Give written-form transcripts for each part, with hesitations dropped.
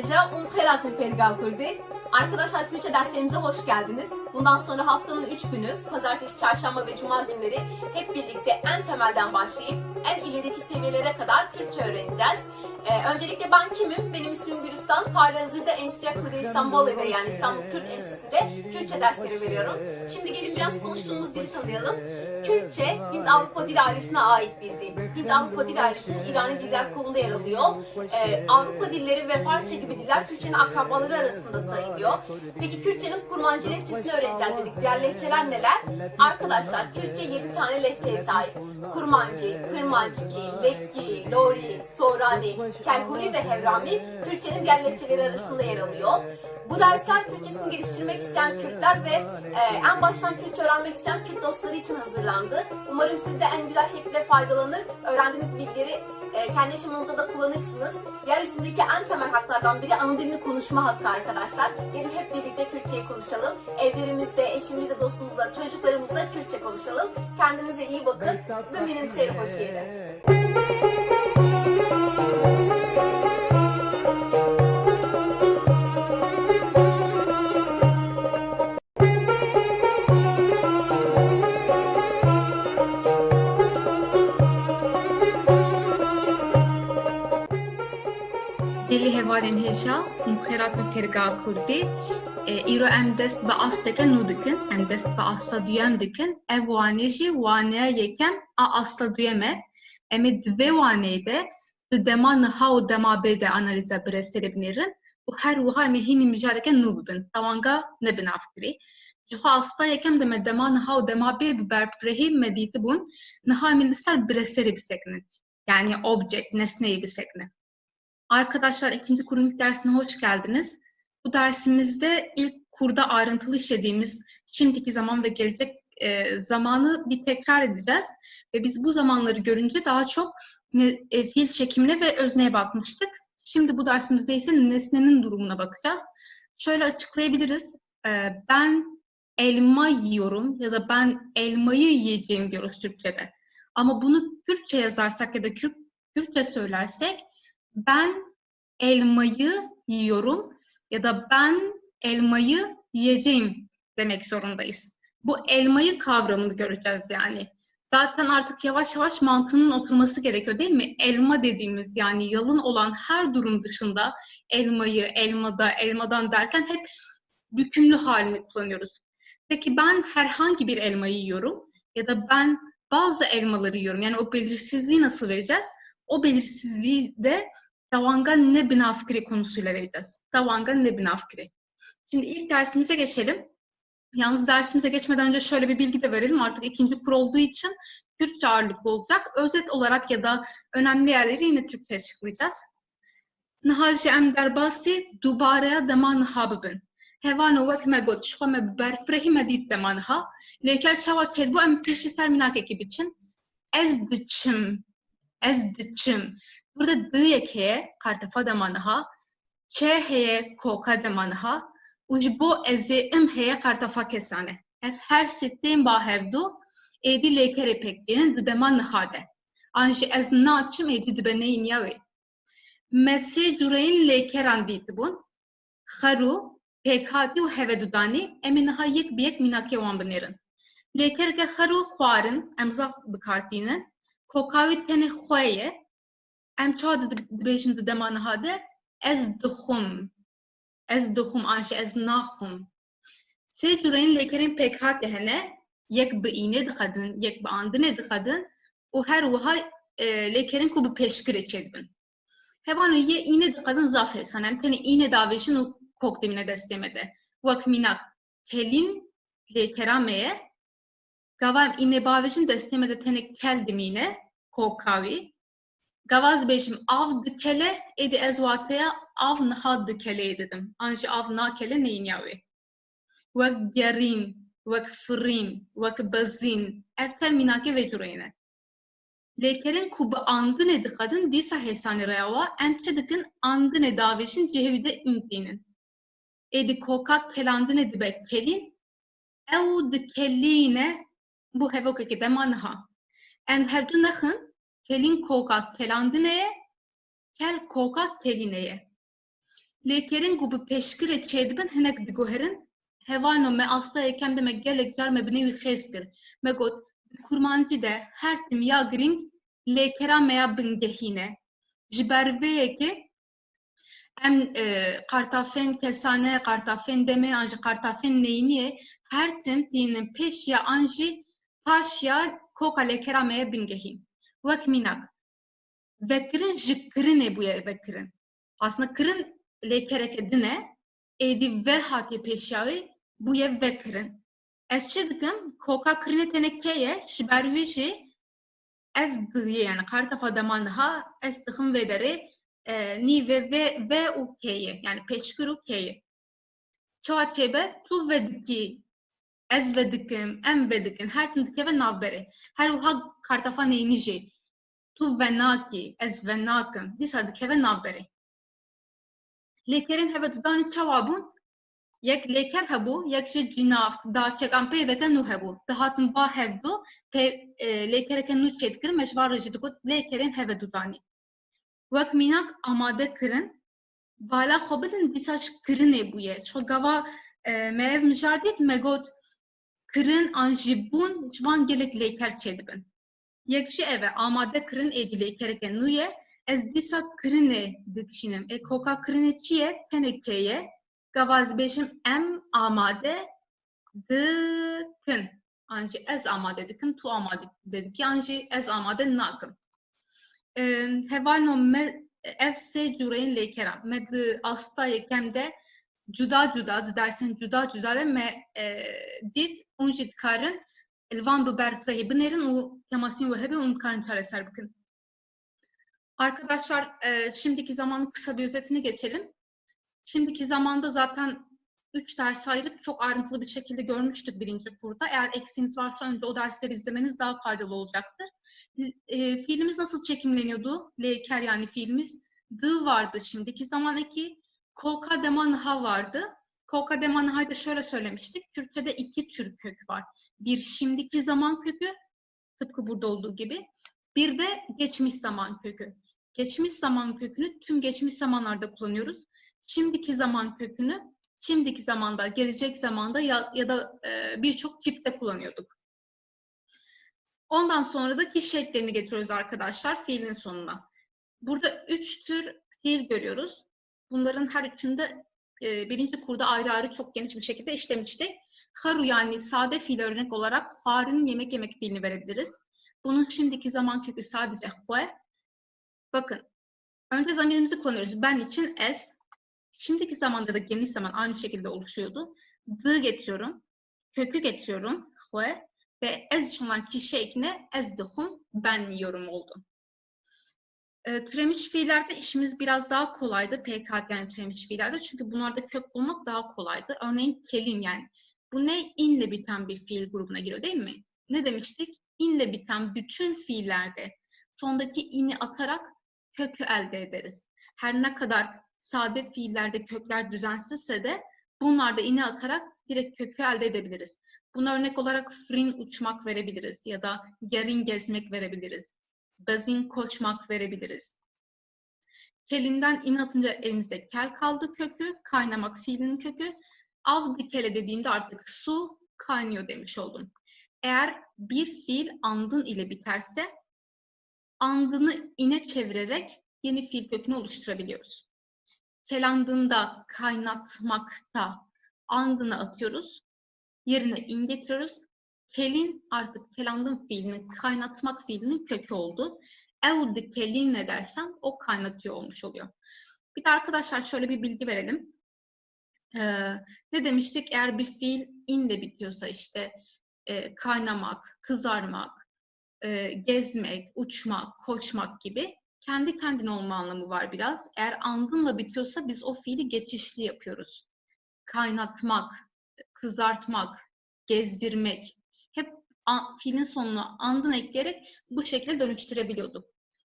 Heja, Umkherat'ın Fergal Kurdi. Arkadaşlar Kürtçe derslerimize hoş geldiniz. Bundan sonra haftanın 3 günü, pazartesi, çarşamba ve cuma günleri hep birlikte en temelden başlayıp en ileriki seviyelere kadar Kürtçe öğreneceğiz. Öncelikle ben kimim? Benim ismim Gülistan. Halihazırda Enstitüya Kurdi İstanbul'da yani İstanbul Kürt Enstitüsü'nde Kürtçe dersleri veriyorum. Şimdi gelin biraz konuştuğumuz dili tanıyalım. Kürtçe, Hint-Avrupa dil ailesine ait bir dil. Hint-Avrupa dil ailesinin İrani diller kolunda yer alıyor. Avrupa dilleri ve Farsça gibi diller Kürtçenin akrabaları arasında sayılıyor. Peki Kürtçenin kurmancı lehçesini öğreneceğiz dedik. Diğer lehçeler neler? Arkadaşlar Kürtçe 7 tane lehçeye sahip. Kurmancı, Kırmançki, Lekki, Lori, Sorani, Kelhuri ve Hevrami Kürtçenin diğer lehçeleri arasında yer alıyor. Bu dersler Kürtçesini geliştirmek isteyen Kürtler ve en baştan Kürtçe öğrenmek isteyen Kürt dostları için hazırlandı. Umarım siz de en güzel şekilde faydalanır, öğrendiğiniz bilgileri kendi yaşamınızda da kullanırsınız. Yeryüzündeki en temel haklardan biri ana dilini konuşma hakkı arkadaşlar. Gelin hep birlikte Kürtçeyi konuşalım. Evlerimizde, eşimizle, dostumuzla, çocuklarımızla Kürtçe konuşalım. Kendinize iyi bakın. Güminin hayır hoşiyle. Dili hevalên hêja Umkheratên Fergal Kurdî îro em dest bi asteke nû dikin, em dest bi asta duyem dikin. Ev wanê jî waneya yekem a asta duyem e. Em ê di vê waneyê de di dema niha û dema bê de analîza birêserê binêrin û her wiha em ê hînî mijareke nû bibin. Tewanga nebin avkirî. Ji xwe asta yekem de me dema niha û dema bê bi berfirehî me dîtibûn niha em ê li ser birêserê bisekinin. Yani object, nesneyi bisekinin. Arkadaşlar ikinci kurun ilk dersine hoş geldiniz. Bu dersimizde ilk kurda ayrıntılı işlediğimiz şimdiki zaman ve gelecek zamanı bir tekrar edeceğiz. Ve biz bu zamanları görünce daha çok fiil çekimine ve özneye bakmıştık. Şimdi bu dersimizde ise nesnenin durumuna bakacağız. Şöyle açıklayabiliriz. Ben elma yiyorum ya da ben elmayı yiyeceğim diyoruz Türkçe'de. Ama bunu Kürtçe yazarsak ya da Kürtçe söylersek ben elmayı yiyorum ya da ben elmayı yiyeceğim demek zorundayız. Bu elmayı kavramını göreceğiz yani. Zaten artık yavaş yavaş mantığının oturması gerekiyor değil mi? Elma dediğimiz yani yalın olan her durum dışında elmayı, elmada, elmadan derken hep bükümlü halini kullanıyoruz. Peki ben herhangi bir elmayı yiyorum ya da ben bazı elmaları yiyorum. Yani o belirsizliği nasıl vereceğiz? O belirsizliği de Tawanga ne binafkiri konusuyla vereceğiz. Tawanga ne binafkiri. Şimdi ilk dersimize geçelim. Yalnız dersimize geçmeden önce şöyle bir bilgi de verelim. Artık ikinci kur olduğu için Kürtçe ağırlıklı olacak. Özet olarak ya da önemli yerleri yine Türkçe açıklayacağız. Nihalji em derbasi dubaraya dema niha bibin. Hevano vek me got şo me berfrehi me dit dema niha. Leker çava çedbu em peşi ser minak ekip için. Ez diçim. Burada dı yekeye kartefa demanaha, çe heye koka demanaha, ujbo eze im heye kartefa kesane. Her sittin ba hevdu, edi lekere pektiğinin dı demanaha de. Anji ez naçım edi dibeneyin yavi. Mesi cureyin lekeran ditibun, xaru, pekati u hevedudani, eminaha yek biyek minake wan binerin. Leker ke xaru xwarin, emzaf bikartinin, kokavi tene xweye, em çawa dibêjin di dema niha de ez dixwim anjî ez naxwim. Sê cureyên lêkerên pêkhatê hene, yek bi înê dixedin, yek bi andinê dixedin û her wiha lêkerên ku bi pêşgirê çêdibin. Hevano yê înê dixedin zaf hêsan, em tenê înê davêjin û kok dimîne destê me de. Wek mînak kelîn lêkera me ye, gava em înê bavêjin destê me de tenê kel dimîne, kokawî. Gavaz bêjim av dikele edi ez wateya av niha dikele dedim. Anjî av nakele neyin yavi. Wek gerîn, wek firîn, wek bezîn, ev te mînake ve cureyne. Lêkerên ku bi andinê dixedin dîsa hêsanê reya em çi dikin andinê davêjin cihê de întînin. Êdî kokak kelandinê dibe kelîn, ew dikelîne bu hevokekê dema niha. Em hevdû nexin kelin koka kelandineye, kel koka kelineye. Lêkerên ku bi pêşkirê çêdibin hinek diguherin hevano me asta yekem de me gelek car me binêwî xêz kir. Me got di kurmancî de her tim ya girîng lêkera me ya bingehîne. Ji ber vê yekê em qartafên kesane, qartafên demê an jî qartafên neyniye her tim tînin pêş ya an jî paş ya koka lêkera me ye bingehîn. Wek mînak. Vekirin ji kirinê bûye vekirin. Aslında kirin lêkereke dine, êdî ve hatiye pêşiya bûye vekirin. Ez çi dikim? Koka kirinê tenê kê ye? Ji ber wî jî ez diye yani qartafa deman niha ez dixim vê derê nî ve û kê ye. Yani pêşkir û kê ye. Çawa çêbe tu ve dikî, ez ve dikim, em ve dikin, her tim dikeve navberê. Her wiha qartafa neyînî jî tu ve nakî, ez ve nakim, dîsa dikeve navberê. Lêkerên heve dudanî çawa bûn? Yek lêker hebû, yek jî cînav, daçek an peyveke nû hebû. Dihatin ba hevdû, lêkereke nû çêdkirin, me ji van re jî digot lêkerên heve dudanî. Wek mînak amade kirin, vala xwe bidin dîsa ji kirinê bûye. Ço gava me ev mijar dît, me got kirin an jî bûn, ji van gelek lêker çêdibin. Yek jî ev e amade kirin êdî lêkereke nû ye, ez dîsa kirinê dikişînim. Koka kirinê çi ye? Tenê kê ye. Gava ez bêjim em amade dikin. An jî ez amade dikim, tu amade dikî, an jî ez amade nakim. Hevalno me ev sê cûreyên lêkeran. Me di asta yekem de cuda cuda, di dersên cuda cuda de me dît hûn jî dikarin li van bi berfirehê binêrin û temasîn we hebe û dikarin çareser bikin. Arkadaşlar şimdiki zamanın kısa bir özetini geçelim. Şimdiki zamanda zaten 3 ders ayırıp çok ayrıntılı bir şekilde görmüştük birinci kurda. Eğer eksiğiniz varsa önce o dersleri izlemeniz daha faydalı olacaktır. Fiilimiz nasıl çekimleniyordu? Lêker yani fiilimiz. Dı vardı şimdiki zaman eki. Kolka demanha vardı. Kolka demanha'yı da şöyle söylemiştik. Türkçe'de 2 tür kök var. Bir şimdiki zaman kökü, tıpkı burada olduğu gibi. Bir de geçmiş zaman kökü. Geçmiş zaman kökünü tüm geçmiş zamanlarda kullanıyoruz. Şimdiki zaman kökünü şimdiki zamanda, gelecek zamanda ya da birçok tipte kullanıyorduk. Ondan sonra da kişi eklerini getiriyoruz arkadaşlar fiilin sonuna. Burada 3 tür fiil görüyoruz. Bunların her üçünde birinci kurda ayrı ayrı çok geniş bir şekilde işlemiştik. Haru yani sade fiil örnek olarak Harun'un yemek yemek fiilini verebiliriz. Bunun şimdiki zaman kökü sadece hue. Bakın, önce zamirimizi kullanıyoruz. Ben için es. Şimdiki zamanda da geniş zaman aynı şekilde oluşuyordu. D getiriyorum, kökü getiriyorum, hue ve ez için olan kişi ekine ez dihum, ben yiyorum oldu. Türemiş fiillerde işimiz biraz daha kolaydı. PKT yani türemiş fiillerde. Çünkü bunlarda kök bulmak daha kolaydı. Örneğin kelin yani. Bu ne? İnle biten bir fiil grubuna giriyor değil mi? Ne demiştik? İnle biten bütün fiillerde sondaki ini atarak kökü elde ederiz. Her ne kadar sade fiillerde kökler düzensizse de bunlarda ini atarak direkt kökü elde edebiliriz. Buna örnek olarak frin uçmak verebiliriz ya da yarın gezmek verebiliriz. Bazin koşmak verebiliriz. Kelinden in atınca elinize kel kaldı kökü, kaynamak fiilinin kökü. Av dikele dediğinde artık su kaynıyor demiş oldum. Eğer bir fiil andın ile biterse andını ine çevirerek yeni fiil kökünü oluşturabiliyoruz. Kelandığında kaynatmakta andını atıyoruz. Yerine in getiriyoruz. Kelin artık kelandım fiilinin, kaynatmak fiilinin kökü oldu. Evdi kelin ne dersem o kaynatıyor olmuş oluyor. Bir de arkadaşlar şöyle bir bilgi verelim. Ne demiştik? Eğer bir fiil inle bitiyorsa işte kaynamak, kızarmak, gezmek, uçmak, koşmak gibi kendi kendine olma anlamı var biraz. Eğer andınla bitiyorsa biz o fiili geçişli yapıyoruz. Kaynatmak, kızartmak, gezdirmek. Hep fiilin sonuna andın ekleyerek bu şekilde dönüştürebiliyorduk.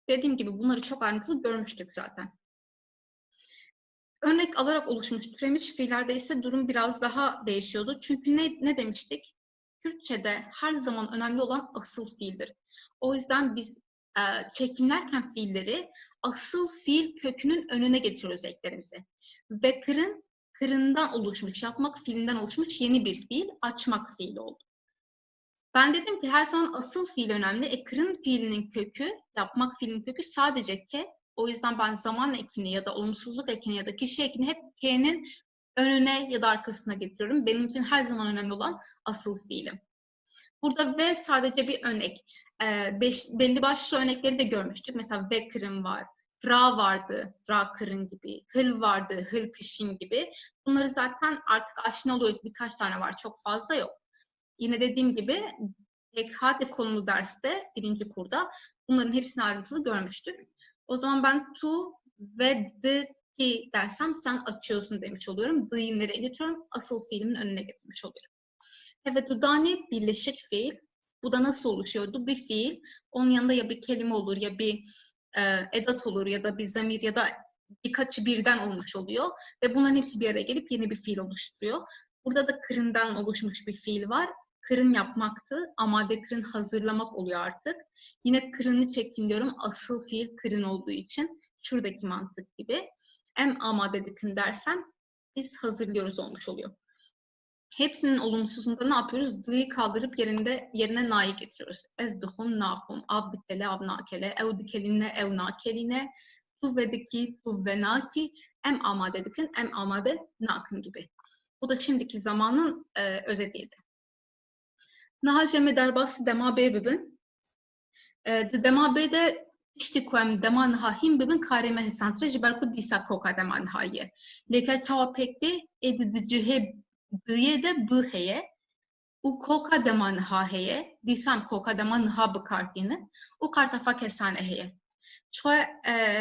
Dediğim gibi bunları çok ayrıntılı görmüştük zaten. Örnek alarak oluşmuş türemiş fiillerde ise durum biraz daha değişiyordu. Çünkü ne demiştik? Kürtçe'de her zaman önemli olan asıl fiildir. O yüzden biz çekimlerken fiilleri asıl fiil kökünün önüne getiriyoruz eklerimizi. Ve kırından oluşmuş, yapmak fiilinden oluşmuş yeni bir fiil, açmak fiili oldu. Ben dedim ki her zaman asıl fiil önemli. Kırın fiilinin kökü, yapmak fiilinin kökü sadece ke. O yüzden ben zaman ekini ya da olumsuzluk ekini ya da kişi ekini hep ke'nin önüne ya da arkasına getiriyorum. Benim için her zaman önemli olan asıl fiilim. Burada ve sadece bir örnek. Belli başlı örnekleri de görmüştük. Mesela ve kırın var. Ra vardı, ra kırın gibi. Hıl vardı, hıl kışın gibi. Bunları zaten artık aşina oluyoruz. Birkaç tane var, çok fazla yok. Yine dediğim gibi TKT konulu derste, birinci kurda bunların hepsini ayrıntılı görmüştük. O zaman ben tu ve the ki dersem sen açıyorsun demiş oluyorum. The'yi nereye getiriyorum? Asıl fiilimin önüne getirmiş oluyorum. Evet, dudani birleşik fiil. Bu da nasıl oluşuyordu? Bir fiil, onun yanında ya bir kelime olur ya bir edat olur ya da bir zamir ya da birkaçı birden olmuş oluyor. Ve bunların hepsi bir araya gelip yeni bir fiil oluşturuyor. Burada da kırından oluşmuş bir fiil var. Kırın yapmaktı. Amade kırın hazırlamak oluyor artık. Yine kırını çekin diyorum. Asıl fiil kırın olduğu için. Şuradaki mantık gibi. Em amade dikin dersem biz hazırlıyoruz olmuş oluyor. Hepsinin olumsuzunda ne yapıyoruz? D'yi kaldırıp yerine na'yı getiriyoruz. Ezduhum, nahum, av dikele, av nakele, ev dikeline, ev nakeline, tu ve diki, tu ve naki, em amade dikin, em amade nakın gibi. Bu da şimdiki zamanın özetiydi. Naha ceme derbası dema bey bibin. Dema bey de işte koyam dema naha him bibin kareme hesantre jiber ku disa koka dema nahaye. Leker çava pekti edi cihe diye de bu heye. U koka dema naha heye. Disam koka dema naha bıkartini. U kartafa kesane heye. Çoğu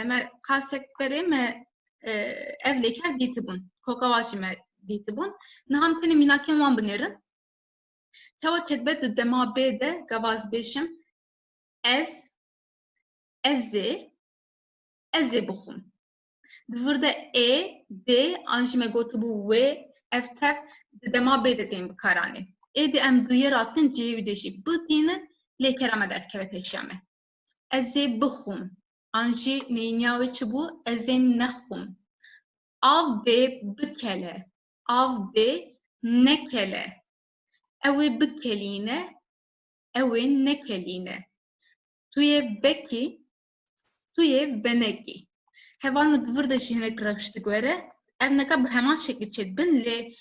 me kalsek beri me ev leker ditibun. Koka vaçi me ditibun. Naham teni minakem wan binerin. Çava çetbet dema bey de gavaz beşim. Eze buxum. Burada d, anjime gotu bu ve, eftef, dema bey de deyim bikarani. De em diyer atkın cevi deşi. Bu dinin lekerame derkere peşeme. Eze buxum. Anji neyinyavi çubu, eze nexum. Av de bikele. Av de nekele. Ewe bikeline, ewe nekeline. Tuye beki, tuye beneki. Hevan dvırda şehne graştı göre, ev neka hemen şekli çedbin le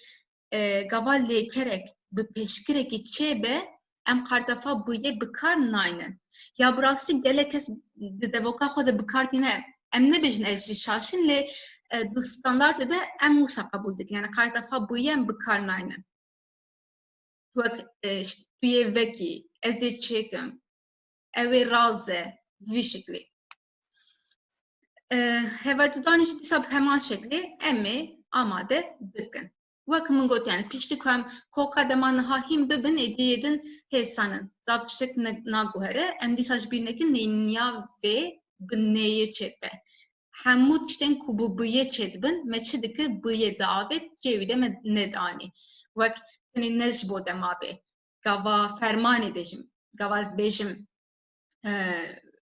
gava le kerek bi peşkireki çebe em kartafa buye bikar nayne. Ya bıraksi gelekes devoka xoda bikartine em ne bejin evci şaşın le dı standart de em musa kabul dik. Yani kartafa buye em bikar nayne. Tuye veki, eze çekim, evi raze, vi şekli. Hevacudan hiç disab hemen şekli emi amade dikin. Vakımın got yani piştik hem koka deman hahim bibin ediyedin hesanın. Zaptışık naguhere em disaj birnekin neynya ve gneye çetbe. Hemut işten kubu bıye çetbin meçi dikir bıye davet cevide nedani. Vak senin necbo demabe. Gava ferman edecim. Gavaz bejim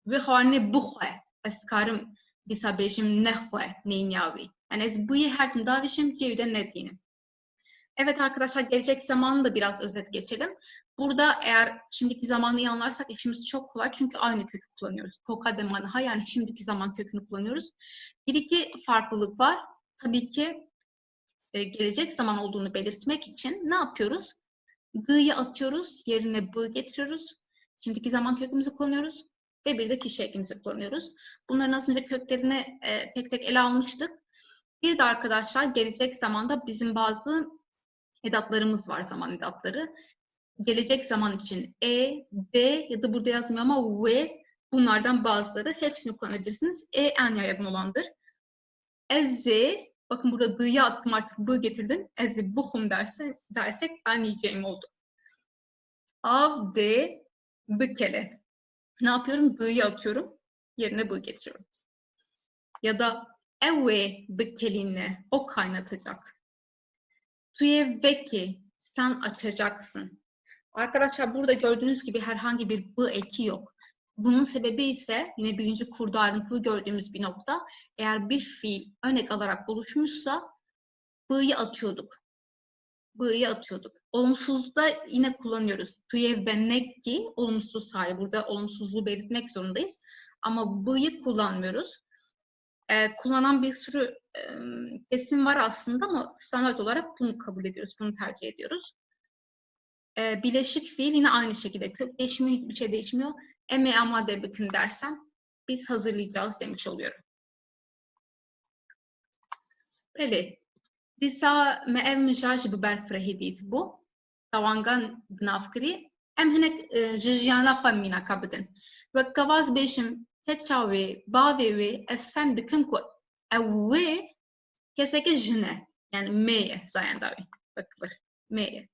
ve harne bukhwe. Eskarım disa bejim nexwe neyinyavi. Yani ez buye her gün davişim cevide nedinim. Evet arkadaşlar, gelecek zamanı da biraz özet geçelim. Burada eğer şimdiki zamanı iyi anlarsak işimiz çok kolay çünkü aynı kökü kullanıyoruz. Koka demanaha yani şimdiki zaman kökünü kullanıyoruz. Bir iki farklılık var. Tabii ki gelecek zaman olduğunu belirtmek için ne yapıyoruz? D'yi atıyoruz, yerine b getiriyoruz. Şimdiki zaman kökümüzü kullanıyoruz ve bir de kişi ekimizi kullanıyoruz. Bunların az önce köklerini tek tek ele almıştık. Bir de arkadaşlar gelecek zamanda bizim bazı edatlarımız var, zaman edatları. Gelecek zaman için d ya da burada yazmıyor ama v, bunlardan bazıları, hepsini kullanabilirsiniz. En yaygın olandır. Eze, bakın burada d'yi attım artık b getirdim. Eze buhum dersek ben yiyeceğim oldu. Av de bükele. Ne yapıyorum? D'yi atıyorum. Yerine b getiriyorum. Ya da eve bükeline, o kaynatacak. Tuye veki, sen açacaksın. Arkadaşlar burada gördüğünüz gibi herhangi bir b eki yok. Bunun sebebi ise yine birinci kurda ayrıntılı gördüğümüz bir nokta. Eğer bir fiil örnek alarak oluşmuşsa b'yı atıyorduk. B'yı atıyorduk. Olumsuzda yine kullanıyoruz. Tuye ve nekki olumsuz hali. Burada olumsuzluğu belirtmek zorundayız. Ama b'yı kullanmıyoruz. Kullanan bir sürü kesim var aslında ama standart olarak bunu kabul ediyoruz. Bunu tercih ediyoruz. Bileşik fiil yine aynı şekilde. Kök değişmiyor, hiçbir şey değişmiyor. Eme ama de bakın dersem biz hazırlayacağız demiş oluyorum. Peki. Disa me ev mücacı biber frehidit bu. Tavangan bnafkri. Em hinek jijyana xemmina kabidin. Ve kavaz beşim teça ve bave ve esfem dikim ku evve keseke jine. Yani meye zayandavi. Bak meye.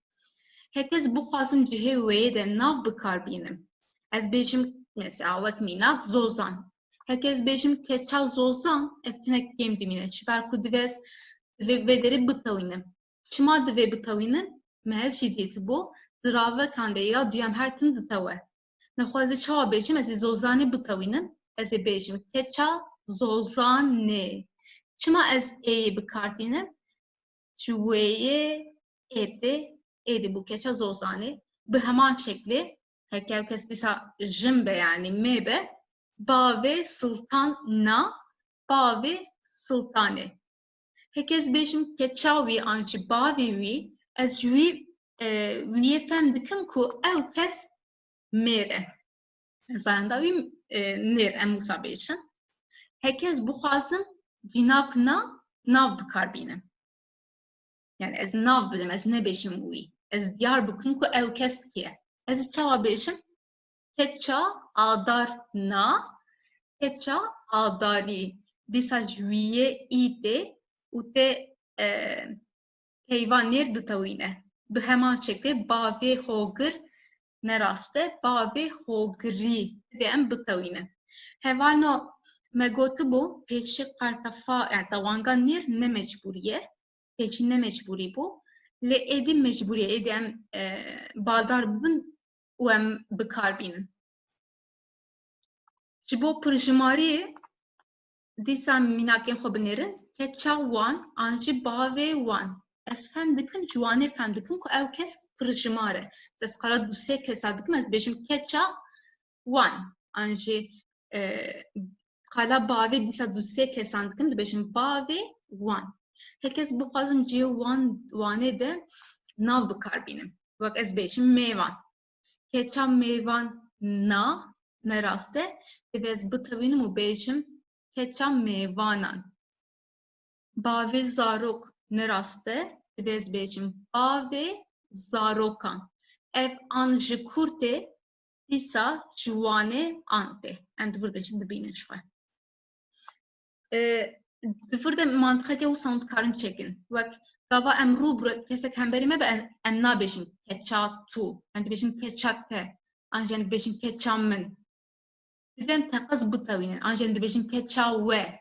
Herkes bu xwazim cihê wê de nav bikarbînim. Ez bêjim mesela wek mînak zozan. Herkes bêjim keça zozan ev hinek kêm dimîne. Ji ber ku divê derê bitewînim. Çima divê bitewînim? Me hev jî dîtibû ziravekan de ya duyem her tin ditewe. Nexwazî çawa bêjim ez ê zozanê bitewînim? Ez ê bêjim keça zozanê. Çima ez êyê bikardînim? Ji wêyê êdî bu keça zozanê bi heman şekli hekel kes dîsa jimbe yani mebe bavê sultan na bavê sultanê. Hekez bêjim keça wî an ji bavê wî ez wî wîyê fem dikim ku ew kes mêr e. Zayenda wî nêr em wisa bêjin. Hekez bixwazim cînav na nav bikarbînim. Yani ez nav bidim, ez nebêjim wî. Ez diyar bikim ku ew kes ki ye. Ez çawa bêjim? Keça adar na, keça adarî. Dîsa ji wîyê îdê û te peyvan nêr ditewîne. Bi heman şeklê bavê hogir neraste bavê hogirî de em bitewînin. Hevano me gotibû pêşî qartefa yani tawangan nêr ne mecbûrî ye. Pêşî ne mecbûrî bû. Lê êdî mecbûrî ye. Êdî em baldar bibin û em bikarbînin. Ji bo pirjimariyê dîsa mînakên xwe binêrin keça wan an jî bavê wan. Ez fem dikim ji wanê fem dikim ku ew kes pirjimar e. Ez qara du sê kesa dikim ez bêjim keça wan an jî qala bavê dîsa du sê kesan dikim dibêjim bavê wan. Herkes bixwazim cihê wanê de nav bikarbînim. Wek ez bêjim mêvan. Keça mêvan na neraste divê ez bitewînim û bêjim keça mêvanan. Bavê zarok neraste divê ez bêjim bavê zarokan. Ev an ji kurtê dîsa ji wanê an tê. Em divir de jî dibînin ji xwe. Divir de mantıqeke wisa dikarin çekin. Wek gava em rû bi kesek hemberî me be em nabêjin keça tu. Em dibêjin keça te. An jî em dibêjin keça min. Divê em teqez bitewînin. An jî em dibêjin keça we.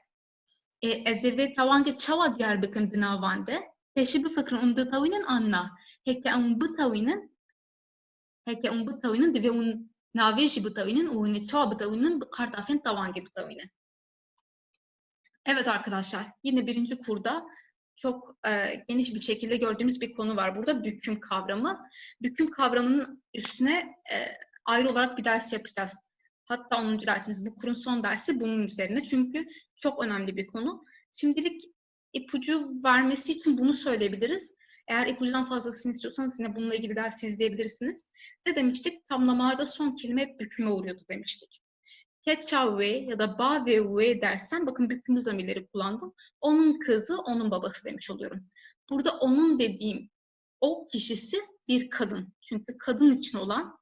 Ez ê vê tawankê çawa diyar bikin di navan de? Pêşî bifikirin hûn ditewînin an na. Heke hûn bitewînin divê hûn navê jî bitewînin û hûn ê çawa bitewînin bi qartafên tawankê bitewînin. Evet arkadaşlar, yine birinci kurda çok geniş bir şekilde gördüğümüz bir konu var burada. Büküm kavramı. Büküm kavramının üstüne ayrı olarak bir ders yapacağız. Hatta 10. dersimiz, bu kurun son dersi bunun üzerine. Çünkü çok önemli bir konu. Şimdilik ipucu vermesi için bunu söyleyebiliriz. Eğer ipucudan fazlasını istiyorsanız yine bununla ilgili ders izleyebilirsiniz. Ne demiştik? Tamlamalarda son kelime hep büküme uğruyordu demiştik. Keça ve ya da ba ve dersen bakın bükümlü zamirleri kullandım. Onun kızı, onun babası demiş oluyorum. Burada onun dediğim o kişisi bir kadın. Çünkü kadın için olan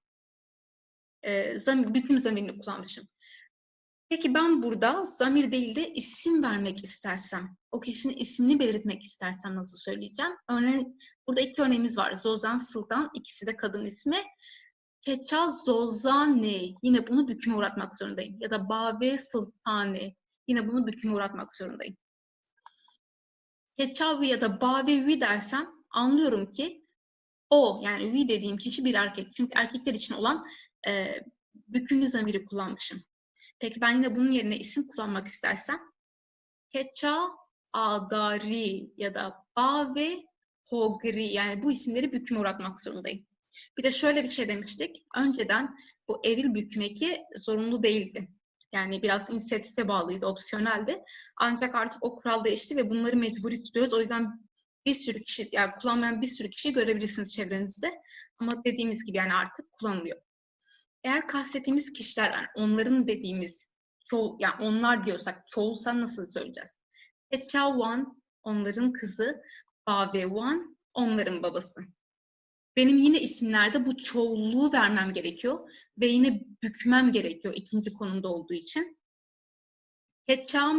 büküm zamirini kullanmışım. Peki ben burada zamir değil de isim vermek istersem, o kişinin ismini belirtmek istersem nasıl söyleyeceğim? Örneğin burada iki örneğimiz var. Zozan, Sultan, ikisi de kadın ismi. Keça Zozane, yine bunu büküme uğratmak zorundayım. Ya da Bave Sultane, yine bunu büküme uğratmak zorundayım. Keçavi ya da Bavevi dersem anlıyorum ki o, yani vi dediğim kişi bir erkek. Çünkü erkekler için olan bükümlü zamiri kullanmışım. Peki ben yine bunun yerine isim kullanmak istersem Keça, Adari ya da Ba ve Hogri, yani bu isimleri büküme uğratmak zorundayım. Bir de şöyle bir şey demiştik. Önceden bu eril büküm eki zorunlu değildi. Yani biraz inisiyatife bağlıydı, opsiyoneldi. Ancak artık o kural değişti ve bunları mecburi tutuyoruz. O yüzden bir sürü kişi, yani kullanmayan bir sürü kişi görebilirsiniz çevrenizde. Ama dediğimiz gibi yani artık kullanılıyor. Eğer kastettiğimiz kişiler, yani onların dediğimiz çoğul, yani onlar diyorsak çoğulsa nasıl söyleyeceğiz? Techawan onların kızı, Bavewan onların babası. Benim yine isimlerde bu çoğulluğu vermem gerekiyor ve yine bükmem gerekiyor ikinci konumda olduğu için.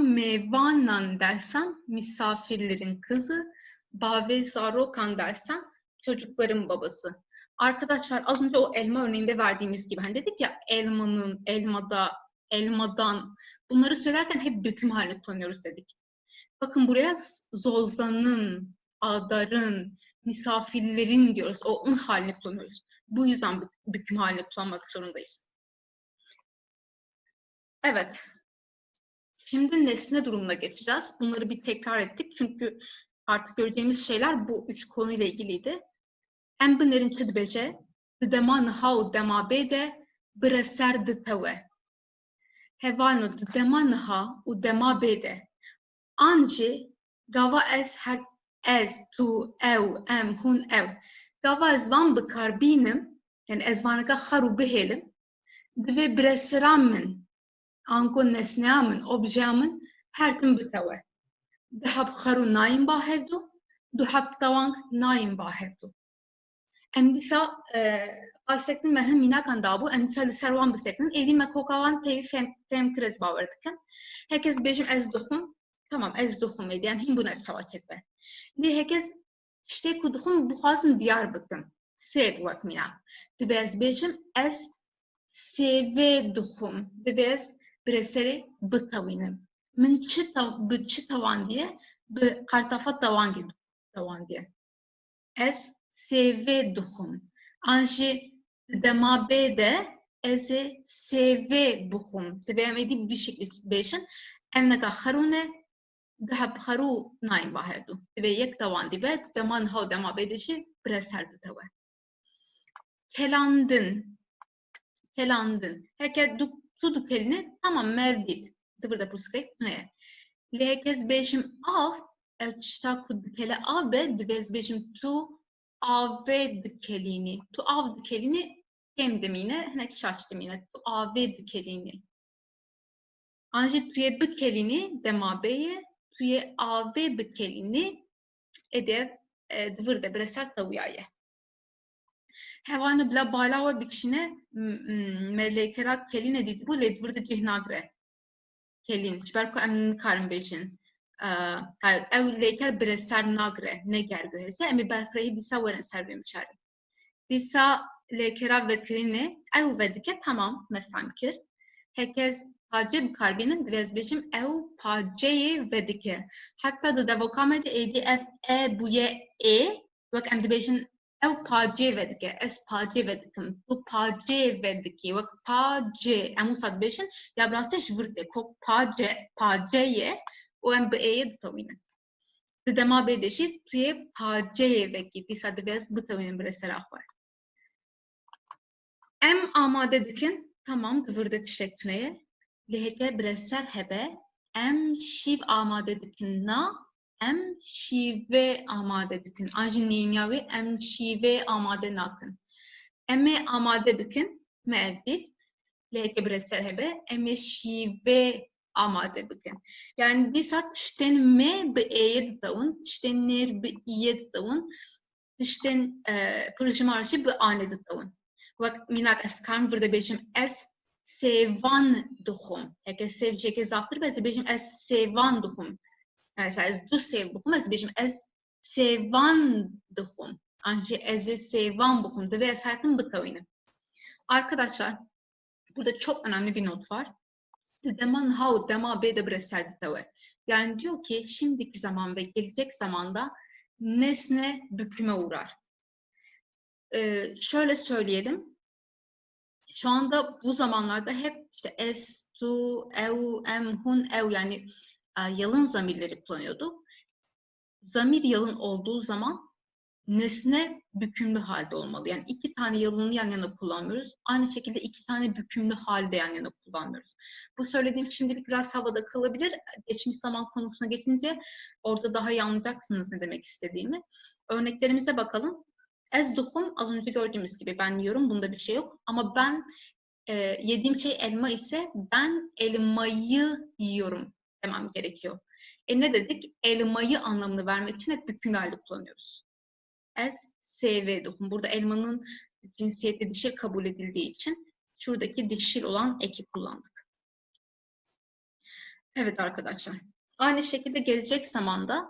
Mevanan dersem misafirlerin kızı, Bave Zarokan dersem çocukların babası. Arkadaşlar az önce o elma örneğinde verdiğimiz gibi hani dedik ya elmanın, elmada, elmadan bunları söylerken hep büküm halini kullanıyoruz dedik. Bakın buraya Zolza'nın, Adar'ın, misafirlerin diyoruz. O un halini kullanıyoruz. Bu yüzden büküm halini kullanmak zorundayız. Evet. Şimdi nesne durumuna geçeceğiz. Bunları bir tekrar ettik. Çünkü artık göreceğimiz şeyler bu üç konuyla ilgiliydi. Em binerin çi dibêje, di dema niha û dema bê de bire ser ditewe. Hevano di dema niha û dema bê de. Ancî gava ez her ez, tu, ew, em, hûn, ew. Gava ez van bikarbînim, yani ez vaneka xer û bihêlim, divê bireseran min, anko nesneya min, objeya min her tim bitewe. Dihab xer û nayên bahevdû, duhab tewang nayên bahevdû. Em dîsa astektin me hin mînakan dabû, em dîsa li ser wan bisekinin, êdî me koka wan tevî fêm kir ez bawer dikim. Herkes bêjim ez dixwim, tamam ez dixwim êdî em hîn bûne tewakit be. Lê herkes tiştê ku dixwim bixwazim diyar bikim. Sêv wek mînak. Divê ez bêjim ez sêvê dixwim. Divê ez bireserê bitewînim. Min bi çi tewandiye? Bi qartafa tewandiye. Ez sêvê dixwim. An jî dema bê de ez ê sêvê bixwim. Divê em êdî bi vî şeklî bêjin. Em neka xerûne dihab xer û nayên bahevdû. Divê yek tewan dibe, dema niha û dema bê de jî bire ser ditewe. Kelandin. Kelandin. Heke tu dukelini tamam mevdît. Dıvır da proskrekt ne? Lê herkes bêjim av, ev tişta ku dikele av be, divê ez bêjim tu avê dikelînî. Tu av dikelînî kêm dimîne, hinek şaş dimîne. Tu avê dikelînî. An jî tu yê bikelînî dema bêye, tu yê avê bikelînî edev dıvır de bire ser tewya ye. Hevanı bila bala ve bikişine melekera kelîne dîtibû lê dıvır de cih nagre. Kelîn, ji ber ku em nikarin bêjin. Ew lêker bire ser nagre, ne gergû hese, em ê berfirehî dîsa werin ser vê miçarê. Dîsa lêkera vekirînê, ew vedike tamam me fehm kir. Herkes pace bikarbînin, divê ez bêjim ew paceyê vedike. Hatta di devokame de êdî ev e bûye ê, wek em dibêjin ew pacê vedike, ez pacê vedikim, tu pacê vedikî, wek pacê, em wisa dibêjin, ya bi rastî ji vir tê, kok paceyê û em bi êyê ditewînin. Di dema bê de jî tu yê paceyê vekî, dîsa divê ez bitewînim bire sera xwe. Em amade dikin, tamam dıvır de tiştek tuneye. Lê heke bire ser hebe, em şîv amade dikin na, em şîvê amade dikin. An jî nîniya wê em şîvê amade nakin. Em ê amade bikin, me ev dît. Lê heke bire ser hebe, em ê şîvê amade bikin. Yani dîsa tiştên me bi êye ditewin, tiştên nêr bi îye ditewin, tiştên pırjimar jî bi anê ditewin. Wek mînak ez karim vir de bêjim ez sêvan dixwim. Heke sêv jêkê zaftir be, ez dibêjim ez sêvan dixwim. Mesela ez du sêv bixwim, ez dibêjim ez sêvan dixwim. An jî ez ê sêvan bixwim. Divê ez her tim bitewînim. Arkadaşlar, burada çok önemli bir not var. Dema niha û dema bê de bire ser ditewe. Yani diyor ki şimdiki zaman ve gelecek zamanda nesne büküme uğrar. Şöyle söyleyelim. Şu anda bu zamanlarda hep işte es, tu, eu, em, hun, ev yani yalın zamirleri kullanıyorduk. Zamir yalın olduğu zaman nesne bükümlü halde olmalı. Yani iki tane yalını yan yana kullanmıyoruz. Aynı şekilde iki tane bükümlü halde yan yana kullanmıyoruz. Bu söylediğim şimdilik biraz havada kalabilir. Geçmiş zaman konusuna geçince orada daha iyi anlayacaksınız ne demek istediğimi. Örneklerimize bakalım. Ez duhum az önce gördüğümüz gibi ben yiyorum. Bunda bir şey yok. Ama ben yediğim şey elma ise ben elmayı yiyorum demem gerekiyor. Ne dedik? Elmayı anlamını vermek için hep bükümlü halde kullanıyoruz. Es, SV duhum. Burada elmanın cinsiyeti dişil kabul edildiği için şuradaki dişil olan eki kullandık. Evet arkadaşlar. Aynı şekilde gelecek zamanda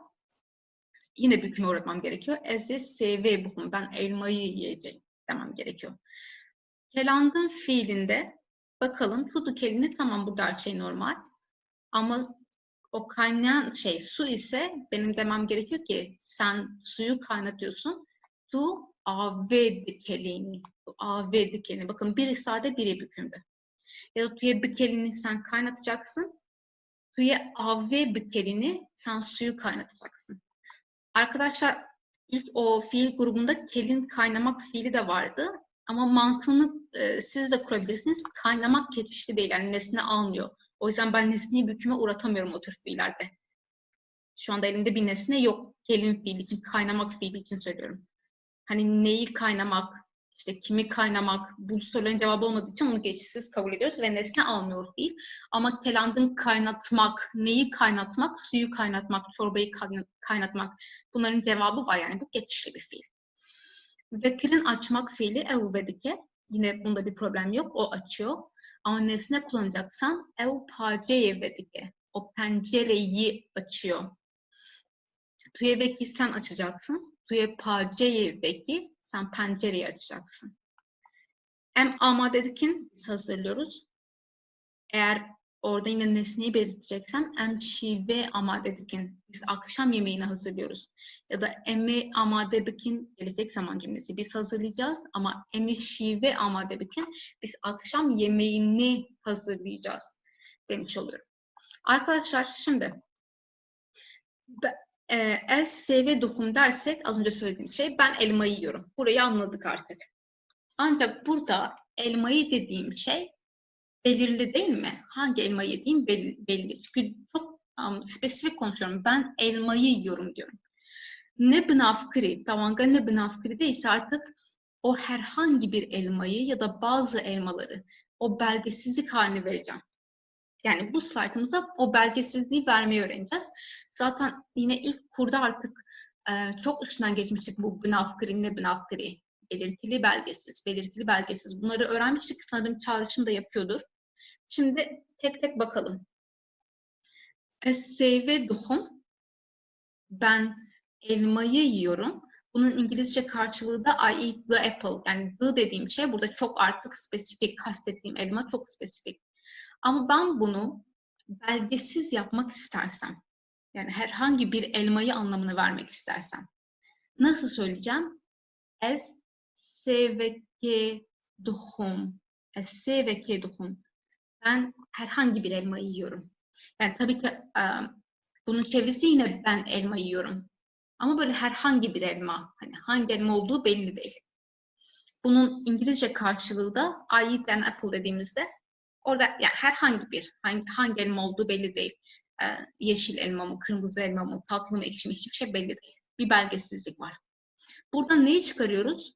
yine büküme uğratmam gerekiyor. Eze, SV buhum. Ben elmayı yiyeceğim demem gerekiyor. Kelandın fiilinde bakalım tutu kelini tamam burada her şey normal. Ama o kaynayan şey su ise benim demem gerekiyor ki sen suyu kaynatıyorsun. Tu ave dikelini. Ave dikelini. Bakın biri sade biri bükümlü. Ya da tuye bikelini sen kaynatacaksın. Tuye ave bikelini sen suyu kaynatacaksın. Arkadaşlar ilk o fiil grubunda kelin kaynamak fiili de vardı. Ama mantığını siz de kurabilirsiniz. Kaynamak geçişli değil. Yani nesne almıyor. O yüzden ben nesneyi büküme uğratamıyorum o tür fiillerde. Şu anda elimde bir nesne yok. Kelin fiili için, kaynamak fiili için söylüyorum. Hani neyi kaynamak, işte kimi kaynamak, bu soruların cevabı olmadığı için onu geçişsiz kabul ediyoruz ve nesne almıyor fiil. Ama kelandın kaynatmak, neyi kaynatmak, suyu kaynatmak, çorbayı kaynatmak bunların cevabı var yani bu geçişli bir fiil. Vekirin açmak fiili ev vedike. Yine bunda bir problem yok. O açıyor. Ama nesne kullanacaksam ev paceye vedike. O pencereyi açıyor. Tuye veki sen açacaksın. Tuye paceye veki sen pencereyi açacaksın. Em amadedekin biz hazırlıyoruz. Eğer orada yine nesneyi belirteceksem em şive amadedekin biz akşam yemeğini hazırlıyoruz. Ya da emi amadedekin gelecek zaman cümlesi biz hazırlayacağız ama emi şive amadedekin biz akşam yemeğini hazırlayacağız demiş oluyorum. Arkadaşlar şimdi el seve dokum dersek az önce söylediğim şey ben elmayı yiyorum. Burayı anladık artık. Ancak burada elmayı dediğim şey belirli değil mi? Hangi elmayı yediğim belli. Çünkü çok spesifik konuşuyorum. Ben elmayı yiyorum diyorum. Ne bınafkiri, tavanga ne bınafkiri değilse artık o herhangi bir elmayı ya da bazı elmaları o belgesizlik halini vereceğim. Yani bu slaytımıza o belgesizliği vermeyi öğreneceğiz. Zaten yine ilk kurda artık çok üstünden geçmiştik bu bınafkiri ne bınafkiri. Belirtili belgesiz, belirtili belgesiz. Bunları öğrenmiştik. Sanırım çağrışım da yapıyordur. Şimdi tek tek bakalım. Es-seyve duhum. Ben elmayı yiyorum. Bunun İngilizce karşılığı da I eat the apple. Yani the dediğim şey burada çok artık spesifik, kastettiğim elma çok spesifik. Ama ben bunu belgesiz yapmak istersem, yani herhangi bir elmayı anlamını vermek istersem, nasıl söyleyeceğim? Es seveke duhum. Es seveke duhum. Ben herhangi bir elmayı yiyorum. Yani tabii ki bunun çevresi yine ben elma yiyorum. Ama böyle herhangi bir elma. Hani hangi elma olduğu belli değil. Bunun İngilizce karşılığı da I eat an apple dediğimizde orada yani herhangi bir hangi elma olduğu belli değil. Yeşil elma mı, kırmızı elma mı, tatlı mı, ekşi mi hiçbir şey belli değil. Bir belgesizlik var. Burada neyi çıkarıyoruz?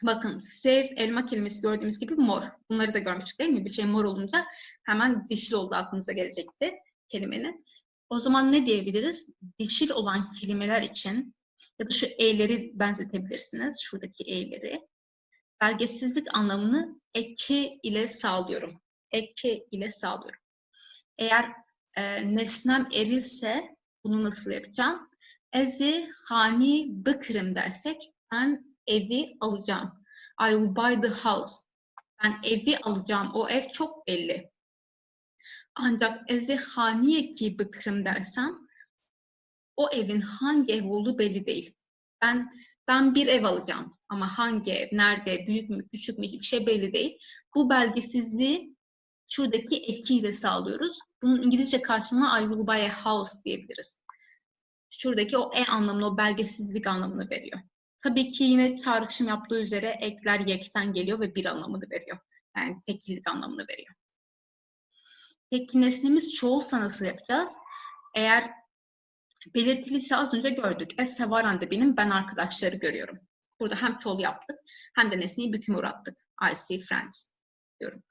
Bakın sev elma kelimesi gördüğümüz gibi mor. Bunları da görmüştük değil mi? Bir şey mor olunca hemen dişil olduğu aklınıza gelecekti kelimenin. O zaman ne diyebiliriz? Dişil olan kelimeler için ya da şu e'leri benzetebilirsiniz. Şuradaki e'leri. Belgesizlik anlamını eke ile sağlıyorum. Eke ile sağlıyorum. Eğer nesnem erilse bunu nasıl yapacağım? Ezi hani bıkırım dersek ben evi alacağım. I will buy the house. Ben evi alacağım. O ev çok belli. Ancak ezi haniye ki bıkırım dersem o evin hangi ev olduğu belli değil. Ben Ben bir ev alacağım ama hangi ev, nerede, büyük mü, küçük mü hiçbir şey belli değil. Bu belgesizliği şuradaki etkiyle sağlıyoruz. Bunun İngilizce karşılığına I will buy a house diyebiliriz. Şuradaki o anlamını, o belgesizlik anlamını veriyor. Tabii ki yine çağrışım yaptığı üzere ekler yekten geliyor ve bir anlamını veriyor. Yani tekillik anlamını veriyor. Peki nesnemiz çoğulsa nasıl yapacağız? Eğer belirtiliyse az önce gördük. Es sevaran benim, ben arkadaşları görüyorum. Burada hem çoğul yaptık hem de nesneyi büküme uğrattık. I see friends diyorum.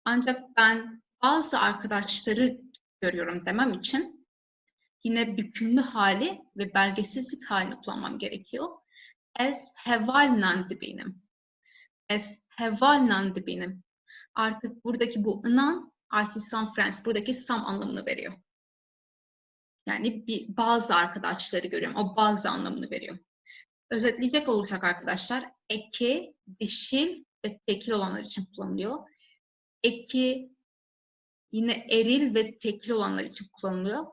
Ancak ben bazı arkadaşları görüyorum demem için yine bükümlü hali ve belgesizlik halini kullanmam gerekiyor. Es hevalnan benim. Es hevalnan benim. Artık buradaki bu ınan, I see some friends, buradaki some anlamını veriyor. Yani bazı arkadaşları görüyorum. O bazı anlamını veriyor. Özetleyecek olursak arkadaşlar, eki, dişil ve tekil olanlar için kullanılıyor. Eki yine eril ve tekil olanlar için kullanılıyor.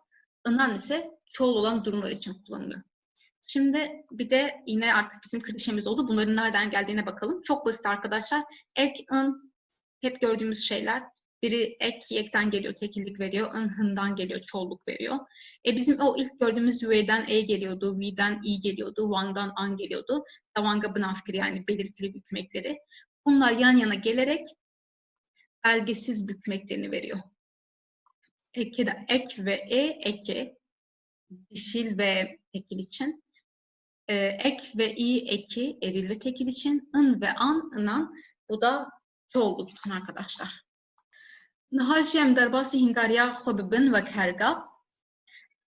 Inan ise çoğul olan durumlar için kullanılıyor. Şimdi bir de yine artık bizim klişemiz oldu. Bunların nereden geldiğine bakalım. Çok basit arkadaşlar. Ek, ın hep gördüğümüz şeyler. Biri ek, yekten geliyor, tekillik veriyor. In, hından geliyor, çoğulluk veriyor. Bizim o ilk gördüğümüz V'den E geliyordu, V'den I geliyordu, Van'dan An geliyordu. Tavanga bınafkiri yani belirtili bükmekleri. Bunlar yan yana gelerek belgesiz bükmeklerini veriyor. Ek'de ek ve eke, dişil ve tekil için. Ek ve i eki, eril ve tekil için. In ve an, ınan, bu da çoğulluk için arkadaşlar. Nihacem derbasi hindarya xobibin ve kerga.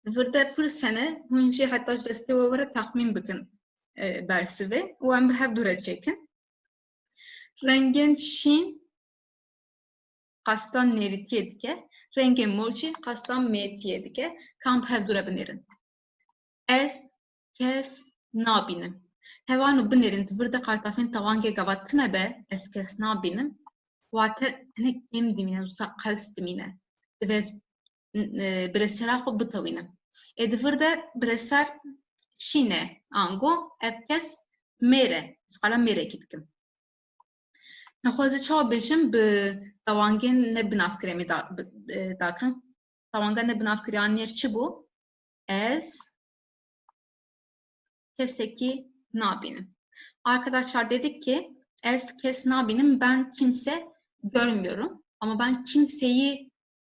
Zıvırda pır sene, hunci hatta deste ve takmin bikin bersi ve o em behev dure çekin. Rengin şin, kastan neritiye dike. Rengin morçi, kastan metiye dike. Kamp hev dure binerin. Ez, kes, nabinim. Hevanu binerin tıvırda kartafin tavange gavatına be, ez kes nabinim. Vate ne kim dimine, usa kals dimine. Devez bresera xo bitavinim. Tıvırda breser şine ango, ev kes mere, skala mere kitkim. Nexwazê çawa bêjim bi tawangên ne binavkiremê dakirim. Tawanga ne binavkiriyan nêr çi bû? Ez kesekî nabînim. Arkadaşlar dedik ki ez kes nabînim, ben kimse görmüyorum. Ama ben kimseyi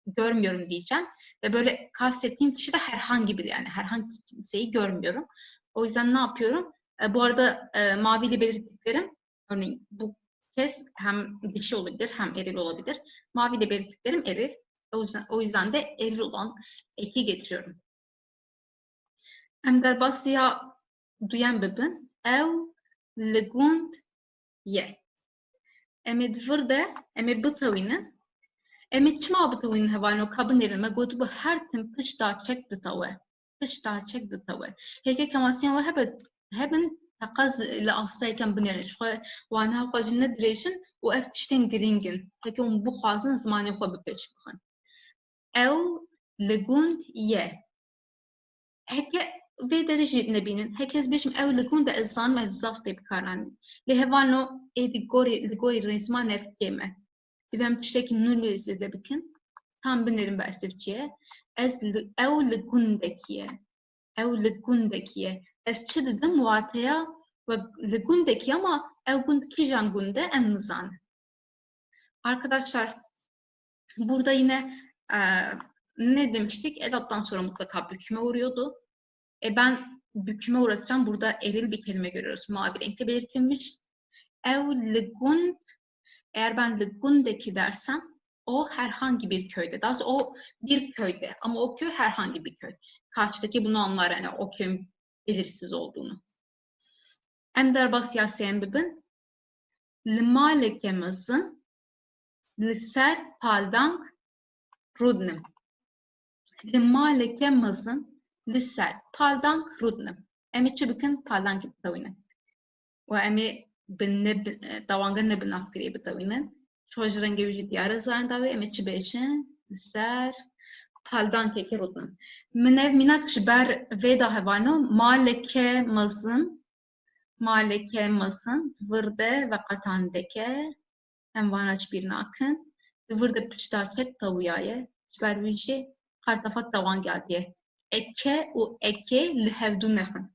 görmüyorum diyeceğim. Ve böyle kastettiğim kişi de herhangi bir, yani herhangi kimseyi görmüyorum. O yüzden ne yapıyorum? Bu arada maviyle belirttiklerim, örneğin bu kes hem dişi olabilir hem eril olabilir. Maviyle belirttiklerim eril. O yüzden de eril olan eki getiriyorum. Em derbasiya duyan bibin ev legund ye. Emi dvırde emi bitawinin emi çima bitawinin hevano kabın erilme gotu bu her tim pışta çek ditawe. Pışta çek ditawe. Heke kamasyan ve hebin تقز لأفصاي كان بنيرن شو وأنا قاجنا دريشن وأفتشتين جرينجن هكذا بخازن زماني خو ببيش بخن أو لجوند يه هكذا في درجة نبينن هكذا بيشم أو لجوند إنسان ما الزافت بكارن لهوانو لجوري رزما نفتيمه تفهم تشتكي نولي زده بكن tam بنيرن بأسفجيه أو لجوندكيه أو لجوندكيه Ez çi didim wataya ve li gundekî ama ev gund kîjan gunde em nizan. Arkadaşlar burada yine ne demiştik? Edattan sonra mutlaka büküme uğruyordu. Ben büküme uğratacağım. Burada eril bir kelime görüyoruz. Mavi renkte belirtilmiş. Ev li gund, eğer ben li gundeki dersem o herhangi bir köyde. Daha doğrusu o bir köyde ama o köy herhangi bir köy. Karşıdaki bunu anlar yani o köyün belirsiz olduğunu. Em derbasiya seyem bibin li malekemizin li ser paldank rudnim. Li malekemizin li ser paldank rudnim. Emi çi bikin paldank bitawînin. Ve emi tawanga ne binavkiriyê bitawînin. Şu ji rengê wî jî diyar e zayin dawê emi çi bêjin li ser paldankekî rudnim. Min ev mînak ji ber vê da hevano maleke mezin maleke masın, tıvırde ve katandeke, hem vanaç bir nakın, tıvırde piştaçet tavuyaye, çbervişi, kartafat tavan geldiye. Eke u eke lihevdu nefın.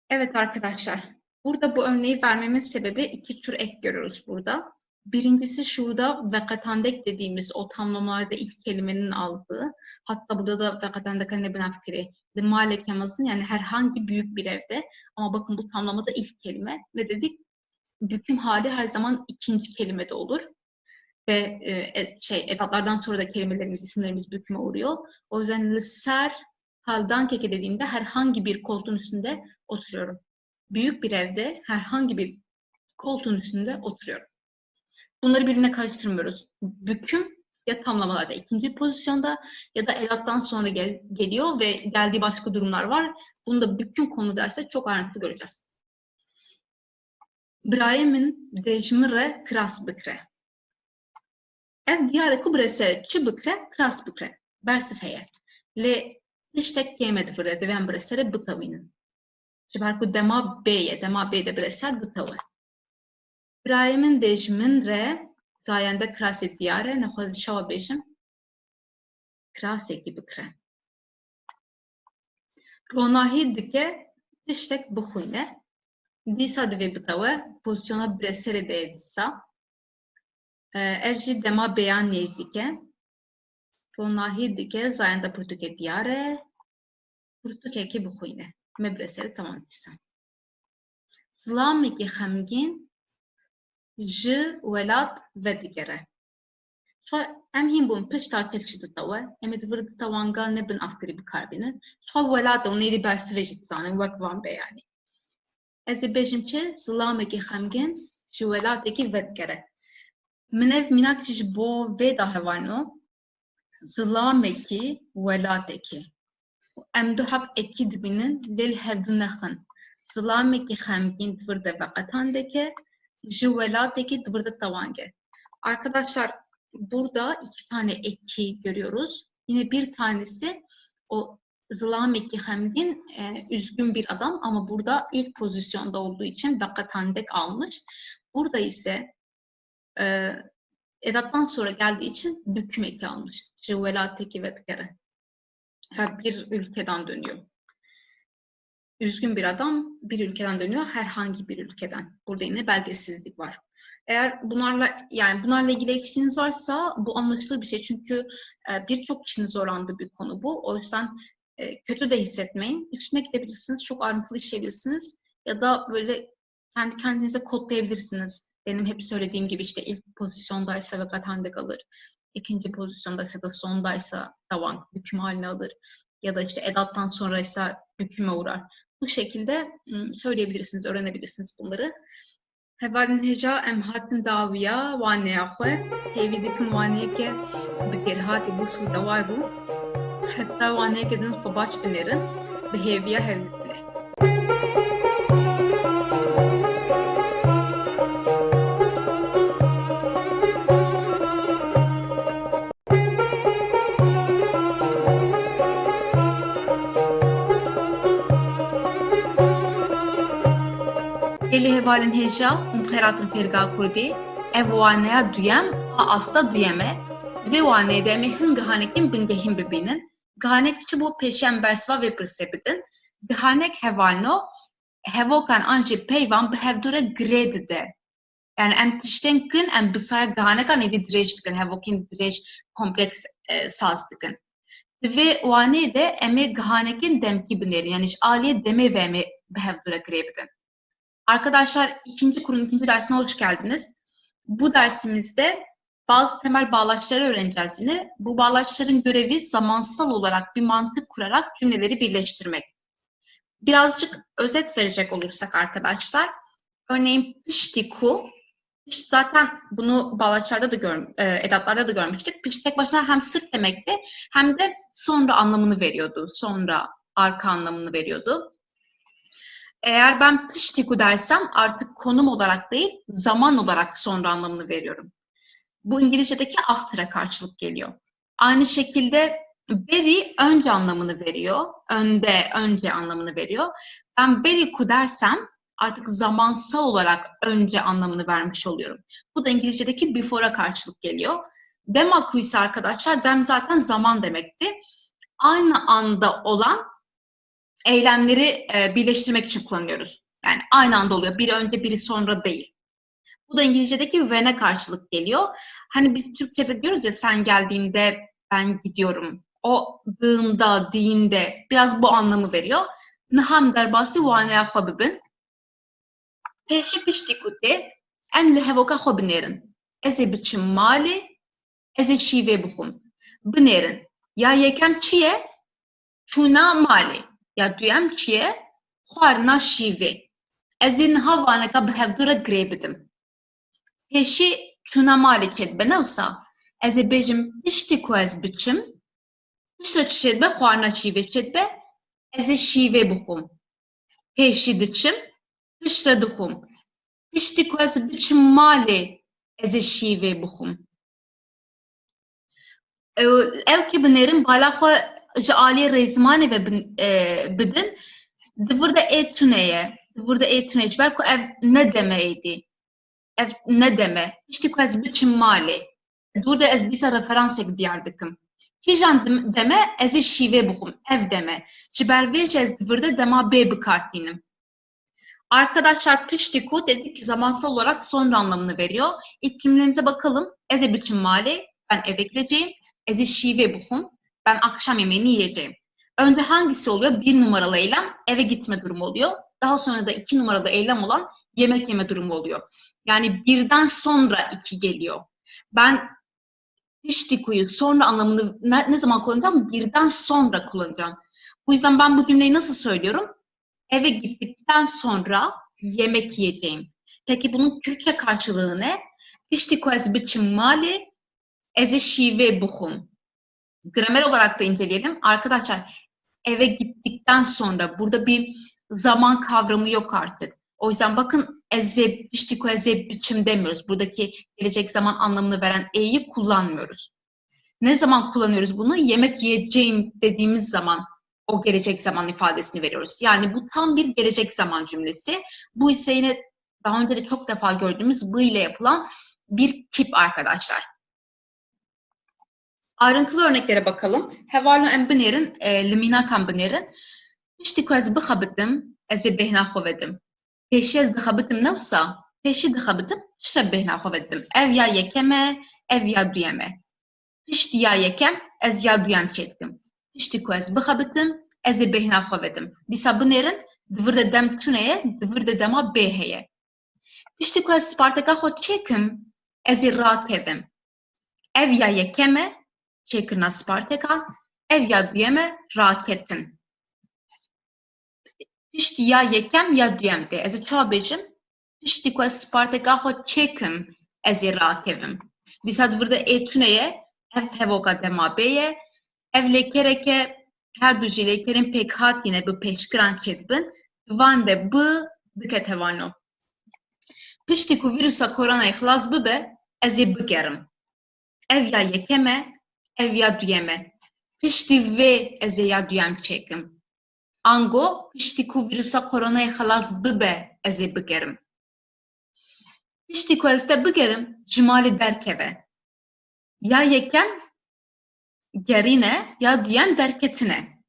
Evet arkadaşlar, burada bu örneği vermemin sebebi iki tür ek görüyoruz burada. Birincisi şurada vekatandek dediğimiz o tamlamalarda ilk kelimenin aldığı, hatta burada da vekatandek ne benafkiri, malekemasın yani herhangi büyük bir evde, ama bakın bu tamlamada ilk kelime ne dedik? Büküm hali her zaman ikinci kelimede olur ve edatlardan sonra da kelimelerimiz, isimlerimiz büküme uğruyor. O yüzden lisser haldan keke dediğimde herhangi bir koltuğun üstünde oturuyorum. Büyük bir evde herhangi bir koltuğun üstünde oturuyorum. Bunları birbirine karıştırmıyoruz. Büküm ya tamlamalarda ikinci pozisyonda ya da edattan sonra geliyor ve geldiği başka durumlar var. Bunu da büküm konu derse çok ayrıntılı göreceğiz. Brahim'in dejmire kras bükre. Ev diyare kubrese çi bükre kras bükre. Bersifeye. Le tiştek yemedi fırda deven bresere bıtavinin. Çibarku dema beye, dema beyde breser bıtavı. Brahim'in dejmin re zayende krasi diyare nexwaz şava bejim kraseki bükre. Ronahi dike tiştek bıxuyne. Dîsa divê bitawe pozisyona breserê de dîsa. Ev jî dema beyan nêzik e. Ronahî dike zayenda pirtûkê diyar e. Pirtûkekê bixwîne. Me breserê tamam dîsa. Zilamekî xemgîn ji welat vedigere. Em hîn bûn pişta çêkçi ditawe. Em ê divir dita wanga nebin afkirî bikarbînin. Xwe welat ew nêrî bersivê jî dizanin wek van beyanî. Ez ê bêjim çi zilamekî xemgîn ji welatekî vedigere. Min ev mînak ji bo vê da hevano zilamekî welatekî. Em du hep ekî dibînin lê li hevdû nexin. Zilamekî xemgîn divir de veqetan dike, ji welatekî divir de tawange. Arkadaşlar burada iki tane eki görüyoruz. Yine bir tanesi o zilamekî xemgîn üzgün bir adam ama burada ilk pozisyonda olduğu için veqetan dek almış. Burada ise edattan sonra geldiği için büküm eki almış. Jivelateki vetkere. Bir ülkeden dönüyor. Üzgün bir adam bir ülkeden dönüyor. Herhangi bir ülkeden. Burada yine belgesizlik var. Eğer bunlarla ilgili eksiğiniz varsa bu anlaşılır bir şey. Çünkü birçok kişinin zorlandığı bir konu bu. O yüzden kötü de hissetmeyin. Üstüne gidebilirsiniz. Çok ayrıntılı işleyebilirsiniz. Ya da böyle kendi kendinize kodlayabilirsiniz. Benim hep söylediğim gibi işte ilk pozisyondaysa veqetande kalır. İkinci pozisyondaysa da sondaysa tavan büküm haline alır. Ya da işte edattan sonraysa büküme uğrar. Bu şekilde söyleyebilirsiniz, öğrenebilirsiniz bunları. Hevalin heca em hatin daviya vaneya xwe hêvîdikin waneyeke bi kêrhatê bu sûda var bû heta waneyeke din xwe baş binêrin bi hêviya hevditine. Eli hevalin heca umqeratın ferga kurdi ev waneya duyem a asta duyeme ve waneyde emekin gihanekin bingehin bibinin gihanekçi bu peşen bersva ve pirsebidin gihanek hevalno hevokan anji peyvan bi hevdure gredide yani em tiştenkin em bisaya gihanekan edi direj dikin hevokin direj kompleks saz dikin ve waneyde eme gihanekin demki binerin yani aliye deme ve eme bi hevdure grebidin. Arkadaşlar ikinci kurun ikinci dersine hoş geldiniz. Bu dersimizde bazı temel bağlaçları öğreneceğiz yine. Bu bağlaçların görevi zamansal olarak bir mantık kurarak cümleleri birleştirmek. Birazcık özet verecek olursak arkadaşlar. Örneğin piştiku, zaten bunu bağlaçlarda da edatlarda da görmüştük. Piş tek başına hem sırt demekti hem de sonra anlamını veriyordu. Sonra arka anlamını veriyordu. Eğer ben piştiku dersem artık konum olarak değil, zaman olarak sonra anlamını veriyorum. Bu İngilizce'deki after'a karşılık geliyor. Aynı şekilde Beri önce anlamını veriyor. Önce anlamını veriyor. Ben beriku dersem artık zamansal olarak önce anlamını vermiş oluyorum. Bu da İngilizce'deki before'a karşılık geliyor. Demaku ise arkadaşlar, dem zaten zaman demekti. Aynı anda olan eylemleri birleştirmek için kullanıyoruz. Yani aynı anda oluyor. Biri önce biri sonra değil. Bu da İngilizce'deki when'e karşılık geliyor. Hani biz Türkçe'de diyoruz ya, sen geldiğinde ben gidiyorum. O dığımda, diğinde biraz bu anlamı veriyor. Naham derbasi wanaya xwe bibin. Pêşî piştî ku tê, em li hevoka xwe binêrin. Ez ê biçim malê, ez ê şîvê bixwim. Binêrin. Ya yekem çi ye? Çûna malê. Ya duyem çi ye? Xwarina şîvê. Ez ê niha vaneka bi hevdû re girê bidim. Pêşî çûna malê çêdibe newsa, ez ê bêjim piştî ku ez biçim, piştre çi çêdibe? Xwarina şîvê çêdibe, ez ê şîvê bixwim. Pêşî diçim, piştre dixwim. Piştî ku ez biçim malê, ez ê şîvê bixwim. Ew kê binêrin bala xwe ji aliyê rêzmanê ve bidin, divir de ê tune ye. Divir de ê tune ye ji ber ku ev ne deme êdî. Ev ne deme. Piştî ku ez biçim malê. Dur da ez dîsa referansek diyar dikim. Kîjan deme, ez ê şîvê bixwim. Ev deme. Ji ber vê jî ez divir de dema bê bikartînim. Arkadaşlar piştiku dedik ki zamansal olarak sonra anlamını veriyor. İlk cümlemize bakalım. Ez ê biçim malê, ben eve gideceğim. Ez ê şîvê bixwim, ben akşam yemeğini yiyeceğim. Önce hangisi oluyor? 1 numaralı eylem eve gitme durumu oluyor. Daha sonra da 2 numaralı eylem olan yemek yeme durumu oluyor. Yani birden sonra 2 geliyor. Ben piştikuyu sonra anlamını ne zaman kullanacağım? Birden sonra kullanacağım. Bu yüzden ben bu cümleyi nasıl söylüyorum? Eve gittikten sonra yemek yiyeceğim. Peki bunun Türkçe karşılığı ne? Piştiku ez biçim malê, ez ê şîvê bixwim. Gramer olarak da inceleyelim. Arkadaşlar eve gittikten sonra burada bir zaman kavramı yok artık. O yüzden bakın ez ê piştiku ez ê biçim demiyoruz. Buradaki gelecek zaman anlamını veren e'yi kullanmıyoruz. Ne zaman kullanıyoruz bunu? Yemek yiyeceğim dediğimiz zaman o gelecek zaman ifadesini veriyoruz. Yani bu tam bir gelecek zaman cümlesi. Bu ise yine daha önce de çok defa gördüğümüz bu ile yapılan bir tip arkadaşlar. Ayrıntılı örneklere bakalım. Hevalu em binêrin, limînakan binêrin. Piştî ku ez bixebitim, ez ê bêhna xwe vedim. Pêşî ez dixebitim newsa, pêşî dixebitim, piştre bêhna xwe vedim. Ev ya yekem e, ev ya duyem e. Piştî ya yekem, ez ya duyem çêdikim. Piştî ku ez bixebitim, ez ê bêhna xwe vedim. Dîsa binêrin, divir de dem tune ye, divir de dema bê heye. Piştî ku ez sparteka xwe çêkim, ez ê rakevim. Ev ya yekem e, çêkirina spartekan, ev ya duyem e, raketin. Piştî ya yekem ya duyem de. Ez ê çawa bêjim? Piştî ku ez sparteka xwe çêkim, ez ê rakevim. Dîsa divir de ê tune ye, ev hevoka dema bê ye, ev lêkereke her du jî lêkerên pêk hatîne bi pêşkiran çêdibin, divan de bi dike tevano. Piştî ku vîrusa koronayê xilas bibe, ez ê bigerim. Ev ya yekem e, ev ya duyem e. Piştî vê ez ê ya duyem çêkim. Ango, piştî ku vîrusa koronayê xilas bibe, ez ê bigerim. Piştî ku ez te bigerim, ji malê derkeve. Ya yekem gerîne, ya duyem derketine.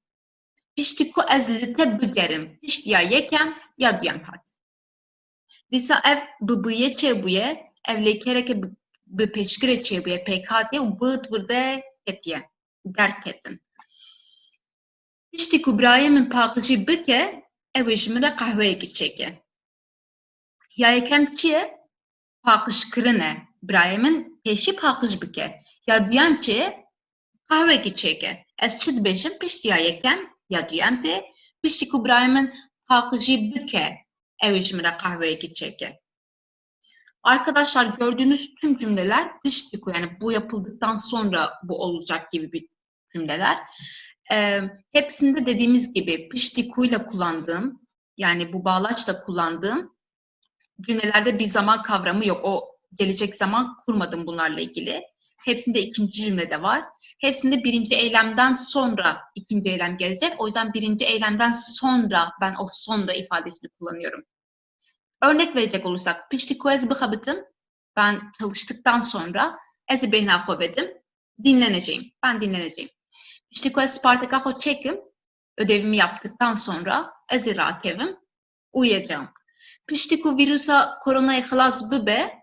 Piştî ku ez li te bigerim. Piştî ya yekem, ya duyem hat. Dîsa ev bibûye çêbûye, ev lêkereke bi pêşgirê çêbûye pêk hatiye û bi divir de ketiye. Derk ketin. Piştî ku birayê min paqijî bike, ew ê ji min re qehweyekî çêke. Ya yekem çi ye? Paqijkirin e. Birayê min pêşî paqij bike. Ya duyem çi ye? Qehwekî çêke. Ez çi dibêjim? Piştî ya yekem ya duyem de, piştî ku birayê min paqijî bike, ew ê ji min re qehweyekî çêke. Arkadaşlar gördüğünüz tüm cümleler piştiku, yani bu yapıldıktan sonra bu olacak gibi bir cümleler. Hepsinde dediğimiz gibi piştikuyla kullandığım, yani bu bağlaçla kullandığım cümlelerde bir zaman kavramı yok. O gelecek zaman kurmadım bunlarla ilgili. Hepsinde ikinci cümlede var. Hepsinde birinci eylemden sonra ikinci eylem gelecek. O yüzden birinci eylemden sonra ben o sonra ifadesini kullanıyorum. Örnek verecek olursak, piştiko ez bıxabitim. Ben çalıştıktan sonra ez behna xovedim. Dinleneceğim. Ben dinleneceğim. Piştiko ez spartaka xo çekim. Ödevimi yaptıktan sonra ez rakevim. Uyuyacağım. Piştiko virüsa koronaya xalas bibe.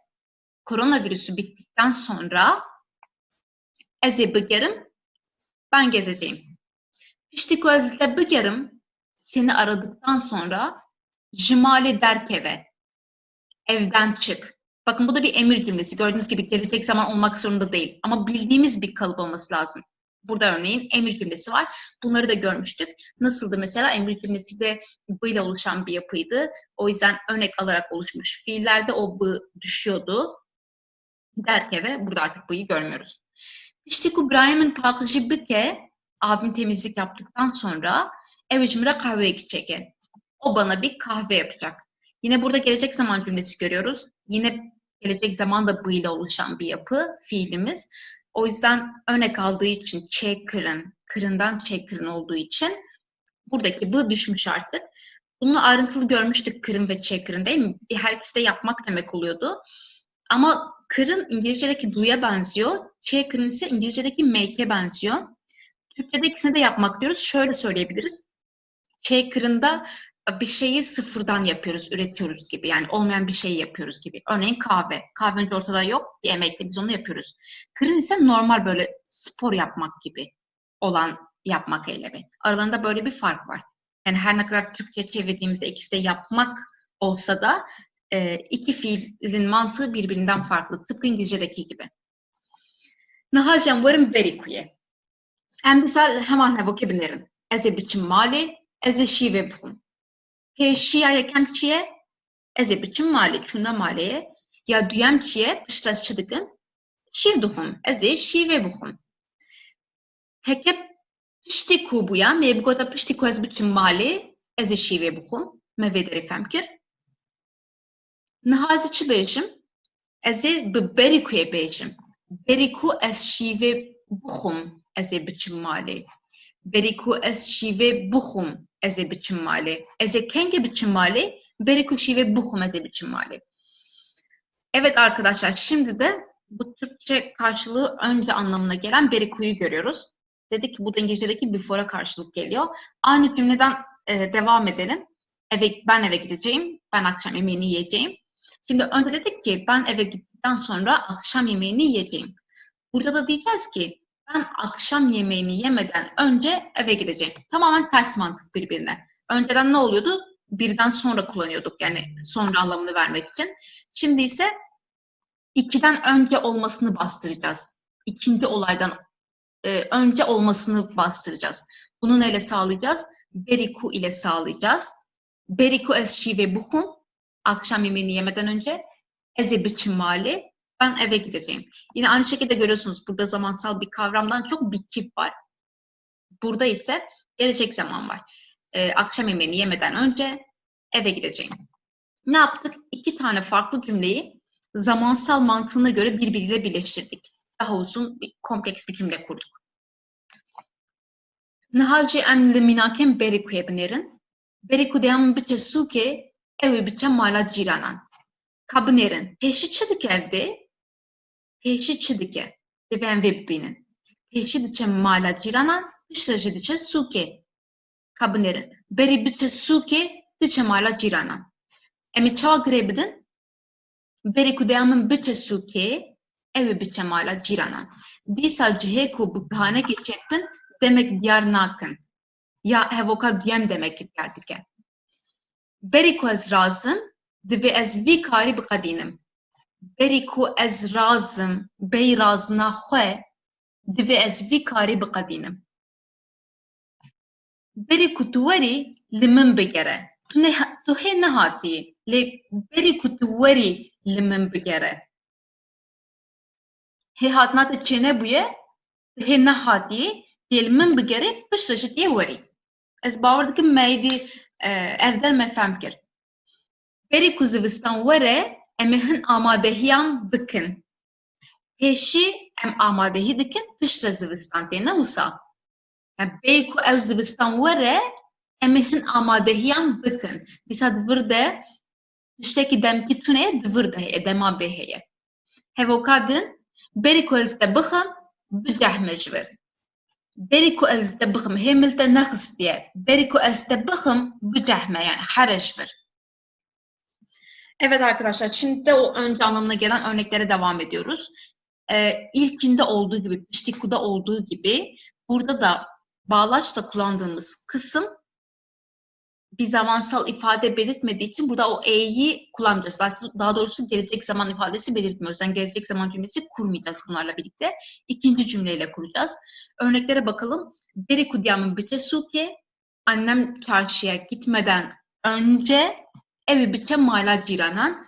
Koronavirüsü bittikten sonra ez bıgerim. Ben gezeceğim. Piştiko ez bıgerim. Seni aradıktan sonra jimale derkeve. Evden çık. Bakın bu da bir emir cümlesi. Gördüğünüz gibi gelecek zaman olmak zorunda değil. Ama bildiğimiz bir kalıp olması lazım. Burada örneğin emir cümlesi var. Bunları da görmüştük. Nasıldı mesela? Emir cümlesi de b ile oluşan bir yapıydı. O yüzden örnek alarak oluşmuş. Fiillerde o b düşüyordu. Derkeve. Burada artık b'yi görmüyoruz. İşte İbrahim'in kalkışı bike. Abim temizlik yaptıktan sonra evcimre kahve içecek. O bana bir kahve yapacak. Yine burada gelecek zaman cümlesi görüyoruz. Yine gelecek zaman da bu ile oluşan bir yapı, fiilimiz. O yüzden örnek aldığı için kırın, kırından kırın olduğu için buradaki bu düşmüş artık. Bunu ayrıntılı görmüştük kırın ve kırın değil mi? Her ikisi de yapmak demek oluyordu. Ama kırın İngilizce'deki do'ya benziyor. Kırın ise İngilizce'deki make'e benziyor. Türkçe'de ikisini de yapmak diyoruz. Şöyle söyleyebiliriz. Kırında bir şeyi sıfırdan yapıyoruz, üretiyoruz gibi. Yani olmayan bir şeyi yapıyoruz gibi. Örneğin kahve. Kahve önce ortada yok. Bir emekle biz onu yapıyoruz. Kırın ise normal böyle spor yapmak gibi olan yapmak eylemi. Aralarında böyle bir fark var. Yani her ne kadar Türkçe çevirdiğimizde ikisi de yapmak olsa da iki fiilin mantığı birbirinden farklı. Tıpkı İngilizce'deki gibi. Nahalcan varım berikuye. Emdisel hemen ne bakabilirim. Eze biçim mali, eze şive buhum. Şia yakan çiye, eze biçim mali, çuna maliye, ya duyam çiye, pıştas çıdıkım, şiv duhum, eze şive buhum. Hekep pişti kubuya, mebgota pişti ku ez biçim mali, eze şive buhum, mevederi femkir. Nahazi çi bejim, eze berikuye bejim. Beriku ez şive buhum, eze biçim mali. Beriku ez şive buhum, eze biçim mali. Eze kenge biçim mali, beriku şive buhum eze biçim mali. Evet arkadaşlar, şimdi de bu Türkçe karşılığı önce anlamına gelen berikuyu görüyoruz. Dedik ki bu da İngilizce'deki before'a karşılık geliyor. Aynı cümleden devam edelim. Ben eve gideceğim, ben akşam yemeğini yiyeceğim. Şimdi önce dedik ki ben eve gittikten sonra akşam yemeğini yiyeceğim. Burada da diyeceğiz ki ben akşam yemeğini yemeden önce eve gideceğim. Tamamen ters mantık birbirine. Önceden ne oluyordu? Birden sonra kullanıyorduk. Yani sonra anlamını vermek için. Şimdi ise ikiden önce olmasını bastıracağız. İkinci olaydan önce olmasını bastıracağız. Bunu neyle sağlayacağız? Beriku ile sağlayacağız. Beriku ez şive buhum. Akşam yemeğini yemeden önce. Eze biçim mali. Ben eve gideceğim. Yine aynı şekilde görüyorsunuz burada zamansal bir kavramdan çok bir kip var. Burada ise gelecek zaman var. Akşam yemeğini yemeden önce eve gideceğim. Ne yaptık? İki tane farklı cümleyi zamansal mantığına göre birbiriyle birleştirdik. Daha uzun, kompleks bir cümle kurduk. Nahalci emli minakem berikuye binerin. Beriku deyamın biçe suke evi biçe mala ciranan. Kabınerin. Peşi çıdık evde. Peşi çıdıke. Ben webbinin. Peşi diçe mala ciranan. Peşi diçe suke. Kabınerin. Beri biçe suke diçe mala ciranan. Emi çava grebidin. Beri kudeyamın biçe suke evi biçe mala ciranan. Disa cihe ku bukhane geçettin demek diyar nakın. Ya hevoka diyem demek gerdike. Beri ku ez razım divi ez vi kari bikadinim. Beri ku ez razım bey razına xwe divi ez vi kari bikadinim. Beri ku tu weri li min bigere. Tu hê nehatiyî lê berî ku tu werî li min bigere. Hê hatina te çê nebûye, tu hê nehatiyî tê li min bigere piştre jî tê werî. Ez bawer dikim me êdî ev der me fehm kir. Berî ku zivistan were em ê hin amadehiyan bikin. Pêşî em amadehi dikin piştre zivistan têne wisa. Yani bey ku ev zivistan were em ê hin amadehiyan bikin. Dîsa divir de tiştekî demkî tune divir de heye, dema bê heye. Hevoka din berî ku ez te bixim bicehme ji vir. Berî ku ez te bixim hêmil te nexistiye. Berî ku ez te bixim bicehme yani here ji vir. Evet arkadaşlar, şimdi de o önce anlamına gelen örneklere devam ediyoruz. İlkinde olduğu gibi, piştikuda olduğu gibi burada da bağlaçla kullandığımız kısım bir zamansal ifade belirtmediği için burada o e'yi kullanmayacağız. Daha doğrusu gelecek zaman ifadesi belirtmiyor. O yüzden gelecek zaman cümlesi kurmayacağız bunlarla birlikte. İkinci cümleyle kuracağız. Örneklere bakalım. Beri kudiyamın biçe suke. Annem çarşıya gitmeden önce evi biçe mala ciranan.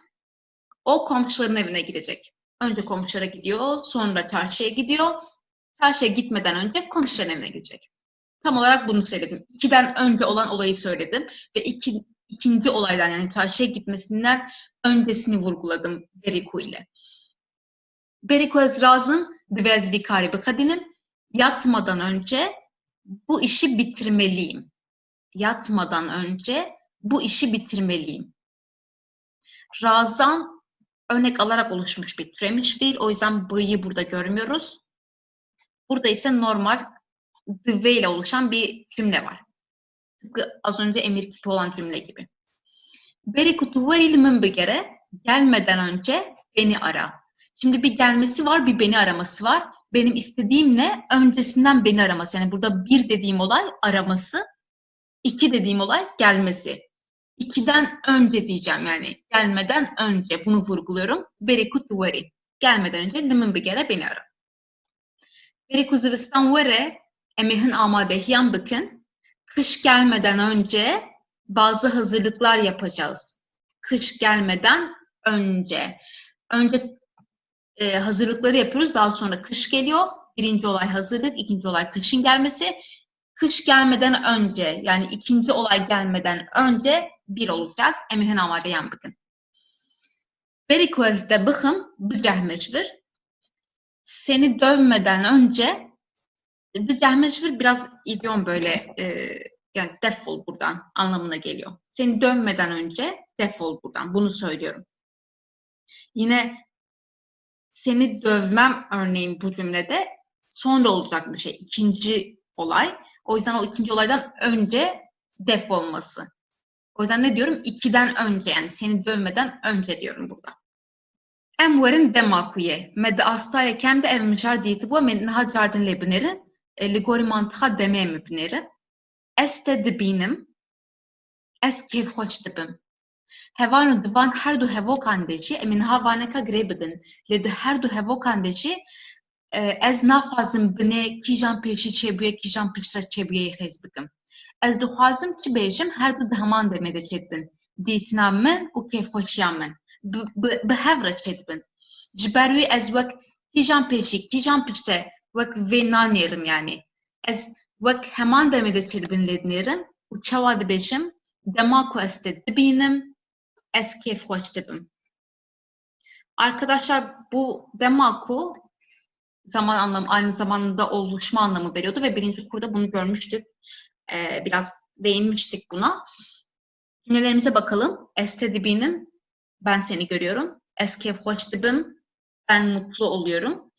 O komşuların evine gidecek. Önce komşulara gidiyor, sonra çarşıya gidiyor. Çarşıya gitmeden önce komşuların evine gidecek. Tam olarak bunu söyledim. İkiden önce olan olayı söyledim ve ikinci olaydan yani çarşıya gitmesinden öncesini vurguladım Beriku ile. Beriku ez razım dvez vikari bikadinim. Yatmadan önce bu işi bitirmeliyim. Yatmadan önce bu işi bitirmeliyim. Razan örnek alarak oluşmuş bir türemiş fiil. O yüzden b'yi burada görmüyoruz. Burada ise normal dve ile oluşan bir cümle var. Tıpkı az önce emir kipi olan cümle gibi. Beri kutu verilmin bir kere gelmeden önce beni ara. Şimdi bir gelmesi var, bir beni araması var. Benim istediğim ne? Öncesinden beni araması. Yani burada bir dediğim olay araması, iki dediğim olay gelmesi. İkiden önce diyeceğim yani gelmeden önce bunu vurguluyorum. Beri kutu veri. Gelmeden önce limin bir kere beni ara. Beri kuzivistan vere emehin amadehiyan bakın. Kış gelmeden önce bazı hazırlıklar yapacağız. Kış gelmeden önce. Önce hazırlıkları yapıyoruz. Daha sonra kış geliyor. Birinci olay hazırlık, ikinci olay kışın gelmesi. Kış gelmeden önce yani ikinci olay gelmeden önce bir olacak. Emehin amadehiyan bakın. Beri kuezde bıkım bıcehmeçvir. Seni dövmeden önce bıcehmeçvir biraz idiom böyle yani defol buradan anlamına geliyor. Seni dövmeden önce defol buradan. Bunu söylüyorum. Yine seni dövmem örneğin bu cümlede sonra olacak bir şey. İkinci olay. O yüzden o ikinci olaydan önce defolması. O yüzden ne diyorum? İkiden önce yani seni dövmeden önce diyorum burada. Em werin demakuye. Med astaya kem de ev mişar diyeti bu. Med naha cardin lebineri. Ligori mantığa demeye mübineri. Es de dibinim. Es kev hoş dibim. Hevanu divan her du hevokan deci. Emin havaneka grebidin. Ledi her du hevokan deci. Ez naxwazim bine kîjan pêşî çêbûye kîjan piştre çêbûyê xêz bikim. Ez dixwazim çi bêjim her du di heman demê de çêdibin. Dîtina min û kêfxweşiya min. Bi hev re çêdibin. Ji ber wî ez wek kîjan pêşî, kîjan piştre wek vê nanêrim yani. Ez wek heman demê de çêdibin lê dinêrim û çawa dibêjim dema ku ez te dibînim ez kêfxweş dibim. Arkadaşlar bu demaku zaman anlamı aynı zamanda oluşma anlamı veriyordu ve birinci kurda bunu görmüştük. Biraz değinmiştik buna. Cümlelerimize bakalım. Es dibinim, ben seni görüyorum. Es kefhoş dibim, ben mutlu oluyorum.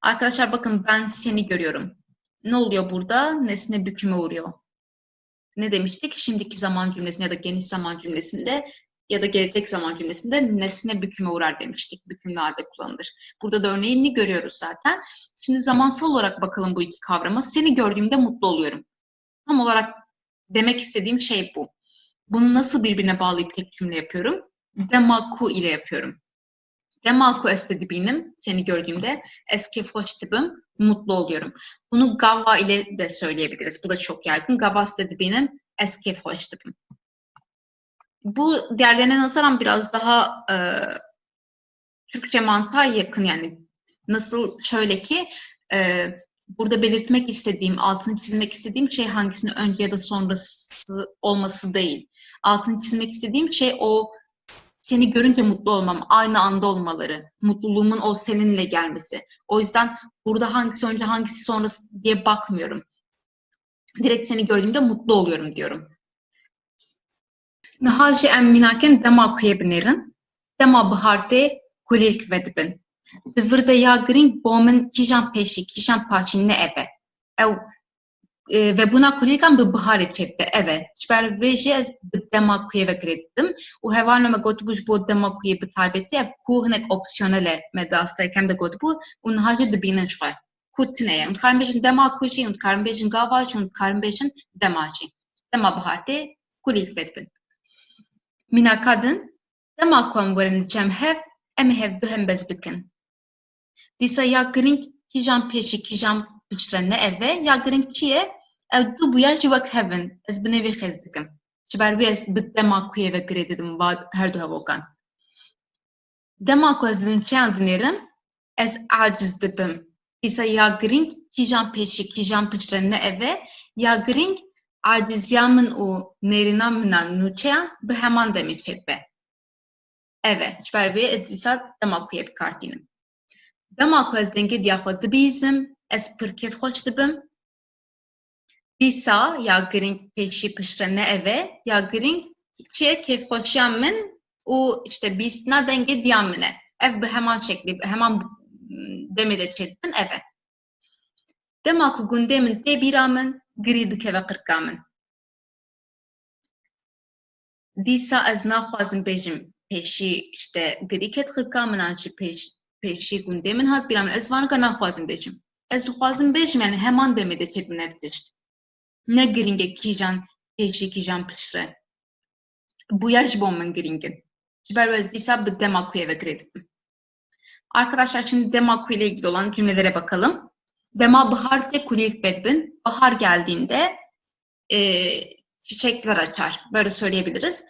Arkadaşlar bakın ben seni görüyorum. Ne oluyor burada? Nesne büküme uğruyor. Ne demiştik? Şimdiki zaman cümlesinde ya da geniş zaman cümlesinde ya da gelecek zaman cümlesinde nesne büküme uğrar demiştik. Bükümlü halde kullanılır. Burada da örneğini görüyoruz zaten. Şimdi zamansal olarak bakalım bu iki kavrama. Seni gördüğümde mutlu oluyorum. Tam olarak demek istediğim şey bu. Bunu nasıl birbirine bağlayıp tek cümle yapıyorum? Demaku ile yapıyorum. Demaku estedibinim, seni gördüğümde eski hoş dibim, mutlu oluyorum. Bunu gava ile de söyleyebiliriz. Bu da çok yaygın. Gava estedibinim, eski hoş dibim. Bu diğerlerine nazaran biraz daha Türkçe mantığa yakın yani. Nasıl şöyle ki burada belirtmek istediğim, altını çizmek istediğim şey hangisinin önce ya da sonrası olması değil. Altını çizmek istediğim şey o seni görünce mutlu olmam, aynı anda olmaları, mutluluğumun o seninle gelmesi. O yüzden burada hangisi önce hangisi sonra diye bakmıyorum. Direkt seni gördüğümde mutlu oluyorum diyorum. Nahajı emminaken dema kuyabilirim. Dema biharte kulilk vedibin. Dıvırda ya green boğumun kijan peşi, kijan paçin ne ebe. Ev ve buna kulilkan bi bihar çekti. Evet. Şber veje dema kuye ve kredidim. U hevalname gotubuş bu dema kuye bi taybeti ev ku hinek opsiyonele medastayken de gotubu un hacı dibinin şvay. Kutneye. Und karim bejin dema kuji, und karim bejin gavaç, und karim bejin demaçi. Dema biharte kulilk vedibin. Mina kadın dema kuam verin cemhev em hevdu hem bezbikin. Disa ya green kijan peşi kijan piçrenne eve ya green çiye ev du bu yer civak hevin ez binevi xezdikim. Çiber vi ez bit dema kuye ve kredidim her du hevokan. Dema ku ez linçeyan dinerim ez aciz dibim. Disa ya green kijan peşi kijan piçrenne eve ya green acizyamın u nerinan minan nuçeyan bi heman demeçek be. Evet, çiber vi ez disa dema kuye bir kartinim. Dema ku ez dengê diya xwe dibîzim, ez pir kêf xweş dibim. Dîsa ya girîng pêşî piştre eve ya girîng çiye kêfxweşiya min û işte bîstina dengê diya min e. Ev bi heman şeklî, heman demê de çêdibin ev e. Dema ku gundê min tê bîra min, girî dikeve qirka min. Dîsa ez naxwazim bêjim pêşî işte girî ket qirka min an jî pêşî gundê min hat bîra min. Ez vanika naxwazim bêjim. Ez dixwazim bêjim yani heman demê de çêdibin ev tişt. Ne girîngek kîjan pêşî kîjan pişre. Bu yer ji bo min girîngin. Ji ber ez dîsa bi dema kuye ve kredidim. Arkadaşlar şimdi dema kuye ile ilgili olan cümlelere bakalım. Dema biharte kulilk vedbin. Bahar geldiğinde çiçekler açar. Böyle söyleyebiliriz.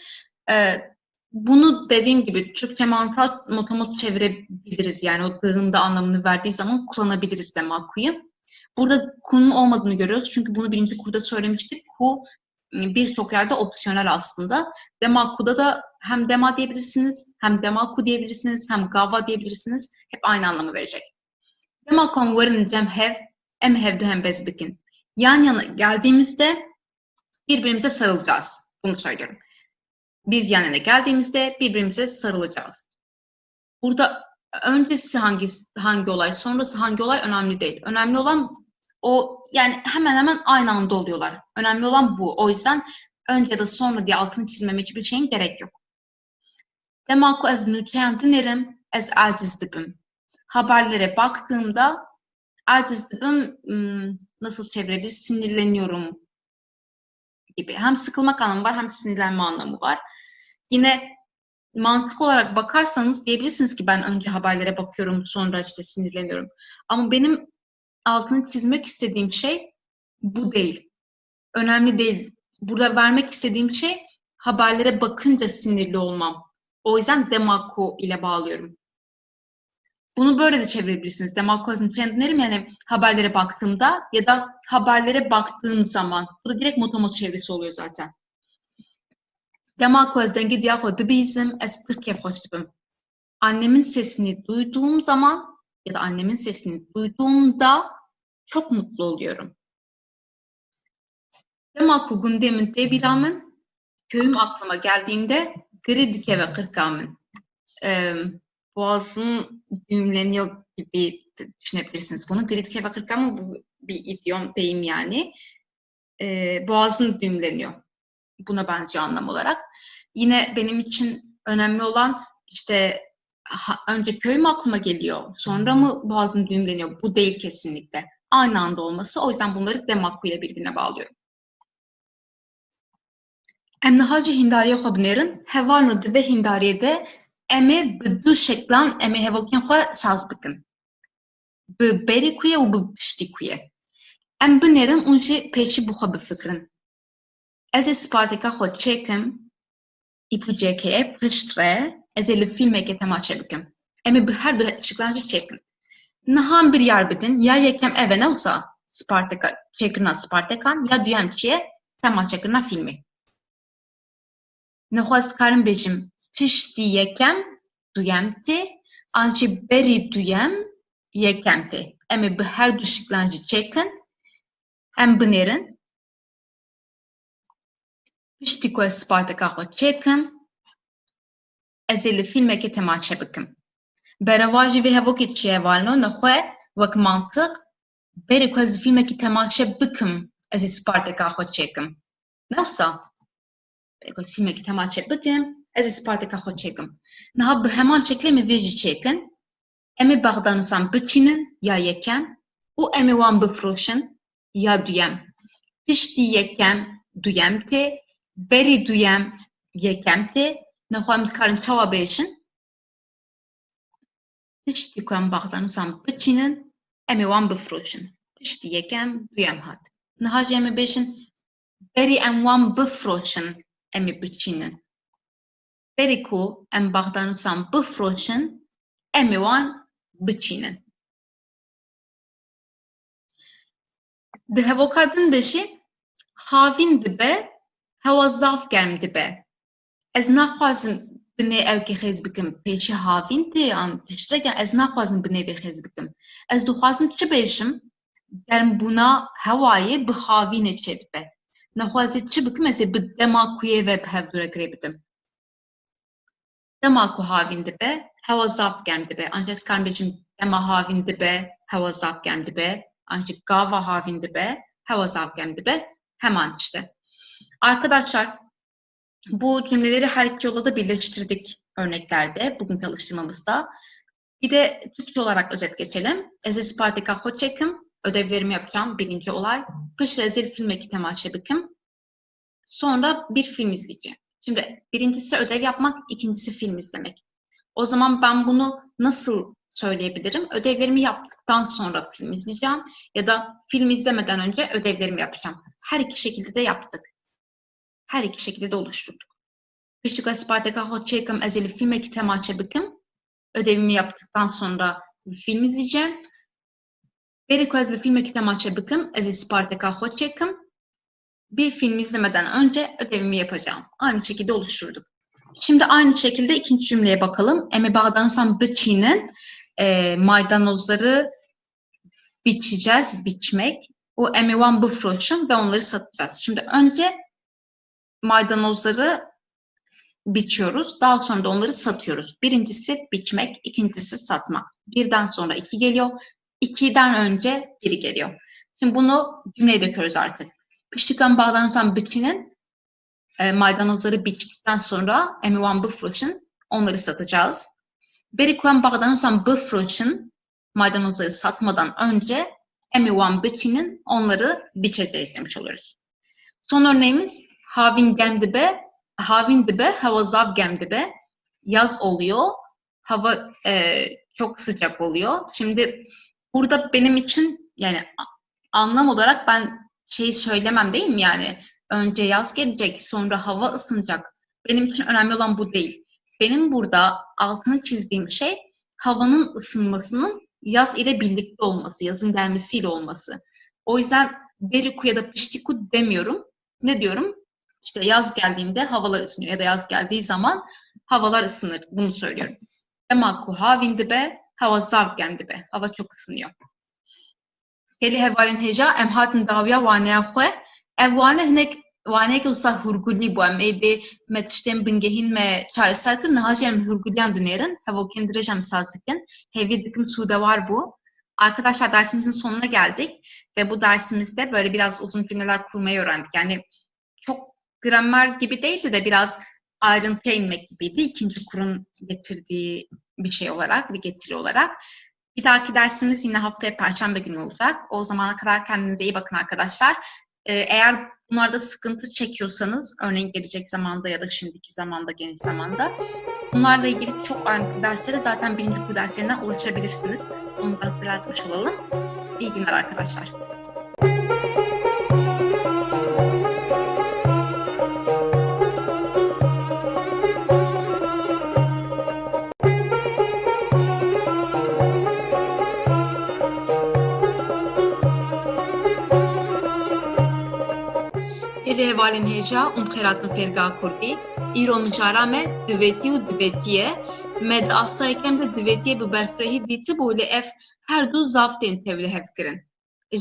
Bunu dediğim gibi Türkçe mantığa motomot çevirebiliriz. Yani o dığında anlamını verdiği zaman kullanabiliriz dema kuyu. Burada ku'nun olmadığını görüyoruz. Çünkü bunu birinci kurda söylemiştik. Ku birçok yerde opsiyonel aslında. Dema ku'da da hem dema diyebilirsiniz, hem dema ku diyebilirsiniz, hem gava diyebilirsiniz. Hep aynı anlamı verecek. Dema ku'm verin cem hev, em hevde hem bezbikin. Yan yana geldiğimizde birbirimize sarılacağız. Bunu söylüyorum. Biz yan yana geldiğimizde birbirimize sarılacağız. Burada öncesi hangi olay, sonrası hangi olay önemli değil. Önemli olan o, yani hemen hemen aynı anda oluyorlar. Önemli olan bu. O yüzden önce ya da sonra diye altını çizmeme hiçbir şeyin gerek yok. Dema ku ez nûçeyan dinerim, ez aciz dibim. Haberlere baktığımda aciz dibim nasıl çevirebilir? Sinirleniyorum gibi. Hem sıkılmak anlamı var hem sinirlenme anlamı var. Yine mantık olarak bakarsanız diyebilirsiniz ki ben önce haberlere bakıyorum sonra işte sinirleniyorum. Ama benim altını çizmek istediğim şey bu değil. Önemli değil. Burada vermek istediğim şey haberlere bakınca sinirli olmam. O yüzden dema ku ile bağlıyorum. Bunu böyle de çevirebilirsiniz. Dema ku'nun kendinlerim yani haberlere baktığımda ya da haberlere baktığım zaman. Bu da direkt motomot çevresi oluyor zaten. Dema ku ez dengê diya xwe dibîzim, ez pir kêfxweş dibim. Annemin sesini duyduğum zaman ya da annemin sesini duyduğumda çok mutlu oluyorum. Dema ku gundê min tê bîra min, köyüm aklıma geldiğinde girî dikeve qirka min. Boğazım düğümleniyor gibi düşünebilirsiniz bunu. Girî dikeve qirka min bu bir idiom, deyim yani. Boğazım düğümleniyor. Buna benziyor anlam olarak. Yine benim için önemli olan işte önce köy mü aklıma geliyor, sonra mı boğazım düğümleniyor? Bu değil kesinlikle. Aynı anda olması. O yüzden bunları dema ku ile birbirine bağlıyorum. Em nihacı hindariye xwe binêrin, hevalno dibe hindariyede em ê bi du şeklan em ê hevokên xwe saz bikin. Bi berî ku ye û bi piştî ku ye. Em binêrin û jî pêçî bi xwe bifikirin. Ez ê spartêka xwe çêkim, îpûcekê piştre, ez ê li fîlmekê temaşe bikim. Em ê bi her du şeklan jî çêkin. Nihan bir yer bidin, ya yekem eve ne olsa Spartaka çêkirina Spartakan, ya duyem çiye temaşekirina fîlmê. Nexwaz karim bêjim Pişti yekem duyemti. Anci beri duyem yekemti. Em bi her du şiklan jî çêkin. Em binêrin. Piştî ku ez sparteka xwe çêkim, ez ê li fîlmekê temaşe bikim. Bereva jî vê hevokê çiyevalino nexwe wek mantık berê ku ez li fîlmekê temaşe bikim, ez ê sparteka xwe çêkim. Ne wisa? Berê ku ez fîlmekê temaşe bikim, ez ê sparteka xwe çêkim. Niha bi heman şeklê em ê vê jî çêkin. Em ê bexdanûsan biçînin ya yekem û em ê wan bifroşin ya duyem. Piştî yekem duyem tê, berî duyem yekem tê. Nexwe em dikarin çawa bêjin? Piştî ku em bexdanûsan biçînin, em ê wan bifroşin. Piştî yekem duyem hat. Niha jî em ê bêjin berî em wan bifroşin, em ê biçînin. Berî ku em bexdanûsan bifroşin, em ê wan biçînin. Di hevoka din de jî havîn dibe, hewa zav germ dibe. Ez naxwazim binê evkê xêz bikim pêşî havîn tê an piştrekê ez naxwazim binê vê xêz bikim. Ez dixwazim çi bêjim? Germbûna hewayê bi havînê çê dibe. Nexwazê çi bikim? Ez ê bi dema ku yê ve bi hevdûrekirê bidim. Dema ku havîn dibe, hewa zav germ dibe. Ancak ez karim bêjim dema havîn dibe, hewa zav germ dibe. Ancak gava havîn dibe, hewa zav germ dibe. Hemen işte. Arkadaşlar bu cümleleri her iki yolla da birleştirdik örneklerde bugünkü alıştırmamızda. Bir de Türkçe olarak özet geçelim. Ez ê sparteka xwe çêkim, ödevlerimi yapacağım birinci olay. Piştre ez ê filmekî temaşe bikim. Sonra bir film izleyeceğim. Şimdi birincisi ödev yapmak, ikincisi film izlemek. O zaman ben bunu nasıl söyleyebilirim? Ödevlerimi yaptıktan sonra film izleyeceğim ya da film izlemeden önce ödevlerimi yapacağım. Her iki şekilde de yaptık. Her iki şekilde de oluşturduk. Piştî ku ez sparteka xwe çêkim, ez ê li filmekî temaşe bikim. Ödevimi yaptıktan sonra film izleyeceğim. Berî ku ez li filmekî temaşe bikim, ez ê sparteka xwe çêkim. Bir film izlemeden önce ödevimi yapacağım. Aynı şekilde oluşturduk. Şimdi aynı şekilde ikinci cümleye bakalım. Em ê bexdanûsan biçînin, maydanozları biçeceğiz, biçmek. O em ê wan bifroşin ve onları satacağız. Şimdi önce maydanozları biçiyoruz. Daha sonra da onları satıyoruz. Birincisi biçmek, ikincisi satmak. Birden sonra iki geliyor. İkiden önce biri geliyor. Şimdi bunu cümleye döküyoruz artık. Piştî ku em bexdanûsan biçînin, maydanozları biçtikten sonra em ê wan bifroşin, onları satacağız. Berî ku em bexdanûsan bifroşin, maydanozları satmadan önce em ê wan biçînin, onları biçeceğiz demiş oluyoruz. Son örneğimiz havîn germ dibe, havîn dibe, hewa zav germ dibe. Yaz oluyor, hava çok sıcak oluyor. Şimdi burada benim için yani anlam olarak ben şeyi söylemem değil mi yani? Önce yaz gelecek, sonra hava ısınacak. Benim için önemli olan bu değil. Benim burada altını çizdiğim şey havanın ısınmasının yaz ile birlikte olması, yazın gelmesiyle olması. O yüzden berî ku ya da piştî ku demiyorum. Ne diyorum? İşte yaz geldiğinde havalar ısınıyor ya da yaz geldiği zaman havalar ısınır. Bunu söylüyorum. Dema ku havîn dibe, hewa zav germ dibe. Hava çok ısınıyor. Hêlî hevalên hêja em hatin dawiya waneya xwe. Ev wane hinek waneyekî wisa hûrgulî bû. Em ê dê me tiştên bingehîn me çareser kirin, niha jî em hûrguliyan dinêrin. Hevokên dirêj em saz dikin. Hêvî dikim sûdewar bû. Arkadaşlar dersimizin sonuna geldik ve bu dersimizde böyle biraz uzun cümleler kurmayı öğrendik. Yani çok gramer gibi değildi de biraz ayrıntıya inmek gibiydi. İkinci kurun getirdiği bir şey olarak, bir getiri olarak. Bir dahaki dersimiz yine haftaya Perşembe günü olacak. O zamana kadar kendinize iyi bakın arkadaşlar. Eğer bunlarda sıkıntı çekiyorsanız, örneğin gelecek zamanda ya da şimdiki zamanda, geniş zamanda, bunlarla ilgili çok ayrıntılı derslere zaten birinci kur derslerinden ulaşabilirsiniz. Onu da hatırlatmış olalım. İyi günler arkadaşlar. Hêlî hevalên hêja û xêratin fêrgeha Kurdî. ایرو مجارمه دویتی و دویتیه مد آستا یکم ده دویتیه به برفرهی دیتی بوله اف هر دو زافتین تبله هفکرن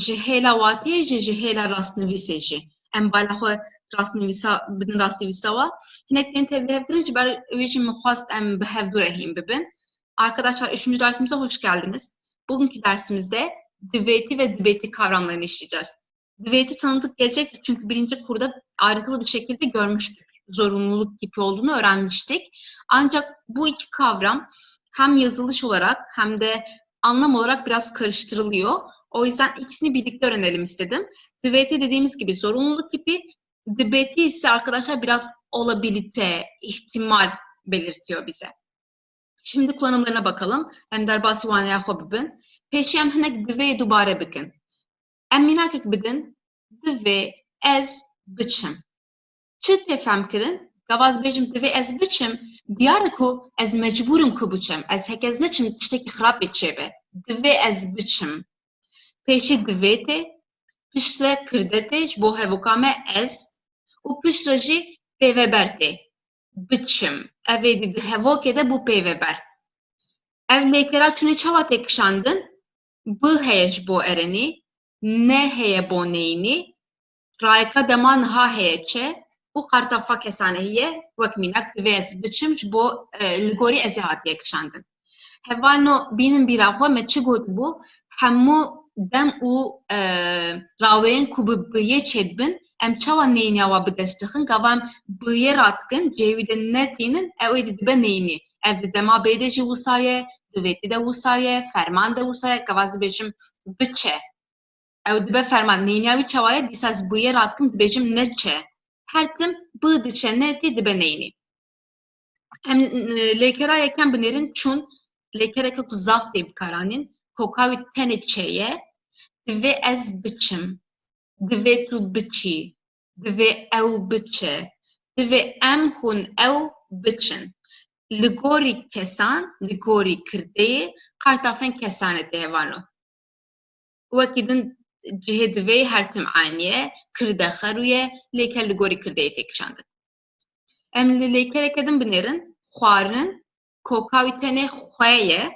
جهیلا واتیه جهیلا راست نویسه جه ام بالا خو راست نویسا بدن راست نویسا و هنک دین تبله هفکرن جبر ویچی مخواست ام به hevdu rahim bibin. Arkadaşlar 3. dersimize hoş geldiniz. Bugünkü dersimizde debate ve debate kavramlarını işleyeceğiz. Debate'i tanıdık gelecek çünkü birinci kurda ayrıntılı bir şekilde görmüştük. Zorunluluk gibi olduğunu öğrenmiştik. Ancak bu iki kavram hem yazılış olarak hem de anlam olarak biraz karıştırılıyor. O yüzden ikisini birlikte öğrenelim istedim. Debate dediğimiz gibi zorunluluk gibi, debate ise arkadaşlar biraz olabilite, ihtimal belirtiyor bize. Şimdi kullanımlarına bakalım. Em derbasi vanaya xwe bibin. Pêşî em hinek divê dubare bikin. Em mînakek bidin, divê ez biçim. Çi tê fehm kirin? Gavaz bêjim divê ez biçim, diyar e ku ez mecbûrim ku biçim. Ez hekez neçim tiştekî xirabê çêbe. Divê ez biçim. Pêşî divê tê, piştre kirde tê ji bo hevoka me ez û piştre jî pêveber tê. Biçim. Evê dî di hevokê de bu pêveber. Ev lêkera çûnê çawa tê kişandin? Bi heye ji bo erenî, ne heye bo neyînî, rayeka dema niha heye çe û qartafa kesanehiye wek mînak divê ez biçim ji bo li gorî ezê hatiye kişandin. Hevano bînin bîra xwe me çi gotibû? Hemû dem û raweyên ku bi biyê çêdibin em çawa neyîniya wa bi dest dixin? Gava em biyê radikin, cêwî de netînin, ew ê dî dibe neyînî. Ev di dema bê de jî wisa ye, divêtî de wisa ye, ferman de wisa ye, gava ez dibêjim biçe. Ew dibe ferman, neyîniya wî çawa ye, dîsa ez biyê radikim dibêjim neçe. Her tim bi diçe, netî dibe neyînî. Em lêkera yekem binêrin çûn lêkereke ku zaf tê bikaranîn, koka wî tenê çêye, divê ez biçim. Divê tu biçî, divê ew biçe, divê em hûn ew biçin. Li gorî kesan, li gorî kirdeyê, qartafên kesan tê hevano. Wekî din cihê divê her tim aynî ye, kirde xerû ye, lêker li gorî kirdeyê tê kişandin. Em li lêkereke din binêrin, xwarin, koka wî tenê xwe ye,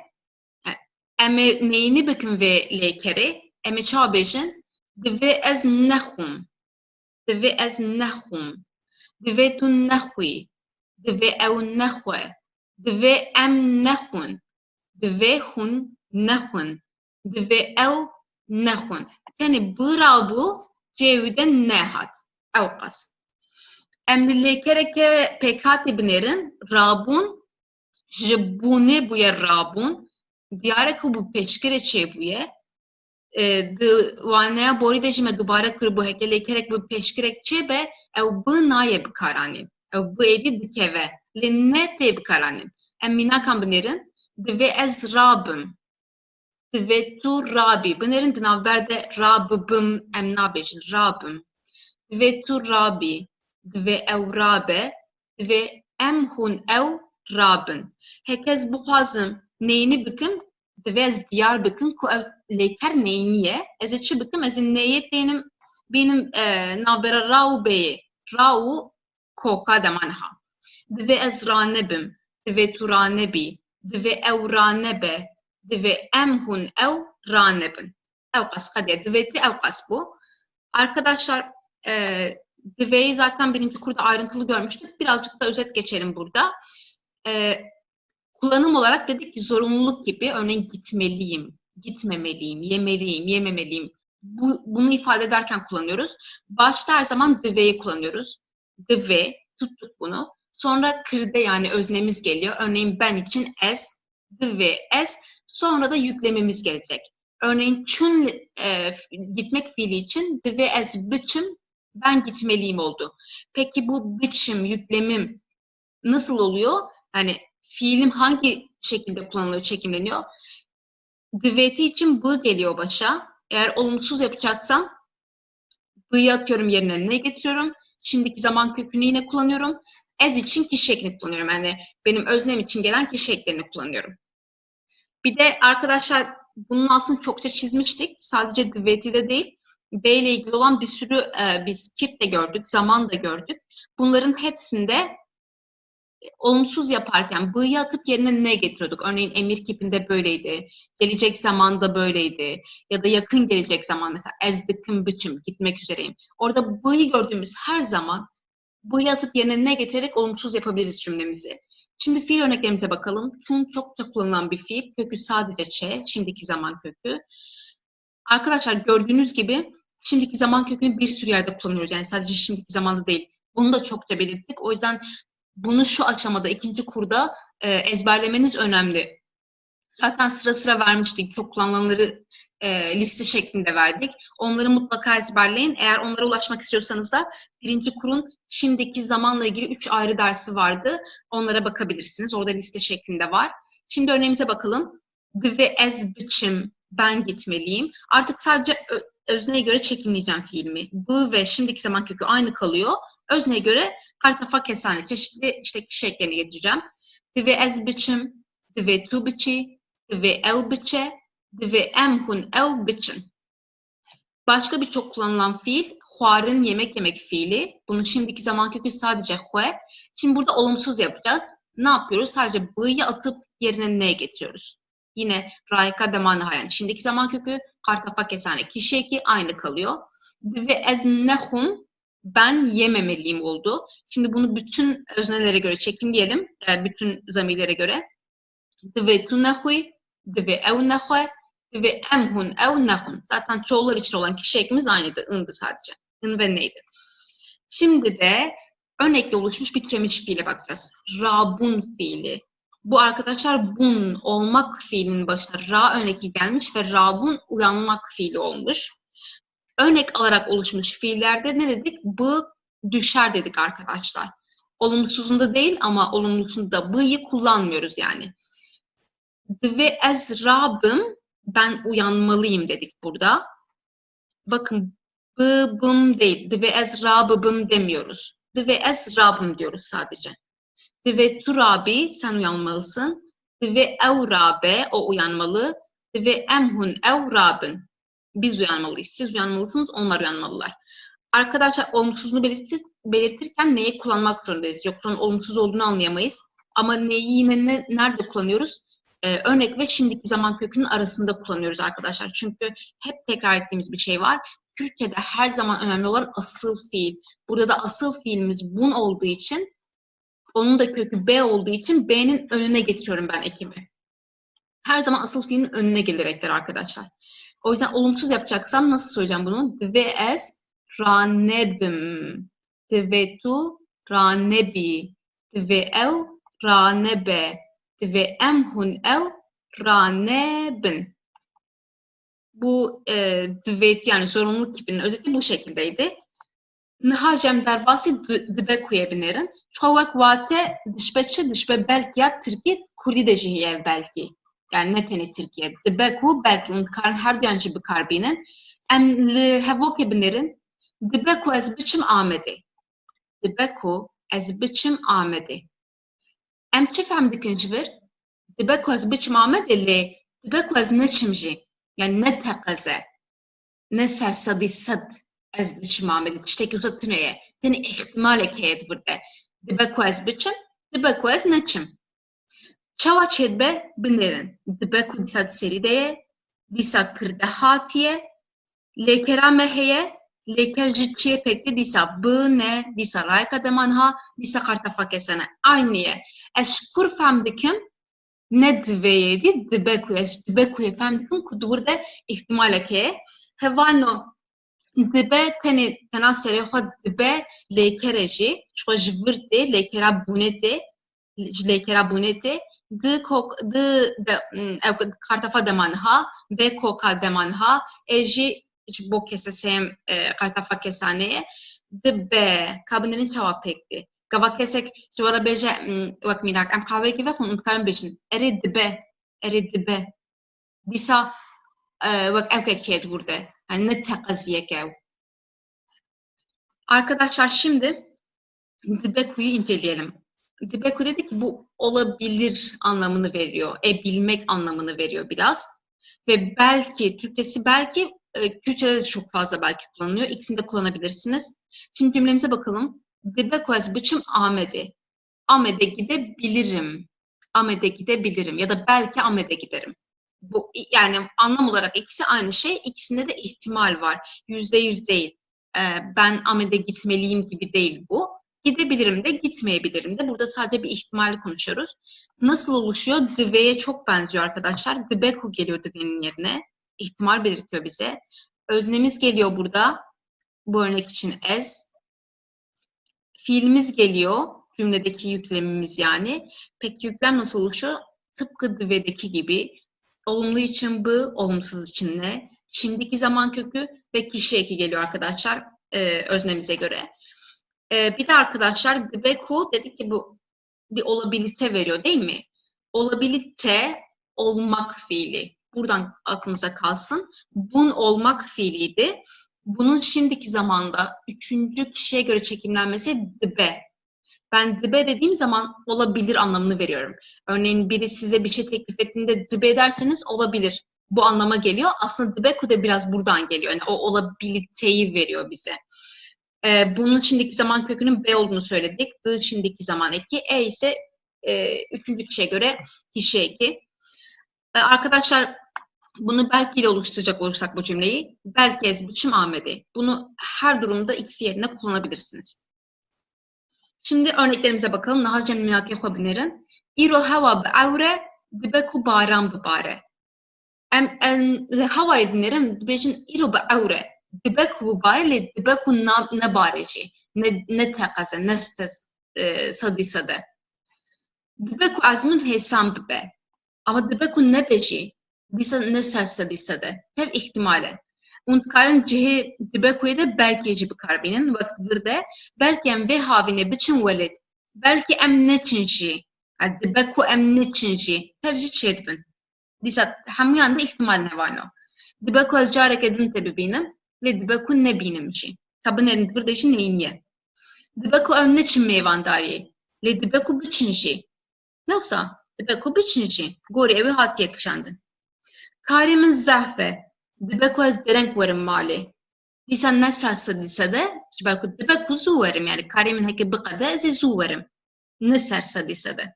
em ê neyînî bikin vê lêkerê, em ê çawa bêjin? Divê ez nexwim, divê ez nexwim, divê tu nexwî, divê ew nexwe, divê em nexwin, divê hûn nexwin, divê ew nexwin. Tenê bi rabû cêwî de nehat. Ew qas. Em li lêkereke pêkhatê binêrin, rabûn ji bûnê bûye rabûn, diyar e ku bi pêşkirê çêbûye, di waneya borî de jî me dubare kiribû heke lêkerek bi pêşkirek çêbe, ew bi naye bikaranîn. Ew bi êdî dikeve. Lê ne tê bikaranîn. Em mînakan binêrin, divê ez rabim, divê tu rabî. Binêrin di navber de rabibim em nabêjin, rabim. Divê tu rabî, divê ew rabe, divê em hûn ew rabin. Hekez bixwazim neyînî bikim, divê ez diyar bikim ku ew lêker neyînî ye. Ez ê çi bikim? Ez ê neyê tênim bînim navbera ra û bêyê. Ra û koka dema niha. Divê ez ranebim, divê tu ranebî, divê ew ranebe, divê em hûn ew ranebin. Ew qas hadiye, divêtî ew qas bu. Arkadaşlar divê'yi zaten birinci kurda ayrıntılı görmüştük. Birazcık da özet geçelim burada. Kullanım olarak dedik ki zorunluluk gibi, örneğin gitmeliyim, gitmemeliyim, yemeliyim, yememeliyim. Bunu ifade ederken kullanıyoruz. Başta her zaman divê'yi kullanıyoruz. Divê, tuttuk bunu. Sonra kirde yani öznemiz geliyor. Örneğin ben için ez, divê ez. Sonra da yüklemimiz gelecek. Örneğin çün gitmek fiili için divê ez biçim, ben gitmeliyim oldu. Peki bu biçim, yüklemim nasıl oluyor? Hani fiilim hangi şekilde kullanılıyor, çekimleniyor? Divêtî için bı geliyor başa. Eğer olumsuz yapacaksam bı'yı atıyorum yerine ne getiriyorum? Şimdiki zaman kökünü yine kullanıyorum. Ez için kişi eklini kullanıyorum. Yani benim öznem için gelen kişi eklerini kullanıyorum. Bir de arkadaşlar bunun altını çokça çizmiştik. Sadece divêtî'de değil. B ile ilgili olan bir sürü biz kip de gördük, zaman da gördük. Bunların hepsinde olumsuz yaparken b'yı atıp yerine ne getiriyorduk? Örneğin emir kipinde böyleydi. Gelecek zamanda böyleydi. Ya da yakın gelecek zaman mesela ezdikim biçim gitmek üzereyim. Orada b'yı gördüğümüz her zaman b'yı atıp yerine ne getirerek olumsuz yapabiliriz cümlemizi. Şimdi fiil örneklerimize bakalım. Tun çokça kullanılan bir fiil. Kökü sadece ç, şimdiki zaman kökü. Arkadaşlar gördüğünüz gibi şimdiki zaman kökünü bir sürü yerde kullanıyoruz. Yani sadece şimdiki zamanda değil. Bunu da çokça belirttik. O yüzden bunu şu aşamada, ikinci kurda ezberlemeniz önemli. Zaten sıra sıra vermiştik. Çok kullanılanları liste şeklinde verdik. Onları mutlaka ezberleyin. Eğer onlara ulaşmak istiyorsanız da birinci kurun şimdiki zamanla ilgili 3 ayrı dersi vardı. Onlara bakabilirsiniz. Orada liste şeklinde var. Şimdi örneğimize bakalım. Ve ez biçim ben gitmeliyim. Artık sadece özneye göre çekimleyeceğim fiilimi. Bu ve şimdiki zaman kökü aynı kalıyor. Özneye göre kartafa kesane çeşitli işte kişi eklerini getireceğim. Ve ez biçim, ve tu biçi, ve ev biçe, ve em hun ev biçim. Başka bir çok kullanılan fiil, huarın yemek yemek fiili. Bunun şimdiki zaman kökü sadece hue. Şimdi burada olumsuz yapacağız. Ne yapıyoruz? Sadece b'yı atıp yerine ne getiriyoruz? Yine raika demanha yani şimdiki zaman kökü kartafa kesane kişi eki aynı kalıyor. Ve ez nehum ben yememeliyim oldu. Şimdi bunu bütün öznelere göre çekimleyelim. Bütün zamirlere göre. Ve tu nehui, ve ev nehue, ve emhun ev nehun. Zaten çoğullar için olan kişi ekimiz aynıydı. In'dı sadece. In ve neydi? Şimdi de örnekle oluşmuş bir türemiş fiile bakacağız. Rabun fiili. Bu arkadaşlar bun olmak fiilinin başına ra örnekli gelmiş ve rabun uyanmak fiili olmuş. Örnek alarak oluşmuş fiillerde ne dedik? Bu düşer dedik arkadaşlar. Olumsuzunda değil ama olumlusunda b'yı kullanmıyoruz yani. Ve ez rabım ben uyanmalıyım dedik burada. Bakın bım değil. Ve ez rabım demiyoruz. Ve ez rabım diyoruz sadece. Ve turabi sen uyanmalısın. Ve ev rabe o uyanmalı. Ve emhun ev rabın biz uyanmalıyız. Siz uyanmalısınız, onlar uyanmalılar. Arkadaşlar olumsuzluğunu belirtirken neyi kullanmak zorundayız? Yoksa olumsuz olduğunu anlayamayız. Ama neyi yine nerede kullanıyoruz? Örnek ve şimdiki zaman kökünün arasında kullanıyoruz arkadaşlar. Çünkü hep tekrar ettiğimiz bir şey var. Türkçe'de her zaman önemli olan asıl fiil. Burada da asıl fiilimiz bun olduğu için, onun da kökü B olduğu için B'nin önüne getiriyorum ben ekimi. Her zaman asıl fiilin önüne gelerekler arkadaşlar. O yüzden olumsuz yapacaksam nasıl söyleyeceğim bunu? Dve ez ranebim. Dve tu ranebi. Dve ev ranebe. Dve emhun ev ranebin. Bu dvet yani zorunluluk kipinin özeti bu şekildeydi. Nihacem derbasi dibe kuyabilirim. Çoğuk vate dişbeçe dişbe belki ya Türkiye Kurdi de jihiye belki. Yani ne teni Türkiye. Dibe ku belki un karn her bir anji bir karbinin. Em li hevok ebinerin. Dibe ku ez biçim amedi. Dibe ku ez biçim amedi. Em çi fem dikin jivir? Dibe ku ez biçim amedi li dibe ku ez ne çimji. Yani ne tekaze. Ne sersadi sad. Ez diçim amedi. Tişteki uzatıneye. Teni ihtimal ekeyed burada. Dibe ku ez biçim. Dibe ku ez ne çim. Çava çedbe binerin. Dibe ku disa serideye. Disa kırda hatiye. Lekera meheye. Leker jitçiye pekte disa bu ne. Disa rayka demanha. Disa kartafa kesene. Aynıye. Eşkur femdikim. Ne dveyedi. Dibe ku ez. Dibe ku femdikim. Kudur ihtimal ekeye. Hevano. Dibe tena sere xwe dibe lêkere jî xwe ji vir tê lêkera bûnê tê ji lêkera bûnê tê ew kartefa demanha bê koka demanha jî ji bo keseseyem kartefa kesaneyê dibe kabinên çawa pêkdê gava kesek ji were bêje wek mînak em qawekî vexwin û dikarin bêjin erê dibe dîsa wek ew kekê burada. Yani ne tekaziyek ev. Arkadaşlar şimdi Dibeku'yu inceleyelim. Dibeku dedi ki bu olabilir anlamını veriyor. Bilmek anlamını veriyor biraz. Ve belki, Türkçesi belki, Kürtçe'de de çok fazla belki kullanılıyor. İkisini de kullanabilirsiniz. Şimdi cümlemize bakalım. Dibeku ez biçim amedi. Amed'e gidebilirim. Amed'e gidebilirim ya da belki Amed'e giderim. Bu yani anlam olarak ikisi aynı şey. İkisinde de ihtimal var. %100 değil. Ben Amed'e gitmeliyim gibi değil bu. Gidebilirim de gitmeyebilirim de. Burada sadece bir ihtimali konuşuyoruz. Nasıl oluşuyor? Dve'ye çok benziyor arkadaşlar. Dbeku geliyor Dve'nin yerine. İhtimal belirtiyor bize. Öznemiz geliyor burada. Bu örnek için as. Fiilimiz geliyor. Cümledeki yüklemimiz yani. Peki yüklem nasıl oluşuyor? Tıpkı Dve'deki gibi. Olumlu için b, olumsuz için ne? Şimdiki zaman kökü ve kişi eki geliyor arkadaşlar öznemize göre. Bir de arkadaşlar Dbeku dedik ki bu bir olabilite veriyor değil mi? Olabilite olmak fiili. Buradan aklınıza kalsın. Bun olmak fiiliydi. Bunun şimdiki zamanda üçüncü kişiye göre çekimlenmesi dbe. Ben dbe dediğim zaman olabilir anlamını veriyorum. Örneğin biri size bir şey teklif ettiğinde dbe derseniz olabilir. Bu anlama geliyor. Aslında dbeku da biraz buradan geliyor. Yani o olabiliteyi veriyor bize. Bunun şimdiki zaman kökünün B olduğunu söyledik. D şimdiki zaman eki. Ise üçüncü kişiye göre kişi eki. Arkadaşlar bunu belki ile oluşturacak olursak bu cümleyi. Belki ez biçim Ahmet'i. Bunu her durumda ikisi yerine kullanabilirsiniz. Şimdi örneklerimize bakalım. Nahacan miyake hobinerin. İro hava be avre dibeku baran bibare. En hava edinirim dibecin iro be avre. Dibeku bibare le dibeku ne bareci. Ne tekaze, ne sadisade. Dibeku azmin hesam bibe. Ama dibeku ne beci. Disa ne sadisade. Tev ihtimale. Und karın cihe dibekuye de belki eci bikarbinin vaktidir belki em ve havine biçin veled. Belki em ne çinci. Dibeku em ne çinci. Tevci çedbin. Disa hamiyan da ihtimal ne var no. Dibeku az carek edin tebibinim. Le dibeku ne binimci. Tabın erin dıvırda için neyin ye. Dibeku em ne çin meyvandariye. Le dibeku biçinci. Yoksa dibeku biçinci. Gori evi hat yakışandın. Karimin zahve. Dibeku az derenk verim mali. Disa ne sersa disa de. Belki dibeku zu verim yani. Karimin heki bıkada ze zu verim. Ne sersa disa de.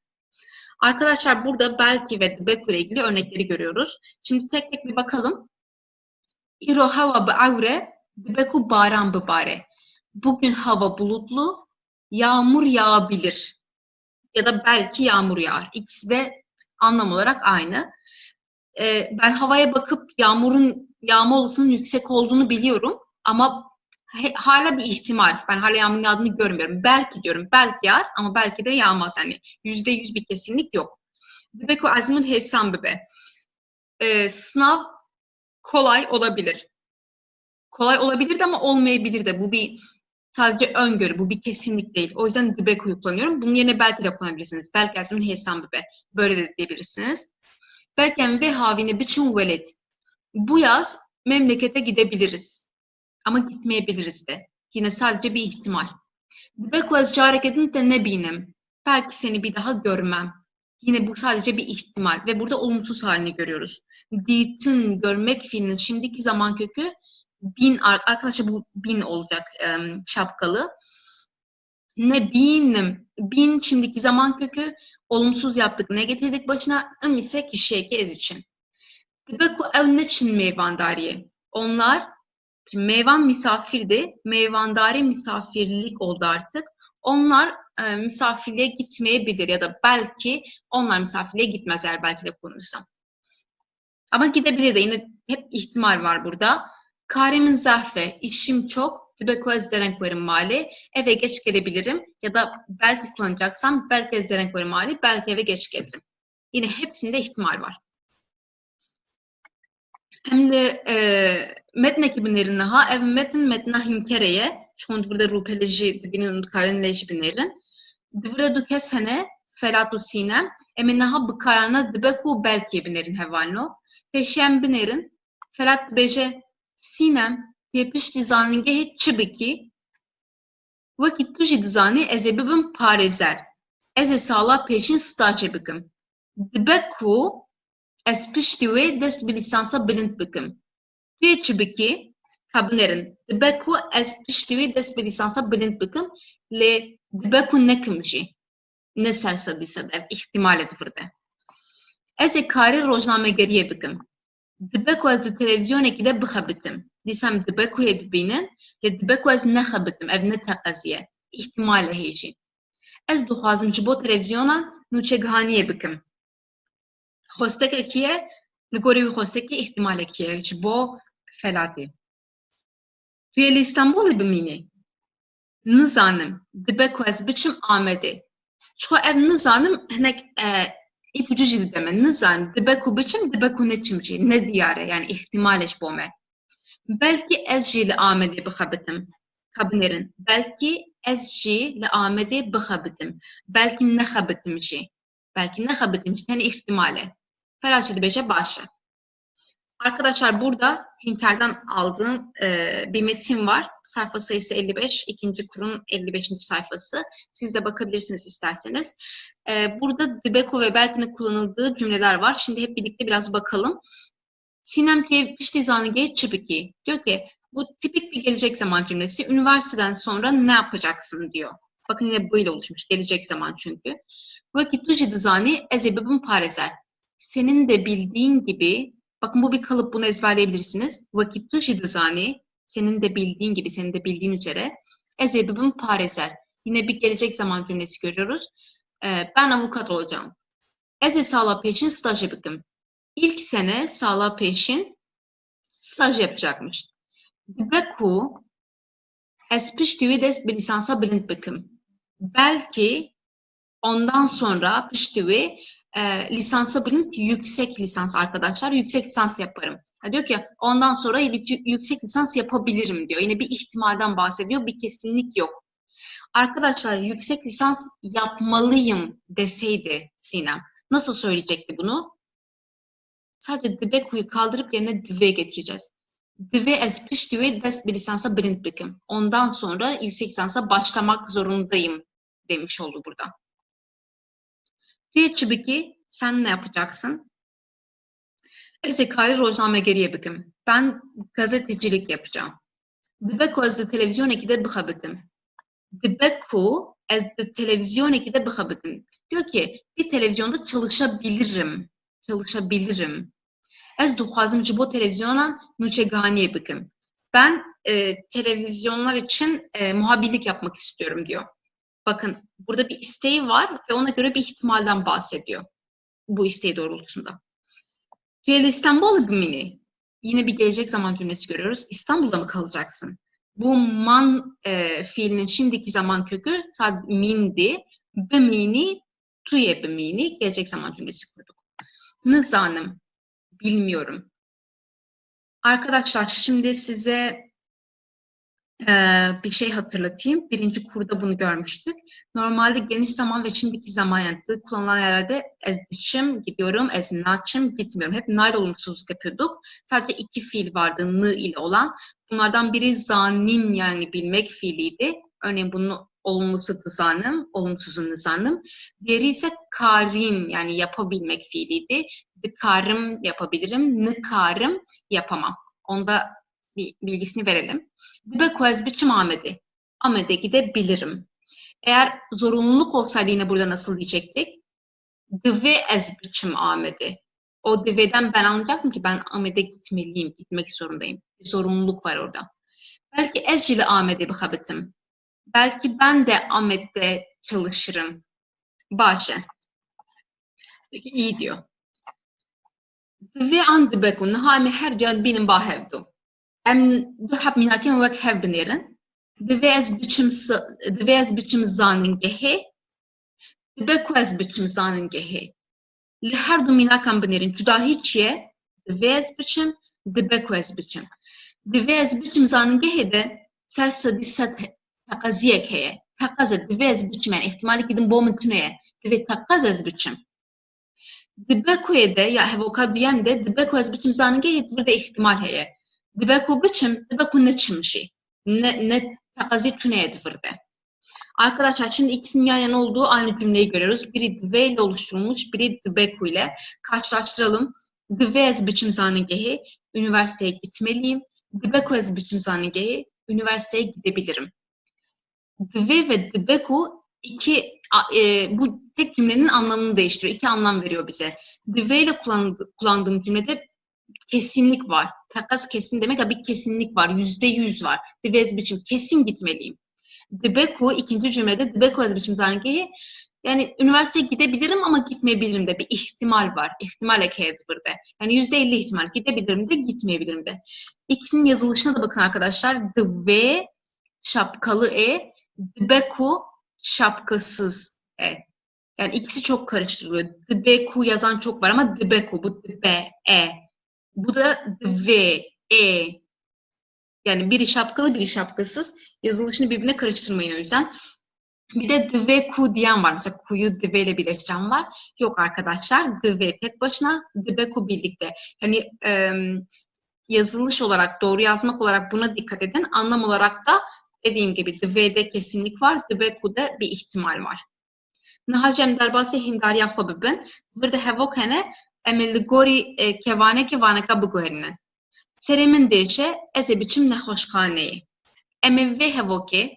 Arkadaşlar burada belki ve dibeku ile ilgili örnekleri görüyoruz. Şimdi tek tek bir bakalım. İro hava bi avre. Dibeku baran bibare. Bugün hava bulutlu. Yağmur yağabilir. Ya da belki yağmur yağar. İkisi de anlam olarak aynı. Ben havaya bakıp yağmurun yağma olasılığının yüksek olduğunu biliyorum ama hala bir ihtimal. Ben hala yağmurun yağdığını görmüyorum. Belki diyorum, belki yağar ama belki de yağmaz. Yani %100 bir kesinlik yok. Dibeku azmin hesam bibe. Sınav kolay olabilir. Kolay olabilir de ama olmayabilir de. Bu bir sadece öngörü, bu bir kesinlik değil. O yüzden Dibeku'yu kullanıyorum. Bunun yerine belki de kullanabilirsiniz. Belki azmin hesam bibe. Böyle de diyebilirsiniz. Belki ve havine biçim veled. Bu yaz memlekete gidebiliriz. Ama gitmeyebiliriz de. Yine sadece bir ihtimal. Dibeku az carek edin de ne binim. Belki seni bir daha görmem. Yine bu sadece bir ihtimal. Ve burada olumsuz halini görüyoruz. Ditin görmek fiilinin şimdiki zaman kökü bin. Arkadaşlar bu bin olacak şapkalı. Ne binim. Bin şimdiki zaman kökü. Olumsuz yaptık. Ne getirdik başına? Ise kişi eki ez için. Dibeku ev ne için meyvandariye? Onlar meyvan misafirdi. Meyvandari misafirlik oldu artık. Onlar misafirliğe gitmeyebilir ya da belki onlar misafirliğe gitmezler belki de kullanırsam. Ama gidebilir de yine hep ihtimal var burada. Karimin zahfe, işim çok. Dibeku ez derenk verim mali. Eve geç gelebilirim ya da belki kullanacaksam belki ez derenk verim mali. Belki eve geç gelirim. Yine hepsinde ihtimal var. Hem de metn ekibinlerin ha ev metna himkereye çon burada rupeleji dibinin karinleji binlerin. Divre duke sene felatu sinem eminaha bıkarana dibeku belki binlerin hevalno. Peşem binerin felat beje sinem tepiş dizaninge hiç çibiki vakit tuşi dizani ezebibim parezer. Eze sağla peşin staçe bikim. Dibeku ez pişti ve dest bir lisansa bilint bikim. Tüye çibiki kabnerin. Dibeku ez pişti ve dest bir lisansa bilint bikim. Le dibeku nekimci. ne sersadıysa da ihtimal edilirdi. Ez ê karî rojnamegeriyê bikim. Dibe ku ez di televizyonekî de bixebitim. Dîsem dibe ku yê dibînin, lê dibe ku ez nexebitim, ev ne teqeziye. İhtimale heye jî. Ez dixwazim ji bo televizyonan nûçegihaniyê bikim. Xwestekekî ye, li gorî wî xwestekî ihtimalekî ye ji bo felatê. Tu yê li Îstanbulê bimînî? Nizanim, dibe ku ez biçim Amedê. Çixwe ev nizanim hinek ipucu jî dide me. Nizanim, dibe ku biçim, dibe ku neçim jî. Ne diyare, yani ihtimalê ji bo me. Belkî ez jî li Amedê bixebitim. Kabinêrin. Belkî ez jî li Amedê bixebitim. Belkî nexebitim jî. Belki nexebitim jî. Tenê ihtimale. Felatçı dibêje baş e. Arkadaşlar burada Hinter'den aldığım bir metin var. Sayfa sayısı 55, ikinci kurun 55. sayfası. Siz de bakabilirsiniz isterseniz. Burada dibeku ve belki'nin kullanıldığı cümleler var. Şimdi hep birlikte biraz bakalım. Sinem ki pişti zanige çıpiki. Diyor ki bu tipik bir gelecek zaman cümlesi. Üniversiteden sonra ne yapacaksın diyor. Bakın yine böyle oluşmuş. Gelecek zaman çünkü. Vakit tuji dizani ezebibim parezer. Senin de bildiğin gibi, bakın bu bir kalıp, bunu ezberleyebilirsiniz. Vakit tuji dizani, senin de bildiğin gibi, senin de bildiğin üzere ezebibim parezer. Yine bir gelecek zaman cümlesi görüyoruz. Ben avukat olacağım. Eze sağla peşin staj yapıyorum. İlk sene sağla peşin staj yapacakmış. Dibeku ez piştivi des bir lisansa bilind bikim. Belki ondan sonra piştivi lisansa bilind yüksek lisans arkadaşlar. Yüksek lisans yaparım. Diyor ki ondan sonra yüksek lisans yapabilirim diyor. Yine bir ihtimalden bahsediyor. Bir kesinlik yok. Arkadaşlar yüksek lisans yapmalıyım deseydi Sinem, nasıl söyleyecekti bunu? Sadece dibeku'yu kaldırıp yerine dive getireceğiz. Dive ez piştivi des bir lisansa bilind bikim. Ondan sonra yüksek lisansa başlamak zorundayım demiş oldu burada. Diye çibiki sen ne yapacaksın? Eze kari rojname geriye bikim. Ben gazetecilik yapacağım. Dibeku ez de televizyon ekide bixebitim. Dibeku ez de televizyon ekide bixebitim. Diyor ki bir televizyonda çalışabilirim. Çalışabilirim. Ez dixwazim ji bo televizyonan nûçegihaniyê bikim. Ben televizyonlar için muhabirlik yapmak istiyorum diyor. Bakın burada bir isteği var ve ona göre bir ihtimalden bahsediyor. Bu isteği doğrultusunda. Tüyeli İstanbul'u bimini. Yine bir gelecek zaman cümlesi görüyoruz. İstanbul'da mı kalacaksın? Bu man fiilinin şimdiki zaman kökü sadece mindi. Bimini, tuye bimini gelecek zaman cümlesi kurduk. Nizanım. Bilmiyorum. Arkadaşlar şimdi size bir şey hatırlatayım. Birinci kurda bunu görmüştük. Normalde geniş zaman ve şimdiki zaman yanıtı kullanılan yerlerde ez dişim gidiyorum, ez naçım gitmiyorum. Hep nail olumsuzluk yapıyorduk. Sadece iki fiil vardı nı ile olan. Bunlardan biri zanim yani bilmek fiiliydi. Örneğin bunun olumlusu zanım, olumsuzu nizanım. Diğeri ise karim yani yapabilmek fiiliydi. Dıkarım yapabilirim, nıkarım yapamam. Onda bir bilgisini verelim. Dibeku ez biçim Ahmet'e. Ahmet'e gidebilirim. Eğer zorunluluk olsaydı yine burada nasıl diyecektik? Dive ez biçim Ahmet'e. O diveden ben anlayacaktım ki ben Ahmet'e gitmeliyim, gitmek zorundayım. Bir zorunluluk var orada. Belki ez jili Ahmet'e bixebitim. Belki ben de Ahmet'te çalışırım. Başe. Peki iyi diyor. Dive an dibeku. Nihami her can benim bahevdu. Em duhab minakem vek hev binirin. Dive ez biçim zanıngehi. Dibeku ez biçim zanıngehi. Li her du minakem binirin. Cudahi çiye. Dive ez biçim, dibeku ez biçim. Dive ez biçim zanıngehi de selsa disa takaziyek heye. Takazet dive ez biçim yani ihtimali gidin bo mümküneye. Dive takaz ez biçim. Dibeku'ya de ya hevokat biyen de dibeku ez biçim zanıngehi bir de ihtimal heye. Dibeku biçim, dibeku ne çimşi. Ne takazi tüneye divirde. Arkadaşlar şimdi ikisinin yan yana olduğu aynı cümleyi görüyoruz. Biri dive ile oluşturulmuş, biri dibeku ile. Karşılaştıralım. Dive ez biçim zanıngehi, üniversiteye gitmeliyim. Dibeku ez biçim zanıngehi, üniversiteye gidebilirim. Dive ve dibeku bu tek cümlenin anlamını değiştiriyor. İki anlam veriyor bize. Dve ile kullandığım cümlede kesinlik var. Takas kesin demek ya bir kesinlik var. %100 var. Dve ez biçim kesin gitmeliyim. Dbeku ikinci cümlede dbeku ez biçim zangeyi yani üniversiteye gidebilirim ama gitmeyebilirim de bir ihtimal var. İhtimal ekeydi burada. Yani %50 ihtimal gidebilirim de gitmeyebilirim de. İkisinin yazılışına da bakın arkadaşlar. Dve şapkalı dbeku şapkasız Yani ikisi çok karıştırılıyor. Dbeku yazan çok var ama dbeku bu dbe Bu da dve Yani biri şapkalı biri şapkasız. Yazılışını birbirine karıştırmayın o yüzden. Bir de dve ku diyen var. Mesela kuyu dve ile birleştiren var. Yok arkadaşlar. Dve tek başına, dve ku birlikte. Yani yazılış olarak, doğru yazmak olarak buna dikkat edin. Anlam olarak da dediğim gibi dve'de kesinlik var. Dve ku'da bir ihtimal var. Nahacem derbasi himdariyan xwe bibin. Vir de hevok hene em li gorî kevaneka biguherînin. Serê min diêşe ez ê biçim nexweşxaneyê. Em ê vê hevokê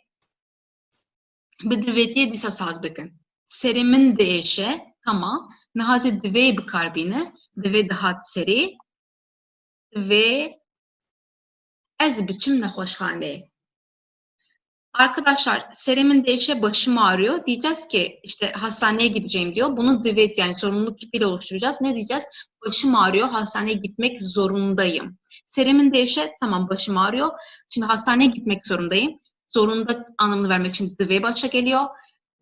bi divêtiyê dîsa saz bikin. Serê min diêşe tamam. Nihazê divê bikarbîne. Divê dihat serî. Ve ez biçim nexweşxaneyê. Arkadaşlar Serem'in değişe başım ağrıyor. Diyeceğiz ki işte hastaneye gideceğim diyor. Bunu divet yani zorunluluk kipiyle oluşturacağız. Ne diyeceğiz? Başım ağrıyor. Hastaneye gitmek zorundayım. Serem'in değişe tamam başım ağrıyor. Şimdi hastaneye gitmek zorundayım. Zorunda anlamını vermek için dive başa geliyor.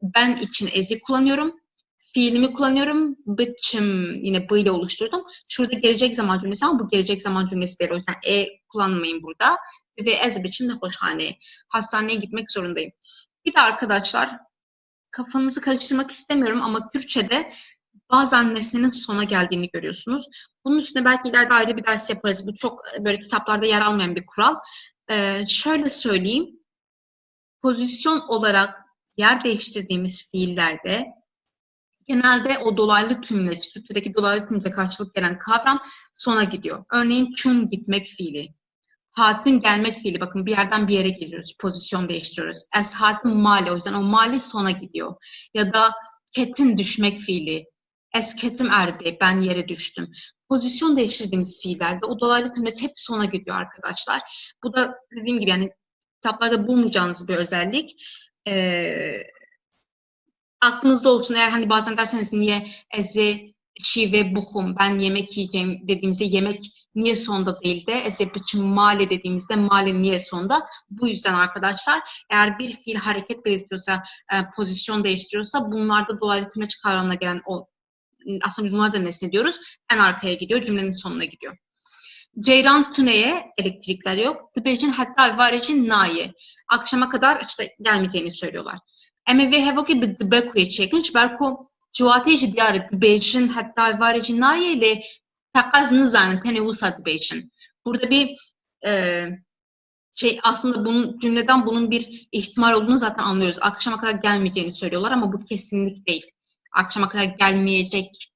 Ben için ezi kullanıyorum. Fiilimi kullanıyorum. Biçim yine bu ile oluşturdum. Şurada gelecek zaman cümlesi ama bu gelecek zaman cümlesi değil. O yüzden kullanmayın burada. Ve ez biçim nexweşxaneyê. Hastaneye gitmek zorundayım. Bir de arkadaşlar kafanızı karıştırmak istemiyorum ama Türkçe'de bazen nesnenin sona geldiğini görüyorsunuz. Bunun üstüne belki ileride ayrı bir ders yaparız. Bu çok böyle kitaplarda yer almayan bir kural. Şöyle söyleyeyim. Pozisyon olarak yer değiştirdiğimiz fiillerde genelde o dolaylı tümleç, Türkçedeki dolaylı tümlece karşılık gelen kavram sona gidiyor. Örneğin çun gitmek fiili. Hatin gelmek fiili. Bakın bir yerden bir yere geliyoruz. Pozisyon değiştiriyoruz. Es hatin mali. O yüzden o mali sona gidiyor. Ya da ketin düşmek fiili. Es ketim erdi. Ben yere düştüm. Pozisyon değiştirdiğimiz fiillerde o dolaylı tümleç hep sona gidiyor arkadaşlar. Bu da dediğim gibi yani kitaplarda bulmayacağınız bir özellik. Aklınızda olsun eğer hani bazen derseniz niye ezi, şi ve buhum ben yemek yiyeceğim dediğimizde yemek niye sonda değil de eze biçim male dediğimizde male niye sonda. Bu yüzden arkadaşlar eğer bir fiil hareket belirtiyorsa, pozisyon değiştiriyorsa bunlarda dolaylı tümleç kavramına gelen o aslında biz bunları da nesne diyoruz. En arkaya gidiyor, cümlenin sonuna gidiyor. Ceyran Tüne'ye elektrikler yok. Tıbecin hatta var için naye. Akşama kadar işte gelmeyeceğini söylüyorlar. Ama ve hevoki bir tıbekuye çekinç. Berko cuateci diyarı tıbecin hatta var için naye ile takaz nizanın tenevus tıbecin. Burada bir aslında bunun cümleden bunun bir ihtimal olduğunu zaten anlıyoruz. Akşama kadar gelmeyeceğini söylüyorlar ama bu kesinlik değil. Akşama kadar gelmeyecek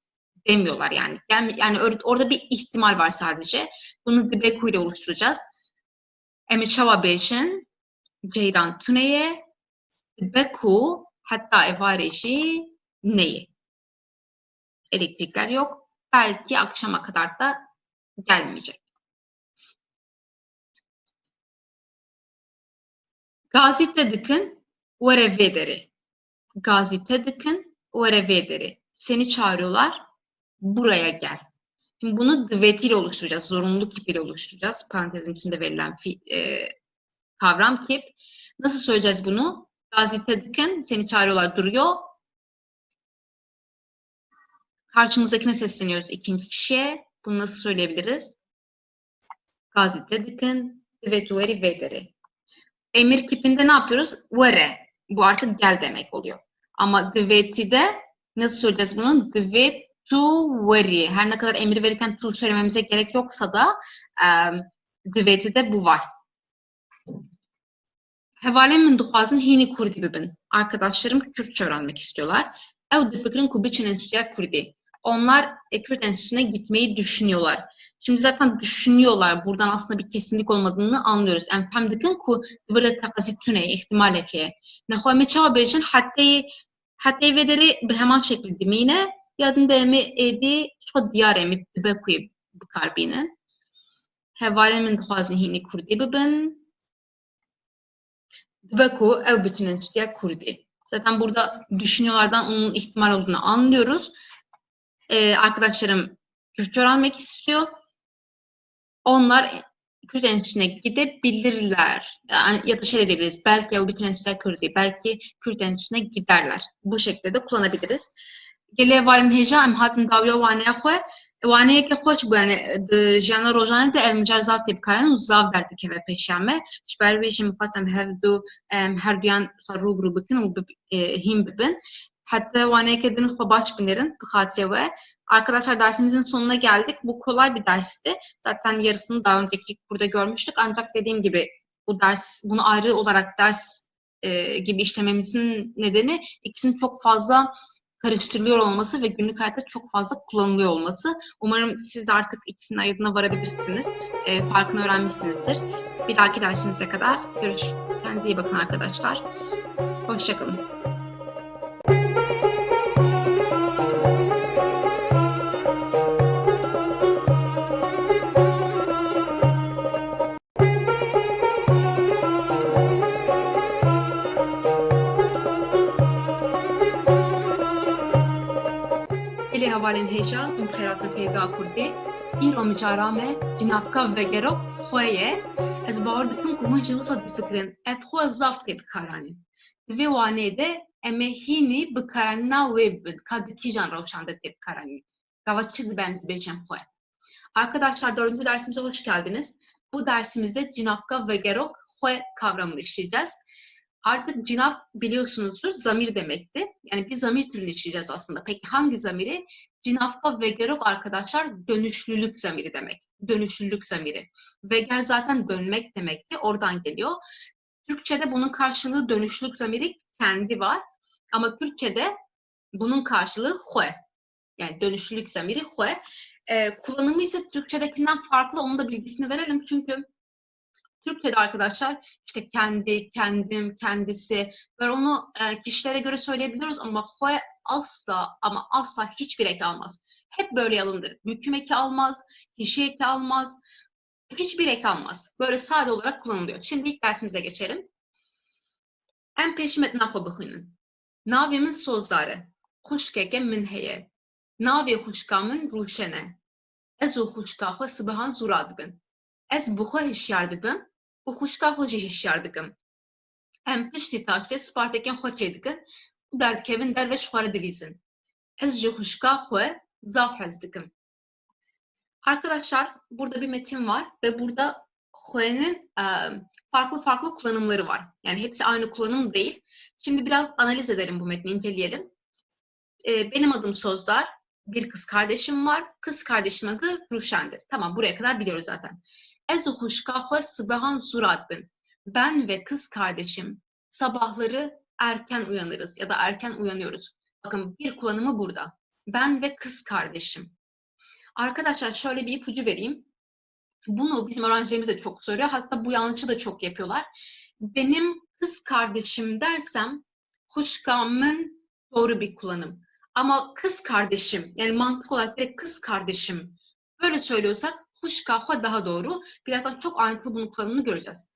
demiyorlar yani. Yani orada bir ihtimal var sadece. Bunu tıbeku ile oluşturacağız. Eme çava beşin ceyran tüneye tıbeku hatta evareji neyi? Elektrikler yok. Belki akşama kadar da gelmeyecek. Gazete dikin verevederi. Gazete dikin verevederi. Seni çağırıyorlar. Buraya gel. Şimdi bunu dveti ile oluşturacağız. Zorunluluk kipiyle oluşturacağız. Parantezin içinde verilen kavram kip. Nasıl söyleyeceğiz bunu? Gazete dikin seni çağırıyorlar duruyor. Karşımızdakine sesleniyoruz ikinci kişiye. Bunu nasıl söyleyebiliriz? Gazete dikin dvetu vederi. Emir kipinde ne yapıyoruz? Vere. Bu artık gel demek oluyor. Ama dveti'de nasıl söyleyeceğiz bunu? Dvetu veri. Her ne kadar emir verirken tu söylememize gerek yoksa da dveti'de bu var. Hevale min duhazın hini kurdi bibin. Arkadaşlarım Kürtçe öğrenmek istiyorlar. Ev de fikrin kubiçin enstitüye kurdi. Onlar Kürt enstitüsüne gitmeyi düşünüyorlar. Şimdi zaten düşünüyorlar. Buradan aslında bir kesinlik olmadığını anlıyoruz. Em fem dikin ku divre taqazitune ihtimale ki. Nexwe me çawa bêjin hatê vederi bi heman şeklî dimîne ya din de em ê êdî xwe diyar em ê dibe ku yê bikarbînin. Hevalên min dixwazin hînî Kurdî bibin. Dibe ku ew biçinin stûya Kurdî. Zaten burada düşünüyorlardan onun ihtimal olduğunu anlıyoruz. Arkadaşlarım Kürtçe öğrenmek istiyor. Onlar Kürt Enstitüsü'ne gidebilirler. Yani, ya da şey edebiliriz. Belki ew biçinin stûya Kurdî. Belki Kürt Enstitüsü'ne giderler. Bu şekilde de kullanabiliriz. Gelê varên hêja em hatin dawiya waneya xwe. Waneyeke xweş bû yani di jiyana rojane de ev micar zav tê bikarin û zav derdikeve pêşa me. Ji ber wê jî mixwastem hev du her duyan rûbirû bikin û hîn bibin. Hatta waneyeke din xwe baş binerin bi xatirê we. Arkadaşlar dersimizin sonuna geldik. Bu kolay bir dersti. Zaten yarısını daha önceki burada görmüştük. Ancak dediğim gibi bunu ayrı olarak ders gibi işlememizin nedeni ikisinin çok fazla karıştırılıyor olması ve günlük hayatta çok fazla kullanılıyor olması. Umarım siz de artık ikisinin ayırdığına varabilirsiniz. Farkını öğrenmişsinizdir. Bir dahaki dersimize kadar görüşürüz. Kendinize iyi bakın arkadaşlar. Hoşça kalın. Gelê hevalên hêja û xêrata pêrga Kurdî, îro micara me cinavka vegerok xwe ye. Ez bawer dikim ku hûn jî wisa difikirin ev xwe zav tê bikaranîn. Di vê waneyê de em ê hînî bikaranîna wê bibin. Ka di kîjan rewşan de tê bikaranîn. Gava çi dibe em dibêjin xwe. Arkadaşlar 4. dersimize hoş geldiniz. Bu dersimizde cinavka vegerok xwe kavramını işleyeceğiz. Artık cinav biliyorsunuzdur zamir demekti. Yani bir zamir türünü işleyeceğiz aslında. Peki hangi zamiri? Cinavka vegerok arkadaşlar dönüşlülük zamiri demek. Dönüşlülük zamiri. Veger zaten dönmek demekti. Oradan geliyor. Türkçe'de bunun karşılığı dönüşlülük zamiri kendi var. Ama Türkçe'de bunun karşılığı hue. Yani dönüşlülük zamiri hue. Kullanımı ise Türkçe'dekinden farklı. Onun da bilgisini verelim. Çünkü Türkçe'de arkadaşlar işte kendi, kendim, kendisi böyle onu kişilere göre söyleyebiliyoruz ama hue asla ama asla hiçbir eki almaz. Hep böyle alındır. Hüküm eki almaz, kişi eki almaz, hiçbir eki almaz. Böyle sade olarak kullanılıyor. Şimdi ilk dersimize geçelim. Em peşimet nafa bixwînin. Navê min Sozar e. Xuşkeke min heye. Navê xuşka min Rûşen e. Ez û xuşka xwe sibihan zûra dibin. Ez bi xwe hişyar dibim û xuşka xwe jî hişyar dikim. Em piştî taştê spartekên xwe çê dikin û derdikevin derve ji xwe re dilîzin. Ez ji xuşka xwe zav hez dikim. Arkadaşlar burada bir metin var ve burada xwe'nin farklı farklı kullanımları var. Yani hepsi aynı kullanım değil. Şimdi biraz analiz edelim bu metni, inceleyelim. Benim adım Sözdar, bir kız kardeşim var. Kız kardeşimin adı Ruşen'dir. Tamam, buraya kadar biliyoruz zaten. Ez xuşka xwe sibihan zûra dibin. Ben ve kız kardeşim sabahları erken uyanırız ya da erken uyanıyoruz. Bakın bir kullanımı burada. Ben ve kız kardeşim. Arkadaşlar şöyle bir ipucu vereyim. Bunu bizim öğrencilerimiz de çok soruyor. Hatta bu yanlışı da çok yapıyorlar. Benim kız kardeşim dersem xuşkamın doğru bir kullanım. Ama kız kardeşim yani mantık olarak direkt kız kardeşim böyle söylüyorsak xuşka xwe daha doğru. Birazdan çok ayrıntılı bunun kullanımını göreceğiz.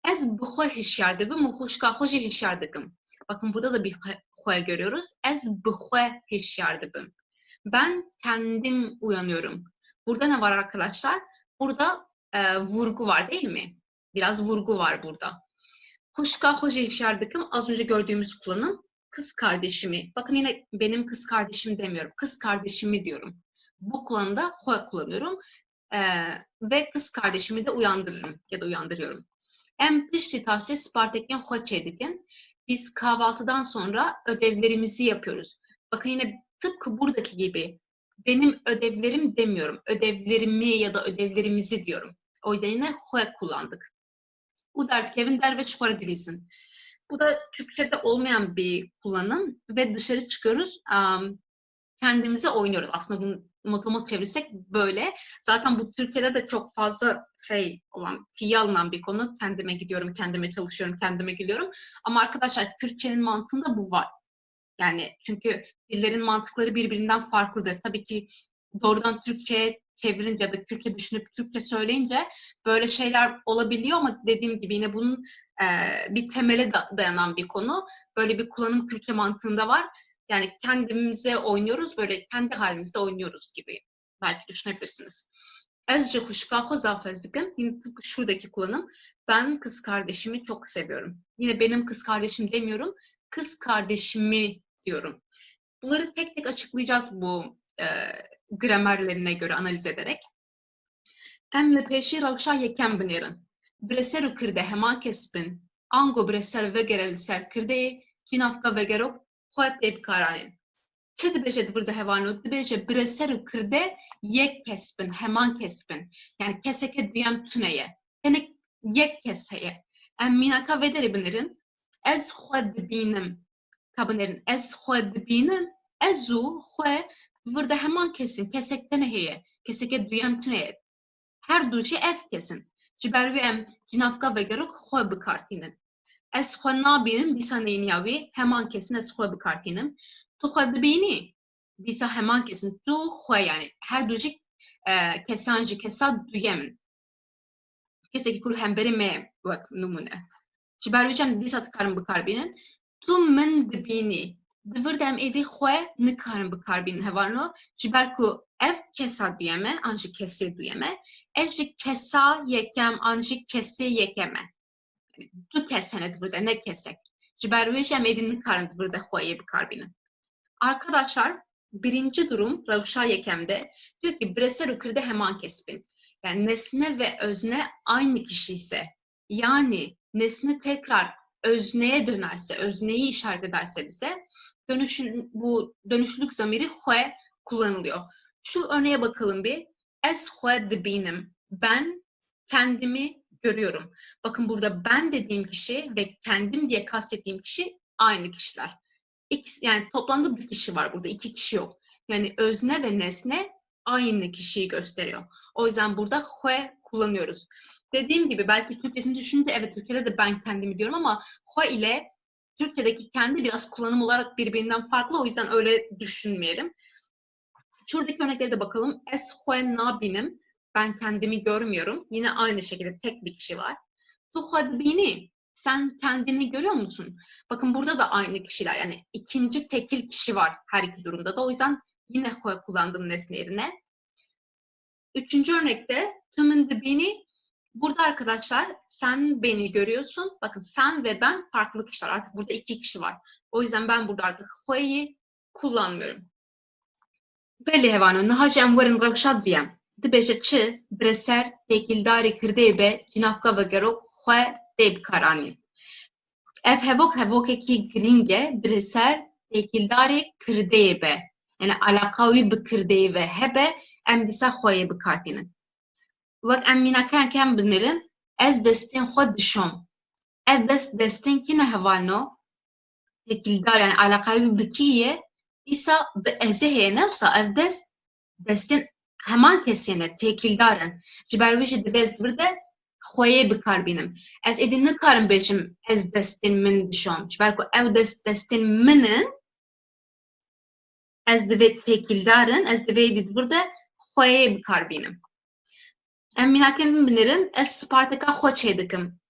Ez bi xwe hişyar dibim û xuşka xwe jî hişyar dikim. Bakın burada da bir xwe görüyoruz. Ez bi xwe hişyar dibim. Ben kendim uyanıyorum. Burada ne var arkadaşlar? Burada vurgu var değil mi? Biraz vurgu var burada. Xuşka xwe jî hişyar dikim az önce gördüğümüz kullanım. Kız kardeşimi. Bakın yine benim kız kardeşim demiyorum. Kız kardeşimi diyorum. Bu kullanımda xwe kullanıyorum. Ve kız kardeşimi de uyandırırım ya da uyandırıyorum. Em piştî taştê spartekên xwe çê dikin. Biz kahvaltıdan sonra ödevlerimizi yapıyoruz. Bakın yine tıpkı buradaki gibi benim ödevlerim demiyorum. Ödevlerimi ya da ödevlerimizi diyorum. O yüzden yine xwe kullandık. U derkevin der ve şuara dilizin. Bu da Türkçe'de olmayan bir kullanım ve dışarı çıkıyoruz. Kendimize oynuyoruz. Aslında bunun motomot çevirirsek böyle. Zaten bu Türkiye'de de çok fazla şey olan, tiye alınan bir konu. Kendime gidiyorum, kendime çalışıyorum, kendime geliyorum. Ama arkadaşlar Kürtçenin mantığında bu var. Yani çünkü dillerin mantıkları birbirinden farklıdır. Tabii ki doğrudan Türkçe'ye çevirince ya da Kürtçe düşünüp Türkçe söyleyince böyle şeyler olabiliyor ama dediğim gibi yine bunun bir temele dayanan bir konu. Böyle bir kullanım Kürtçe mantığında var. Yani kendimize oynuyoruz, böyle kendi halimizde oynuyoruz gibi belki düşünebilirsiniz. Ezce kuşkaho zafezdikim. Yine tıpkı şuradaki kullanım. Ben kız kardeşimi çok seviyorum. Yine benim kız kardeşim demiyorum. Kız kardeşimi diyorum. Bunları tek tek açıklayacağız bu gramerlerine göre analiz ederek. Em li pêşî rewşa yekem binêrin. Bireser û kirde hema kes bin. Ango bireser vegere li ser kirdeyê, cînavka vegerok xwe tê bikaranên. Çi dibêje di vir de hevanû? Dibêje bireser û kirde yek kes bin, heman kes bin. Yani keseke duyem tune ye. Tenek yek kes heye. Em mînaka vê derê binêrin. Ez xwe dibînim. Kabinêrin ez xwe dibînim. Ez û xwe di vir de heman kesin. Kesek te ne heye. Keseke duyem tune ye. Her du jî ev kesin. Ji ber wê em cînavka vegerok xwe bikartînin. Ez xwe nabînim, dîsa neyniya wê heman kesin ez xwe bikartînim. Tu xwe dibînî, dîsa heman kesin. Tu xwe yani her du jî kesan ji kesa duyemin. Kesekî ku hemberî me wek numune. Ji ber wî em dîsa dikarin bikarbînin. Tu min dibînî. Di vir de em êdî xwe nikarin bikarbînin hevano. Ji ber ku ev kesa duyeme, an jî kesê duyeme. Ev jî kesa yekem, an jî kesê yekeme. Tu kes hene di vir de, ne kesek. Ji ber wê jî em êdî nikarin di vir de xweyê bikarbînin. Arkadaşlar birinci durum rewşa yekemde diyor ki bireser û kirde heman kesbin. Yani nesne ve özne aynı kişi ise, yani nesne tekrar özneye dönerse, özneyi işaret ederse bize bu dönüşlülük zamiri xwe kullanılıyor. Şu örneğe bakalım bir. Ez xwe dibînim. Ben kendimi görüyorum. Bakın burada ben dediğim kişi ve kendim diye kastettiğim kişi aynı kişiler. Yani toplamda bir kişi var burada, iki kişi yok. Yani özne ve nesne aynı kişiyi gösteriyor. O yüzden burada xwe kullanıyoruz. Dediğim gibi belki Türkçesini düşününce evet Türkçede de ben kendimi diyorum ama xwe ile Türkçedeki kendi biraz kullanım olarak birbirinden farklı. O yüzden öyle düşünmeyelim. Şuradaki örneklere de bakalım. Ez xwe nabînim. Ben kendimi görmüyorum. Yine aynı şekilde tek bir kişi var. Tu xwe dibînî. Sen kendini görüyor musun? Bakın burada da aynı kişiler. Yani ikinci tekil kişi var her iki durumda da. O yüzden yine xwe kullandım nesne yerine. Üçüncü örnekte tu min dibînî. Burada arkadaşlar sen beni görüyorsun. Bakın sen ve ben farklı kişiler. Artık burada iki kişi var. O yüzden ben burada artık xwe'yi kullanmıyorum. Belli hevano. Niha em werin rewşa diyem. Dibêje çi bireser têkildarê kirdeyê be cînavka vegerok xwe tê bikaranîn. Ev hevok hevokekî giring e bireser têkildarê kirdeyê be. Yani alaka wî bi kirdeyê ve hebe em dîsa xweyê bikartînin. Wek em mînakeyan binêrin ez destên xwe dişom. Ev destên kî ne hevalno? Têkildar yani alaka wî bi kî ye? Dîsa bi ezê heye ne wisa ev destên heman kesê ne têkildarin. Ji ber wî jî divê ez vir de xweyê bikarbînim. Ez êdî nikarim bêjim ez destên min dişom. Ji ber ku ew destên min ez divê têkildarin, ez divê êdî vir de xweyê bikarbînim. Em mînakeyan binêrin ez sparteka xwe çê dikim.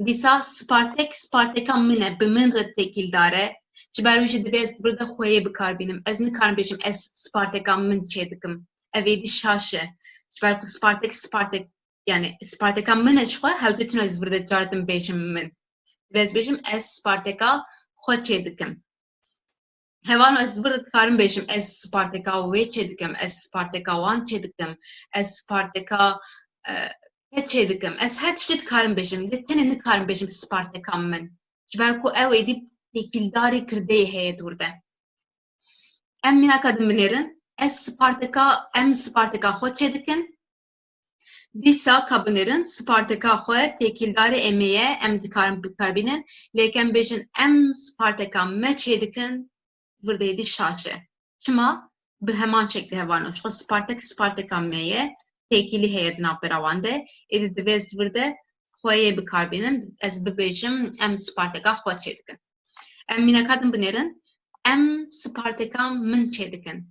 Dîsa sparteka min e, bi min re têkildar e. Ji ber wî jî divê ez vir de xweyê bikarbînim. Ez nikarim bêjim ez sparteka min çê dikim. Ev êdî şaş e. Ji ber ku spartek yani sparteka min e xwe hewce tune ez vir de caridim bêjim min. Divê ez bêjim ez sparteka xwe çê dikim. Hevano ez vir de dikarim bêjim ez sparteka wê çê dikim. Ez sparteka wan çê dikim. Ez sparteka te çê dikim. Ez her tiştê dikarim bêjim. De tenê nikarim bêjim sparteka min. Ji ber ku ew êdî têkildarê kirdeyê heye dûr de. Em mînaka din binêrin em sparteka xwe çê dikin. Dîsa kabinêrin sparteka xwe têkildarê em ye em dikarin bikarbînin. Lêk em bêjin em sparteka me çê dikin vir de êdî şaş e. Çima? bi heman şekli hevano. Şu Spartaka meye tekili heye dinav beravande. Edi divez virde xoye bikarbînim. Ez bibêjim em Spartaka xwe çêdikin. Em mîneka din binêrin. Em Spartaka min çêdikin.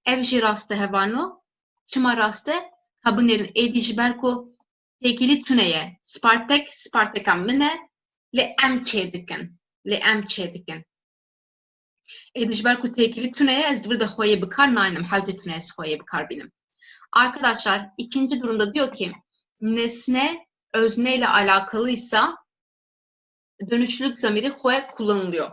Ev jî rast e hevano. Çima rast e? Ha binêrin êdî ji ber ku tekili tuneye. Spartaka min e lê em çêdikin. Lê em çêdikin. Êdî ji ber ku tekili tuneye ez vir de xoyê bikar nayînim. Hewce tuneye ez xoyê bikarbînim. Arkadaşlar ikinci durumda diyor ki nesne özne ile alakalıysa dönüşlülük zamiri xwe kullanılıyor.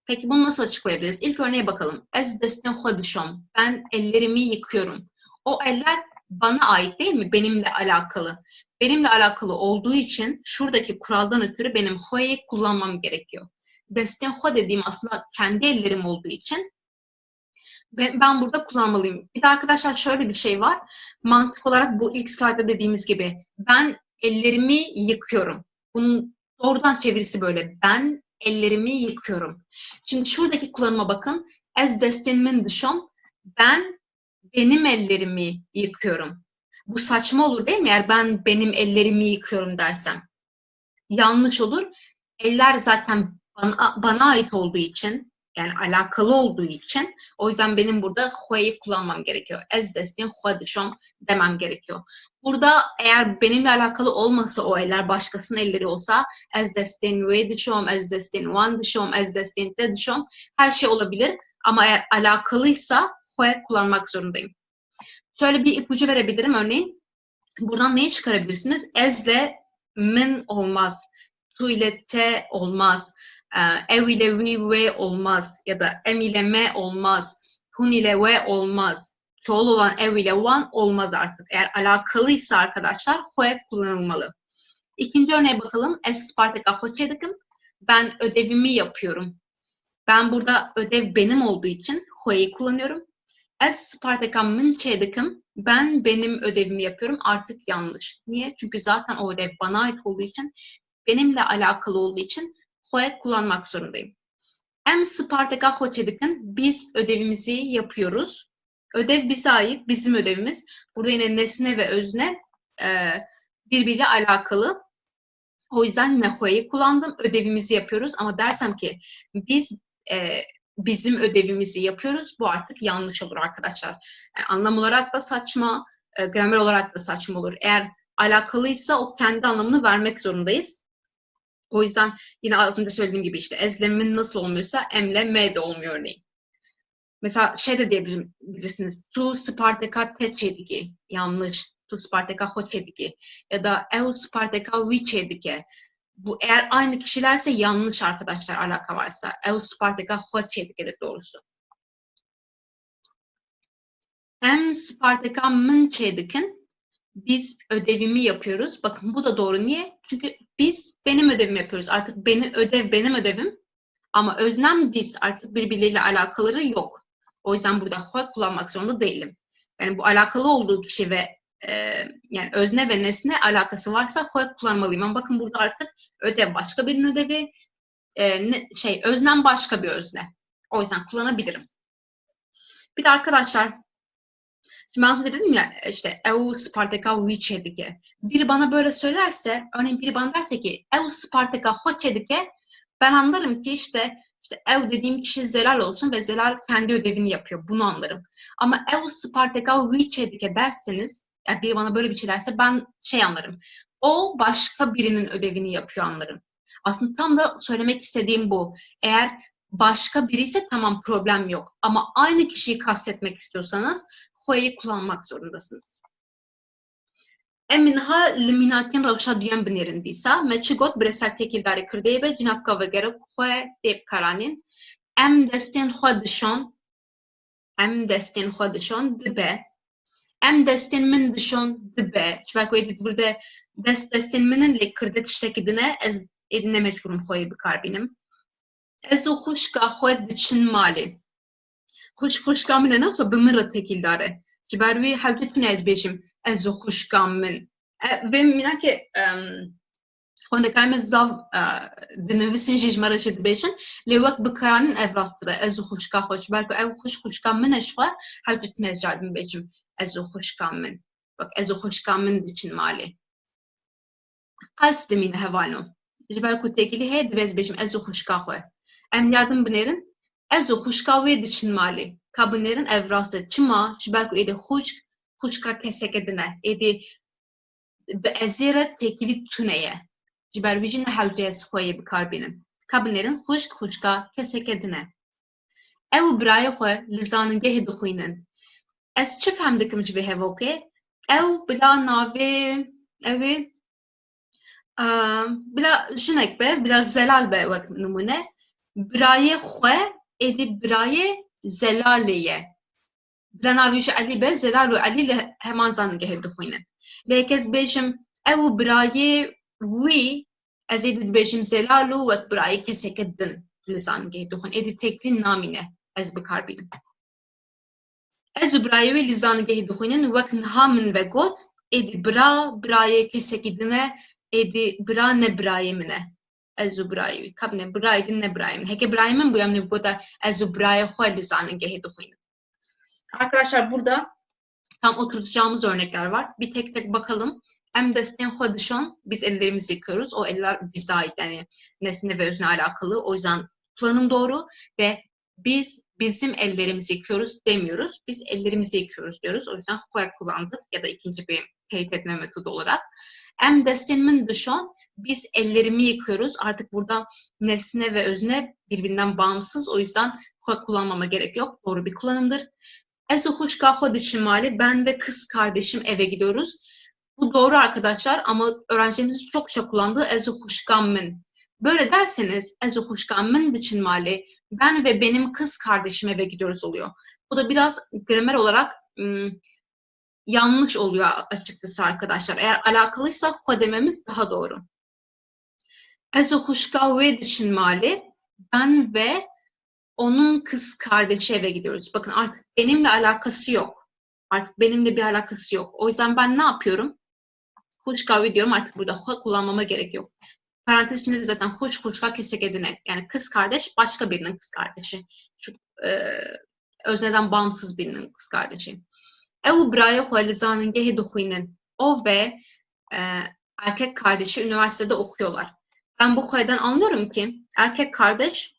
Peki bunu nasıl açıklayabiliriz? İlk örneğe bakalım. Ez destin xwe dişom. Ben ellerimi yıkıyorum. O eller bana ait değil mi? Benimle alakalı. Benimle alakalı olduğu için şuradaki kuraldan ötürü benim xwe'yi kullanmam gerekiyor. Destin xwe dediğim aslında kendi ellerim olduğu için ben burada kullanmalıyım. Bir de arkadaşlar şöyle bir şey var. Mantık olarak bu ilk slaytta dediğimiz gibi ben ellerimi yıkıyorum. Bunun doğrudan çevirisi böyle. Ben ellerimi yıkıyorum. Şimdi şuradaki kullanıma bakın. Ez destin min dişom. Ben benim ellerimi yıkıyorum. Bu saçma olur değil mi? Eğer ben benim ellerimi yıkıyorum dersem. Yanlış olur. Eller zaten bana ait olduğu için, yani alakalı olduğu için, o yüzden benim burada xwe'yi kullanmam gerekiyor. Ez destin xwe dişom demem gerekiyor. Burada eğer benimle alakalı olmasa o eller başkasının elleri olsa ez destin ve dişom, ez destin wan dişom, ez destin te dişom her şey olabilir. Ama eğer alakalıysa xwe kullanmak zorundayım. Şöyle bir ipucu verebilirim örneğin. Buradan neyi çıkarabilirsiniz? Ezle min olmaz. Tu ile te olmaz. Ev ile vi ve olmaz. Ya da em ile me olmaz. Hun ile ve olmaz. Çoğul olan ev ile van olmaz artık. Eğer alakalıysa arkadaşlar xwe kullanılmalı. İkinci örneğe bakalım. Ez Spartaka xwe çêdikim. Ben ödevimi yapıyorum. Ben burada ödev benim olduğu için xwe'yi kullanıyorum. Ez Spartaka min çêdikim. Ben benim ödevimi yapıyorum. Artık yanlış. Niye? Çünkü zaten o ödev bana ait olduğu için, benimle alakalı olduğu için xwe kullanmak zorundayım. Em Spartaka xwe çêdikin. Biz ödevimizi yapıyoruz. Ödev bize ait, bizim ödevimiz. Burada yine nesne ve özne birbiriyle alakalı. O yüzden yine xwe'yi kullandım. Ödevimizi yapıyoruz. Ama dersem ki biz bizim ödevimizi yapıyoruz. Bu artık yanlış olur arkadaşlar. Yani anlam olarak da saçma, gramer olarak da saçma olur. Eğer alakalıysa o kendi anlamını vermek zorundayız. O yüzden yine az önce söylediğim gibi işte ezlemin nasıl olmuyorsa emle me de olmuyor örneğin. Mesela şey de diyebilirsiniz. Tu Spartaka te çêdike. Yanlış. Tu Spartaka xwe çêdike. Ya da ev Spartaka wî çêdike. Bu eğer aynı kişilerse yanlış arkadaşlar, alaka varsa. Ev Spartaka xwe çêdikedir doğrusu. Em Spartaka min çêdikin. Biz ödevimi yapıyoruz. Bakın bu da doğru. Niye? Çünkü biz benim ödevimi yapıyoruz. Artık benim ödevim. Ama öznem biz. Artık birbirleriyle alakaları yok. O yüzden burada xwe kullanmak zorunda değilim. Yani bu alakalı olduğu kişi ve yani özne ve nesne alakası varsa xwe kullanmalıyım. Ama bakın burada artık ödev başka birinin ödevi, öznem başka bir özne. O yüzden kullanabilirim. Bir de arkadaşlar, şimdi ben size dedim ya işte ev Spartaka wî çêdike. Biri bana böyle söylerse, örneğin biri bana derse ki ev Spartaka xwe çêdike, ben anlarım ki işte ev dediğim kişi Zelal olsun ve Zelal kendi ödevini yapıyor. Bunu anlarım. Ama ev Spartaka wî çêdike derseniz, yani biri bana böyle bir şey derse ben anlarım. O başka birinin ödevini yapıyor anlarım. Aslında tam da söylemek istediğim bu. Eğer başka biri ise tamam, problem yok. Ama aynı kişiyi kastetmek istiyorsanız xwe'yi kullanmak zorundasınız. Eminha liminakin ravşa duyan binêrin dîsa me çi got bi ser têkildarê Kurdiyê ve cinavka vegere xwe tê bikaranîn. Em destên xwe dişon dibe. Em destên min dişon dibe. Ji ber ku êdî burada destên minin lê Kurde tiştekî dine, ez êdî ne mecburum xwe'yê bikarbînim. Ez û xwişka xwe diçin malê. Xwişka min e ne wisa bi min re têkildar e. Ji ber wî hewce tune ez bêjim ez û xwişka min. Vê mînakê Xwendekarimin zav dinivîsin jî ji me re jî dibêjin lê wek bikaranîn ev rast e ez û xwişka xwe ji ber ku ew xwişka min e ji xwe hewl ji tune cardim bêjim ez û xwişka min wek ez û xwişka min diçin malê qels dimîne hevano ji ber ku têkilî heye divê ez bêjim ez û xwişka xwe em yardim binêrin ez û xwişka wê diçin malê ka binêrin ev rast e çima ji ber ku êdî xwişka keseke din e êdî bi ezê re têkilî tune ye ji ber wî jî ne hewceyê xweyê bikarbînin ka binêrin xwişka keseke din e ew û birayê xwe li zanîngehê dixwînin ez çi fehm dikim ji vê hevokê ew bila navê ew ê bila jinek be bila zelal be wek nimûne birayê xwe êdî birayê zelalê ye bila navê jî Elî be zelal û Elî li heman zanîngehê dixwînin lê ez bêjim ew û birayê wî ez ê dibêjim zelal û wek birayê keseke din li zanîngehê dixwîn êdî têkilî namîne ez bikarbînim ez û birayê wê li zanîngehê dixwînin wek niha min vegot êdî birayê kesekî din e êdî bira ne birayê min e ez û birayê wî ka bine birayê din ne birayê min heke birayê min bûye min gota ez û birayê xwe li zanîngehê dixwînin arkadaşlar burada tam oturtacağımız örnekler var bir tek tek bakalım em destên xwe dişon biz ellerimizi yıkıyoruz o eller bize ait yani nesne ve özne alakalı o yüzden kullanım doğru ve biz bizim ellerimizi yıkıyoruz demiyoruz. Biz ellerimizi yıkıyoruz diyoruz. O yüzden xwe kullandık ya da ikinci bir teyit etme metodu olarak. Em destên min dişon biz ellerimi yıkıyoruz. Artık burada nesne ve özne birbirinden bağımsız. O yüzden xwe kullanmama gerek yok. Doğru bir kullanımdır. Ez û xwişka xwe diçin malê ben ve kız kardeşim eve gidiyoruz. Bu doğru arkadaşlar ama öğrencilerimizin çokça kullandığı ez û xwişka min. Böyle derseniz ez û xwişka min diçin malê ben ve benim kız kardeşim eve gidiyoruz oluyor. Bu da biraz gramer olarak yanlış oluyor açıkçası arkadaşlar. Eğer alakalıysa xwe dememiz daha doğru. Ez û xwişka wê diçin malê ben ve onun kız kardeşi eve gidiyoruz. Bakın artık benimle alakası yok. Artık benimle bir alakası yok. O yüzden ben ne yapıyorum? Xwişka wê diyorum artık burada xwe kullanmama gerek yok. Parantez içinde de zaten xwişka keseke din e yani kız kardeş başka birinin kız kardeşi. Şu özneden bağımsız birinin kız kardeşi. Ew û birayê xwe li zanîngehê dixwînin. O ve erkek kardeşi üniversitede okuyorlar. Ben bu xweden anlıyorum ki erkek kardeş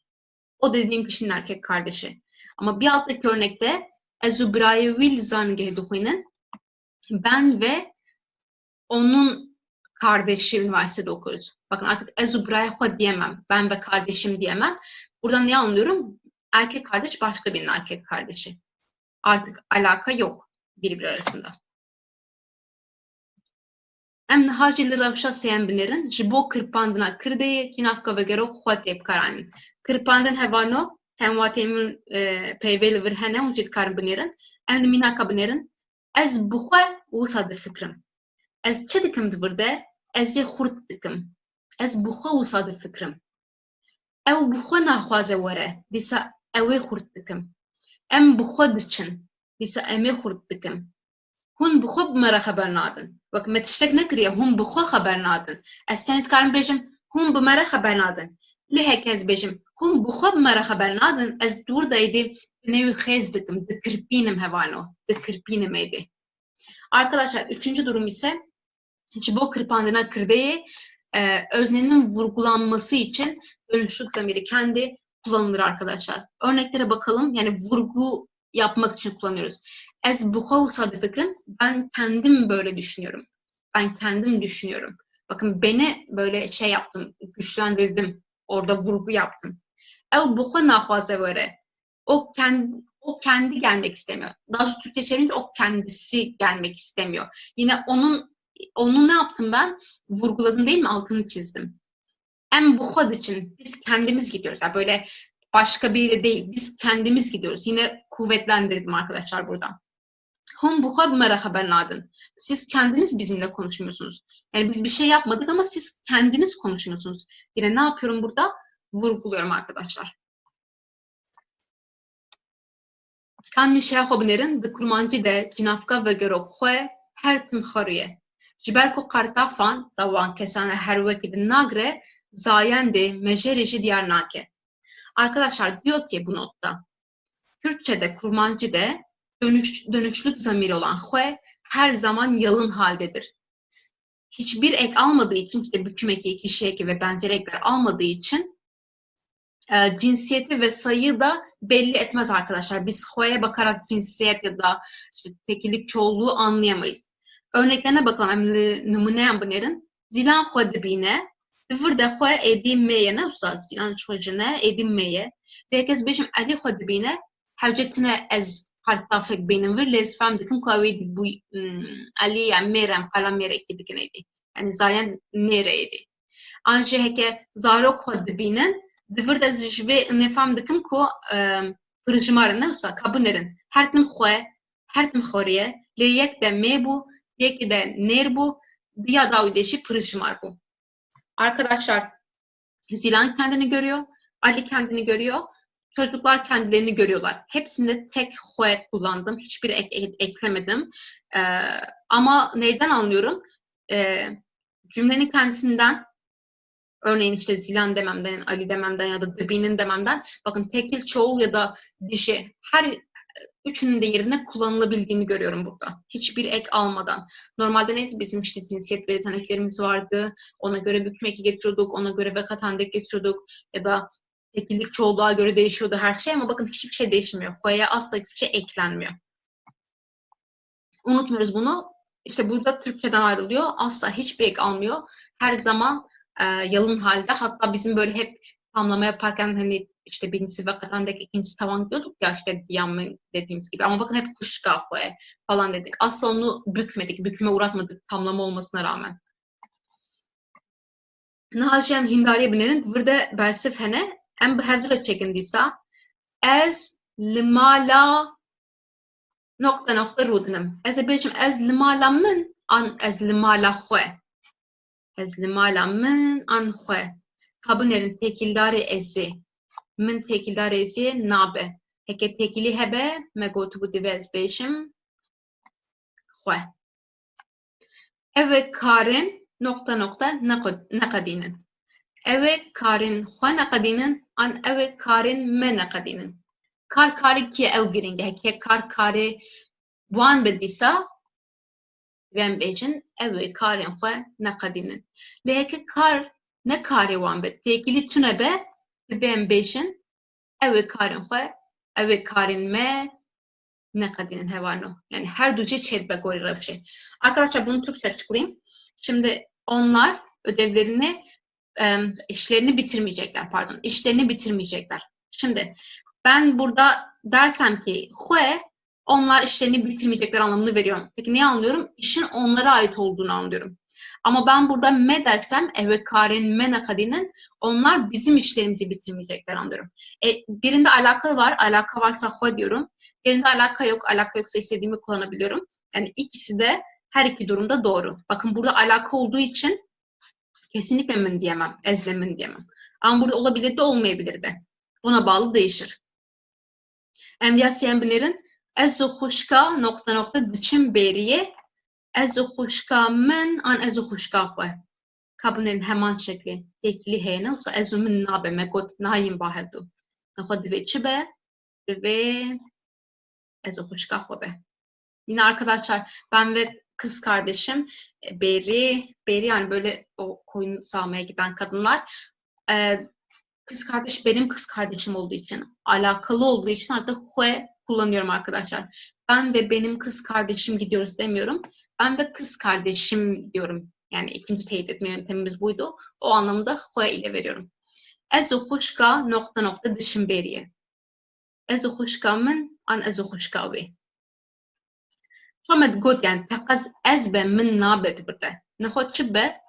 o dediğim kişinin erkek kardeşi. Ama bir alttaki örnekte ez û birayê wî li zanîngehê dixwînin. Ben ve onun kardeşi üniversitede okuyoruz. Bakın artık ez û birayê xwe diyemem. Ben ve kardeşim diyemem. Buradan ne anlıyorum? Erkek kardeş başka birinin erkek kardeşi. Artık alaka yok birbiri arasında. Em niha jî li rewşa sêyem binêrin ji bo kirpandina kirdeyê cînavka vegero xwe tê bikaranîn. Kirpandin hevano hem watê min peyvê li vir hene hûn jî dikarin binêrin. Em li mînaka binêrin ez bi xwe wisa difikirim. Ez çi dikim di vir de ez ê xurt dikim. Ez bi xwe wisa difikirim. Ew bi xwe naxwaze were dîsa ew ê xurt dikim. Em bi xwe diçin dîsa em ê xurt dikim. Hûn bi xwe bi me re xeber nadin. Wek me tiştek nekiriye hûn bi xwe xeber nadin. Ez tenê dikarim bêjim hûn bi me re xeber nadin. Lê heke ez bêjim hûn bi xwe bi me re xeber nadin ez dûr de êdî bi nêwî xêz dikim, dikirpînim hevano, dikirpînim êdî. Arkadaşlar üçüncü durum ise ji bo kirpandina kirdeyê öznenin vurgulanması için dönüşlük zamiri kendi kullanılır arkadaşlar. Örneklere bakalım. Yani vurgu yapmak için kullanıyoruz. Ez bu xwe fikrim. Ben kendim böyle düşünüyorum. Ben kendim düşünüyorum. Bakın beni böyle şey yaptım, güçlendirdim. Orada vurgu yaptım. Ev bu xwe naxwaze were. O kendi gelmek istemiyor. Daha doğrusu Türkçe çevirince o kendisi gelmek istemiyor. Yine onu ne yaptım ben? Vurguladım değil mi? Altını çizdim. Em bu xwe için biz kendimiz gidiyoruz. Yani böyle başka biri değil. Biz kendimiz gidiyoruz. Yine kuvvetlendirdim arkadaşlar burada. Hûn bu xwe bi me re xeber nadin. Siz kendiniz bizimle konuşmuyorsunuz. Yani biz bir şey yapmadık ama siz kendiniz konuşmuyorsunuz. Yine ne yapıyorum burada? Vurguluyorum arkadaşlar. Kan nişaya xwe binêrin di kurmancî de cînavka vegerok xwe her tim xweruye. Jiber ku kartafan davan kesane her vakit nagre zayendi mejereci diyar nake. Arkadaşlar diyor ki bu notta Türkçe'de kurmancı'da dönüşlük zamiri olan hue her zaman yalın haldedir. Hiçbir ek almadığı için işte büküm eki, kişi eki ve benzeri ekler almadığı için cinsiyeti ve sayıyı da belli etmez arkadaşlar. Biz hue'ye bakarak cinsiyet ya da işte tekillik çoğulluğu anlayamayız. Örneklerine bakalım. Numuneyen bunların. Zilan hue dibine. Sıfır da hue edinmeye. Ne olsa zilan çocuğuna edinmeye. Herkes beşim ali hue dibine. Havcetine ez hartafık benim vir. Lezfem dikim kuvveti bu ali yani merem kalam merek dikineydi. Yani zayen nereydi. Anca heke zarok hue dibinin Divir de zjve nefam dikim ku pırıjmarın ne olsa kabınerin. Her tim xwe, her tim xoriye, le yek de me bu, yek de ner bu, diya da uydeşi pırıjmar bu. Arkadaşlar Zilan kendini görüyor, Ali kendini görüyor, çocuklar kendilerini görüyorlar. Hepsinde tek xwe kullandım, hiçbir eklemedim. Ama neyden anlıyorum? Cümlenin kendisinden örneğin işte Zilan dememden, Ali dememden ya da Debi'nin dememden bakın tekil, çoğul ya da dişi her üçünün de yerine kullanılabildiğini görüyorum burada. Hiçbir ek almadan. Normalde neydi? Bizim işte cinsiyet belirten eklerimiz vardı. Ona göre büküm eki getiriyorduk. Ona göre vekatan dek getiriyorduk. Ya da tekillik çoğulluğa göre değişiyordu her şey ama bakın hiçbir şey değişmiyor. Hue'ye asla hiçbir şey eklenmiyor. Unutmuyoruz bunu. İşte burada Türkçeden ayrılıyor. Asla hiçbir ek almıyor. Her zaman yalın halde. Hatta bizim böyle hep tamlama yaparken hani işte birincisi vakatandaki ikincisi tavan diyorduk ya işte diyanlı dediğimiz gibi. Ama bakın hep kuş kahve falan dedik. Asla onu bükmedik. Büküme uğratmadık tamlama olmasına rağmen. Nahalcem hindariye binerin burada belsif hene em behevdire çekindiyse ez limala nokta rudinem. Ez bejim ez limala min an ez limala xwe. Ez limala min an xwe. Kabınerin tekildarı ezi. Min tekildarı ezi nabe. Heke tekili hebe me gotu bu dibe ez bejim xwe. Eve karin nokta nakadinin. Eve karin xwe nakadinin an eve karin me nakadinin. Kar kari ki ev giringe. Heke kar kari wan bedisa vem bejin ev karin xwe nakadinin. Leheke kar ne kari wan bed. Tekili tune be vem bejin ev karin xwe ev karin me nakadinin hevano. Yani her duce çedbe gorira bir şey. Arkadaşlar bunu Türkçe açıklayayım. Şimdi onlar ödevlerini işlerini bitirmeyecekler. Şimdi ben burada dersem ki hue onlar işlerini bitirmeyecekler anlamını veriyorum. Peki niye anlıyorum? İşin onlara ait olduğunu anlıyorum. Ama ben burada me dersem eve karin me nakadinin onlar bizim işlerimizi bitirmeyecekler anlıyorum. Birinde alaka varsa hue diyorum. Birinde alaka yoksa istediğimi kullanabiliyorum. Yani ikisi de her iki durumda doğru. Bakın burada alaka olduğu için kesinlikle min diyemem, ezle min diyemem. Ama burada olabilir de olmayabilir de. Buna bağlı değişir. Emniyasiyen binerin ezu xuşka nokta diçim beriye ezu xuşka min an ezu xuşka xwe. Kabınerin hemen şekli tekli heyne olsa ezu min nabe me got nahim bahevdu. Nexwe divê çi be? Divê ezu xuşka xwe be. Yine arkadaşlar ben ve kız kardeşim Beri yani böyle o koyun sağmaya giden kadınlar benim kız kardeşim olduğu için alakalı olduğu için artık hue kullanıyorum arkadaşlar. Ben ve benim kız kardeşim gidiyoruz demiyorum. Ben ve kız kardeşim diyorum. Yani ikinci teyit etme yöntemimiz buydu. O anlamda hue ile veriyorum. Ezu xuşka nokta dışım beriye. Ezu xuşka min an ezu xuşka ve. Çomet got yani pekaz ez be min nabet birde. Nexwe çi be?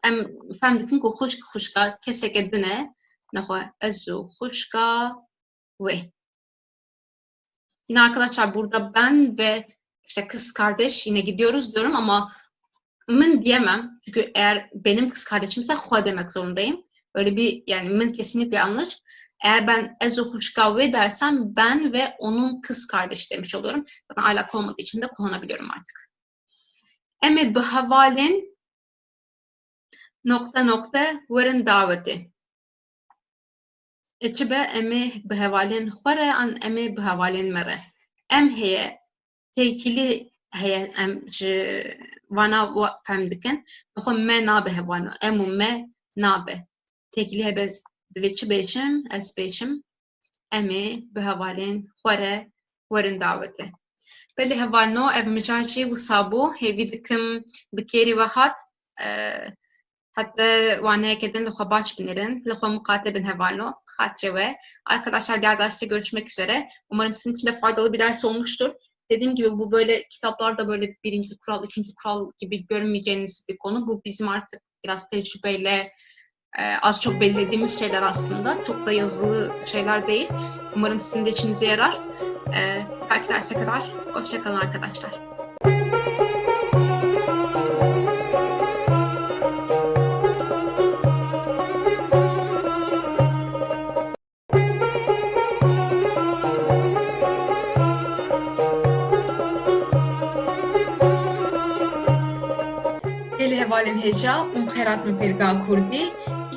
Em femdikin ku xuşka kesek edine. Nexwe ezu xuşka ve. Yine arkadaşlar burada ben ve işte kız kardeş yine gidiyoruz diyorum ama min diyemem. Çünkü eğer benim kız kardeşimse hua demek zorundayım. Öyle bir yani min kesinlikle yanlış. Eğer ben ezu xuşka ve dersem ben ve onun kız kardeşi demiş oluyorum. Zaten alaka olmadığı için de kullanabiliyorum artık. Emi bihevalên nokta nokta werin daveti. Çi be emi bihevalên xwe re an emi bihevalên me re. Em heye têkilî heye em ji vana fehm dikin. Xwe me nabe hevano. Em û me nabe. Têkilî hebe divê çi bêjim? Ez bêjim em ê bi hevalên xwe re werin davete. Belê hevalino ev micacî wisa bû hêvî dikim bi kêrî we hat hatta waneyekê din li xwe baş binirin, li xwe muqate bin hevalino, xatirê we. Arkadaşlar diğer derste görüşmek üzere. Umarım sizin için de faydalı bir ders olmuştur. Dediğim gibi bu böyle kitaplarda böyle birinci kural, ikinci kural gibi görmeyeceğiniz bir konu. Bu bizim artık biraz tecrübeyle az çok belirlediğimiz şeyler aslında. Çok da yazılı şeyler değil. Umarım sizin de işinize yarar. Belki derse kadar. Hoşça kalın arkadaşlar. Gelê hevalên hêja û xêratên Fêrga Kurdî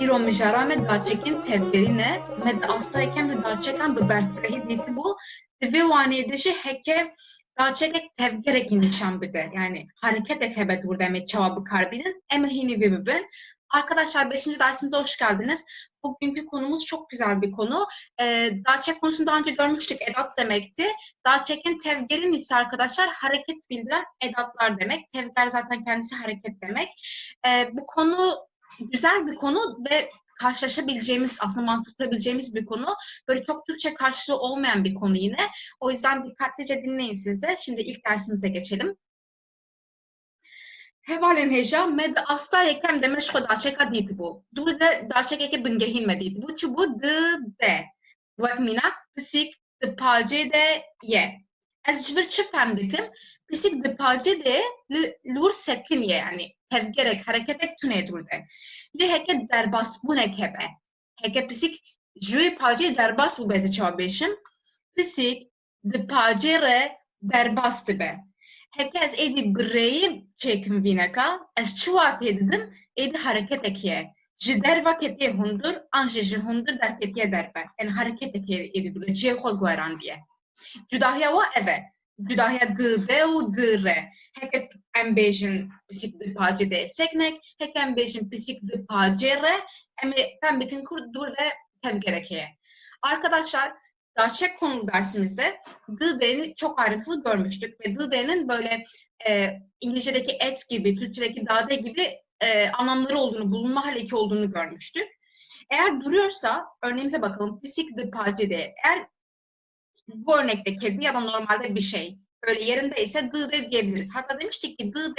îro mijara me daçekên tevgerî ne me di astayeken li daçekan bi berfirehî dîtibû divê waneyê de jî heke daçekek tevgerekî nîşan bide. Yani hareketek hebe burada em ê çawa bikarbînin em ê hînî vê bibin. Arkadaşlar 5. dersimize hoş geldiniz. Bugünkü konumuz çok güzel bir konu. Daçek konusunu daha önce görmüştük. Edat demekti. Daçek'in tevgerin ise arkadaşlar hareket bildiren edatlar demek. Tevger zaten kendisi hareket demek. Bu konu güzel bir konu ve karşılaşabileceğimiz, aslında mantıklayabileceğimiz bir konu. Böyle çok Türkçe karşılığı olmayan bir konu yine. O yüzden dikkatlice dinleyin siz de. Şimdi ilk dersimize geçelim. Hevalên hêja me di astayekê de me ji xwe daçeka dîtibû. Du de daçekekê bingehîn me dîtibû. Çi bû? Di de. Wek mîna pisîk di pacê de ye. Ez ji vir çi fehm dikim? Pisîk di pacê de li wir sekin ye. Yani tevgerek, hareketek tune dur de. Lê heke derbasbûnek hebe. Heke pisîk ji wê pacê derbas bû beze çawa bêjim. Pisîk di pacê re derbas dibe. Heke ez êdî bi rêyê çêkim vîneka, ez çi wat tê didim? Êdî hareketek ye. Ji derva ketiye hundir, an ji hundir derketiye derve. Yani hareketek êdî bide, cihê xwe guherandiye. Cudahiya we ev e. Cudahiya di de û di re. Heke em bêjin pisîk di pacê de seknek, heke em bêjin pisîk di pacê re, em ê fehm bikin ku de tevgerek ye. Arkadaşlar, Daçek konu dersimizde dı çok ayrıntılı görmüştük ve dı'nın böyle İngilizce'deki et gibi, Türkçe'deki dade gibi anlamları olduğunu, bulunma haleki olduğunu görmüştük. Eğer duruyorsa, örneğimize bakalım, pisik de pacede. Eğer bu örnekte kedi ya da normalde bir şey öyle yerindeyse dı diyebiliriz. Hatta demiştik ki dı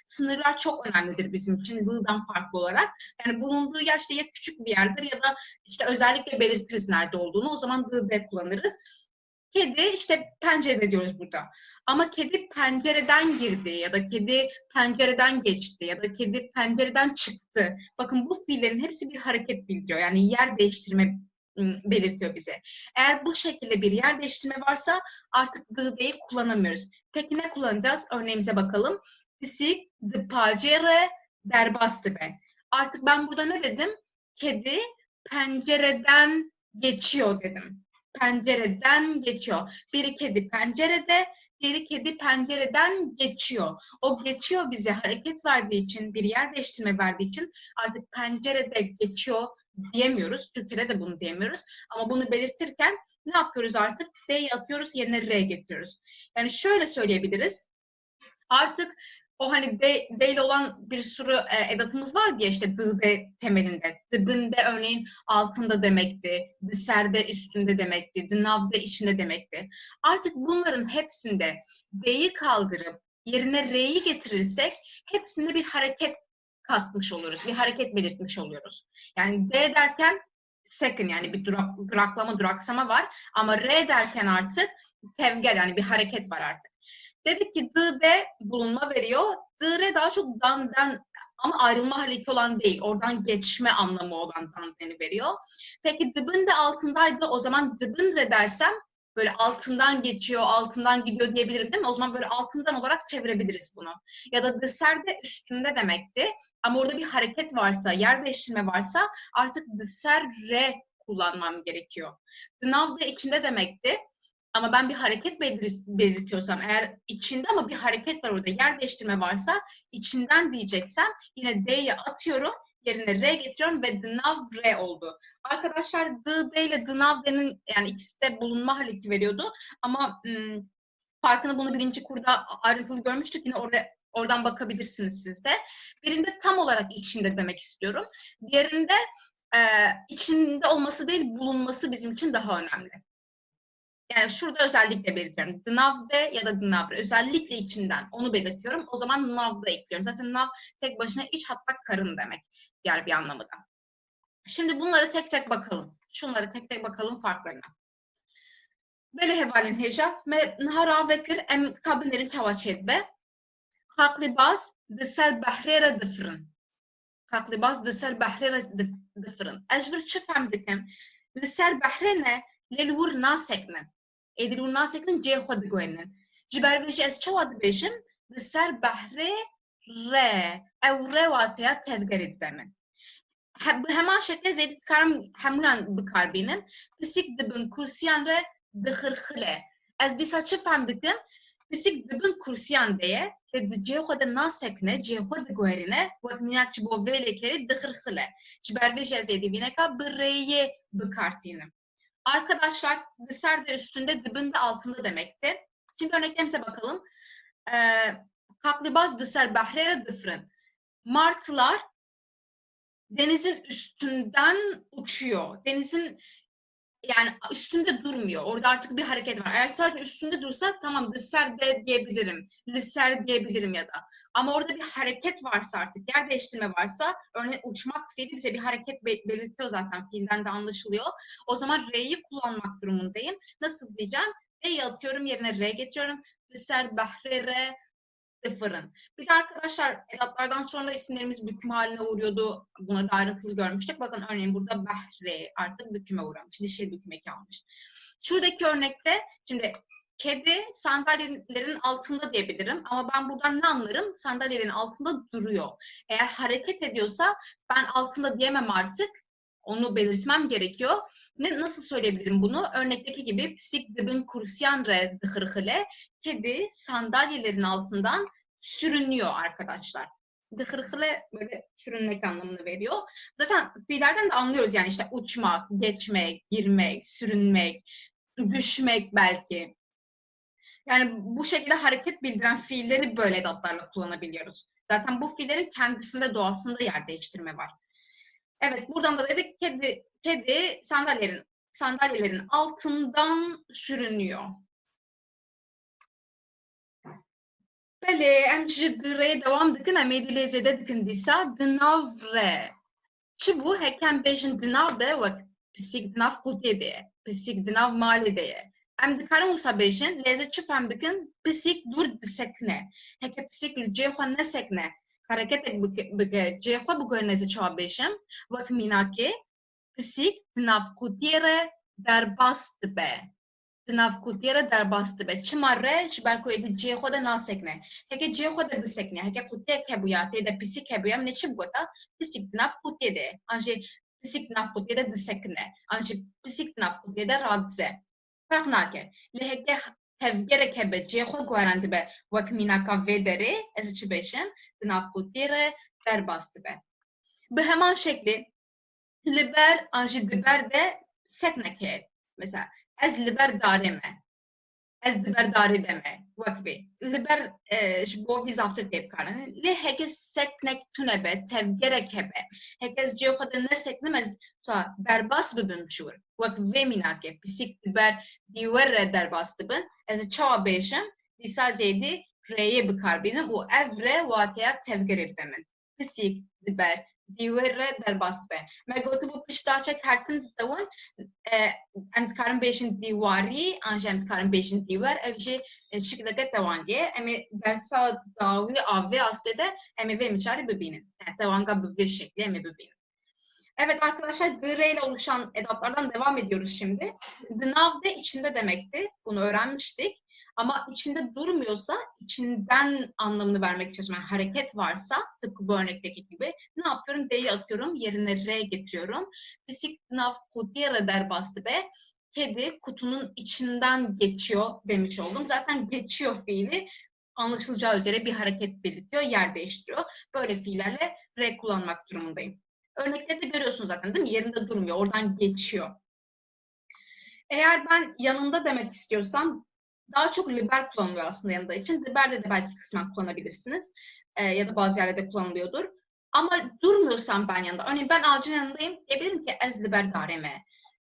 sınırlar çok önemlidir bizim için dı'dan farklı olarak. Yani bulunduğu yer işte ya küçük bir yerdir ya da işte özellikle belirtiriz nerede olduğunu. O zaman dı kullanırız. Kedi işte pencerede diyoruz burada. Ama kedi pencereden girdi ya da kedi pencereden geçti ya da kedi pencereden çıktı. Bakın bu fiillerin hepsi bir hareket bildiriyor. Yani yer değiştirme belirtiyor bize. Eğer bu şekilde bir yer değiştirme varsa artık dı'yı kullanamıyoruz. Peki ne kullanacağız? Örneğimize bakalım. Pisik di pacere derbastı be. Artık ben burada ne dedim? Kedi pencereden geçiyor dedim. Pencereden geçiyor. Biri kedi pencerede, biri kedi pencereden geçiyor. O geçiyor bize hareket verdiği için, bir yer değiştirme verdiği için artık pencerede geçiyor diyemiyoruz. Türkçe'de de bunu diyemiyoruz. Ama bunu belirtirken ne yapıyoruz artık? D'yi atıyoruz, yerine R getiriyoruz. Yani şöyle söyleyebiliriz. Artık o hani D ile olan bir sürü edatımız var diye işte de temelinde. Dibinde örneğin altında demekti, diserde üstünde demekti, dınavda içinde demekti. Artık bunların hepsinde D'yi kaldırıp yerine R'yi getirirsek hepsinde bir hareket katmış oluruz, bir hareket belirtmiş oluyoruz. Yani D derken second yani bir duraklama, duraksama var ama R derken artık tevger yani bir hareket var artık. Dedik ki de bulunma veriyor. Re daha çok dan ama ayrılma haliki olan değil. Oradan geçme anlamı olan dan veriyor. Peki dibin de altındaydı. O zaman dibin re dersem böyle altından geçiyor, altından gidiyor diyebilirim değil mi? O zaman böyle altından olarak çevirebiliriz bunu. Ya da dışarı de üstünde demekti. Ama orada bir hareket varsa, yer değiştirme varsa artık dışarı kullanmam gerekiyor. Sınav da içinde demekti. Ama ben bir hareket belirtiyorsam, eğer içinde ama bir hareket var orada, yer değiştirme varsa içinden diyeceksem yine D'yi atıyorum, yerine R getiriyorum ve dınav R oldu. Arkadaşlar D ile dınav D'nin yani ikisi de bulunma haleti veriyordu. Ama farkını bunu birinci kurda ayrıntılı görmüştük. Yine oradan bakabilirsiniz siz de. Birinde tam olarak içinde demek istiyorum. Diğerinde içinde olması değil, bulunması bizim için daha önemli. Yani şurada özellikle belirtiyorum. Dınavde ya da dınavre. Özellikle içinden. Onu belirtiyorum. O zaman navda ekliyorum. Zaten nav tek başına iç, hatta karın demek. Diğer bir anlamı da. Şimdi bunları tek tek bakalım. Şunları tek tek bakalım farklarına. Böyle hevalin heja. Nahara vekir em kabinlerin tavaçedbe. Kaklibaz dısar bahrera dıfırın. Kaklibaz dısar bahrera dıfırın. Ejvir çifem dikim. Dısar bahrene lelvur naseknen. Edilur naseknen cehod goynen. Ciberbeş ez çava dibêjim dısar bahre re. Ew re wataya tevger edbenin. Bi heman şekilde zêdî dikarim hemûyan bikarbînim. Pisîk dibin kursiyan re dixirxile. Ez dîsa çi fehm dikim? Pisîk dibin kursiyan de ye lê di cihê xwe de nasekine, cihê xwe digwerîne wek mînak ji bo vê lêkerê dixirxile. Ji ber vê jî ez êdî vîneka bi rêyê bikartînim. Arkadaşlar dışarıda üstünde, dibinde, altında demekti. Şimdi örneklerimize bakalım. Kaklibaz dışarı bahrera dıfrın. Martılar denizin üstünden uçuyor. Denizin yani üstünde durmuyor. Orada artık bir hareket var. Eğer sadece üstünde dursa tamam dışarıda diyebilirim. Dışarı diyebilirim ya da. Ama orada bir hareket varsa artık, yer değiştirme varsa, örneğin uçmak fiili bize bir hareket belirtiyor zaten. Fiilden de anlaşılıyor. O zaman R'yi kullanmak durumundayım. Nasıl diyeceğim? R'yi atıyorum, yerine R getiriyorum. Dışarı bahre re sıfırın. Bir de arkadaşlar edatlardan sonra isimlerimiz büküm haline uğruyordu. Bunları da ayrıntılı görmüştük. Bakın örneğin burada bahre artık büküme uğramış. Dişil büküme kalmış. Şuradaki örnekte şimdi kedi sandalyelerin altında diyebilirim. Ama ben buradan ne anlarım? Sandalyelerin altında duruyor. Eğer hareket ediyorsa ben altında diyemem artık. Onu belirtmem gerekiyor. Nasıl söyleyebilirim bunu? Örnekteki gibi psik dibin kursiyan re dıhırhıle kedi sandalyelerin altından sürünüyor arkadaşlar. Dıhırhıle böyle sürünmek anlamını veriyor. Zaten fiillerden de anlıyoruz yani işte uçmak, geçmek, girmek, sürünmek, düşmek belki. Yani bu şekilde hareket bildiren fiilleri böyle edatlarla kullanabiliyoruz. Zaten bu fiillerin kendisinde, doğasında yer değiştirme var. Evet, buradan da dedik kedi sandalyelerin altından sürünüyor. Bele, em ji dirê devam dikin, em ê dilêzêde dikin dîsa di nav re. Çi bû hekem bêjin di nav de wek pisîk di nav qutiyê de ye, pisîk di nav malê de ye. Em dikarin wisa bêjin, lêzê çi fehm dikin? Pisîk dur disekine. Heke pisîk li cê xwe nesekine. Hareketek bike, cê xwe biguhere nêzê çawa bêjim, wek mînakê pisîk di nav qutiyê re derbas dibe. Di nav qutiyê re derbas dibe. Çima re ji ber ku êdî cê xwe de nasekine. Heke cê xwe de bisekine. Heke qutiyek hebûya, tê de pisîk hebûya, min ê çi bigota? Pisîk di nav qutiyê de ye. An jî pisîk di nav qutiyê de disekine. An jî pisîk di nav qutiyê de radize. Ferq nake. Lê heke tevgerek hebe cê xwe guheran dibe wek mînaka vê derê, ez çi bêjim? Di nav qutiyê re derbas dibe. Bi heman şeklî li ber an jî di ber de seknek heye. Mesela ez li ber darê me. Ez di ber darê de me. Wek vê. Li ber ji bo vî zaptir tê bikarin. Lê heke seknek tune be, tevgerek hebe. Heke ez cê xwe de neseknim, ez derbas bibim şûr. Wek vê mînakê. Pisîk di ber dîwer re derbas dibin. Ez ê çawa bêjim? Dîsa zêdî rêyê bikarbînim û ev re wateya tevgerê bide min. Pisîk di ber dîwer re derbas dibe. Me gotibû piştavçek hertin ditewin, em dikarin bêjin dîwarî, an jî em dikarin bêjin dîwer, ev jî şikleke tewangê ye. Em ê dersa dawî avê astê de em ê vê miçarî bibînin. Yani tewanga bi vê şeklî em ê bibînin. Evet arkadaşlar, the ile oluşan edatlardan devam ediyoruz şimdi. The now de içinde demekti. Bunu öğrenmiştik. Ama içinde durmuyorsa, içinden anlamını vermek için, yani hareket varsa, tıpkı bu örnekteki gibi ne yapıyorum? D'yi atıyorum, yerine R getiriyorum. Bisik nav kutiye der bastı be. Kedi kutunun içinden geçiyor demiş oldum. Zaten geçiyor fiili anlaşılacağı üzere bir hareket belirtiyor, yer değiştiriyor. Böyle fiillerle R kullanmak durumundayım. Örnekleri de görüyorsunuz zaten değil mi? Yerinde durmuyor, oradan geçiyor. Eğer ben yanında demek istiyorsam daha çok liber kullanılıyor aslında yanında için. Liber'de de belki kısmen kullanabilirsiniz. Ya da bazı yerlerde kullanılıyordur. Ama durmuyorsam ben yanında, örneğin ben ağacın yanındayım diyebilirim ki ez liber dareme.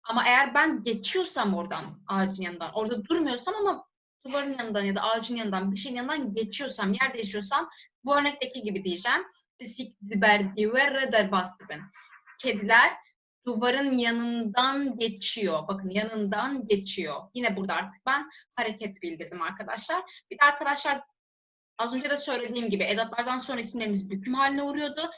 Ama eğer ben geçiyorsam oradan, ağacın yanından, orada durmuyorsam ama duvarın yanından ya da ağacın yanından, bir şeyin yanından geçiyorsam, yer değişiyorsam bu örnekteki gibi diyeceğim. Bisik liber diver der bastırın. Kediler duvarın yanından geçiyor. Bakın yanından geçiyor. Yine burada artık ben hareket bildirdim arkadaşlar. Bir de arkadaşlar az önce de söylediğim gibi edatlardan sonra isimlerimiz büküm haline uğruyordu.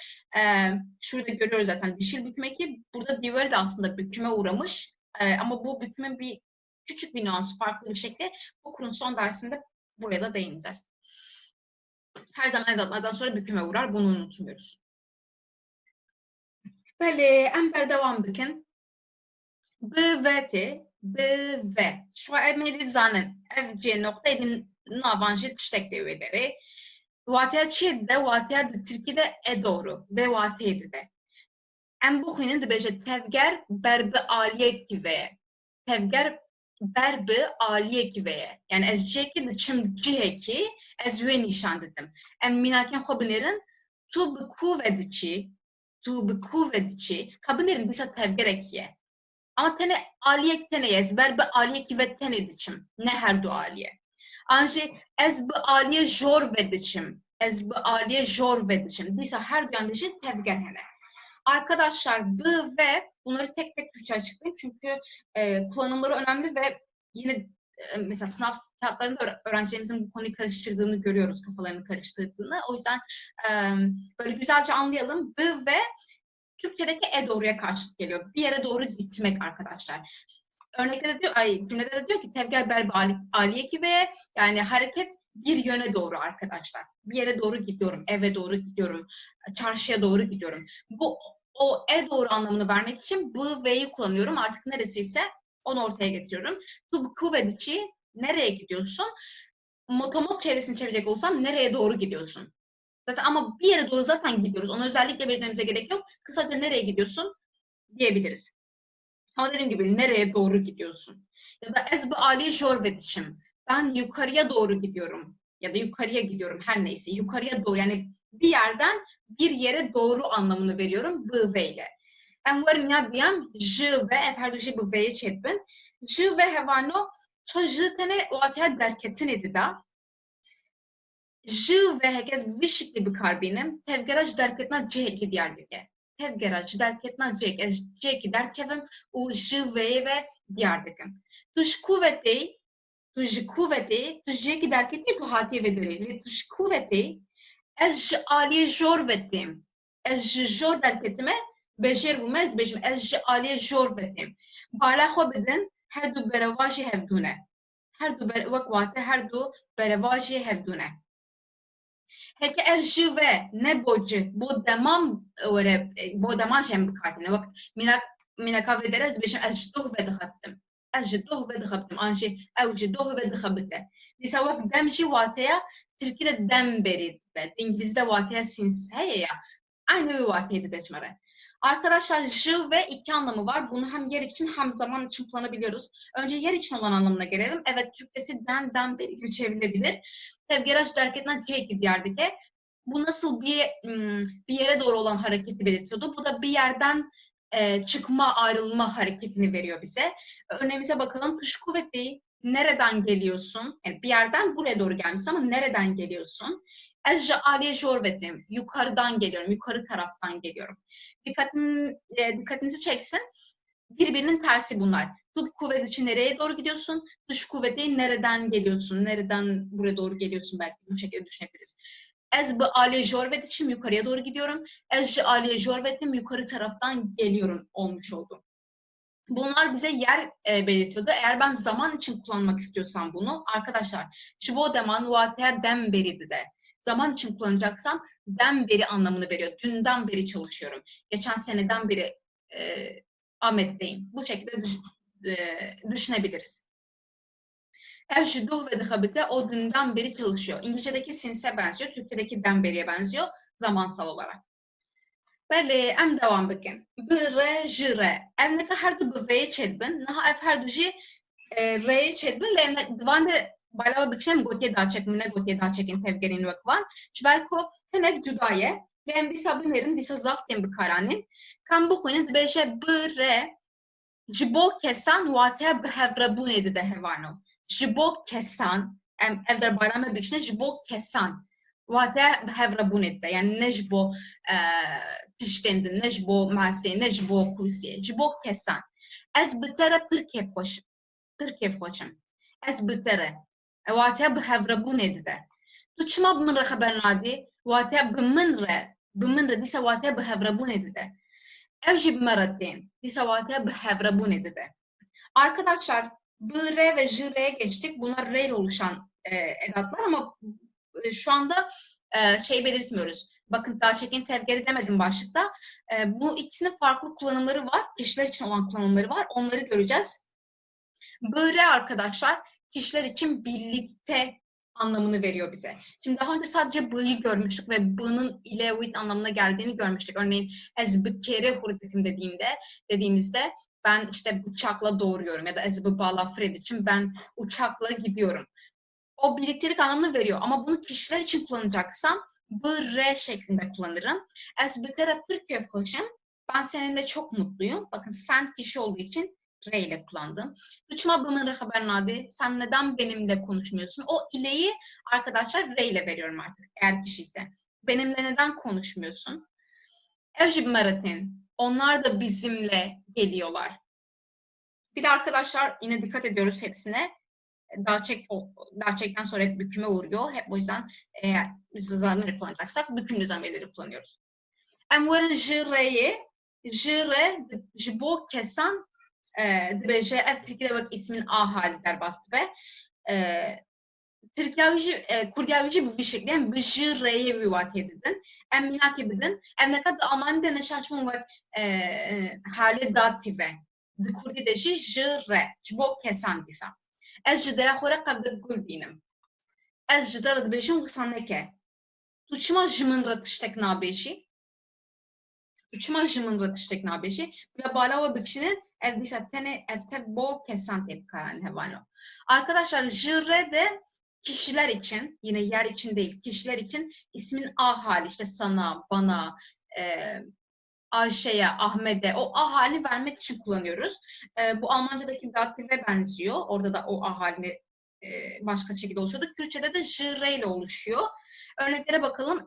Şurada görüyoruz zaten dişil büküm eki. Burada diver de aslında büküme uğramış. Ama bu bükümün bir küçük bir nüans, farklı bir şekli. Bu kurun son dersinde buraya da değineceğiz. Her zaman edatlardan sonra büküme uğrar. Bunu unutmuyoruz. Böyle ember devam bükün. B ve şu emeli zanen evce nokta edin navancı tiştek devreleri. Vataya çirde, vataya da Türkiye'de doğru ve vataydı de. Em bu xuyinin de bece tevger berbi aliye gibi. Tevger berbi aliye gibi. Yani ez ceki de çim ciheki ez ve nişan dedim. Em minaken xobinerin tu bi kuvvedici, tu bi kuvvedici. Kabinerin disa tevger ekiye. Ama tene aliye tene ez berbi aliye gibi tene diçim. Ne her du aliye. Anji ez bi aliye jor vediçim. Ez bi aliye jor vediçim. Disa her duyan dişi tevger hene. Arkadaşlar b ve bunları tek tek Türkçe açıklayayım çünkü kullanımları önemli ve yine mesela sınav kağıtlarında öğrencilerimizin bu konuyu karıştırdığını görüyoruz, kafalarını karıştırdığını. O yüzden böyle güzelce anlayalım. B ve Türkçedeki doğruya karşılık geliyor. Bir yere doğru gitmek arkadaşlar. Örnekte de diyor, cümlede de diyor ki tevger berbi aliye gibi, yani hareket bir yöne doğru arkadaşlar. Bir yere doğru gidiyorum, eve doğru gidiyorum, çarşıya doğru gidiyorum. Bu o doğru anlamını vermek için bu ve'yi kullanıyorum. Artık neresiyse onu ortaya getiriyorum. Tu kuvvetici nereye gidiyorsun? Motomot çevresini çevirecek olsam nereye doğru gidiyorsun? Zaten ama bir yere doğru zaten gidiyoruz. Onu özellikle belirtmemize gerek yok. Kısaca nereye gidiyorsun diyebiliriz. Ama dediğim gibi nereye doğru gidiyorsun? Ya da ez bi ali jorvedişim. Ben yukarıya doğru gidiyorum. Ya da yukarıya gidiyorum her neyse. Yukarıya doğru, yani bir yerden bir yere doğru anlamını veriyorum bu ve ile. Em varin ya diyem j ve her duşi bu ve'ye çetbin. J ve hevano ço j tane o atya derketin edida. J ve herkes bir şekli bir karbinem. Tevgeraj derketna c eki diyardike. Tevgeraj derketna c eki. C eki derkevim u j ve diyardikim. Tuş kuvveti, tuş kuvveti, tuş c eki derketni bu hatiye vediri. Tuş kuvveti, ez j aliye jor vetim. Ez j jor derketime bejer bu mez bejim. Ez j aliye jor vetim. Bala xo bidin her du berevajı hevdune. Her du berevajı her du berevajı hevdune. Heke ev ji ve ne boci bo demam öyle bo deman cem bikartine bak minak ve derez bejim ev ji doh ve dixabtim ev ji doh ve dixabtim anji ev ji doh ve dixabite disa vak dem ji vataya Türkiye'de dem berid de İngilizce vataya sins heye ya aynı bir vataydı deçmere. Arkadaşlar j ve iki anlamı var. Bunu hem yer için hem zaman için kullanabiliyoruz. Önce yer için olan anlamına gelelim. Evet, Türkçesi den beri gibi çevrilebilir. Tevgeraj derketna ceki diyardike. Bu nasıl bir yere doğru olan hareketi belirtiyordu. Bu da bir yerden çıkma, ayrılma hareketini veriyor bize. Örneğimize bakalım. Tuş kuvveti, nereden geliyorsun? Yani bir yerden buraya doğru gelmişsin ama nereden geliyorsun? Ez aliye jorvetim. Yukarıdan geliyorum. Yukarı taraftan geliyorum. Dikkatinizi çeksin. Birbirinin tersi bunlar. Tuş kuvveti için nereye doğru gidiyorsun? Tuş kuvveti nereden geliyorsun? Nereden buraya doğru geliyorsun, belki bu şekilde düşünebiliriz. Ez bi alê jorvetim yukarıya doğru gidiyorum. Ez ji alê jorvetim yukarı taraftan geliyorum olmuş oldu. Bunlar bize yer belirtiyordu. Eğer ben zaman için kullanmak istiyorsam bunu arkadaşlar ji bo deman vateya dem beri'di de. Zaman için kullanacaksam dem beri anlamını veriyor. Dünden beri çalışıyorum. Geçen seneden beri Ahmet'teyim. Bu şekilde düşünebiliriz. Ev ji duh ve dıhabite o dünden beri çalışıyor. İngilizce'deki since benziyor. Türkçedeki den beriye benziyor. Zamansal olarak. Bəli, em devam bikin. Bi, re, ji, re. Em neka her du bi v'ye çedbin. Naha ev her du jî re'ye çedbin. Le em divan de balava bikişem gotiye da çekin. Ne gotiye da çekin tevgerin vekvan. Çbelko tenek cudaye. Le em dîsa binerin, dîsa zaftiyen bikaranın. Kam bu xwînin dibêje bi, re. Ji bo kesan wateya bihevrebûnê dide hevano. Ji bo kesan, em ev derbarê me bikişine ji bo kesan. Wateya bihevrebûnê dide. Yani ne ji bo tiştendin, ne ji bo maseyê, ne ji bo kursiyê. Ji bo kesan. Ez bi te re pir kêfxweşim. Ez bi te re. Wateya bihevrebûnê dide. Tu çima bi min re xeber nadî? Wateya bi min re dîsa wateya bihevrebûnê dide. Ev jî bi me re tên. Dîsa wateya bihevrebûnê dide. Arkadaşlar b, r ve j, r'ye geçtik. Bunlar r ile oluşan edatlar ama şu anda şey belirtmiyoruz. Bakın daha çekin tevgeri demedim başlıkta. Bu ikisinin farklı kullanımları var. Kişiler için olan kullanımları var. Onları göreceğiz. B, r arkadaşlar kişiler için birlikte anlamını veriyor bize. Şimdi daha önce sadece b'yi görmüştük ve b'nın ile with anlamına geldiğini görmüştük. Örneğin ez bi kere hurdikim dediğimizde ben işte uçakla doğuruyorum ya da ez bi bala Fred için ben uçakla gidiyorum. O birliktelik anlamını veriyor ama bunu kişiler için kullanacaksam b, r şeklinde kullanırım. Ez bi te re pir kêfxweşim. Ben seninle çok mutluyum. Bakın sen kişi olduğu için R ile kullandım. Uçma bi min re xeber nadî. Sen neden benimle konuşmuyorsun? O ileyi arkadaşlar R ile veriyorum artık eğer kişi ise. Benimle neden konuşmuyorsun? Ev jî bi me re tên. Onlar da bizimle geliyorlar. Bir de arkadaşlar yine dikkat ediyoruz hepsine. Dağçekten sonra hep büküme uğruyor. Hep o yüzden eğer biz zamirleri kullanacaksak bükümlü zamirleri kullanıyoruz. Em werin ji re'yi, ji re ji bo kesan dibêje ev Tirkiye bak ismin a hali derbast be. Kurdiya jî bi vî şeklî em bi ji re'ye wî watê didin. Em mînakê bidin. Em neka di Almanî de neşaçmın wek halê dative. Di Kurdî de jî ji re. Ji bo kesan dîsa. Ez ji deya xwe re qebdek gul bînim. Ez ji te re dibêjim wisa neke. Tu çima ji min re tiştek nabêjî? Tu çima ji min re tiştek nabêjî? Bila bala we bikişinin ev dîsa tenê ev te bo kesan tê bikaranîn hevano. Arkadaşlar ji re de kişiler için, yine yer için değil, kişiler için ismin a hali, işte sana, bana, Ayşe'ye, Ahmet'e o a halini vermek için kullanıyoruz. Bu Almanca'daki dative benziyor. Orada da o a halini başka şekilde oluşuyordu. Kürtçe'de de j, r ile oluşuyor. Örneklere bakalım.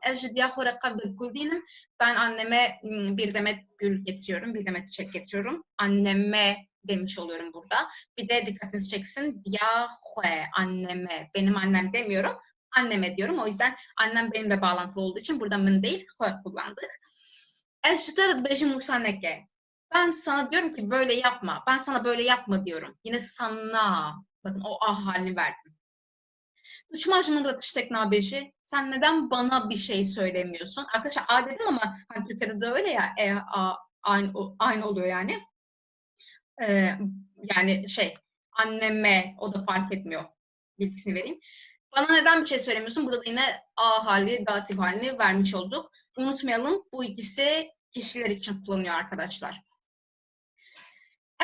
Ben anneme bir demet gül getiriyorum, bir demet çiçek getiriyorum. Anneme demiş oluyorum burada. Bir de dikkatinizi çeksin. Diyahue, anneme. Benim annem demiyorum. Anneme diyorum. O yüzden annem benimle bağlantılı olduğu için burada min değil, hue kullandık. Ben sana diyorum ki böyle yapma. Ben sana böyle yapma diyorum. Yine sana. Bakın o a halini verdim. Uçmacımın ratıştek nabeci. Sen neden bana bir şey söylemiyorsun? Arkadaşlar a dedim ama hani Türkçe'de de öyle ya. A, aynı oluyor yani. Yani anneme o da fark etmiyor. Bilgisini vereyim. Bana neden bir şey söylemiyorsun? Burada da yine a hali, datif halini vermiş olduk. Unutmayalım bu ikisi kişiler için kullanıyor arkadaşlar.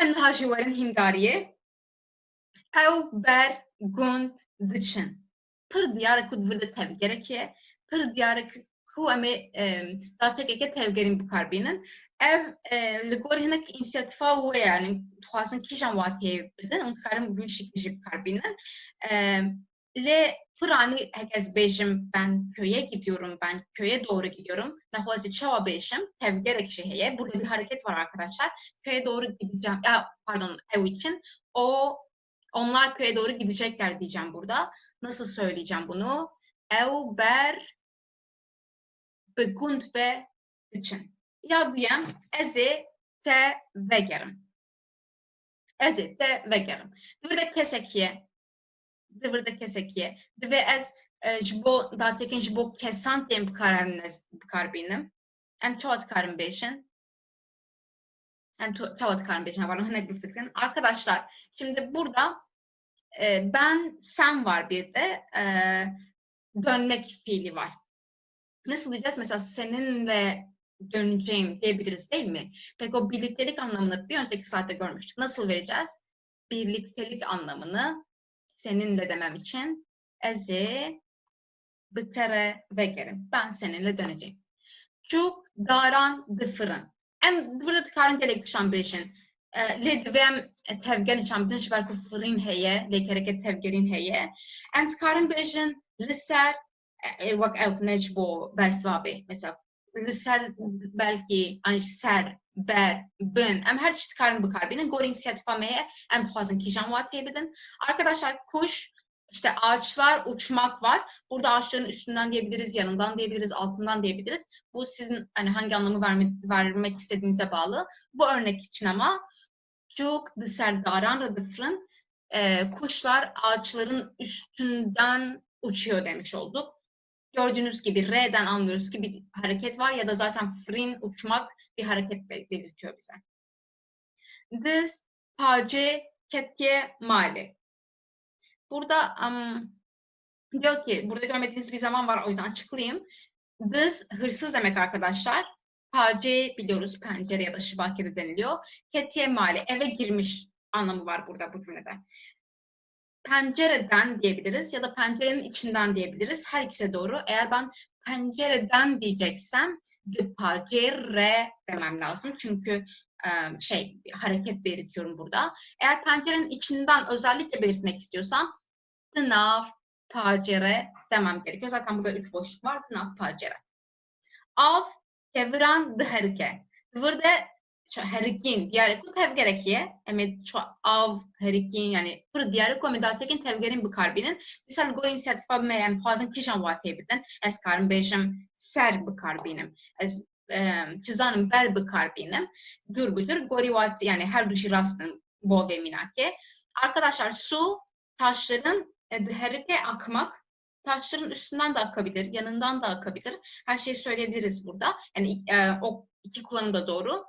Em hajivarın hindariye. Ev ber gund dıçın. Pır diyarı kud burada tevgereke. Pır diyarı ku eme daçekeke tevgerin bu karbinin. Ev ligor hinek inisiyatifa ve yani tuhasın kişan vatiye bidin. Unutkarım bir şekilde karbinin. Le Pırani herkes bejim ben köye gidiyorum, ben köye doğru gidiyorum. Nahvazi çava bejim, tevgerek şeheye. Burada bir hareket var arkadaşlar. Köye doğru gideceğim, pardon ev için. Onlar köye doğru gidecekler diyeceğim burada. Nasıl söyleyeceğim bunu? Ev ber bigund ve için. Ya diyem ezi te vegerim. Ezi te vegerim. Divir kesekiye. Divir ez ji bo datekin ji bo kesan tem bikarbînim. Em çawa dikarin bêjin. Hem çawa dikarin bêjin. Var hinek bir fikrin. Arkadaşlar şimdi burada ben sen var bir de dönmek fiili var. Nasıl diyeceğiz? Mesela seninle döneceğim diyebiliriz değil mi? Peki o birliktelik anlamını bir önceki saatte görmüştük. Nasıl vereceğiz? Birliktelik anlamını seninle demem için ezi bitere vegerim. Ben seninle döneceğim. Çok daran dıfırın. Em burada dikarin gelek dışan beşin. Le divem tevgen içam dinç berku fırın heye, le kereket tevgerin heye. Em dikarin beşin liser vak ev necbo bersvabi. Mesela liser belki ani ser, ber, bin. Em her çeşit karın bikarbinin. Goring siyat fameye em xwazin kijan vatiye bidin. Arkadaşlar kuş, İşte ağaçlar, uçmak var. Burada ağaçların üstünden diyebiliriz, yanından diyebiliriz, altından diyebiliriz. Bu sizin hani hangi anlamı vermek istediğinize bağlı. Bu örnek için ama çok dışarıdan rıdıfrın kuşlar ağaçların üstünden uçuyor demiş olduk. Gördüğünüz gibi R'den anlıyoruz ki bir hareket var ya da zaten frin uçmak bir hareket belirtiyor bize. This pace ketye mali. Burada diyor ki, burada görmediğiniz bir zaman var o yüzden açıklayayım. This hırsız demek arkadaşlar. Pace biliyoruz pencere ya da şibakede deniliyor. Ketiye mali eve girmiş anlamı var burada bu cümlede. Pencereden diyebiliriz ya da pencerenin içinden diyebiliriz. Her ikisi doğru. Eğer ben pencereden diyeceksem de pacere demem lazım. Çünkü hareket belirtiyorum burada. Eğer pencerenin içinden özellikle belirtmek istiyorsam dınav pacere demem gerekiyor. Zaten burada 3 boşluk var. Dınav pacere. Av kevran dıherike. Burada herikin diyare ku tevgerekiye. Emed şu av herikin yani pır diyare ku emedatekin tevgerin bu karbinin. Misal go inisiyatif meyem xwazin kişan vatiye bidin. Ez karim bejim ser bu karbinim. Ez çizanım ber bu karbinim. Dur budur gori vati yani her duşi rastın bo ve minake. Arkadaşlar su taşların dıherike akmak. Taşların üstünden de akabilir, yanından da akabilir. Her şeyi söyleyebiliriz burada. Yani o iki kullanım da doğru.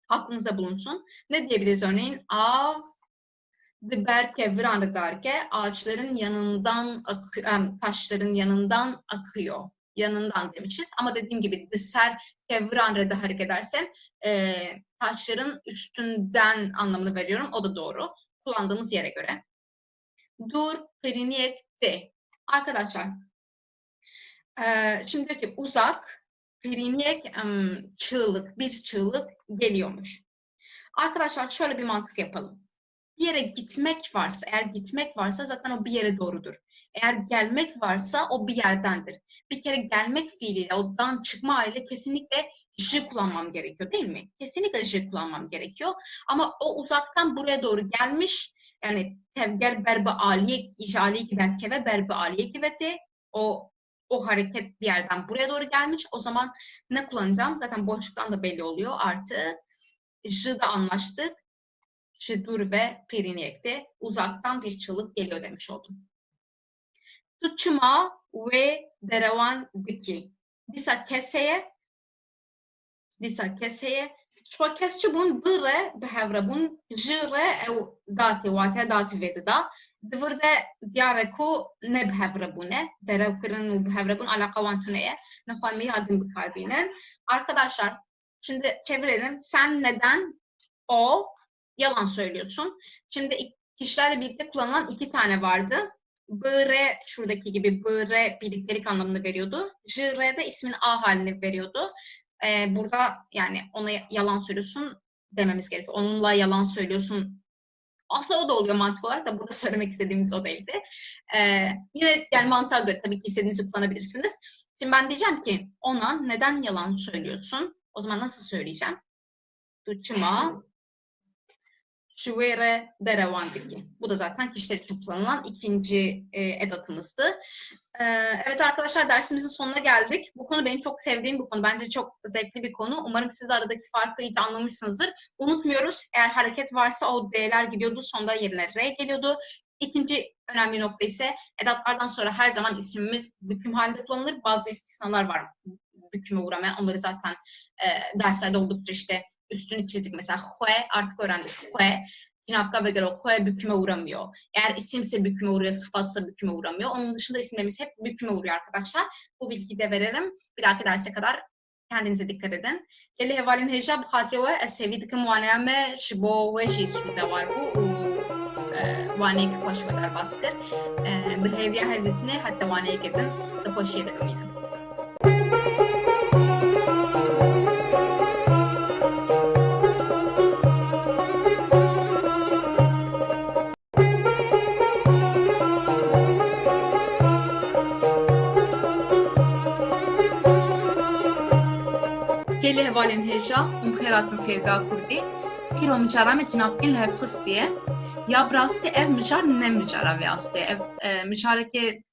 Aklınıza bulunsun. Ne diyebiliriz örneğin? Av berke viranı derke ağaçların yanından, taşların yanından akıyor. Yanından demişiz. Ama dediğim gibi diser kevranrede hareket edersem taşların üstünden anlamını veriyorum. O da doğru. Kullandığımız yere göre. Dur priniyekte. Arkadaşlar, şimdi diyor ki uzak, priniyek çığlık, bir çığlık geliyormuş. Arkadaşlar şöyle bir mantık yapalım. Bir yere gitmek varsa, eğer gitmek varsa zaten o bir yere doğrudur. Eğer gelmek varsa o bir yerdendir. Bir kere gelmek fiiliyle, odan çıkma haliyle kesinlikle ışı kullanmam gerekiyor değil mi? Kesinlikle ışı kullanmam gerekiyor. Ama o uzaktan buraya doğru gelmiş, yani tevger berbe aliye, aliye giderkeve berbe aliye giveti, o hareket bir yerden buraya doğru gelmiş. O zaman ne kullanacağım? Zaten boşluktan da belli oluyor. Artı ışı da anlaştık. Dur ve periniyekte uzaktan bir çığlık geliyor demiş oldum. Tuçma ve derevan diki. Disa keseye. Şu kesçi bun bire behevre bun jire ev dati vate dati vedida. Divurde diyare ku ne behevre bune. Derev kırın u behevre bun alaka vantuneye. Nefalmeyi adım bikarbinen. Arkadaşlar şimdi çevirelim. Sen neden o yalan söylüyorsun. Şimdi kişilerle birlikte kullanılan 2 tane vardı. Bire şuradaki gibi bire birliktelik anlamını veriyordu. Jire de ismin A halini veriyordu. Burada yani ona yalan söylüyorsun dememiz gerekiyor. Onunla yalan söylüyorsun. Aslında o da oluyor mantık olarak da burada söylemek istediğimiz o değildi. Yine yani mantığa göre tabii ki istediğinizi kullanabilirsiniz. Şimdi ben diyeceğim ki ona neden yalan söylüyorsun? O zaman nasıl söyleyeceğim? Tuçma şuvere derevandiki. Bu da zaten kişiler için kullanılan ikinci edatımızdı. Evet arkadaşlar, dersimizin sonuna geldik. Bu konu benim çok sevdiğim bir konu. Bence çok zevkli bir konu. Umarım siz aradaki farkı iyice anlamışsınızdır. Unutmuyoruz, eğer hareket varsa o D'ler gidiyordu, sonunda yerine R geliyordu. İkinci önemli nokta ise edatlardan sonra her zaman ismimiz büküm halinde kullanılır. Bazı istisnalar var büküme uğramayan. Onları zaten derslerde oldukça işte üstünü çizdik. Mesela hue artık öğrendik. Hue cinafka göre hue büküme uğramıyor. Eğer isimse büküme uğruyor, sıfatsa büküme uğramıyor. Onun dışında isimlerimiz hep büküme uğruyor arkadaşlar. Bu bilgiyi de verelim. Bir dahaki derse kadar kendinize dikkat edin. Geli hevalin heja bu hatire ve seviyedeki muaneme şibo ve jisu'da var bu. Vaneyki hoş ve der baskır. Behavior hedefine hatta vaneyki edin. Da hoş ederim yine. Geli hevalin heja umkeratın ferga kurdi. Bir o mücarame cinabkin lehefkıs diye. Ya brasti ev mücar ne mücara ve asti ev mücareke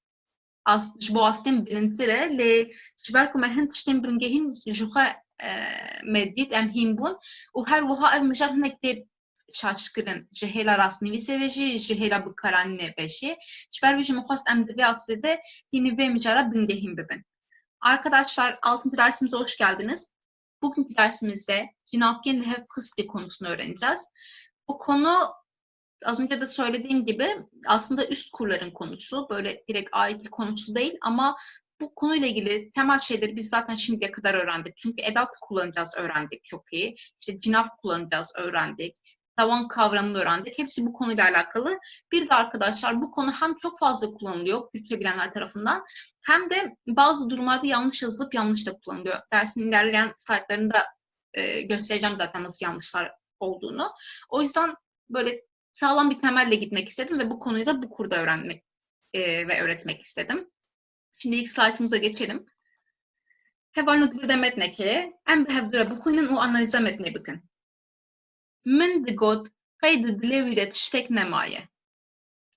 bu astem bilintire le şiber ku mehen tiştem bringehin juha medit em himbun u her vuha ev mücar nekte şaşkırın jehela rasnivi seveci jehela bu karanine beşi şiber veci muhas em de ve asti de yine ve mücara bringehin bebin. Arkadaşlar 6. dersimize hoş geldiniz. Bugünkü dersimizde cinabken hep kısti konusunu öğreneceğiz. Bu konu az önce de söylediğim gibi aslında üst kurların konusu. Böyle direkt A2 konusu değil ama bu konuyla ilgili temel şeyleri biz zaten şimdiye kadar öğrendik. Çünkü edat kullanacağız, öğrendik çok iyi. İşte cinaf kullanacağız, öğrendik. Tavan kavramını öğrendik. Hepsi bu konuyla alakalı. Bir de arkadaşlar bu konu hem çok fazla kullanılıyor Türkçe bilenler tarafından hem de bazı durumlarda yanlış yazılıp yanlış da kullanılıyor. Dersin ilerleyen slaytlarında göstereceğim zaten nasıl yanlışlar olduğunu. O yüzden böyle sağlam bir temelle gitmek istedim ve bu konuyu da bu kurda öğrenmek ve öğretmek istedim. Şimdi ilk slaytımıza geçelim. Hevalno dvir demetneki em behevdure bu konunun o analize metne bakın. Min digot kaydı dileviyle tiştek nemaye.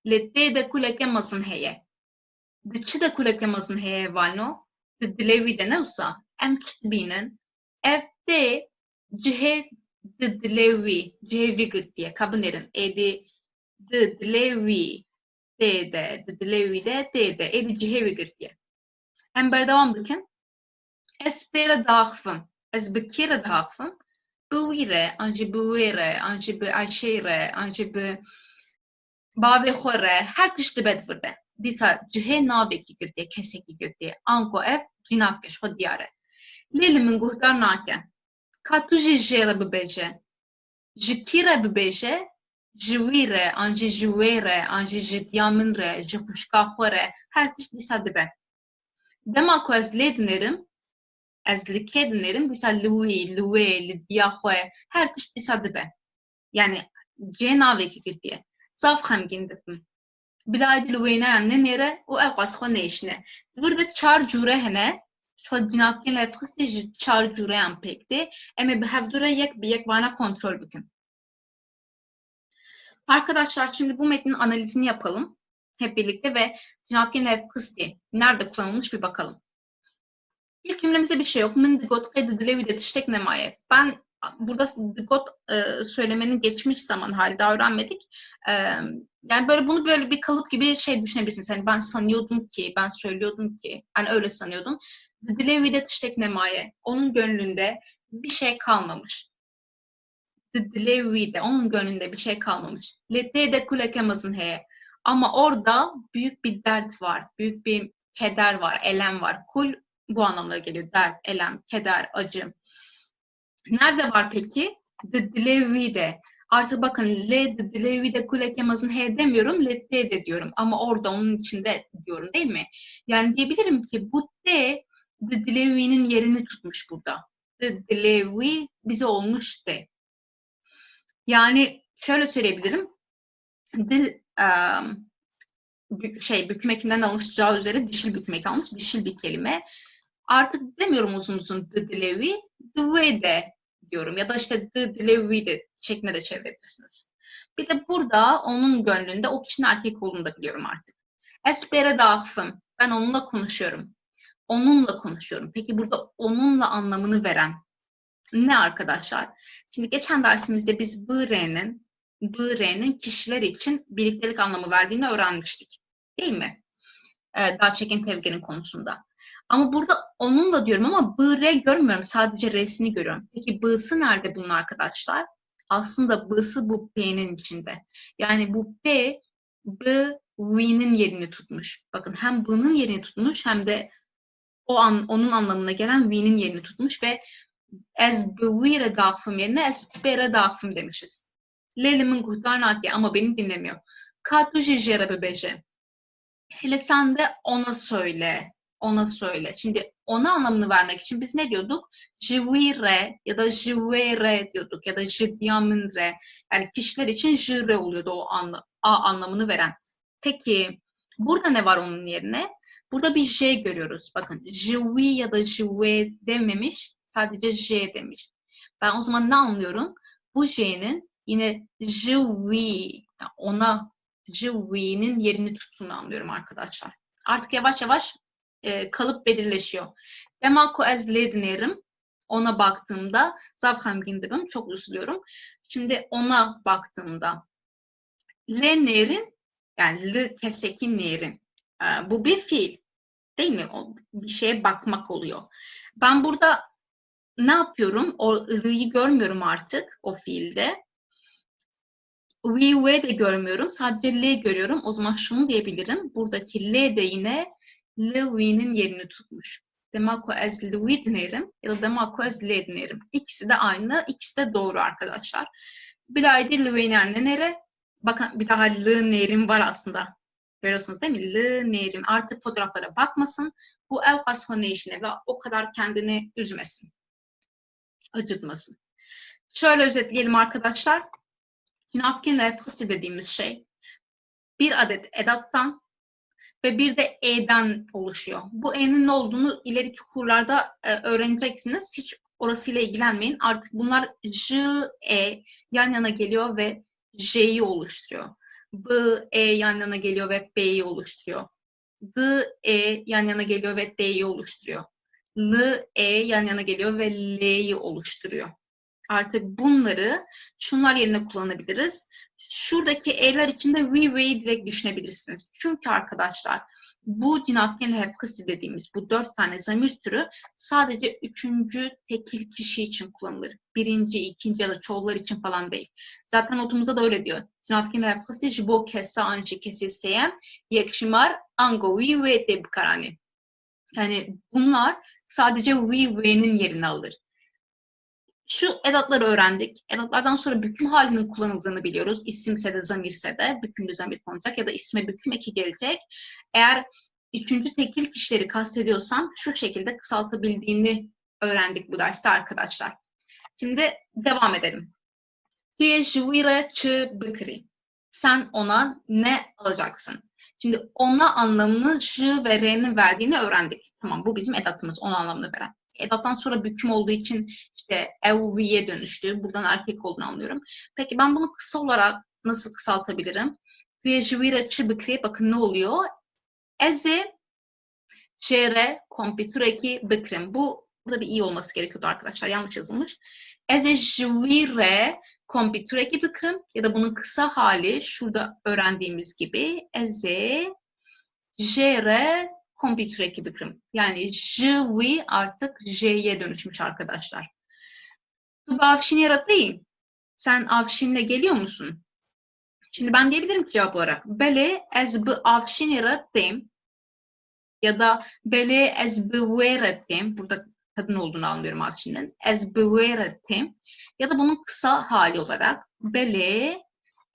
Lette de kuleke mazın heye. Dıçı da kuleke mazın heye hevalno. Dileviyle ne olsa em çitbinin evde cihe dilevi cihevi gırtiye kabınerin edi dilevi de dilevi de edi cihevi gırtiye. Em berdevam bakın. Es pere dağıfım. Es bekire dağıfım. Buvire, anji buvire, anji bi ayşeire, anji bi bave xore, her tişti bedvirde. Disa cihe naveki girdiye, keseki girdiye. Anko ev, cinavkeş xo diyare. Leli min guhdar nake. Ka tu ji jere bibeje. Ji kire bibeje, ji wire, anji ji were, anji ji diyaminre, ji xuşka xore, her tiş disa dibe. Dema ku ez lê dinerim, ez li kê dinerim, disa li wî, li wê, li diya xwe, her tiş disa dibe. Yani cê navekî girtiye. Zaf xemgîn dibim. Bila li wê neyan nenêre û ev qas xwe nêşine. Divir de çar cûre hene, xwe cinavkên levxistê ji çar cûreyan pêk tê, em ê bi hevdûre yek bi yek vana kontrol bikin. Arkadaşlar şimdi bu metnin analizini yapalım hep birlikte ve cinavkên levxistê nerede kullanılmış bir bakalım. İlk cümlemizde bir şey yok. Min digot kaydı dileviyle tiştek nemaye. Ben burada digot söylemenin geçmiş zaman hali daha öğrenmedik. Yani bunu böyle bir kalıp gibi şey düşünebilirsiniz. Yani ben sanıyordum ki, ben söylüyordum ki, ben öyle sanıyordum. Dileviyle tiştek nemaye. Onun gönlünde bir şey kalmamış. Dileviyle, onun gönlünde bir şey kalmamış. Lete de kulekemazın heye. Ama orada büyük bir dert var. Büyük bir keder var, elem var. Kul bu anlamlara geliyor. Dert, elem, keder, acı. Nerede var peki? Dilevi'de. Artık bakın le dilevi'de kulekemazın he demiyorum. Lette de diyorum. Ama orada onun içinde diyorum değil mi? Yani diyebilirim ki bu de dilevi'nin yerini tutmuş burada. Dilevi bize olmuş de. Yani şöyle söyleyebilirim. Büküm ekinden alışacağı üzere dişil büküm eki almış. Dişil bir kelime. Artık demiyorum uzun uzun dilevi, de diyorum ya da işte dilevi de şeklinde de çevirebilirsiniz. Bir de burada onun gönlünde o kişinin erkek olduğunu da biliyorum artık. Es beredağfım. Ben onunla konuşuyorum. Onunla konuşuyorum. Peki burada onunla anlamını veren ne arkadaşlar? Şimdi geçen dersimizde biz b're'nin kişiler için birliktelik anlamı verdiğini öğrenmiştik. Değil mi? Daha çeken tevgenin konusunda. Ama burada onunla diyorum ama b're görmüyorum. Sadece re'sini görüyorum. Peki b'sı nerede bunun arkadaşlar? Aslında b'sı bu p'nin içinde. Yani bu p, b, we'nin yerini tutmuş. Bakın hem b'nın yerini tutmuş hem de onun anlamına gelen we'nin yerini tutmuş ve ez b'wire dağfım yerine ez bere dağfım demişiz. Lelimin kurtarnaki ama beni dinlemiyor. Katu jejere bebeje. Hele sen de ona söyle. Ona söyle. Şimdi ona anlamını vermek için biz ne diyorduk? Jivire ya da jivere diyorduk ya da jidyamınre. Yani kişiler için jire oluyordu o anlamını veren. Peki burada ne var onun yerine? Burada bir J görüyoruz. Bakın jivi ya da jive dememiş. Sadece J demiş. Ben o zaman ne anlıyorum? Bu J'nin yine jivi, ona Jiwi'nin yerini tuttuğunu anlıyorum arkadaşlar. Artık yavaş yavaş kalıp belirleşiyor. Demako ez lednerim. Ona baktığımda zavham gindirim. Çok üzülüyorum. Şimdi ona baktığımda lenerin yani l kesekin nerin. Bu bir fiil. Değil mi? Bir şeye bakmak oluyor. Ben burada ne yapıyorum? O l'yi görmüyorum artık o fiilde. We ve de görmüyorum. Sadece L görüyorum. O zaman şunu diyebilirim. Buradaki L de yine We'nin yerini tutmuş. Demako ez Louis dinerim ya da demako ez L dinerim. İkisi de aynı. İkisi de doğru arkadaşlar. Bilaydi Louis'nin nere? Bakın bir daha L'nerim var aslında. Görüyorsunuz değil mi? L'nerim. Artık fotoğraflara bakmasın. Bu ev kasfonu işine ve o kadar kendini üzmesin. Acıtmasın. Şöyle özetleyelim arkadaşlar. Napkin lefkısı dediğimiz şey bir adet edattan ve bir de e'den oluşuyor. Bu e'nin ne olduğunu ileriki kurlarda öğreneceksiniz. Hiç orasıyla ilgilenmeyin. Artık bunlar j, e yan yana geliyor ve j'yi oluşturuyor. B, e yan yana geliyor ve b'yi oluşturuyor. D, e yan yana geliyor ve d'yi oluşturuyor. L, e yan yana geliyor ve l'yi oluşturuyor. Artık bunları şunlar yerine kullanabiliriz. Şuradaki e'ler içinde we ve'yi direkt düşünebilirsiniz. Çünkü arkadaşlar bu cinafken hefkısı dediğimiz bu 4 tane zamir türü sadece 3. tekil kişi için kullanılır. 1., 2. ya da çoğullar için falan değil. Zaten notumuzda da öyle diyor. Cinafken hefkısı jibo kessa anji kesiseyem yakışımar ango we ve debkarani. Yani bunlar sadece we ve'nin yerini alır. Şu edatları öğrendik. Edatlardan sonra büküm halinin kullanıldığını biliyoruz. İsimse de zamirse de bükümlü zamir konacak ya da isme büküm eki gelecek. Eğer 3. tekil kişileri kastediyorsam şu şekilde kısaltabildiğini öğrendik bu derste arkadaşlar. Şimdi devam edelim. Tüye juvire çı bıkri. Sen ona ne alacaksın? Şimdi ona anlamını j ve r'nin verdiğini öğrendik. Tamam, bu bizim edatımız, ona anlamını veren. Edattan sonra büküm olduğu için işte evviye dönüştü. Buradan erkek olduğunu anlıyorum. Peki ben bunu kısa olarak nasıl kısaltabilirim? Tüye juvire çı bıkri. Bakın ne oluyor? Eze jere kompütüreki bıkrim. Bu burada bir iyi olması gerekiyordu arkadaşlar. Yanlış yazılmış. Eze juvire kompütüreki bıkrim ya da bunun kısa hali şurada öğrendiğimiz gibi eze jere kompütüreki bıkrim. Yani jvi artık j'ye dönüşmüş arkadaşlar. Tu avşini yaratayım. Sen avşinle geliyor musun? Şimdi ben diyebilirim ki cevap olarak. Bele ez bu avşini yaratayım. Ya da bele ez beverettim. Burada kadın olduğunu anlıyorum avşinin. Ez beverettim. Ya da bunun kısa hali olarak bele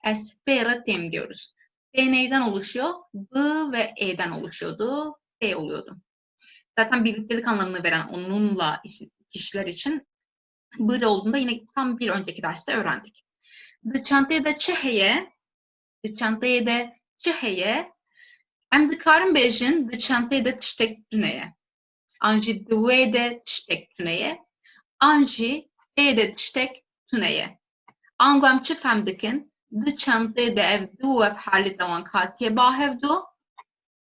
ez berettim diyoruz. B neyden oluşuyor? B ve E'den oluşuyordu. B oluyordu. Zaten birliktelik anlamını veren onunla kişiler için böyle olduğunda yine tam bir önceki derste öğrendik. Çantaya da çeheye em dikarim bejin çantaya da tiştek düneye. Anji dve de tiştek düneye. Anji de tiştek düneye. Angu em çi femdikin Di çantayı da evdi u ev hali tavan katiye bahevdu.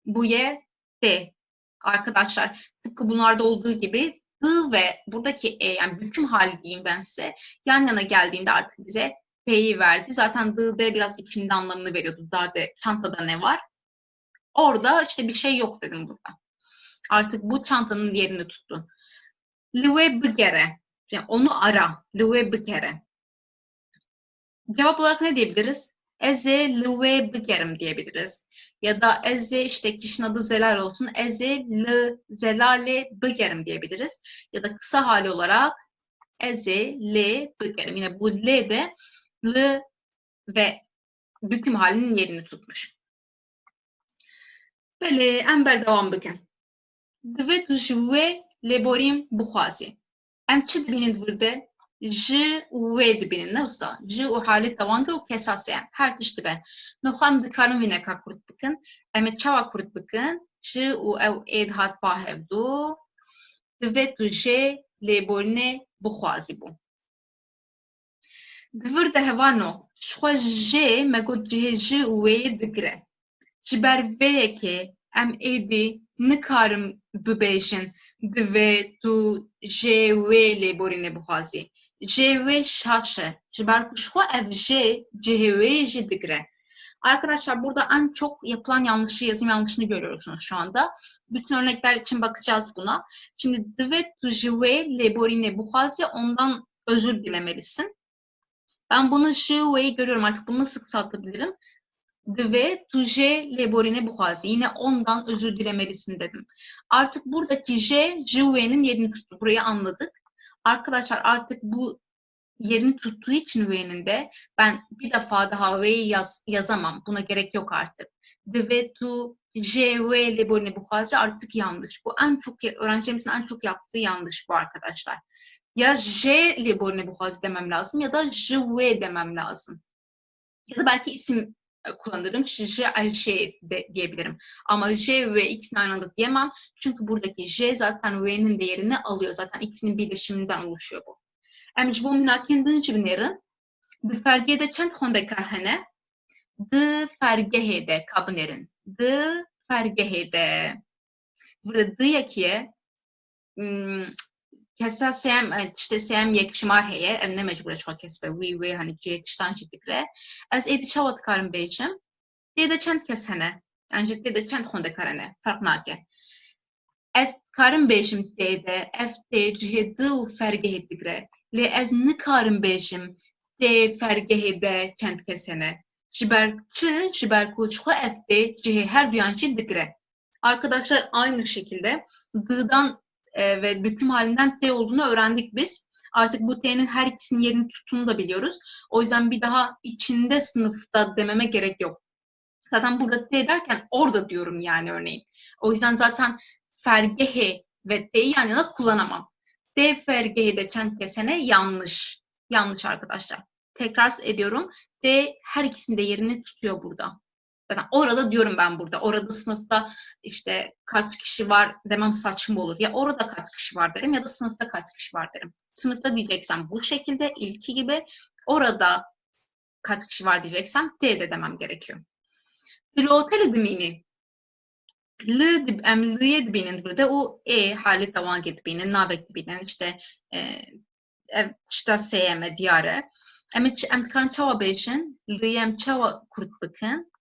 Bu ye de. Arkadaşlar tıpkı bunlarda olduğu gibi dı ve buradaki yani büküm hali diyeyim ben size yan yana geldiğinde artık bize t'yi verdi. Zaten dı de biraz içinde anlamını veriyordu. Daha de çantada ne var? Orada işte bir şey yok dedim burada. Artık bu çantanın yerini tuttu. Lüve bigere. Yani onu ara. Lüve bigere. Cevap olarak ne diyebiliriz? Eze lüve bigerim diyebiliriz. Ya da eze işte kişinin adı Zelal olsun. Eze lü zelale bigerim diyebiliriz. Ya da kısa hali olarak eze le bigerim. Yine bu le de l ve büküm halinin yerini tutmuş. Böyle ember devam bikin. Divê tu ji wê lêborîm bixwazî. Em çi dibînin burada? Ji wê dibînin, ne wisa? Ji û halê tewangê û kesasê em. Her tişt dibe. Nixwe em dikarin vîneka kurt bikin. Em ê çawa kurt bikin? Ji û ew ê dihat bahevdû. Divê tu jê lêborînê bixwazî bû. Divir de hevano. Ji xwe jê me got cihê ji û wêyê digire. Ji ber vê yekê em êdî nikarim bibêjin divê tu jê wê lêborînê bixwazî. Jê wê şaş e. Ji ber ku ji xwe ev jê cihê wê jî digire. Arkadaşlar burada en çok yapılan yanlışı, yazım yanlışını görüyorsunuz şu anda. Bütün örnekler için bakacağız buna. Şimdi divê tu ji wê lêborînê bixwazî ondan özür dilemelisin. Ben bunu ji wê'yi görüyorum artık. Bunu nasıl kısaltabilirim? Divê tu jê lêborînê bixwazî. Yine ondan özür dilemelisin dedim. Artık buradaki j, w'nin yerini tuttu. Burayı anladık. Arkadaşlar artık bu yerini tuttuğu için w'nin de ben bir defa daha w'yi yazamam. Buna gerek yok artık. Divê tu jê wê lêborînê bixwazî artık yanlış. Bu en çok öğrencilerimizin en çok yaptığı yanlış bu arkadaşlar. Ya j lêborînê bixwazî demem lazım ya da ji wê demem lazım. Ya da belki isim kullanırım. J, Ayşe de diyebilirim. Ama J ve X'in aynı anda diyemem. Çünkü buradaki J zaten V'nin değerini alıyor. Zaten ikisinin birleşiminden oluşuyor bu. Em ji bo minakên din jî binêrin. Di fergê de çend xwendekar hene? Di fergehê de kabinêrin. Di fergehê de. Burada di yekiye kesa sem işte sem yekşimar heye em ne mecbur çok kesbe we hani tiştan digre ez êdî çawa dikarim bêjim tê de çend kes hene yani tê de çend xwendekar hene ferq nake ez dikarim bêjim tê de ev tê cihê di û fergehê digre lê ez nikarim bêjim tê fergehê de çend kes hene ji ber çi ji ber ku ji xwe ev tê cihê her duyan jî digre. Arkadaşlar aynı şekilde d'dan ve büküm halinden T olduğunu öğrendik biz. Artık bu T'nin her ikisinin yerini tuttuğunu da biliyoruz. O yüzden bir daha içinde sınıfta dememe gerek yok. Zaten burada T derken orada diyorum yani örneğin. O yüzden zaten fergehe ve T'yi yan yana kullanamam. D fergehe de çent kesene yanlış. Yanlış arkadaşlar. Tekrar ediyorum. D her ikisinde yerini tutuyor burada. Zaten orada diyorum ben burada. Orada sınıfta işte kaç kişi var demem saçma olur. Ya orada kaç kişi var derim ya da sınıfta kaç kişi var derim. Sınıfta diyeceksem bu şekilde ilki gibi orada kaç kişi var diyeceksem T'de demem gerekiyor. Diloteli dimini. L'ye dibinin burada o hali tavan dibinin, navek dibinin işte işte seyeme diyare. Em kan çava beşin, l'yem çava kurt bakın.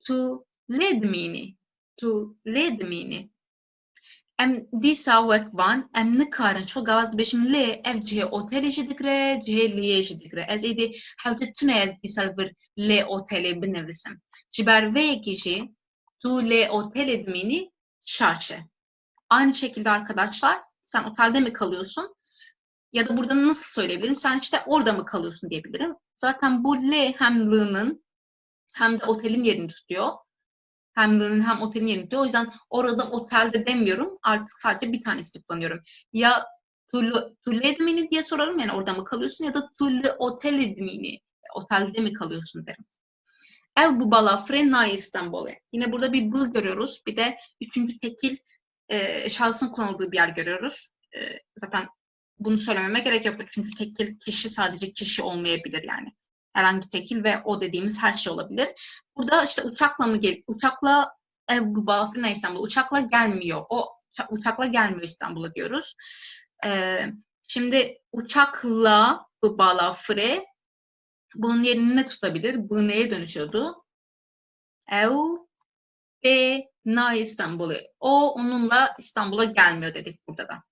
Tu ledmini. Tu ledmini. Em dîsa wek van, em nikarin ço gavaz bêjim lê ev cihê otelê jî digre, cihê liyê jî digre. Ez êdî hewce tune ez dîsar bir lê otelê binivisim. Ji ber vê yekî jî tu lê otelê dimînî şaş e. Aynı şekilde arkadaşlar sen otelde mi kalıyorsun? Ya da burada nasıl söyleyebilirim? Sen işte orada mı kalıyorsun diyebilirim. Zaten bu L hem L'nın hem de otelin yerini tutuyor. Hem L'nın hem otelin yerini tutuyor. O yüzden orada otelde demiyorum. Artık sadece bir tanesini kullanıyorum. Ya tu ledmini diye sorarım yani orada mı kalıyorsun ya da tu oteledmini otelde mi kalıyorsun derim. Ev bu balafre na İstanbul'e. Yine burada bir bıl görüyoruz. Bir de üçüncü tekil şahsın kullanıldığı bir yer görüyoruz. Zaten bunu söylememe gerek yok. Çünkü tekil kişi sadece kişi olmayabilir yani. Herhangi tekil ve o dediğimiz her şey olabilir. Burada işte uçakla bu Balafrina İstanbul uçakla gelmiyor. O uçakla gelmiyor İstanbul'a diyoruz. Şimdi uçakla bu Balafre bunun yerini ne tutabilir? Bu neye dönüşüyordu? Ev ve na İstanbul'u. O onunla İstanbul'a gelmiyor dedik burada da.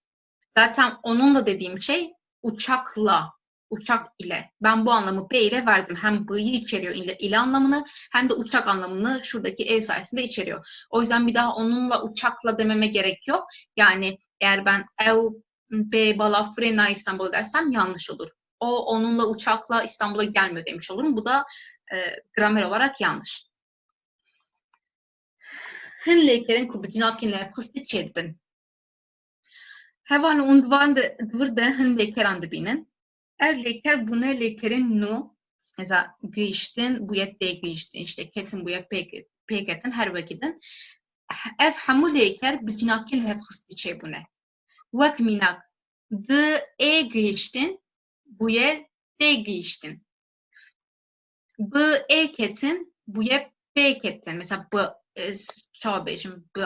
Zaten onunla dediğim şey uçakla, uçak ile. Ben bu anlamı B ile verdim. Hem B'yi içeriyor ile anlamını hem de uçak anlamını şuradaki ev sayesinde içeriyor. O yüzden bir daha onunla uçakla dememe gerek yok. Yani eğer ben ev B Balafrena İstanbul dersem yanlış olur. O onunla uçakla İstanbul'a gelmiyor demiş olurum. Bu da gramer olarak yanlış. Hin lêkerin ku bi cinakên lêvxistî çêdibin. Hevan ûndvan divir de hin lêkeran dibînin. Ev lêker bûne lêkerên nû. Mesela gihiştin, bu yet tê gihiştin, işte ketin bu yet pê ketin, her vekidin. Ev hemû lêker bi cinakên lêvxistî çêbûne. Wek mînak, di ê gihiştin, bu yet tê gihiştin. Bi ê ketin, bu yet pê ketin. Mesela bu çawa bêjim, bi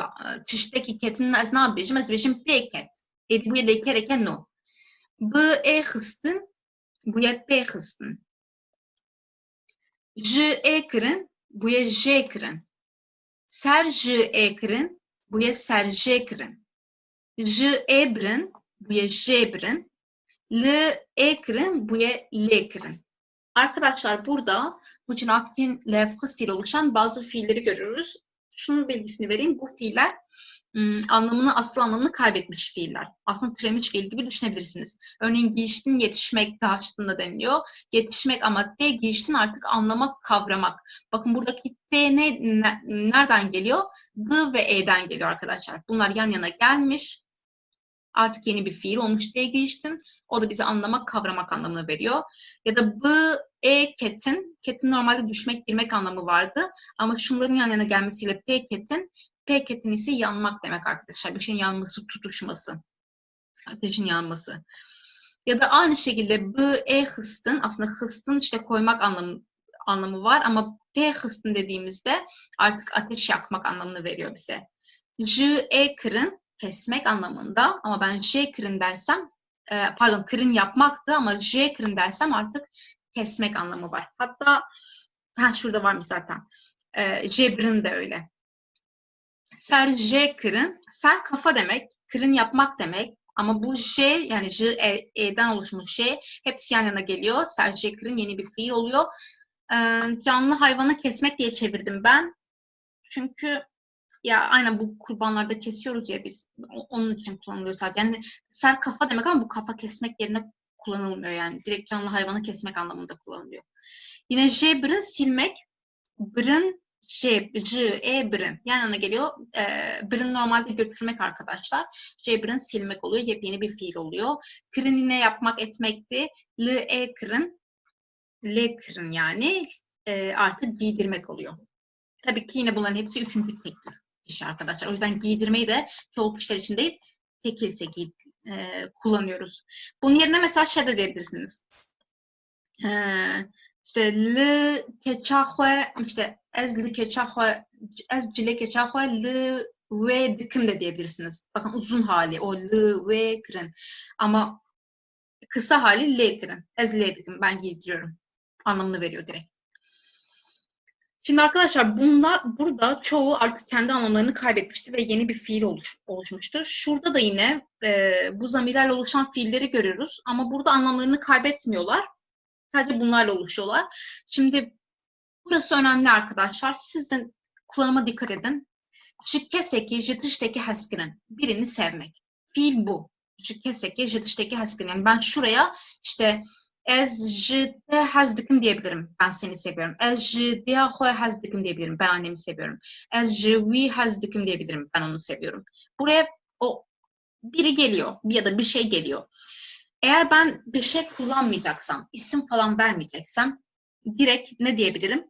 tiştekî ketin ez nabêjim, ez bêjim pê ket. Êdî bu yê lêkereke nû. Bi ê xistin, bu yê pê xistin. Ji ê kirin, bu yê jê kirin. Ser ji ê kirin, bu yê ser jê kirin. Ji ê birin, bu yê jê birin. Li ê kirin, bu yê lê kirin. Arkadaşlar burada bu cinaktin levhasıyla oluşan bazı fiilleri görüyoruz. Şunun bilgisini vereyim. Bu fiiller asıl anlamını kaybetmiş fiiller. Aslında türemiş fiil gibi düşünebilirsiniz. Örneğin giyiştin, yetişmek, gaçtın deniliyor. Yetişmek ama t giyiştin artık anlamak, kavramak. Bakın buradaki t nereden geliyor? D ve e'den geliyor arkadaşlar. Bunlar yan yana gelmiş. Artık yeni bir fiil olmuş diye giyiştin. O da bize anlamak, kavramak anlamını veriyor. Ya da b, e ketin. Ketin normalde düşmek, girmek anlamı vardı. Ama şunların yan yana gelmesiyle p ketin ise yanmak demek arkadaşlar. Bir şeyin yanması, tutuşması. Ateşin yanması. Ya da aynı şekilde b, e hıstın. Aslında hıstın işte koymak anlamı var. Ama p hıstın dediğimizde artık ateş yakmak anlamını veriyor bize. J, e kırın. Kesmek anlamında ama ben J kırın dersem kırın yapmaktı ama J kırın dersem artık kesmek anlamı var. Hatta şurada varmış zaten. Jebrin de öyle. Ser J kırın. Ser kafa demek. Kırın yapmak demek. Ama bu J yani J, E'den oluşmuş J hepsi yan yana geliyor. Ser J kırın yeni bir fiil oluyor. Canlı hayvanı kesmek diye çevirdim ben. Çünkü ya aynen bu kurbanlarda kesiyoruz ya biz. Onun için kullanılıyor sadece. Yani ser kafa demek ama bu kafa kesmek yerine kullanılmıyor yani. Direkt canlı hayvanı kesmek anlamında kullanılıyor. Yine jebrin silmek. Brın brin. Yan yana geliyor. Brin normalde götürmek arkadaşlar. Jebrin silmek oluyor. Yepyeni bir fiil oluyor. Kırın yine yapmak, etmekti. Kırın. Kırın yani artık giydirmek oluyor. Tabii ki yine bunların hepsi üçüncü tekil kişi arkadaşlar. O yüzden giydirmeyi de çoğu kişiler için değil, tekilse kullanıyoruz. Bunun yerine mesela şey de diyebilirsiniz. İşte li keçahwe, işte ez li keçahwe, ez cile keçahwe li ve dikim de diyebilirsiniz. Bakın uzun hali o li ve kırın. Ama kısa hali le kırın. Ez le dikim, ben giydiriyorum. Anlamını veriyor direkt. Şimdi arkadaşlar burada çoğu artık kendi anlamlarını kaybetmişti ve yeni bir fiil oluşmuştu. Şurada da yine bu zamirlerle oluşan fiilleri görüyoruz ama burada anlamlarını kaybetmiyorlar. Sadece bunlarla oluşuyorlar. Şimdi burası önemli arkadaşlar. Siz de kullanıma dikkat edin. Şikkeseki, jitişteki haskinin. Birini sevmek. Fiil bu. Şikkeseki, jitişteki haskinin. Yani ben şuraya işte ez jide hazdikim diyebilirim. Ben seni seviyorum. Ez jide hazdikim diyebilirim. Ben annemi seviyorum. Ez jivi hazdikim diyebilirim. Ben onu seviyorum. Buraya o biri geliyor ya da bir şey geliyor. Eğer ben bir şey kullanmayacaksam, isim falan vermeyeceksem direkt ne diyebilirim?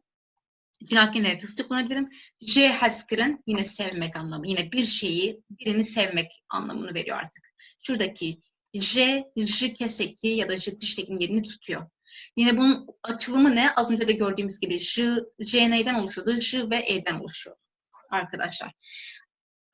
Cinakine nefesli kullanabilirim. J haskırın yine sevmek anlamı. Yine bir şeyi, birini sevmek anlamını veriyor artık. Şuradaki J kesekli ya da J tiştekinin yerini tutuyor. Yine bunun açılımı ne? Az önce de gördüğümüz gibi J neyden oluşuyordu? J ve E'den oluşuyor arkadaşlar.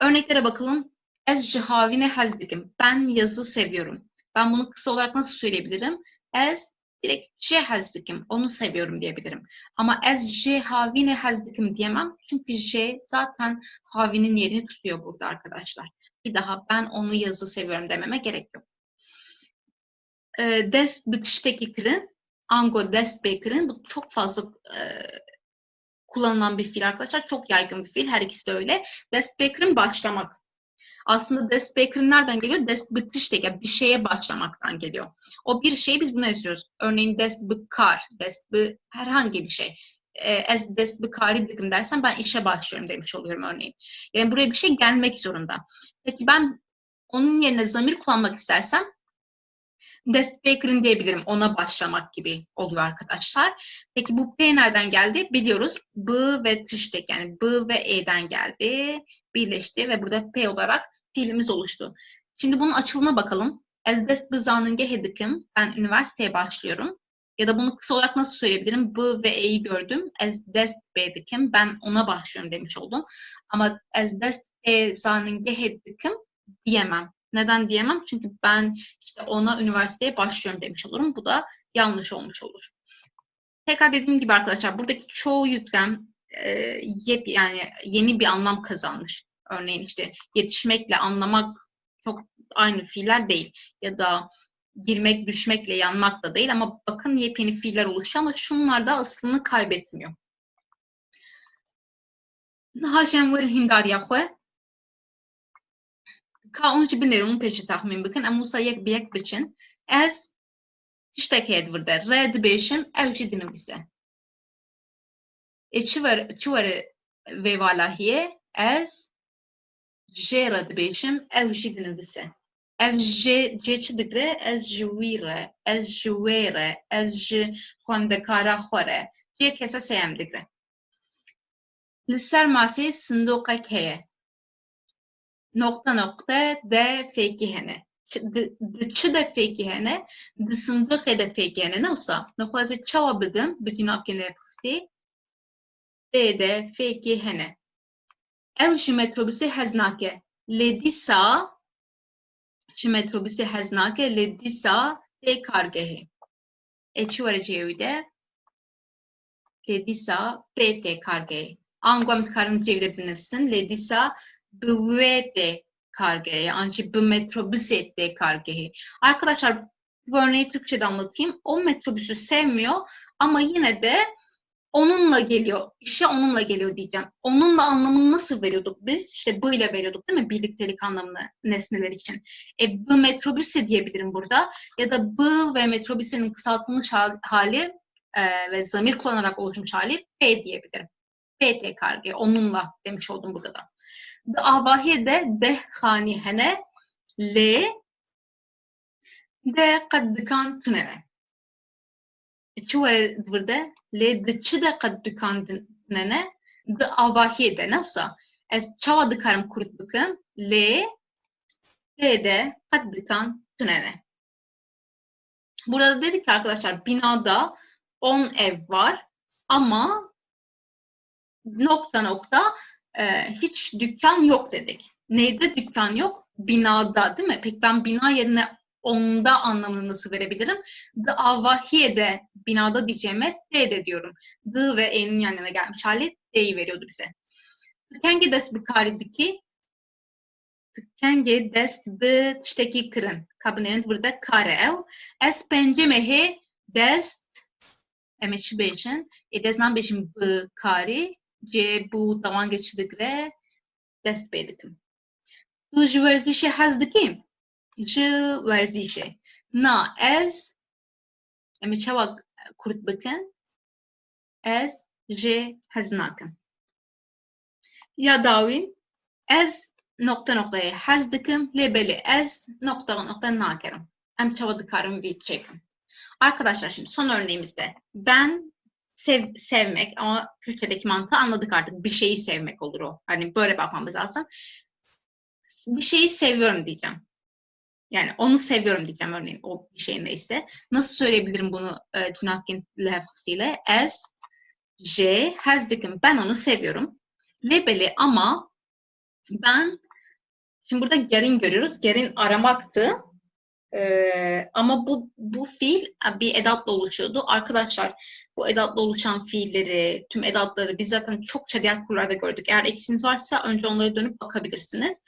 Örneklere bakalım. Ez jihavine hazdikim. Ben yazı seviyorum. Ben bunu kısa olarak nasıl söyleyebilirim? Ez direkt J hazdikim. Onu seviyorum diyebilirim. Ama ez jihavine hazdikim diyemem. Çünkü J zaten havinin yerini tutuyor burada arkadaşlar. Bir daha ben onu yazı seviyorum dememe gerek yok. Dest bitişteki kırın. Ango dest bekir'in. Bu çok fazla kullanılan bir fiil arkadaşlar. Çok yaygın bir fiil. Her ikisi de öyle. Dest bekir'in başlamak. Aslında dest bekir'in nereden geliyor? Dest bitişteki, yani bir şeye başlamaktan geliyor. O bir şeyi biz buna yazıyoruz. Örneğin dest bikar, dest bi herhangi bir şey. Ez dest bikari dikim dersen ben işe başlıyorum demiş oluyorum örneğin. Yani buraya bir şey gelmek zorunda. Peki ben onun yerine zamir kullanmak istersem dest bekir'in diyebilirim. Ona başlamak gibi oluyor arkadaşlar. Peki bu P nereden geldi? Biliyoruz. B ve tiştek, yani B ve E'den geldi. Birleşti ve burada P olarak fiilimiz oluştu. Şimdi bunun açılımına bakalım. Ez dest bızanın gehedikim. Ben üniversiteye başlıyorum. Ya da bunu kısa olarak nasıl söyleyebilirim? B ve E'yi gördüm. Ez dest bedikim. Ben ona başlıyorum demiş oldum. Ama ez dest bızanın gehedikim diyemem. Neden diyemem? Çünkü ben işte ona üniversiteye başlıyorum demiş olurum. Bu da yanlış olmuş olur. Tekrar dediğim gibi arkadaşlar buradaki çoğu yüklem yani yeni bir anlam kazanmış. Örneğin işte yetişmekle anlamak çok aynı fiiller değil. Ya da girmek, düşmekle yanmak da değil. Ama bakın yepyeni fiiller oluşuyor ama şunlar da aslını kaybetmiyor. Haşem verin hindarya xwe. Ka onu ci binêrin pêçî texmîn bikin. Em wisa yek bi yek biçin. Ez tiştekê divir de. Re dibêjim, ew jî dinivîse. Çi were vê valahiyê? Ez jê re dibêjim, ew jî dinivîse. Ev jê çi digire? Ez ji wî re, ez ji wê re, ez ji xwendekara xwe re. Cê kese sêyem digire. Li ser masê sindoqek heye. Nokta nokta de fêkî hene. Di çi de fêkî hene? Di sindoqê de fêkî hene. Ne wisa? Dixwaze çawa bidim bi cinavkê nêvxistî? Dê de fêkî hene. Ew ji metrobûsê hez nake. Lê dîsa ji metrobûsê hez nake, lê dîsa tê kargehê. Çi were cêwî de? Lê dîsa pê tê kargehê. Ango em dikarin cêwî de binivîsin. Lê dîsa bi wê tê kargehê. Ancak bi metrobûsê tê kargehê. Arkadaşlar bu örneği Türkçe'de anlatayım. O metrobüsü sevmiyor ama yine de onunla geliyor. İşe onunla geliyor diyeceğim. Onunla anlamını nasıl veriyorduk biz? İşte bu ile veriyorduk değil mi? Birliktelik anlamını nesneler için. Bu metrobüse diyebilirim burada. Ya da bu ve metrobüsenin kısaltılmış hali ve zamir kullanarak oluşmuş hali P diyebilirim. PT kargı. Onunla demiş oldum burada da. De avahiye de dehhani hene le de qed dikan tunene. Çi were burada? Lê di çi de qed dikan tunene? Di avahiye de ne wisa? Ez çawa dikarim kurt bikim? Lê de qed dikan tunene. Burada dedik ki arkadaşlar binada 10 ev var ama nokta nokta hiç dükkan yok dedik. Neyde dükkan yok? Binada değil mi? Peki ben bina yerine onda anlamını nasıl verebilirim? The avahiye'de binada diyeceğime de diyorum. The ve e'nin yan yana gelmiş hali de'yi veriyordu bize. Tükenge des bikaridiki tükenge des de tişteki kırın. Kabinenin burada kare ev. Es pencemehe dest emeçi bejin. Deznan bejin bikari. C bu zaman geçidikle dest bedikim. Tu ji werzîşê hez dikî? Ji werzîşê. Na ez em ê çawa kurt bikin? Ez jê hez nakim. Ya dawîn ez nokta noktayê hez dikim lê belê ez nokta nokta nakerim. Em çawa dikarim vî çekim. Arkadaşlar şimdi son örneğimizde ben sevmek ama Kürtçedeki mantığı anladık artık. Bir şeyi sevmek olur o. Hani böyle bakmamız lazım. Bir şeyi seviyorum diyeceğim. Yani onu seviyorum diyeceğim örneğin o bir şey neyse. Nasıl söyleyebilirim bunu Tunavkin lafzıyla? Ez, je, hezdikim. Ben onu seviyorum. Lebeli ama ben, şimdi burada gerin görüyoruz. Gerin aramaktı. Ama bu fiil bir edatla oluşuyordu. Arkadaşlar bu edatla oluşan fiilleri, tüm edatları biz zaten çokça diğer kurlarda gördük. Eğer eksiniz varsa önce onlara dönüp bakabilirsiniz.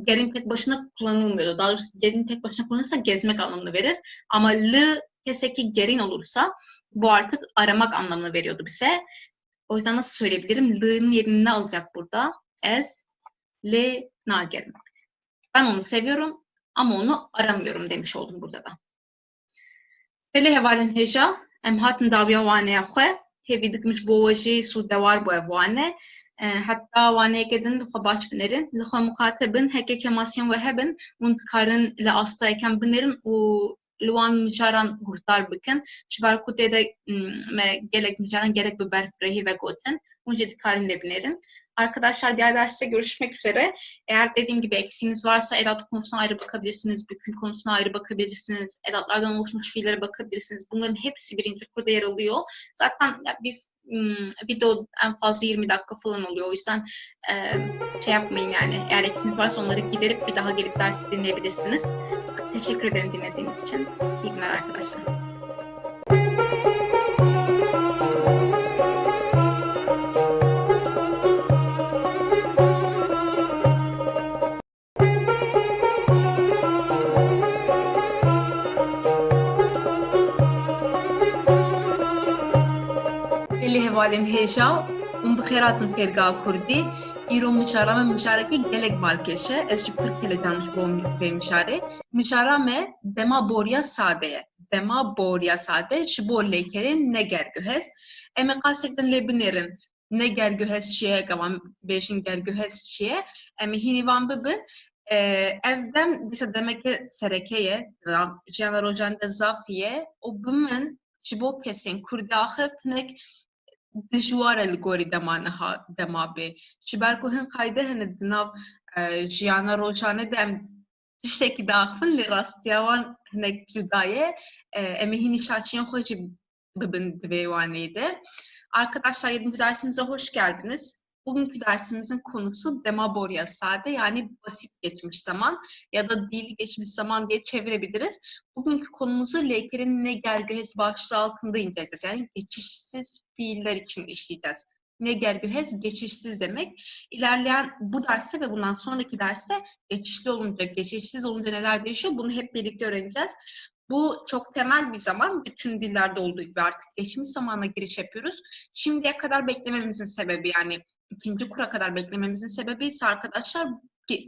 Gerin tek başına kullanılmıyordu. Daha doğrusu gerin tek başına kullanılırsa gezmek anlamını verir. Ama lı keseki gerin olursa bu artık aramak anlamını veriyordu bize. O yüzden nasıl söyleyebilirim? L'nın yerini ne alacak burada? Ez, le, nagerin. Ben onu seviyorum ama onu aramıyorum demiş oldum burada da. Peli hevalin heja, em hatin davya vaneye xwe, hevi dikmiş bo wecî sûdewar bu ev wane, hatta waneyeke din dixwe baş binerin, dixwe mukatebin, heke kemasyen ve hebin, hûn dikarin li astayeken binerin û li wan micaran guhdar bikin, ji ber ku tê de me gelek micaran gerek bi berfirehî vegotin, hûn jî dikarin lê binerin. Arkadaşlar diğer derste görüşmek üzere. Eğer dediğim gibi eksiğiniz varsa edat konusuna ayrı bakabilirsiniz, büküm konusuna ayrı bakabilirsiniz, edatlardan oluşmuş fiillere bakabilirsiniz. Bunların hepsi birinci kurda yer alıyor. Zaten bir video en fazla 20 dakika falan oluyor. O yüzden şey yapmayın yani. Eğer eksiğiniz varsa onları giderip bir daha gelip dersi dinleyebilirsiniz. Teşekkür ederim dinlediğiniz için. İyi günler arkadaşlar. Hevalin heja, bixêratin fêrgeha Kurdî, îro mişara me mişarekî gelek balkêşe, ez ji Tirk telecanmış bo vê mişarê. Mişara me dema boriya sade ye. Dema boriya sade ji bo lêkerên negerguhez. Em ê qasektin lê binêrin negerguhez çi ye, gevan bêjin gerguhez çi ye, em ê hînî wan bibin. Ev dem dîsa demeke sereke ye, jiyana rojan de zaf ye, û bi min ji bo kesên Kurdî axê hinek dijwar e li gorî dema bê. Ji ber ku hin qayde hene di nav jiyana rojane de em tiştekî diaxivin lê rastiya wan hinek cuda ye. Em ê hînî şaçiyên xwe jî bibin di vê waneyê de. Arkadaşlar 7. dersimize hoş geldiniz. Bugünkü dersimizin konusu demaborya sade, yani basit geçmiş zaman ya da dil geçmiş zaman diye çevirebiliriz. Bugünkü konumuzu leykerin negergühez başlığı altında inceleyeceğiz. Yani geçişsiz fiiller için işleyeceğiz. Negergühez geçişsiz demek. İlerleyen bu derste ve bundan sonraki derste geçişli olunca, geçişsiz olunca neler değişiyor bunu hep birlikte öğreneceğiz. Bu çok temel bir zaman. Bütün dillerde olduğu gibi artık geçmiş zamana giriş yapıyoruz. Şimdiye kadar beklememizin sebebi, yani ikinci kura kadar beklememizin sebebi ise arkadaşlar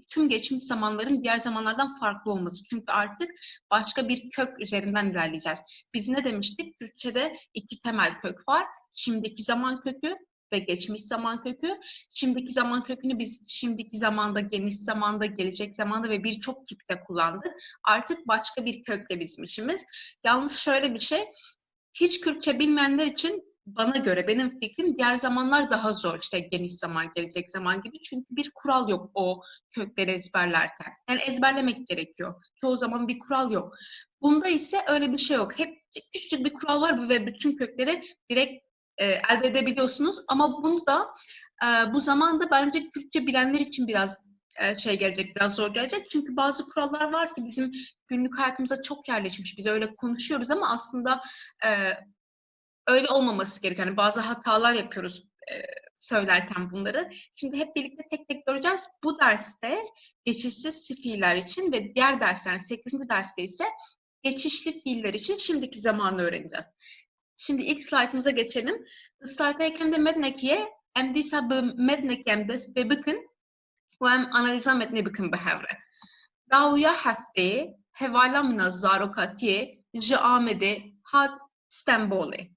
tüm geçmiş zamanların diğer zamanlardan farklı olması. Çünkü artık başka bir kök üzerinden ilerleyeceğiz. Biz ne demiştik? Türkçe'de iki temel kök var. Şimdiki zaman kökü ve geçmiş zaman kökü. Şimdiki zaman kökünü biz şimdiki zamanda, geniş zamanda, gelecek zamanda ve birçok tipte kullandık. Artık başka bir kökle bizim işimiz. Yalnız şöyle bir şey, hiç Kürtçe bilmeyenler için bana göre, benim fikrim diğer zamanlar daha zor. İşte geniş zaman, gelecek zaman gibi. Çünkü bir kural yok o kökleri ezberlerken. Yani ezberlemek gerekiyor. Çoğu zaman bir kural yok. Bunda ise öyle bir şey yok. Hep küçücük bir kural var ve bütün kökleri direkt elde edebiliyorsunuz. Ama bunu da bu zamanda bence Kürtçe bilenler için biraz şey gelecek, biraz zor gelecek. Çünkü bazı kurallar var ki bizim günlük hayatımızda çok yerleşmiş. Biz öyle konuşuyoruz ama aslında öyle olmaması gerekiyor. Yani bazı hatalar yapıyoruz söylerken bunları. Şimdi hep birlikte tek tek göreceğiz. Bu derste geçişsiz fiiller için ve diğer dersler, 8. derste ise geçişli fiiller için şimdiki zamanı öğreneceğiz. Şimdi ilk slaytımıza geçelim. Slaytdayken de mednekiye em dîsa bi mednekê em dest pê bikin û em analiza metnê bikin bi hevre. Dawiya hefteyê hevala min a zarokatiyê ji Amedê hat Stenbolê.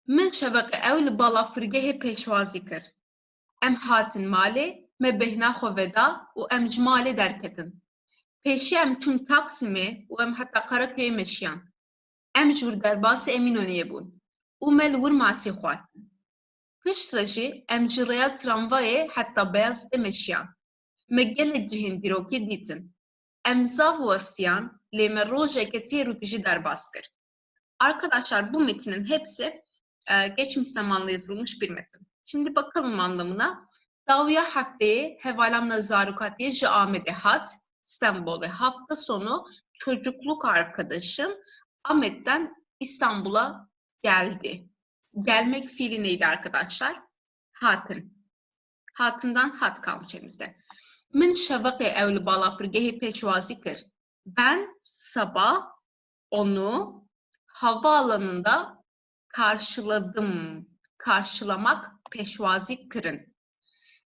Min şeveqê ew li balafirgehê pêşwazî kir. Em hatin malê, me bêhna xwe veda û em ji malê derketin. Pêşî em çûn Taksimê û em heta Karaköyê meşiyan. Em ji wir derbasê Eminönü'ye bûn û me li wir masî xwatin. Piştre jî em ji rêya tramvayê heta Beyazıt'ê meşiyan. Me gelek cihên dîrokî dîtin. Emza vostiyan leme rojeke têru tiji derbas kir. Arkadaşlar bu metinin hepsi geçmiş zamanlı yazılmış bir metin. Şimdi bakalım anlamına. Davya haftayı hevalamla zarukatiye ji amede hat İstanbul'a hafta sonu çocukluk arkadaşım Ahmet'ten İstanbul'a geldi. Gelmek fiili neydi arkadaşlar? Hatın. Hatından hat kalmış elimizde. Min şevaki evli balafırgehi peşvazi kir. Ben sabah onu havaalanında karşıladım. Karşılamak peşvazi kırın.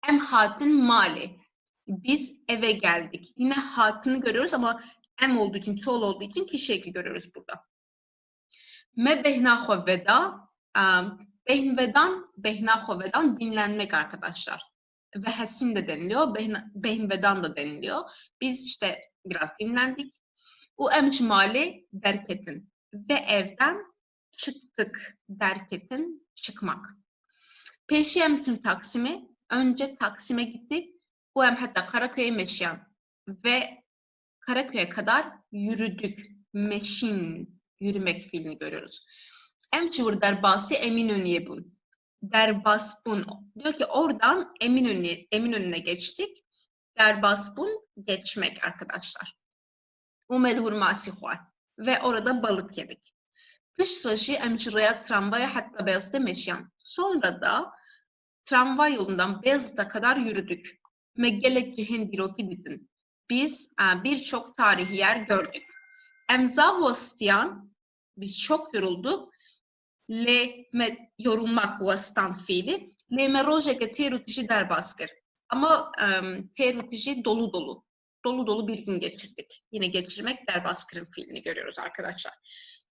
Em hatin mali. Biz eve geldik. Yine hatını görüyoruz ama em olduğu için, çoğul olduğu için kişi eki görüyoruz burada. Me behna veda. Behna dinlenmek arkadaşlar. Ve hesin de deniliyor. Behnvedan da deniliyor. Biz işte biraz dinlendik. U emcimali derketin. Ve evden çıktık. Derketin çıkmak. Peşi emtün Taksim'i. Önce Taksim'e gittik. U em hatta Karaköy'e meşyan. Ve Karaköy'e kadar yürüdük. Meşin. Yürümek fiilini görüyoruz. Emçivur derbası Eminönü'ye bun. Derbas bun. Diyor ki oradan Eminönü'ne geçtik. Derbas bun geçmek arkadaşlar. Umelur masihvar. Ve orada balık yedik. Kış saşı emçiraya tramvaya hatta Beyazıt'a meşyan. Sonra da tramvay yolundan Beyazıt'a kadar yürüdük. Meggelek cihin diroti didin. Biz birçok tarihi yer gördük. Emza vostiyan, biz çok yorulduk. Yorulmak vastan fiili. Le rojeke terutiji derbaskır. Ama terutiji dolu dolu. Dolu dolu bir gün geçirdik. Yine geçirmek derbaskırın fiilini görüyoruz arkadaşlar.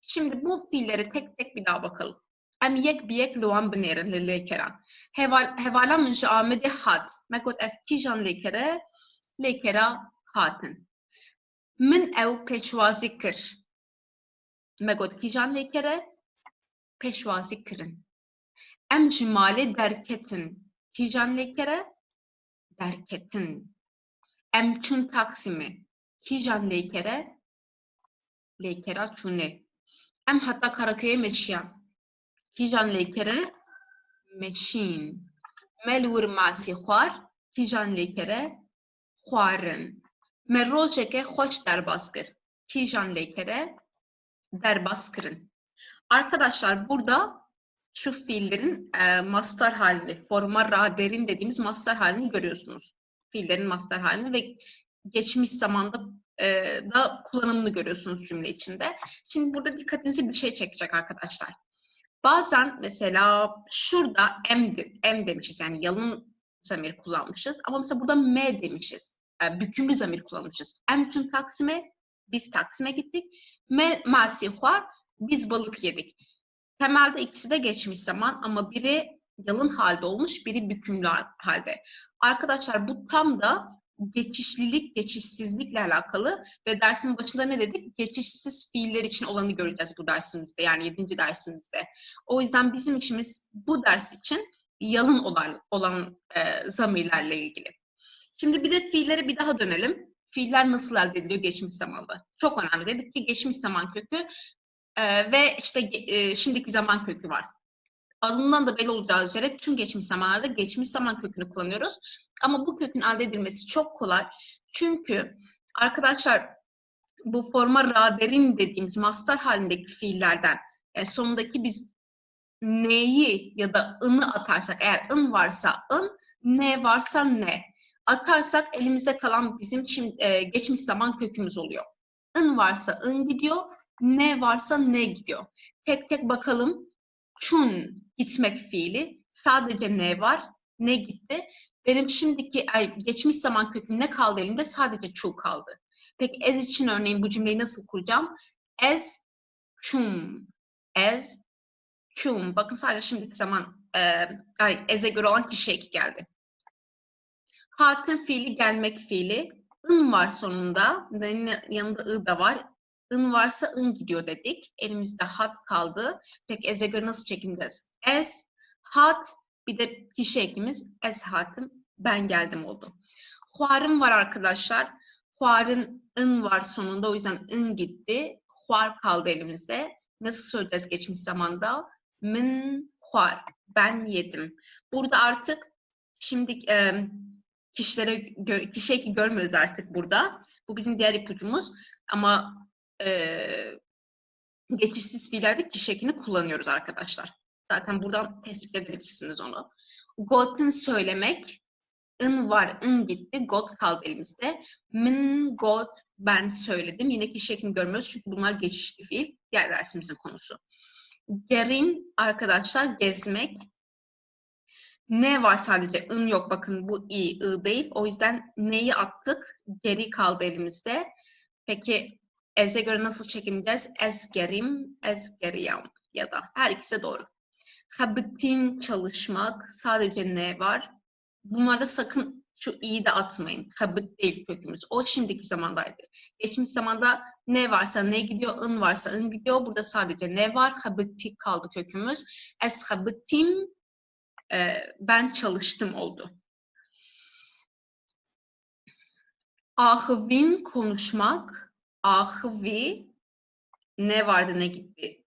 Şimdi bu fiilleri tek tek bir daha bakalım. Em yek biyek luan bnerin le lekeran. Hevala minji amede hat. Mekot efkijan lekera hatin. Min ev peşvazi kır. Megot kijan lekere peşvazi kırın. Em cimale derketin. Kijan lekere derketin. Em çün Taksim'i. Kijan lekera çune. Em hatta Karaköy'e meşyan. Kijan lekere meşin. Melvur masi xwar. Kijan lekere xwarin. Merrojeke hoş derbaskır. Kijan lekere derbaskırın. Arkadaşlar burada şu fiillerin mastar halini, forma raderin dediğimiz mastar halini görüyorsunuz. Fiillerin mastar halini ve geçmiş zamanda da kullanımını görüyorsunuz cümle içinde. Şimdi burada dikkatinizi bir şey çekecek arkadaşlar. Bazen mesela şurada em demişiz, yani yalın zamir kullanmışız ama mesela burada me demişiz. Bükümlü zamir kullanmışız. Em için Taksim'e, biz Taksim'e gittik. Me masihvar, biz balık yedik. Temelde ikisi de geçmiş zaman ama biri yalın halde olmuş, biri bükümlü halde. Arkadaşlar bu tam da geçişlilik, geçişsizlikle alakalı ve dersin başında ne dedik? Geçişsiz fiiller için olanı göreceğiz bu dersimizde, yani 7. dersimizde. O yüzden bizim işimiz bu ders için yalın olan zamirlerle ilgili. Şimdi bir de fiillere bir daha dönelim. Fiiller nasıl elde ediliyor geçmiş zamanda? Çok önemli. Dedik ki geçmiş zaman kökü ve işte şimdiki zaman kökü var. Adından da belli olacağı üzere tüm geçmiş zamanlarda geçmiş zaman kökünü kullanıyoruz. Ama bu kökün elde edilmesi çok kolay. Çünkü arkadaşlar bu forma raderin dediğimiz mastar halindeki fiillerden sonundaki biz neyi ya da ını atarsak, eğer ın varsa ın, ne varsa ne atarsak elimizde kalan bizim geçmiş zaman kökümüz oluyor. ın varsa ın gidiyor, ne varsa ne gidiyor. Tek tek bakalım. Çun gitmek fiili. Sadece ne var, ne gitti. Benim şimdiki geçmiş zaman köküm ne kaldı elimde? Sadece çu kaldı. Peki ez için örneğin bu cümleyi nasıl kuracağım? Ez çum. Ez çum. Bakın sadece şimdiki zaman ez'e göre olan kişi eki geldi. Hatın fiili gelmek fiili. ın var sonunda. Yanında ı da var. ın varsa ın gidiyor dedik. Elimizde hat kaldı. Peki ez'e göre nasıl çekimdeyiz? Ez, hat, bir de kişi ekimiz ez hatım, ben geldim oldu. Huarım var arkadaşlar. Huarın ın var sonunda. O yüzden ın gitti. Huar kaldı elimizde. Nasıl söyleyeceğiz geçmiş zamanda? Min huar. Ben yedim. Burada artık şimdi kişiyi görmüyoruz artık burada. Bu bizim diğer ipucumuz. Ama geçişsiz fiillerde kişi ekini kullanıyoruz arkadaşlar. Zaten buradan tespit edebilirsiniz onu. Got'un söylemek. ın var, ın gitti. Got kaldı elimizde. Min, got, ben söyledim. Yine kişi ekini görmüyoruz çünkü bunlar geçişli fiil. Diğer dersimizin konusu. Gerin arkadaşlar gezmek. Ne var sadece? ın yok. Bakın bu ı değil. O yüzden neyi attık? Geri kaldı elimizde. Peki ez'e göre nasıl çekimleyeceğiz? Ezgerim, ezgeriyam ya da her ikisi doğru. Habitin çalışmak. Sadece ne var? Bunlarda sakın şu i'yi de atmayın. Habit değil kökümüz. O şimdiki zamandaydı. Geçmiş zamanda ne varsa ne gidiyor, ın varsa ın gidiyor. Burada sadece ne var? Habiti kaldı kökümüz. Es habitim, ben çalıştım oldu. Ahvin konuşmak. Ahvi ne vardı ne gitti?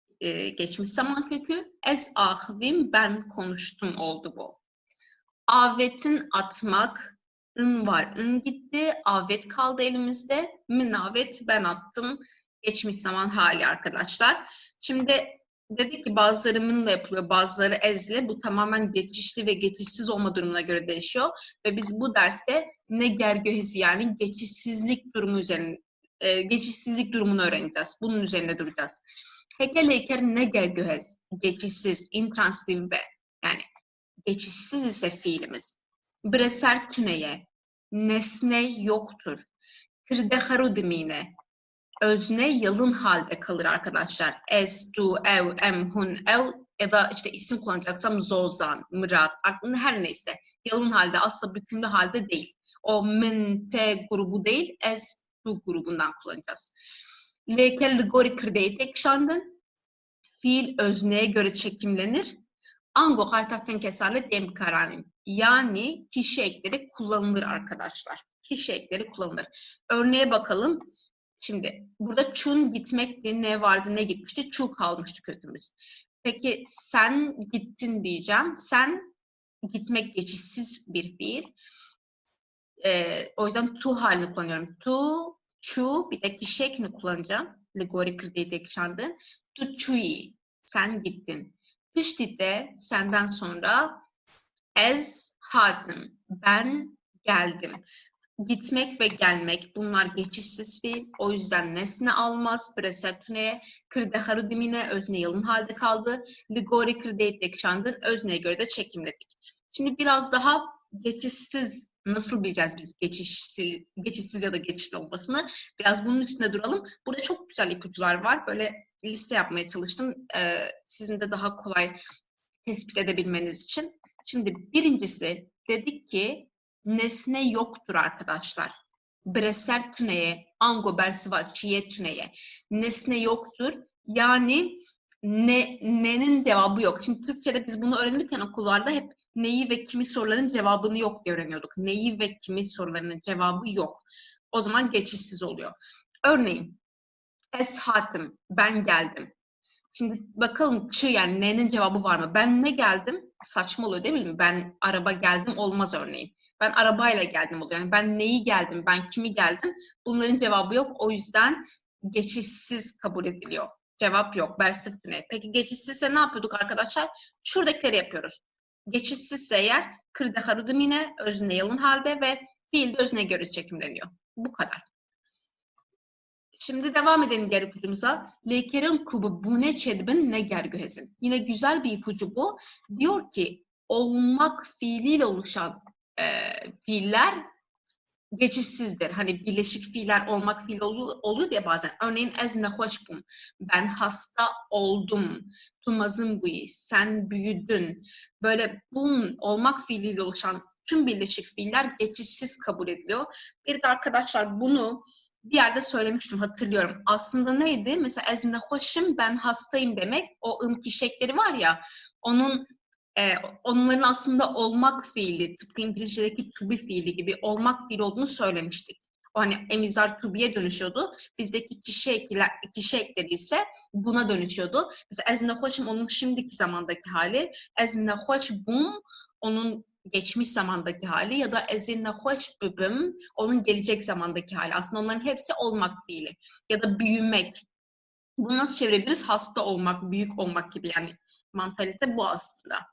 Geçmiş zaman kökü. Es ahvim ben konuştum oldu bu. Avet'in atmak. ın var, ın gitti. Avet kaldı elimizde. Münavet ben attım. Geçmiş zaman hali arkadaşlar. Şimdi dedik ki bazıları mınla yapılıyor, bazıları ezle. Bu tamamen geçişli ve geçişsiz olma durumuna göre değişiyor. Ve biz bu derste ne gergöhezi yani geçişsizlik durumu üzerine, geçişsizlik durumunu öğreneceğiz. Bunun üzerine duracağız. Hekeleyker ne gergöhez? Geçişsiz, intransitif ve yani geçişsiz ise fiilimiz. Breser tüneye, nesne yoktur. Kırdeharu dimine, özne yalın halde kalır arkadaşlar. Es, du, ev, em, hun, ev ya da işte isim kullanacaksam zozan, mırat, artık her neyse. Yalın halde, asla bükümlü halde değil. O min, te grubu değil, es, du grubundan kullanacağız. Leker ligori kırdeyi tek şandın. Fiil özneye göre çekimlenir. Ango hartafen kesalet dem karanin. Yani kişi ekleri kullanılır arkadaşlar. Kişi ekleri kullanılır. Örneğe bakalım. Şimdi burada çun gitmekti. Ne vardı ne gitmişti? Çu kalmıştı kökümüz. Peki sen gittin diyeceğim. Sen gitmek geçişsiz bir fiil. O yüzden tu halini kullanıyorum. Tu, çu bir de kişi ekini kullanacağım. Ligori kırdeyi tekşandı. Tu çui. Sen gittin. Piştite senden sonra ez hadim. Ben geldim. Gitmek ve gelmek bunlar geçişsiz fiil. O yüzden nesne almaz. Preseptüneye kırdeharu dimine özne yalın halde kaldı. Ligori kırdeyi tekşandın. Özneye göre de çekimledik. Şimdi biraz daha geçişsiz nasıl bileceğiz biz geçişsiz ya da geçişli olmasını? Biraz bunun üstünde duralım. Burada çok güzel ipuçlar var. Böyle liste yapmaya çalıştım. Sizin de daha kolay tespit edebilmeniz için. Şimdi birincisi dedik ki nesne yoktur arkadaşlar. Breser tüneye, ango bersiva çiye tüneye. Nesne yoktur. Yani ne'nin cevabı yok. Şimdi Türkçe'de biz bunu öğrenirken okullarda hep neyi ve kimi soruların cevabını yok diye öğreniyorduk. Neyi ve kimi sorularının cevabı yok. O zaman geçişsiz oluyor. Örneğin es hatim, ben geldim. Şimdi bakalım çı yani ne'nin cevabı var mı? Ben ne geldim? Saçma oluyor değil mi? Ben araba geldim olmaz örneğin. Ben arabayla geldim oluyor. Yani ben neyi geldim, ben kimi geldim? Bunların cevabı yok. O yüzden geçişsiz kabul ediliyor. Cevap yok. Bersif ne? Peki geçişsizse ne yapıyorduk arkadaşlar? Şuradakileri yapıyoruz. Geçişsizse eğer kırdeharu dimine özne yalın halde ve fiil de özne göre çekimleniyor. Bu kadar. Şimdi devam edelim diğer ipucumuza. Lekerin kubu bu ne çedbin ne gergöhezin. Yine güzel bir ipucu bu. Diyor ki olmak fiiliyle oluşan fiiller geçişsizdir. Hani birleşik fiiller olmak fiili oluyor diye bazen. Örneğin ez nehoşbum. Ben hasta oldum. Tumazın buyi. Sen büyüdün. Böyle bunun olmak fiiliyle oluşan tüm birleşik fiiller geçişsiz kabul ediliyor. Bir de arkadaşlar bunu bir yerde söylemiştim hatırlıyorum. Aslında neydi? Mesela ezmine hoşum ben hastayım demek. O kişekleri var ya onların aslında olmak fiili tıpkı İngilizce'deki to be fiili gibi olmak fiili olduğunu söylemiştik. O hani emizar tubiye dönüşüyordu. Bizdeki kişi ekleri ise buna dönüşüyordu. Mesela ez nehoşum onun şimdiki zamandaki hali. Ez nehoş bum onun geçmiş zamandaki hali ya da ezin nehoş bibim onun gelecek zamandaki hali. Aslında onların hepsi olmak fiili ya da büyümek. Bunu nasıl çevirebiliriz? Hasta olmak, büyük olmak gibi yani mantalite bu aslında.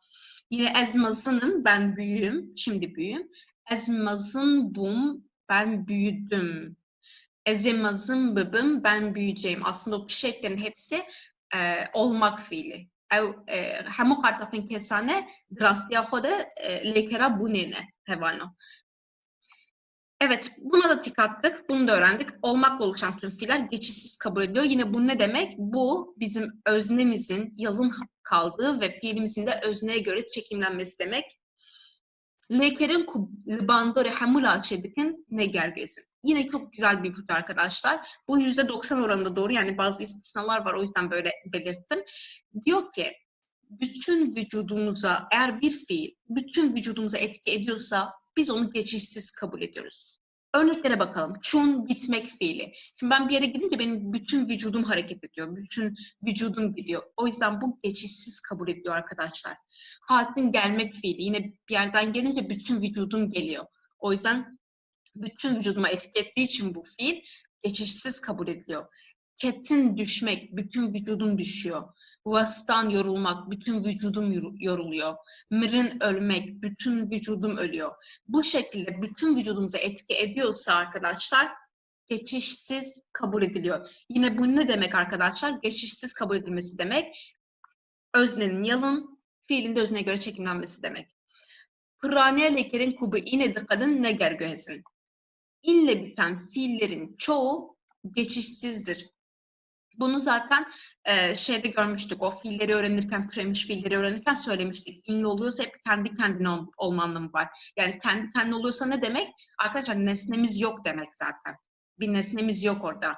Yine ezmazınım, ben büyüğüm, şimdi büyüğüm. Ezmazın bum, ben büyüdüm. Ezemazın bıbım, ben büyüyeceğim. Aslında o kişiliklerin hepsi olmak fiili. Hemû xartafên kesane drastiya xwe de lêkera bûnê ne hevano. Evet, buna da tik attık, bunu da öğrendik. Olmakla oluşan tüm fiiller geçişsiz kabul ediliyor. Yine bu ne demek? Bu bizim öznemizin yalın kaldığı ve fiilimizin de özneye göre çekimlenmesi demek. Lekerin kubandore hemula çedikin ne gergezin. Yine çok güzel bir ipucu arkadaşlar. Bu %90 oranında doğru, yani bazı istisnalar var, o yüzden böyle belirttim. Diyor ki bütün vücudumuza, eğer bir fiil bütün vücudumuza etki ediyorsa biz onu geçişsiz kabul ediyoruz. Örneklere bakalım. Çun gitmek fiili. Şimdi ben bir yere gidince benim bütün vücudum hareket ediyor. Bütün vücudum gidiyor. O yüzden bu geçişsiz kabul ediliyor arkadaşlar. Hatin gelmek fiili. Yine bir yerden gelince bütün vücudum geliyor. O yüzden bütün vücuduma etki ettiği için bu fiil geçişsiz kabul ediliyor. Ketin düşmek, bütün vücudum düşüyor. Vastan yorulmak, bütün vücudum yoruluyor. Mirin ölmek, bütün vücudum ölüyor. Bu şekilde bütün vücudumuza etki ediyorsa arkadaşlar geçişsiz kabul ediliyor. Yine bu ne demek arkadaşlar? Geçişsiz kabul edilmesi demek. Öznenin yalın, fiilin de özneye göre çekimlenmesi demek. Pıraniye lekerin kubu yine kadın ne gergözün. İnle biten fiillerin çoğu geçişsizdir. Bunu zaten şeyde görmüştük, o fiilleri öğrenirken, türemiş fiilleri öğrenirken söylemiştik. İnli oluyorsa hep kendi kendine olma anlamı var. Yani kendi kendine oluyorsa ne demek? Arkadaşlar nesnemiz yok demek zaten. Bir nesnemiz yok orada.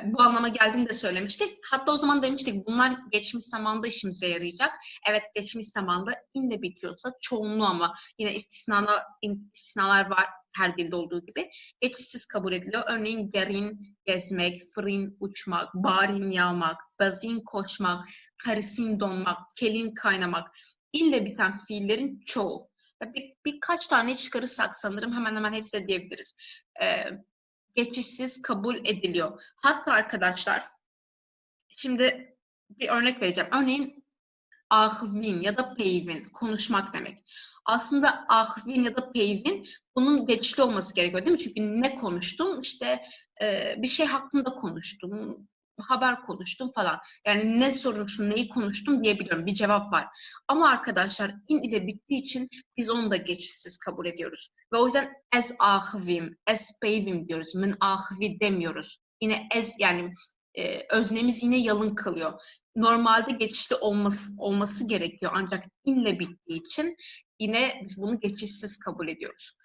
Bu anlama geldiğini de söylemiştik. Hatta o zaman demiştik bunlar geçmiş zamanda işimize yarayacak. Evet, geçmiş zamanda inle bitiyorsa çoğunluğu, ama yine istisnalar var her dilde olduğu gibi. Geçişsiz kabul ediliyor. Örneğin gerin gezmek, fırın uçmak, barin yağmak, bazin koşmak, karisin donmak, kelin kaynamak. İlle biten fiillerin çoğu. Birkaç tane çıkarırsak sanırım hemen hemen hepsi de diyebiliriz. Geçişsiz kabul ediliyor. Hatta arkadaşlar şimdi bir örnek vereceğim. Örneğin ahvin ya da peyvin, konuşmak demek. Aslında ahvin ya da peyvin bunun geçişli olması gerekiyor değil mi? Çünkü ne konuştum? İşte bir şey hakkında konuştum, haber konuştum falan. Yani ne sormuştum, neyi konuştum diyebiliyorum. Bir cevap var. Ama arkadaşlar in ile bittiği için biz onu da geçişsiz kabul ediyoruz. Ve o yüzden ez ahvim, ez peyvim diyoruz. Min ahvi demiyoruz. Yine ez, yani öznemiz yine yalın kalıyor. Normalde geçişli olması gerekiyor, ancak inle bittiği için yine biz bunu geçişsiz kabul ediyoruz.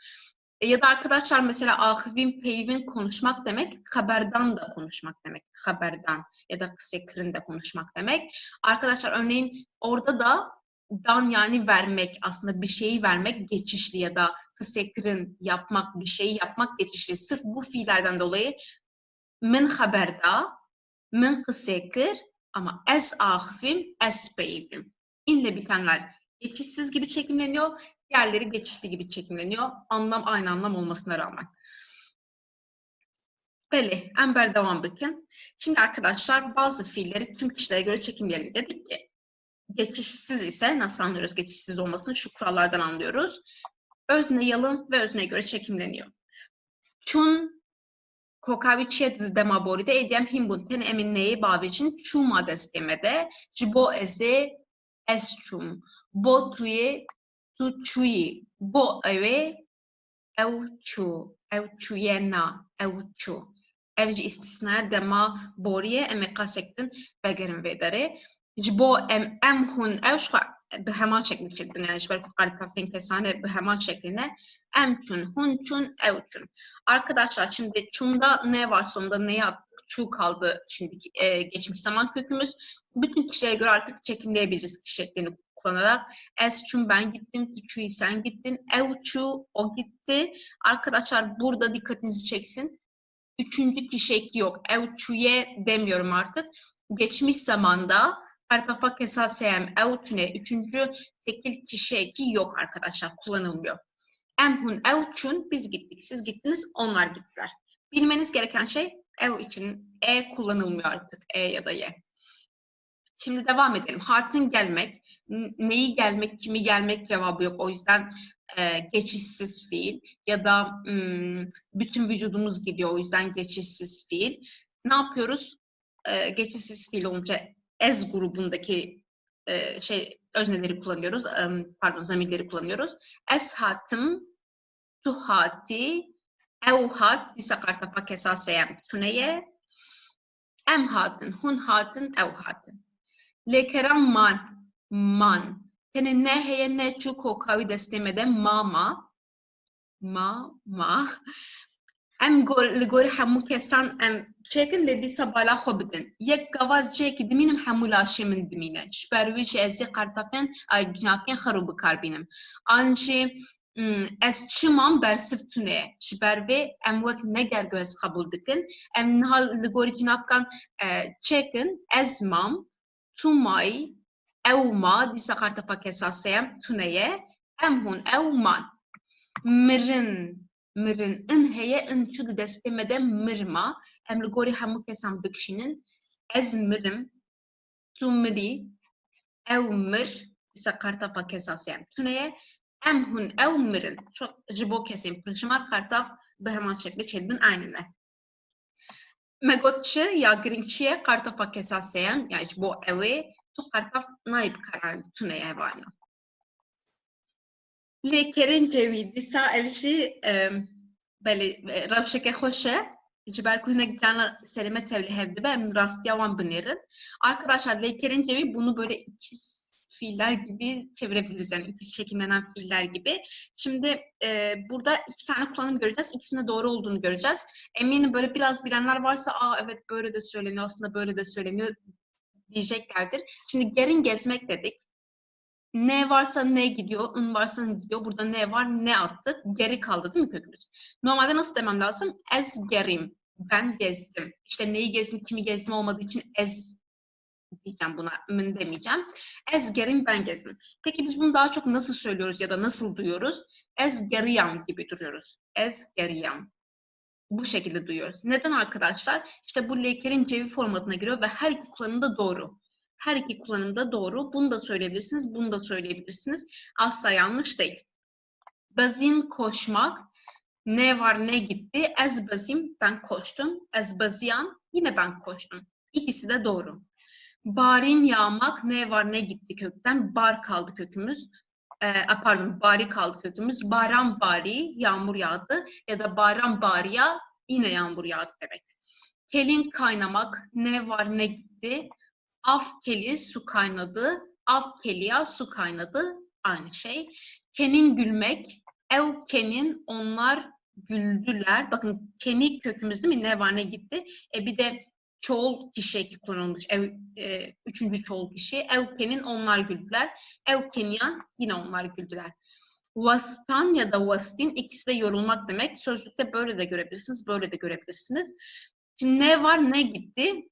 Ya da arkadaşlar mesela ahvin, peyvin konuşmak demek, haberdan da konuşmak demek. Haberdan ya da kısekrin de konuşmak demek. Arkadaşlar örneğin orada da dan, yani vermek, aslında bir şeyi vermek geçişli ya da kısekrin yapmak, bir şeyi yapmak geçişli. Sırf bu fiillerden dolayı min haberda, min kısekir, ama ez ahvim, ez peyvim. İnle bitenler geçişsiz gibi çekimleniyor, diğerleri geçişli gibi çekimleniyor. Anlam aynı anlam olmasına rağmen. Böyle, Ember devam bakın. Şimdi arkadaşlar bazı fiilleri tüm kişilere göre çekimleyelim dedik ki. Geçişsiz ise nasıl anlıyoruz geçişsiz olmasını? Şu kurallardan anlıyoruz. Özne yalın ve özneye göre çekimleniyor. Çun kokaviçiye demaboride edem himbunten eminneyi babicin çuma destemede jibo eze esçum bo tuye tu çuyi bo eve evçuyena evçu evci istisna dema boriye emekasektin begerin vedere jibo em hun evşka به همان شکل چیدن، یعنی برای قارتافین kesane به همان şekline emçun, hunçun, evçun. Arkadaşlar şimdi çunda ne var, sonunda neyi attık? Çu kaldı şimdi geçmiş zaman kökümüz. Bütün kişilere göre artık çekimleyebiliriz kişi şeklini kullanarak. Es çün ben gittim, çü sen gittin, ev çu o gitti. Arkadaşlar burada dikkatinizi çeksin. Üçüncü kişi eki yok. Ev çüye demiyorum artık. Geçmiş zamanda Ertafak esasem ev çüne üçüncü tekil kişi eki yok arkadaşlar. Kullanılmıyor. Emhun ev çün biz gittik, siz gittiniz, onlar gittiler. Bilmeniz gereken şey ev için e kullanılmıyor artık. E ya da y. Şimdi devam edelim. Hartın gelmek, neyi gelmek, kimi gelmek cevabı yok. O yüzden geçişsiz fiil ya da bütün vücudumuz gidiyor. O yüzden geçişsiz fiil. Ne yapıyoruz? Geçişsiz fiil olunca ez grubundaki özneleri kullanıyoruz. Zamirleri kullanıyoruz. Es hatım, tu hati, ev hat, disa kartapak esasayem tuneye, em hatın, hun hatın, ev hatın. Lekeran man. Tene ne heye ne çu kokavi destemede ma. Em gori hemû kesan em çekin le dîsa bala xwe bidin. Yek gavaz çekî dimînim hemû laşê min dimîne. Ji ber wî jî ez ê qertexên binakên xwe bikar bînim. An jî ez çimam bersiv tune. Ji ber vê em wek negergez qebûl dikin. Em niha li gorî cinakan çekin ez mam, tu may, ew ma dîsa qertepak esaseyem tuneye, em hûn ew man. Mirin in heye in çu destemede mirma. Em li gorî hemû kesan bikişînin. Ez mirim, tu mirî, ew mir dîsa qertepak esaseyem tuneye, em hûn ew mirin. Çok ji bo kesên pirjimar qertaf bi heman şeklê çêdibin aynine. Me got çi ya girîngçiye qertepak esaseyem yani ji bo ewê tu qertaf nayê bikaran tuneye hevanî. Lêkerên cewî dîsa ev jî belê rewşeke xweş e. Ji ber ku hinek cana serime tevlî hev dibe em rastiya wan binêrin. Arkadaşlar lêkerên cewî bunu böyle ikiz fiiller gibi çevirebiliriz. Yani ikiz şekillenen fiiller gibi. Şimdi burada iki tane kullanım göreceğiz. İkisinin de doğru olduğunu göreceğiz. Eminim böyle biraz bilenler varsa evet böyle de söyleniyor aslında böyle de söyleniyor diyeceklerdir. Şimdi gerin gezmek dedik. Ne varsa ne gidiyor, ın varsa ne gidiyor. Burada ne var, ne attık. Geri kaldı değil mi kökümüz? Normalde nasıl demem lazım? Ez gerim. Ben gezdim. İşte neyi gezdim, kimi gezdim olmadığı için ez diyeceğim buna. Mın demeyeceğim. Ez gerim, ben gezdim. Peki biz bunu daha çok nasıl söylüyoruz ya da nasıl duyuyoruz? Ez geriyam gibi duruyoruz. Ez geriyam. Bu şekilde duyuyoruz. Neden arkadaşlar? İşte bu lekerin cevi formatına giriyor ve her iki kullanımda doğru. Her iki kullanımda doğru. Bunu da söyleyebilirsiniz, bunu da söyleyebilirsiniz. Asla yanlış değil. Bazin koşmak. Ne var ne gitti. Ez bazim, ben koştum. Ez baziyan, yine ben koştum. İkisi de doğru. Barin yağmak. Ne var ne gitti kökten. Bar kaldı kökümüz. Bari kaldı kökümüz. Baran bari, yağmur yağdı. Ya da baran bariya, yine yağmur yağdı demek. Kelin kaynamak. Ne var ne gitti. Af keli, su kaynadı. Af keliya, su kaynadı. Aynı şey. Kenin gülmek. Ev kenin, onlar güldüler. Bakın keni kökümüz değil mi? Ne var ne gitti. Bir de çoğul kişi eki kullanılmış. Üçüncü çoğul kişi. Ev kenin, onlar güldüler. Ev keniyan, yine onlar güldüler. Vastan ya da vastin, ikisi de yorulmak demek. Sözlükte böyle de görebilirsiniz, böyle de görebilirsiniz. Şimdi ne var ne gitti.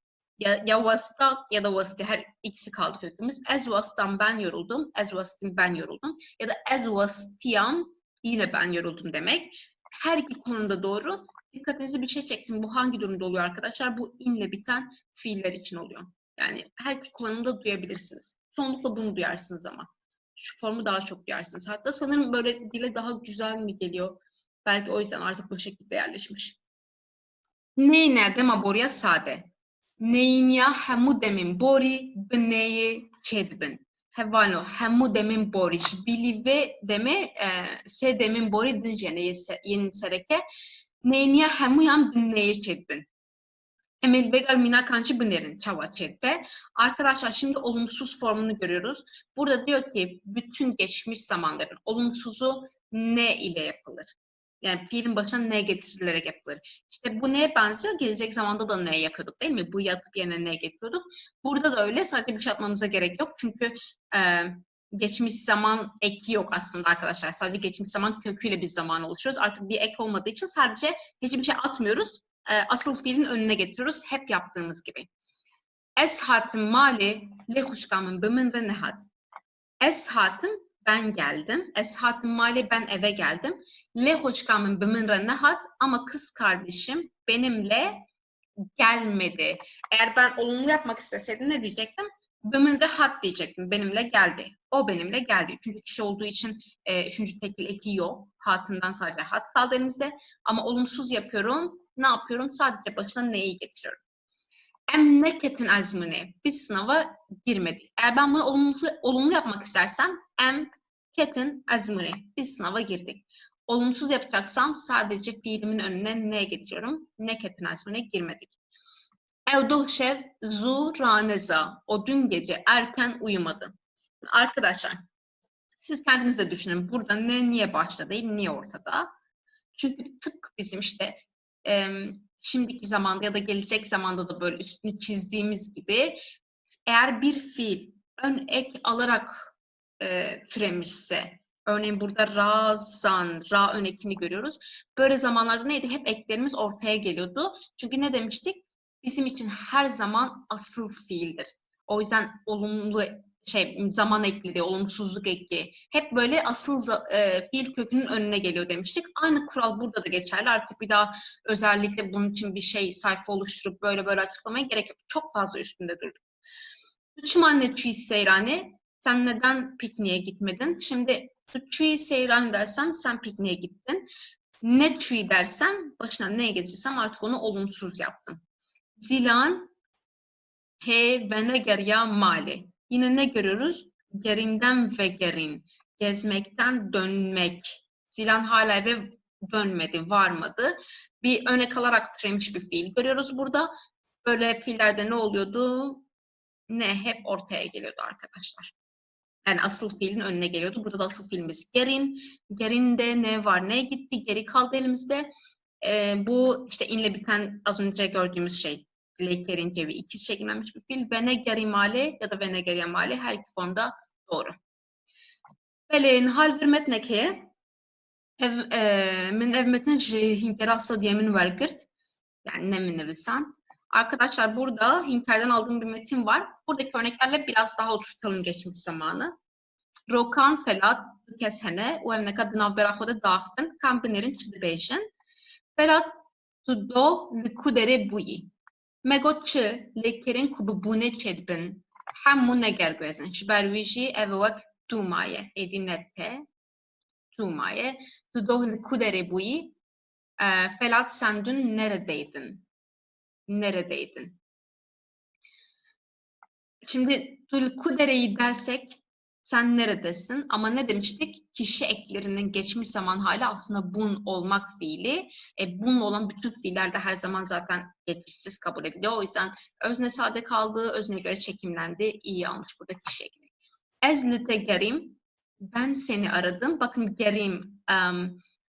Ya vasta ya da vasti, her ikisi kaldı kökümüz. Ez vastan, ben yoruldum. Ez vastin, ben yoruldum. Ya da ez vastiyan, yine ben yoruldum demek. Her iki konuda doğru. Dikkatinizi bir şey çeksin. Bu hangi durumda oluyor arkadaşlar? Bu inle biten fiiller için oluyor. Yani her iki kullanımda duyabilirsiniz. Çoğunlukla bunu duyarsınız ama. Şu formu daha çok duyarsınız. Hatta sanırım böyle dile daha güzel mi geliyor? Belki o yüzden artık bu şekilde yerleşmiş. Neyi nerede ma boruya sade. Neyin ya hemu demin bori bneyi çedbin. Hevano hemu demin bori. Bili ve deme se demin bori dinjene yeni sereke. Neyin ya hemu yan bneyi çedbin. Emel begar mina kançı binerin çava çedbe. Arkadaşlar şimdi olumsuz formunu görüyoruz. Burada diyor ki bütün geçmiş zamanların olumsuzu ne ile yapılır? Yani fiilin başına ne getirilerek yapılır. İşte bu neye benziyor? Gelecek zamanda da ne yapıyorduk değil mi? Bu yatıp yerine ne getiriyorduk? Burada da öyle. Sadece bir şey atmamıza gerek yok. Çünkü geçmiş zaman eki yok aslında arkadaşlar. Sadece geçmiş zaman köküyle biz zaman oluşturuyoruz. Artık bir ek olmadığı için sadece hiçbir şey atmıyoruz. Asıl fiilin önüne getiriyoruz. Hep yaptığımız gibi. Es hatim mali le huşkamın biminde nehat. Es hatim ben geldim. Es hatim mali ben eve geldim. Le hoşkamın biminde nehat ama kız kardeşim benimle gelmedi. Eğer ben olumlu yapmak isteseydim ne diyecektim? Biminde hat diyecektim. Benimle geldi. O benimle geldi. Çünkü kişi olduğu için üçüncü tekil eki yok. Hatından sadece hat kaldı elimizde. Ama olumsuz yapıyorum. Ne yapıyorum? Sadece başına neyi getiriyorum? Em neketin azmine. Biz sınava girmedik. Eğer ben bunu olumlu yapmak istersem em ketin azmine. Biz sınava girdik. Olumsuz yapacaksam sadece fiilimin önüne ne getiriyorum? Neketin azmine girmedik. Evdoh şev zu raneza. O dün gece erken uyumadı. Arkadaşlar siz kendinize düşünün. Burada ne niye başta değil, niye ortada? Çünkü tıpkı bizim işte şimdiki zamanda ya da gelecek zamanda da böyle üstünü çizdiğimiz gibi eğer bir fiil ön ek alarak türemişse, örneğin burada razan, ra ön ekini görüyoruz. Böyle zamanlarda neydi? Hep eklerimiz ortaya geliyordu. Çünkü ne demiştik? Bizim için her zaman asıl fiildir. O yüzden olumlu zaman ekleri, olumsuzluk eki hep böyle asıl fiil kökünün önüne geliyor demiştik. Aynı kural burada da geçerli. Artık bir daha özellikle bunun için bir sayfa oluşturup böyle açıklamaya gerek yok. Çok fazla üstünde durduk. Üçümanne çiğ seyrane, sen neden pikniğe gitmedin? Şimdi çiğ seyrane dersem sen pikniğe gittin. Ne çiğ dersem başına neye geçirsem artık onu olumsuz yaptım. Zilan he ve ne gerya mali. Yine ne görüyoruz? Gerinden ve gerin. Gezmekten dönmek. Zilan hala eve dönmedi, varmadı. Bir örnek alarak türemiş bir fiil görüyoruz burada. Böyle fiillerde ne oluyordu? Ne hep ortaya geliyordu arkadaşlar. Yani asıl fiilin önüne geliyordu. Burada da asıl fiilimiz gerin. Gerinde ne var? Ne gitti? Geri kaldı elimizde. Bu işte inle biten az önce gördüğümüz şey. Lekerin cevi ikiz şekillenmiş bir fiil. Vene gerimale ya da vene gerimale her iki formda doğru. Belin hal vermet nekeye min ev metin hinkerasa diye min vergirt. Yani ne min nevisan. Arkadaşlar burada Hinter'den aldığım bir metin var. Buradaki örneklerle biraz daha oturtalım geçmiş zamanı. Rokan felat kesene u evneka dinav beraxoda dağıtın kambinerin çıdıbeyşin. Felat tudo likudere buyi. Megotçı lekerin kubu bune çedbin. Hamu neger gözün. Şiberviji evvek tumaye. Edinette tumaye. Tudo likudere buyi. Felat sen dün neredeydin? Neredeydin? Şimdi Tulkudere'yi dersek sen neredesin? Ama ne demiştik? Kişi eklerinin geçmiş zaman hali aslında bun olmak fiili. Bununla olan bütün fiiller de her zaman zaten geçişsiz kabul ediliyor. O yüzden özne sade kaldığı, özneye göre çekimlendi. İyi almış burada kişi ekleri. Ezlite gerim, ben seni aradım. Bakın gerim,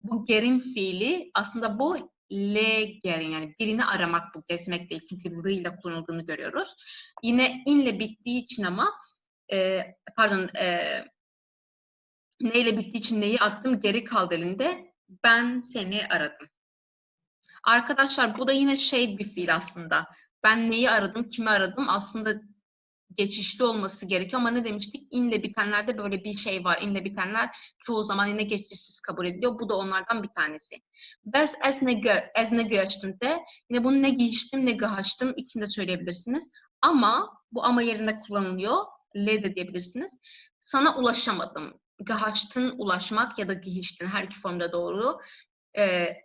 bu gerim fiili aslında bu le gerin yani birini aramak bu gezmek değil çünkü l ile kullanıldığını görüyoruz. Yine inle bittiği için ama neyle bittiği için neyi attım geri kaldı elinde. Ben seni aradım. Arkadaşlar bu da yine bir fiil aslında. Ben neyi aradım, kimi aradım aslında geçişli olması gerekiyor ama ne demiştik? İnle bitenlerde böyle bir şey var. İnle bitenler çoğu zaman yine geçişsiz kabul ediliyor. Bu da onlardan bir tanesi. Bes ez ne göçtüm de yine bunu ne giyiştim ne gıhaçtım ikisini de söyleyebilirsiniz. Ama bu ama yerinde kullanılıyor. Le de diyebilirsiniz. Sana ulaşamadım. Gıhaçtın ulaşmak ya da giyiştin her iki formda doğru.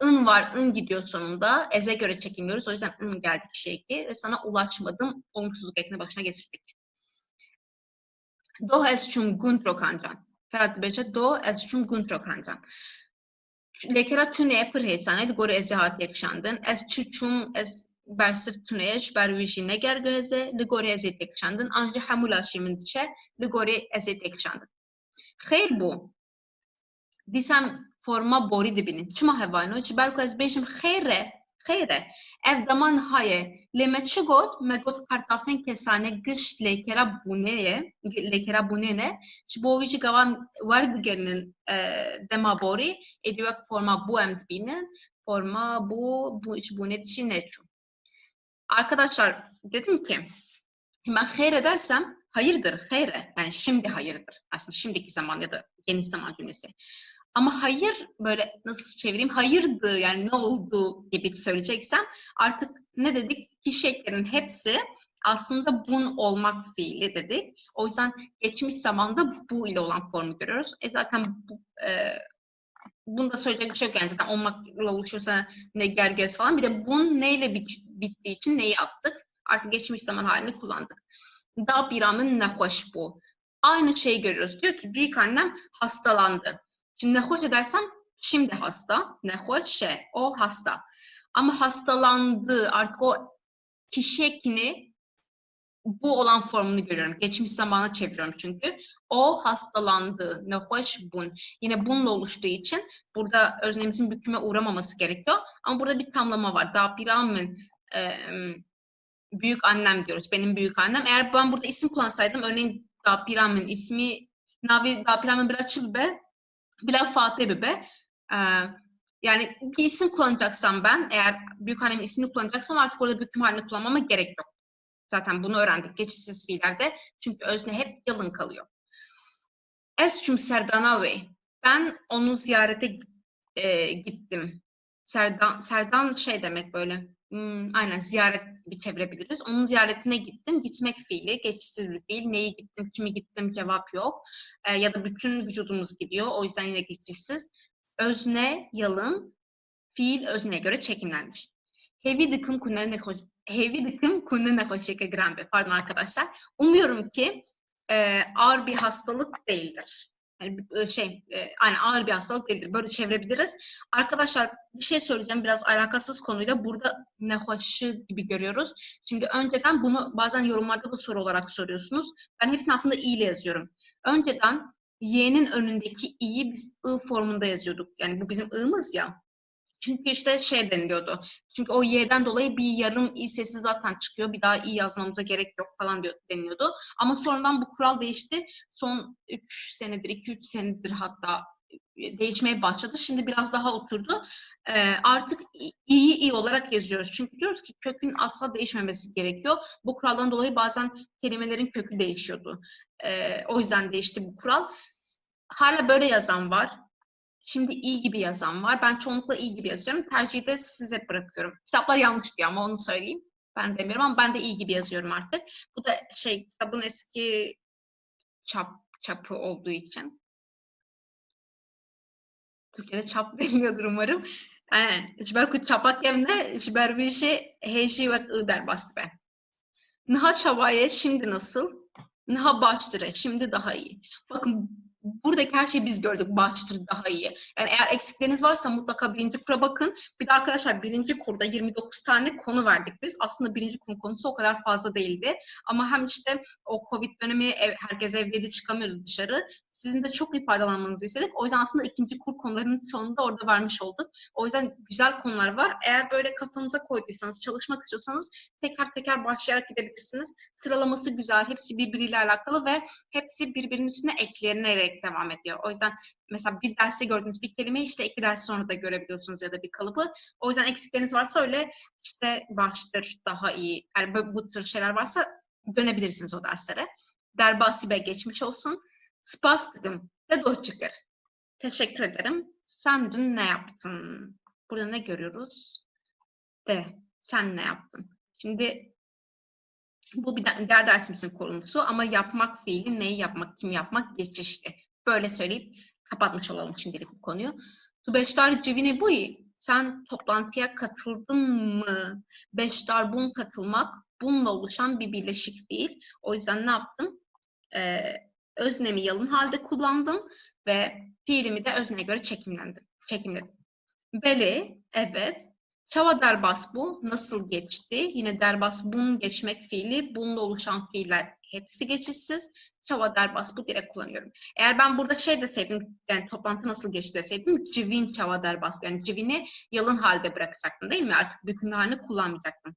ın var, ın gidiyor sonunda. Ez'e göre çekimliyoruz. O yüzden ın geldi kişi eki ve sana ulaşmadım. Olumsuzluk ekini başına getirdik. Do ez çum guntrokancan. Ferhat Beçe do ez çum guntrokancan. Lekera tüneye pırheysane ligori ezi hat yakşandın. Ez çum ez bersif tüneyeş bervişi neger göze ligori ezi yakşandın. Anca hamula şimin diçe ligori ezi yakşandın. Xeyr bu. Disem forma bori dibinin. Çima hevano, çiberku ez bejim xeyre. Xeyre, ev daman haye. Leme çi got? Me got kartafên kesane gişt lêkera buneye, lêkera bunene. Ji bo wî jî gavan werdigirinin dema borî, êdî wek forma bu em dibînin. Forma bu ji bûnê çi neçû. Arkadaşlar dedim ki şimdi ben hayır dersem hayırdır, hayre. Yani şimdi hayırdır. Aslında şimdiki zaman ya da geniş zaman cümlesi. Ama hayır böyle nasıl çevireyim? Hayırdı yani ne oldu gibi söyleyeceksem artık ne dedik? Kişi eklerinin hepsi aslında bun olmak fiili dedik. O yüzden geçmiş zamanda bu ile olan formu görüyoruz. Zaten bunda söyleyecek bir şey yok yani zaten olmakla oluşursa ne gergez falan. Bir de bun neyle bittiği için neyi attık? Artık geçmiş zaman halini kullandık. Da biramın ne hoş bu. Aynı şeyi görüyoruz. Diyor ki büyük annem hastalandı. Şimdi ne hoş edersem şimdi hasta. Ne hoş o hasta. Ama hastalandı artık o kişi ekini bu olan formunu görüyorum. Geçmiş zamana çeviriyorum çünkü. O hastalandı. Ne hoş bun. Yine bununla oluştuğu için burada öznemimizin büküme uğramaması gerekiyor. Ama burada bir tamlama var. Da biramın büyük annem diyoruz. Benim büyük annem. Eğer ben burada isim kullansaydım örneğin da biramın ismi Navi da biramın biraz çılbe bila Fatih bebe. Yani bir isim kullanacaksam ben eğer büyük annemin ismini kullanacaksam artık orada büküm halini kullanmama gerek yok. Zaten bunu öğrendik geçişsiz fiillerde. Çünkü özne hep yalın kalıyor. Esçüm Serdana Bey. Ben onu ziyarete gittim. Serdan şey demek böyle. Aynen ziyaret gibi çevirebiliriz. Onun ziyaretine gittim. Gitmek fiili, geçişsiz bir fiil. Neyi gittim, kimi gittim cevap yok. Ya da bütün vücudumuz gidiyor. O yüzden yine geçişsiz. Özne, yalın, fiil özneye göre çekimlenmiş. Hevi dıkım kunne ne hoşçaka grambe. Pardon arkadaşlar. Umuyorum ki ağır bir hastalık değildir. Yani aynen ağır bir hastalık değildir. Böyle çevirebiliriz. Arkadaşlar bir şey söyleyeceğim biraz alakasız konuyla. Burada ne hoşı gibi görüyoruz. Şimdi önceden bunu bazen yorumlarda da soru olarak soruyorsunuz. Ben hepsini aslında i ile yazıyorum. Önceden y'nin önündeki i'yi biz ı formunda yazıyorduk. Yani bu bizim i'miz ya. Çünkü işte şey deniliyordu. Çünkü o y'den dolayı bir yarım i sesi zaten çıkıyor. Bir daha i yazmamıza gerek yok falan deniliyordu. Ama sonradan bu kural değişti. Son 3 senedir, 2-3 senedir hatta değişmeye başladı. Şimdi biraz daha oturdu. Artık i'yi i olarak yazıyoruz. Çünkü diyoruz ki kökün asla değişmemesi gerekiyor. Bu kuraldan dolayı bazen kelimelerin kökü değişiyordu. O yüzden değişti bu kural. Hala böyle yazan var. Şimdi iyi gibi yazan var. Ben çoğunlukla iyi gibi yazıyorum. Tercihi de size bırakıyorum. Kitaplar yanlış diyor ama onu söyleyeyim. Ben demiyorum ama ben de iyi gibi yazıyorum artık. Bu da kitabın eski çapı olduğu için. Türkiye'de çap deniyordur umarım. Jiber ku çapak evne jiber bir şey heji ve ı der bastı ben. Naha çabaya şimdi nasıl? Naha baştıra şimdi daha iyi. Bakın buradaki her şeyi biz gördük. Baştır daha iyi. Yani eğer eksikleriniz varsa mutlaka birinci kura bakın. Bir de arkadaşlar birinci kurda 29 tane konu verdik biz. Aslında birinci kur konusu o kadar fazla değildi. Ama hem işte o Covid dönemi herkes evdeydi çıkamıyoruz dışarı. Sizin de çok iyi faydalanmanızı istedik. O yüzden aslında ikinci kur konularının çoğunu da orada vermiş olduk. O yüzden güzel konular var. Eğer böyle kafanıza koyduysanız, çalışmak istiyorsanız teker teker başlayarak gidebilirsiniz. Sıralaması güzel. Hepsi birbiriyle alakalı ve hepsi birbirinin üstüne eklenerek devam ediyor. O yüzden mesela bir derste gördüğünüz bir kelimeyi işte 2 ders sonra da görebiliyorsunuz ya da bir kalıbı. O yüzden eksikleriniz varsa öyle işte baştır, daha iyi. Yani bu tür şeyler varsa dönebilirsiniz o derslere. Derbasibe geçmiş olsun. Spastım ve doçıkır. Teşekkür ederim. Sen dün ne yaptın? Burada ne görüyoruz? Sen ne yaptın? Şimdi bu bir diğer dersimizin konusu ama yapmak fiili, neyi yapmak, kim yapmak geçişti. Böyle söyleyip kapatmış olalım şimdilik bu konuyu. Tu beştar civini bu. Sen toplantıya katıldın mı? Beştar bun katılmak, bununla oluşan bir birleşik fiil. O yüzden ne yaptım? Öznemi yalın halde kullandım ve fiilimi de özneye göre çekimledim. Beli, evet. Çava derbas bu. Nasıl geçti? Yine derbas bun geçmek fiili. Bununla oluşan fiiller hepsi geçişsiz. Çava derbas bu direkt kullanıyorum. Eğer ben burada şey deseydim, yani toplantı nasıl geçti deseydim, civin çava derbas. Yani civini yalın halde bırakacaktım değil mi? Artık bütün halini kullanmayacaktım.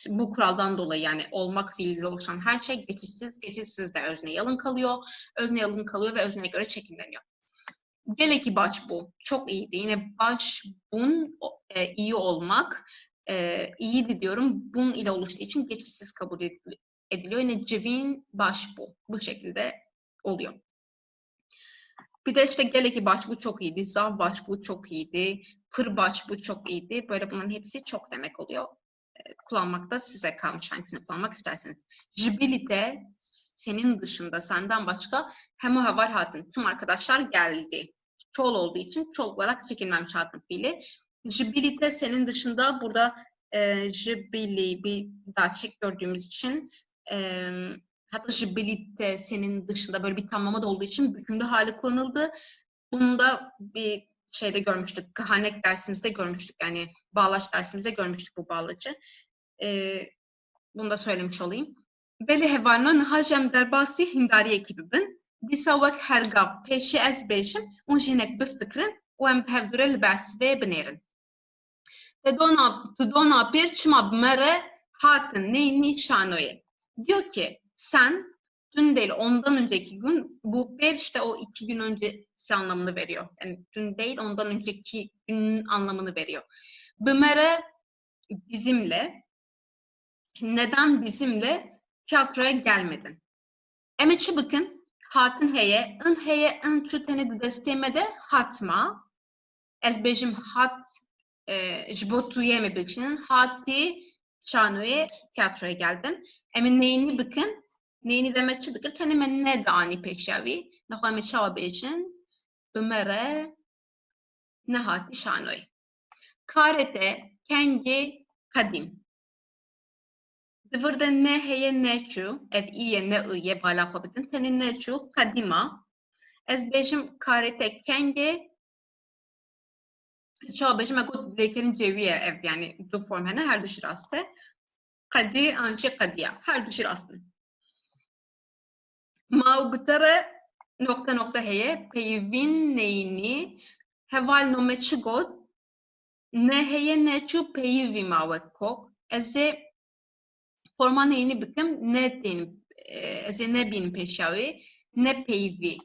Bu kuraldan dolayı yani olmak fiiliyle oluşan her şey geçişsiz. Geçişsiz de özne yalın kalıyor. Özne yalın kalıyor ve özneye göre çekimleniyor. Geleki baş bu. Çok iyiydi. Yine baş bun iyi olmak. İyiydi diyorum. Bun ile oluştuğu için geçişsiz kabul ediliyor. Yine civin baş bu. Bu şekilde oluyor. Bir de işte geleki baş bu çok iyiydi. Zav baş bu çok iyiydi. Pır baş bu çok iyiydi. Böyle bunların hepsi çok demek oluyor. Kullanmak da size kalmış, hangisini kullanmak isterseniz. Jibilite, senin dışında, senden başka hemo hevar hatın, tüm arkadaşlar geldi. Çoğul olduğu için çoğul olarak çekilmemiş hatın fiili. Jibilite, senin dışında, burada jibili bir daha çek gördüğümüz için hatta jibilite senin dışında böyle bir tamlama da olduğu için bütünlü hali kullanıldı. Bunu da bir şeyde görmüştük, kahanek dersimizde görmüştük, yani bağlaç dersimizde görmüştük bu bağlacı. Bunu da söylemiş olayım. Beli hevanon hajem derbasi hindari ekibibin. Disa vek hergav peşi ez beşim un jinek bifikrin u em hevdure libers ve binerin. Tudona bir çıma bimere hatın neyni şanoye. Diyor ki sen dün değil ondan önceki gün, bu bir işte o 2 gün öncesi anlamını veriyor. Yani dün değil ondan önceki günün anlamını veriyor. Bimere bizimle, neden bizimle tiyatroya gelmedin? Emeçi bakın, hatın heye, ın heye, ın çüteni destemede hatma, ez bejim hat, jbotuye mi bilçinin, hati şanuye tiyatroya geldin. Emin neyini bakın, neyini demetçi dıkır, tenime ne de ani peşavi, nahu emeçi hava bilçin, bümere, ne hati şanuye. Karete, kengi, kadim. Dıvırda ne heye ne çu, ev iye ne iye bala xobidin, teni ne çu, kadima. Ez bejim karete kenge, şo bejim agot zekerin ceviye ev, yani du form hene her duşi raste. Kadi ançe kadiya, her duşi raste. Ma bıtara nokta nokta heye, peyvin neyini, heval nomeçi got, ne heye ne çu peyvi mavek kok, eze forma neyini bıkım, ne deyin, ne bin peşavi, ne peyvi.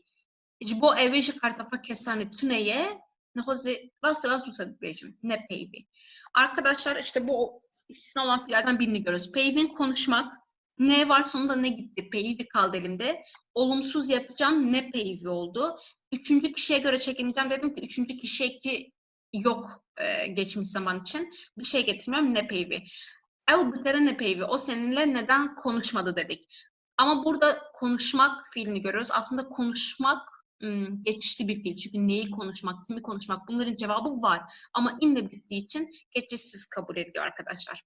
Bo evê ji kartafa kesanê tuneye, nexwazê rast tutabilirim. Ne peyvi. Arkadaşlar işte bu istisna olan fiillerden birini görüyoruz. Peyvin konuşmak. Ne var sonunda ne gitti? Peyvi kaldı elimde. Olumsuz yapacağım. Ne peyvi oldu? Üçüncü kişiye göre çekilmeyeceğim. Dedim ki üçüncü kişi ki yok geçmiş zaman için. Bir şey getirmiyorum. Ne peyvi. Ev bıtere ne peyvi. O seninle neden konuşmadı dedik. Ama burada konuşmak fiilini görüyoruz. Aslında konuşmak geçişli bir fiil. Çünkü neyi konuşmak, kimi konuşmak, bunların cevabı var. Ama inle bittiği için geçişsiz kabul ediliyor arkadaşlar.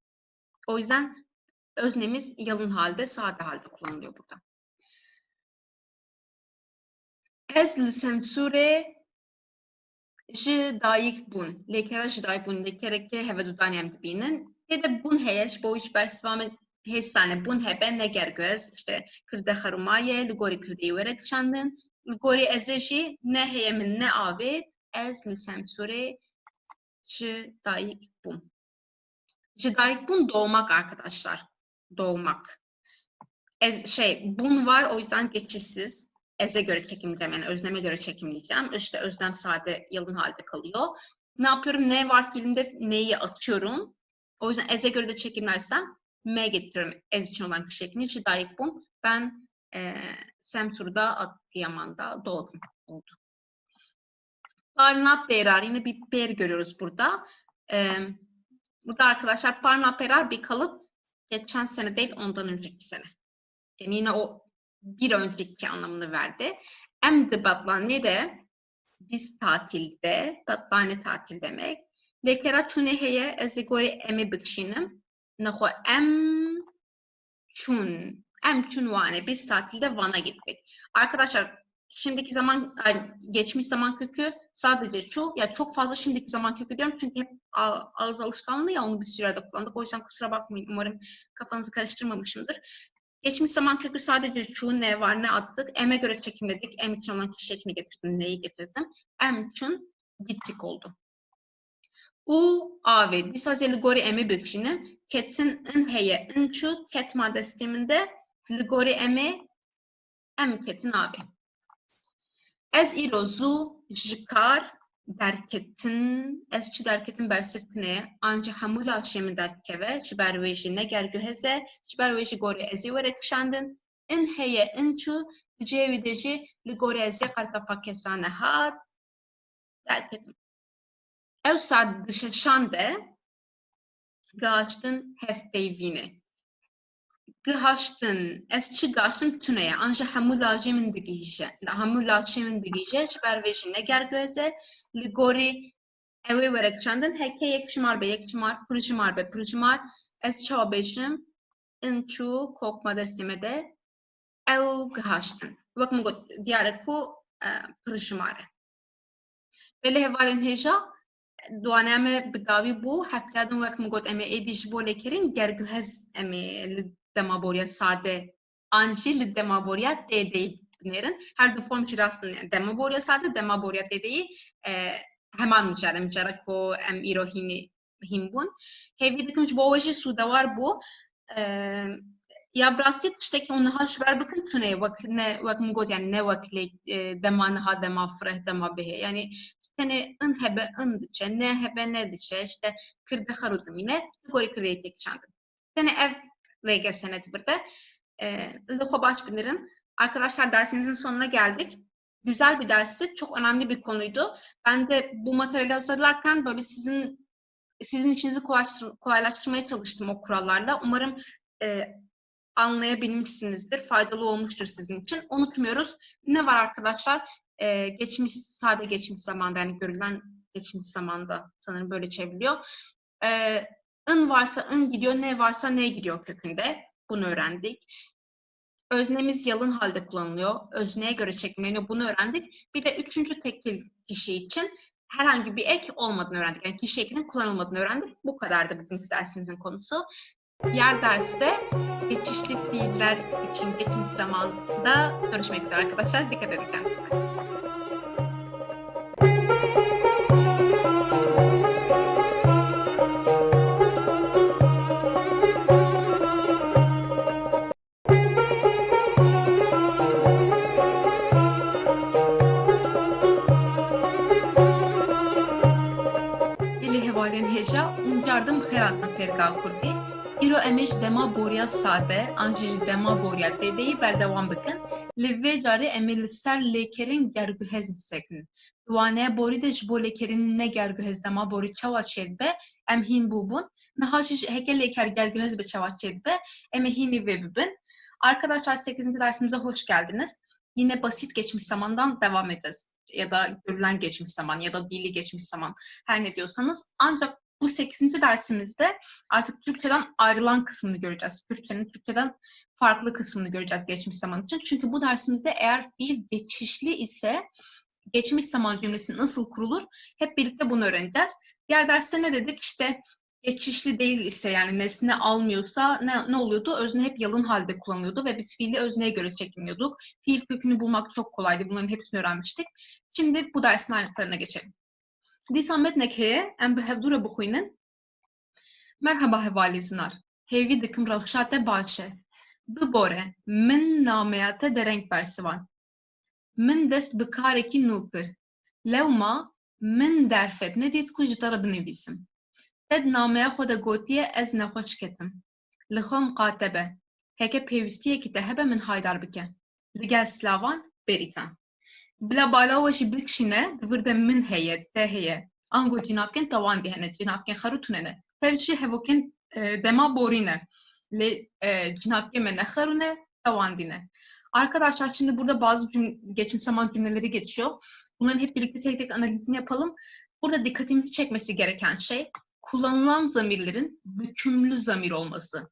O yüzden öznemiz yalın halde, sade halde kullanılıyor burada. Ez li semsure ji dayık bun. Lekera ji dayık bun. Lekera ke heve dudan yem dibinin. Dede bun heyeç, bu iş bersivame hesane bun hebe neger göz. İşte kırda harumaye, ligori kırda verek çandın. Ligori ezeji ne heye min ne abi. Ez li semsure ji dayık bun. Ji dayık bun doğmak arkadaşlar. Doğmak. Bun var, o yüzden geçişsiz. Ez'e göre çekimleyeceğim, yani özleme göre çekimleyeceğim. İşte özlem sade, yalın halde kalıyor. Ne yapıyorum? Ne var fiilinde neyi atıyorum. O yüzden ez'e göre de çekimlersem me getiriyorum. Ez için olan kişi şeklini. İşte dayık bun. Ben Semsur'da, Adıyaman'da doğdum. Oldu. Parna perar. Yine bir per görüyoruz burada. Bu da arkadaşlar parna perar bir kalıp, geçen sene değil ondan önceki sene. Yani yine o bir önceki anlamını verdi. Emdi batlani de biz tatilde, batlani tatil demek. Lekera çune heye ezigori emi bikşinim. Naho em çun vane, biz tatilde Van'a gittik. Arkadaşlar şimdiki zaman, yani geçmiş zaman kökü sadece şu, ya çok fazla şimdiki zaman kökü diyorum çünkü hep ağız alışkanlığı ya, onu bir sürü yerde kullandık. O yüzden kusura bakmayın, umarım kafanızı karıştırmamışımdır. Geçmiş zaman kökü sadece şu, ne var, ne attık. M'e göre çekimledik. M için olan kişi ekini getirdim, neyi getirdim. M için gittik oldu. U, A ve disazeli gori M'i bükşinin ketin ın heye ın çu ket madde sisteminde ligori M'i M ketin abi. Ez irozu jikar derketin, ez çi derketin bersirtine, anca hamula aşemi derkeve, jiber veji neger göheze, jiber veji gori ezi verek şandın, in heye in çu, cevideci li gori ezi kartafa kesane hat, derketin. Ev saat dışı şande, gaçtın hef beyvine. Gıhaştın, ez çi gaçtın tüneye, anja hamulaci min digije, hamulaci min digije, jiber veji neger göheze, li gori evi verek çandın, heke yek çimar be, yek çimar, pırıcımar be, pırıcımar, ez çabejim, inçu kokma destemede, ev gıhaştın. Vak mı got, diyare ku pırıcımare. Beli hevalin heja, duaneme bidavi bu, haftadan vak mı got eme ediş bole kerin, gergühez eme demaborya sade, anci li demaborya dedeyi binerin. Her du form çirasın demaborya sade, demaborya dedeyi, hemen mücadele ko em iro himbun. Hevi dikim bu hoje suda var bu. Ya brastit tişteki onu haş ver bakın tune vak ne vak mugot yani ne vakle deman ha dema freh dema behe yani sene ın hebe ın diçe ne hebe ne diçe işte kırda harudum yine gori kırda tek çandım. Sene ev rege senet burada. Lütfen bilirim. Arkadaşlar dersimizin sonuna geldik. Güzel bir dersti. Çok önemli bir konuydu. Ben de bu materyali hazırlarken böyle sizin işinizi kolaylaştırmaya çalıştım o kurallarla. Umarım anlayabilmişsinizdir. Faydalı olmuştur sizin için. Unutmuyoruz. Ne var arkadaşlar? Sade geçmiş zamanda yani görülen geçmiş zamanda sanırım böyle çevriliyor. ın varsa ın gidiyor, ne varsa ne gidiyor kökünde. Bunu öğrendik. Öznemiz yalın halde kullanılıyor. Özneye göre çekimleniyor. Bunu öğrendik. Bir de üçüncü tekil kişi için herhangi bir ek olmadığını öğrendik. Yani kişi ekinin kullanılmadığını öğrendik. Bu kadardı bugünkü dersimizin konusu. Diğer derste geçişli fiiller için geçmiş zamanda görüşmek üzere arkadaşlar. Dikkat edin kendinize. Yardım xeratın ferqa kurdi. İro emiş dema borya sade, ancij dema borya dedeyi berdevam bikin. Livve cari emir ser lekerin gergühez bisekin. Duane bori de jbo lekerin ne gergühez dema bori çava çedbe, emhin bubun. Nahaciş heke leker gergühez be çava çedbe, emehini ve bibin. Arkadaşlar 8. dersimize hoş geldiniz. Yine basit geçmiş zamandan devam edeceğiz. Ya da görülen geçmiş zaman ya da dili geçmiş zaman her ne diyorsanız. Ancak bu 8. dersimizde artık Türkçeden ayrılan kısmını göreceğiz. Türkçeden farklı kısmını göreceğiz geçmiş zaman için. Çünkü bu dersimizde eğer fiil geçişli ise geçmiş zaman cümlesi nasıl kurulur? Hep birlikte bunu öğreneceğiz. Diğer derste ne dedik? İşte geçişli değil ise yani nesne almıyorsa ne oluyordu? Özne hep yalın halde kullanılıyordu ve biz fiili özneye göre çekmiyorduk. Fiil kökünü bulmak çok kolaydı. Bunların hepsini öğrenmiştik. Şimdi bu dersin ayrıntılarına geçelim. دیسا متنك هي ام بهدوره بخوينن مرحبا هوالي زنار هیوی دکم روشات باشه بباره من ناميات درنگ برسوان من دست بکارکی نوکر لو ما من درفت ندید کج ضرب نویسم تد نامه خود گوتیه از نخوش کتم لخوم قاتبه هکه پیوستیه که تهبه من هایدار بکه لگل سلاوان بریتان بلا بالا وش بکشینه دورده من هیه ته هیه انگو جنابکن توان دهنه جنابکن خروتونه هرچی هوکن dema borine le cinafke mene harune tavandine. Arkadaşlar şimdi burada bazı geçmiş zaman cümleleri geçiyor. Bunların hep birlikte tek tek analizini yapalım. Burada dikkatimizi çekmesi gereken şey kullanılan zamirlerin bükümlü zamir olması.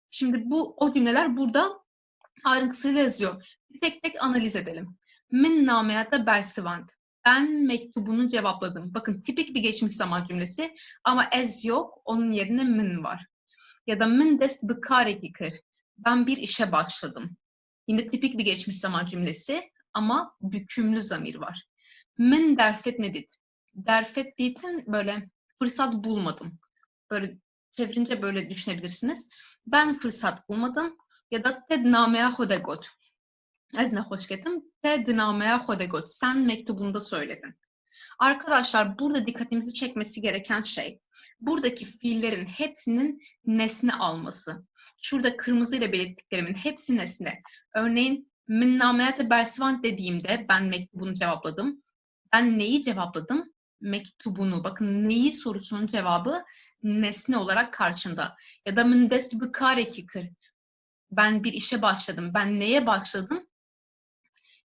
Şimdi o cümleler burada ayrıntısıyla yazıyor. Tek tek analiz edelim. Min nameyata bersivand. Ben mektubunu cevapladım. Bakın tipik bir geçmiş zaman cümlesi ama ez yok, onun yerine min var. Ya da min dest bi kareki kir. Ben bir işe başladım. Yine tipik bir geçmiş zaman cümlesi ama bükümlü zamir var. Min derfet nedir? Derfet değilken böyle fırsat bulmadım. Böyle çevirince böyle düşünebilirsiniz. Ben fırsat bulmadım ya da ted nameye hodegot. Ez ne hoş geldin. Ted nameye hodegot. Sen mektubunda söyledin. Arkadaşlar burada dikkatimizi çekmesi gereken şey buradaki fiillerin hepsinin nesne alması. Şurada kırmızıyla belirttiklerimin hepsi nesne. Örneğin min nameyate bersivand dediğimde ben mektubunu cevapladım. Ben neyi cevapladım? Mektubunu. Bakın neyi sorusunun cevabı nesne olarak karşında. Ya da min dest bi kareki kır. Ben bir işe başladım. Ben neye başladım?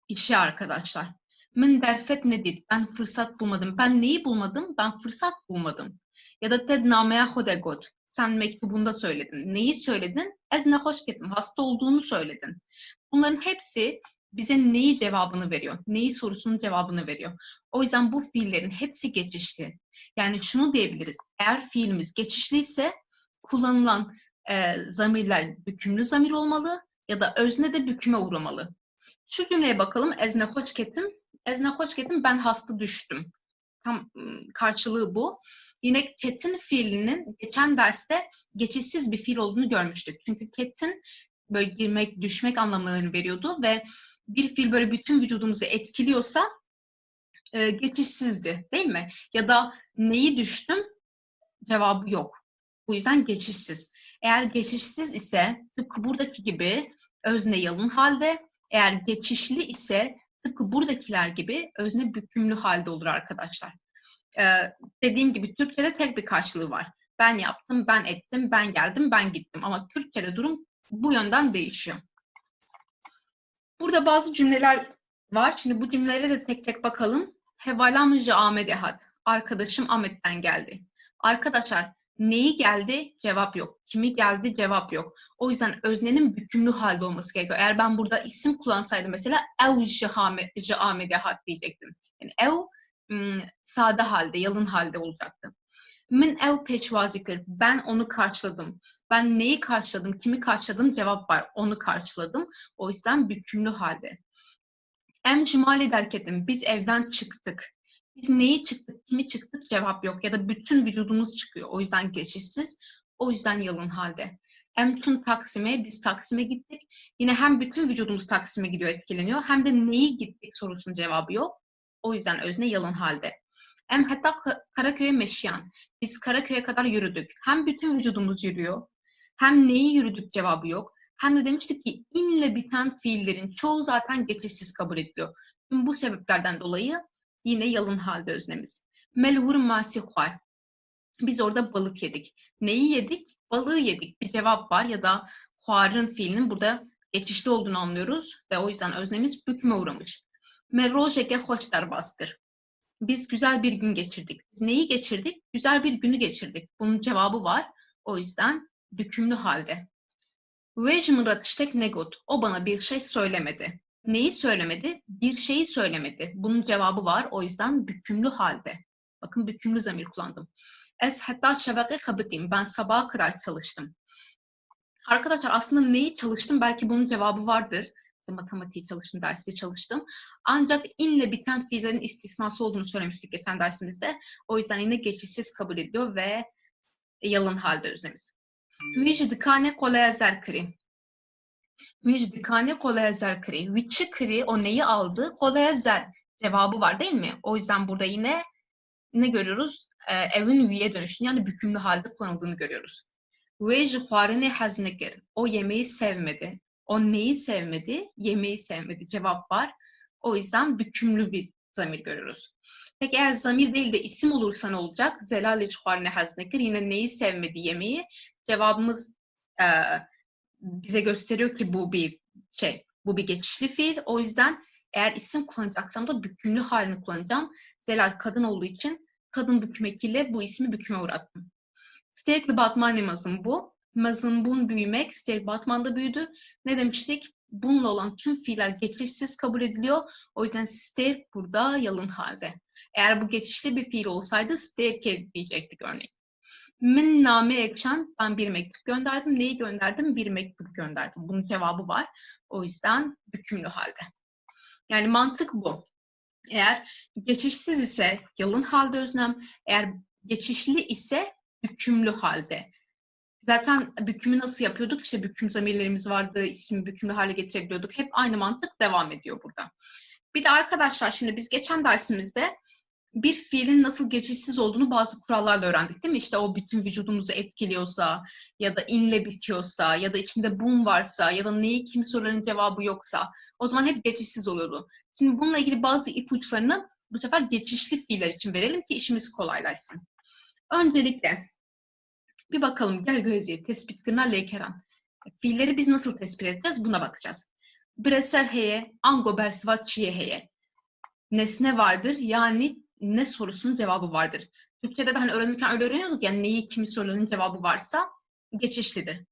İşe arkadaşlar. Min derfet nedir? Ben fırsat bulmadım. Ben neyi bulmadım? Ben fırsat bulmadım. Ya da ted nameye hodegot. Sen mektubunda söyledin. Neyi söyledin? Ez ne hoş geldin. Hasta olduğunu söyledin. Bunların hepsi bize neyi cevabını veriyor? Neyi sorusunun cevabını veriyor? O yüzden bu fiillerin hepsi geçişli. Yani şunu diyebiliriz. Eğer fiilimiz geçişliyse kullanılan zamirler bükümlü zamir olmalı ya da özne de büküme uğramalı. Şu cümleye bakalım. Ez ne hoş geldin. Ez ne hoş geldin. Ben hasta düştüm. Tam karşılığı bu. Yine ketin fiilinin geçen derste geçişsiz bir fiil olduğunu görmüştük. Çünkü ketin böyle girmek, düşmek anlamlarını veriyordu ve bir fiil böyle bütün vücudumuzu etkiliyorsa geçişsizdi, değil mi? Ya da neyi düştüm? Cevabı yok. Bu yüzden geçişsiz. Eğer geçişsiz ise tıpkı buradaki gibi özne yalın halde, eğer geçişli ise tıpkı buradakiler gibi özne bükümlü halde olur arkadaşlar. Dediğim gibi Türkçe'de tek bir karşılığı var. Ben yaptım, ben ettim, ben geldim, ben gittim. Ama Türkçe'de durum bu yönden değişiyor. Burada bazı cümleler var. Şimdi bu cümlelere de tek tek bakalım. Hevalamıcı Ahmet Ehad. Arkadaşım Ahmet'ten geldi. Arkadaşlar neyi geldi? Cevap yok. Kimi geldi? Cevap yok. O yüzden öznenin bükümlü halde olması gerekiyor. Eğer ben burada isim kullansaydım mesela ev Ahmet Ehad diyecektim. Yani ev sade halde, yalın halde olacaktı. Min ev peçvazikir. Ben onu karşıladım. Ben neyi karşıladım, kimi karşıladım? Cevap var. Onu karşıladım. O yüzden bükümlü halde. Em cimali derk ettim. Biz evden çıktık. Biz neyi çıktık, kimi çıktık? Cevap yok. Ya da bütün vücudumuz çıkıyor. O yüzden geçişsiz. O yüzden yalın halde. Em tun Taksim'e. Biz Taksim'e gittik. Yine hem bütün vücudumuz Taksim'e gidiyor, etkileniyor. Hem de neyi gittik sorusunun cevabı yok. O yüzden özne yalın halde. Em hatta Karaköy'e meşyan. Biz Karaköy'e kadar yürüdük. Hem bütün vücudumuz yürüyor. Hem neyi yürüdük cevabı yok. Hem de demiştik ki inle biten fiillerin çoğu zaten geçişsiz kabul ediliyor. Tüm bu sebeplerden dolayı yine yalın halde öznemiz. Melhur masihar. Biz orada balık yedik. Neyi yedik? Balığı yedik. Bir cevap var ya da huarın fiilinin burada geçişli olduğunu anlıyoruz ve o yüzden öznemiz büküme uğramış. Merrojeke hoşlar bastır. Biz güzel bir gün geçirdik. Biz neyi geçirdik? Güzel bir günü geçirdik. Bunun cevabı var. O yüzden bükümlü halde. Vecmıratıştek negot. O bana bir şey söylemedi. Neyi söylemedi? Bir şeyi söylemedi. Bunun cevabı var. O yüzden bükümlü halde. Bakın bükümlü zamir kullandım. Es hatta şebeke kabitim. Ben sabaha kadar çalıştım. Arkadaşlar aslında neyi çalıştım? Belki bunun cevabı vardır. Matematiği çalıştım, dersi çalıştım. Ancak inle biten fiillerin istisnası olduğunu söylemiştik geçen dersimizde. O yüzden yine geçişsiz kabul ediyor ve yalın halde öznemiz. Vicdikane kolaya zerkri. Vicdikane kolaya zerkri. Vici kri o neyi aldı? Kolaya zer cevabı var değil mi? O yüzden burada yine ne görüyoruz? Evin vi'ye dönüştüğünü yani bükümlü halde kullanıldığını görüyoruz. Vej huarine haznekir. O yemeği sevmedi. O neyi sevmedi? Yemeği sevmedi. Cevap var. O yüzden bükümlü bir zamir görüyoruz. Peki eğer zamir değil de isim olursa ne olacak? Zelal huarine haznekir. Yine neyi sevmedi? Yemeği. Cevabımız bize gösteriyor ki bu bir bu bir geçişli fiil. O yüzden eğer isim kullanacaksam da bükümlü halini kullanacağım. Zelal kadın olduğu için kadın büküm ekiyle bu ismi büküme uğrattım. Sterkli Batmani mazın bu. Mazın bun büyümek. Sterk Batman'da büyüdü. Ne demiştik? bununla olan tüm fiiller geçişsiz kabul ediliyor. O yüzden stay burada yalın halde. Eğer bu geçişli bir fiil olsaydı stay diyecektik örneğin. Min name ekşen, ben bir mektup gönderdim. Neyi gönderdim? Bir mektup gönderdim. Bunun cevabı var. O yüzden hükümlü halde. Yani mantık bu. Eğer geçişsiz ise yalın halde öznem, eğer geçişli ise hükümlü halde. Zaten bükümü nasıl yapıyorduk? İşte büküm zamirlerimiz vardı, ismi bükümlü hale getirebiliyorduk. Hep aynı mantık devam ediyor burada. Bir de arkadaşlar şimdi biz geçen dersimizde bir fiilin nasıl geçişsiz olduğunu bazı kurallarla öğrendik değil mi? İşte o bütün vücudumuzu etkiliyorsa ya da inle bitiyorsa ya da içinde bum varsa ya da neyi kimi soruların cevabı yoksa o zaman hep geçişsiz oluyordu. Şimdi bununla ilgili bazı ipuçlarını bu sefer geçişli fiiller için verelim ki işimiz kolaylaşsın. Öncelikle bir bakalım gel gözü tespit kırna lekeran. Fiilleri biz nasıl tespit edeceğiz? Buna bakacağız. Bresel heye, ango bersvatçiye heye. Nesne vardır yani ne sorusunun cevabı vardır. Türkçe'de de hani öğrenirken öyle öğreniyorduk ya neyi kimi soruların cevabı varsa geçişlidir.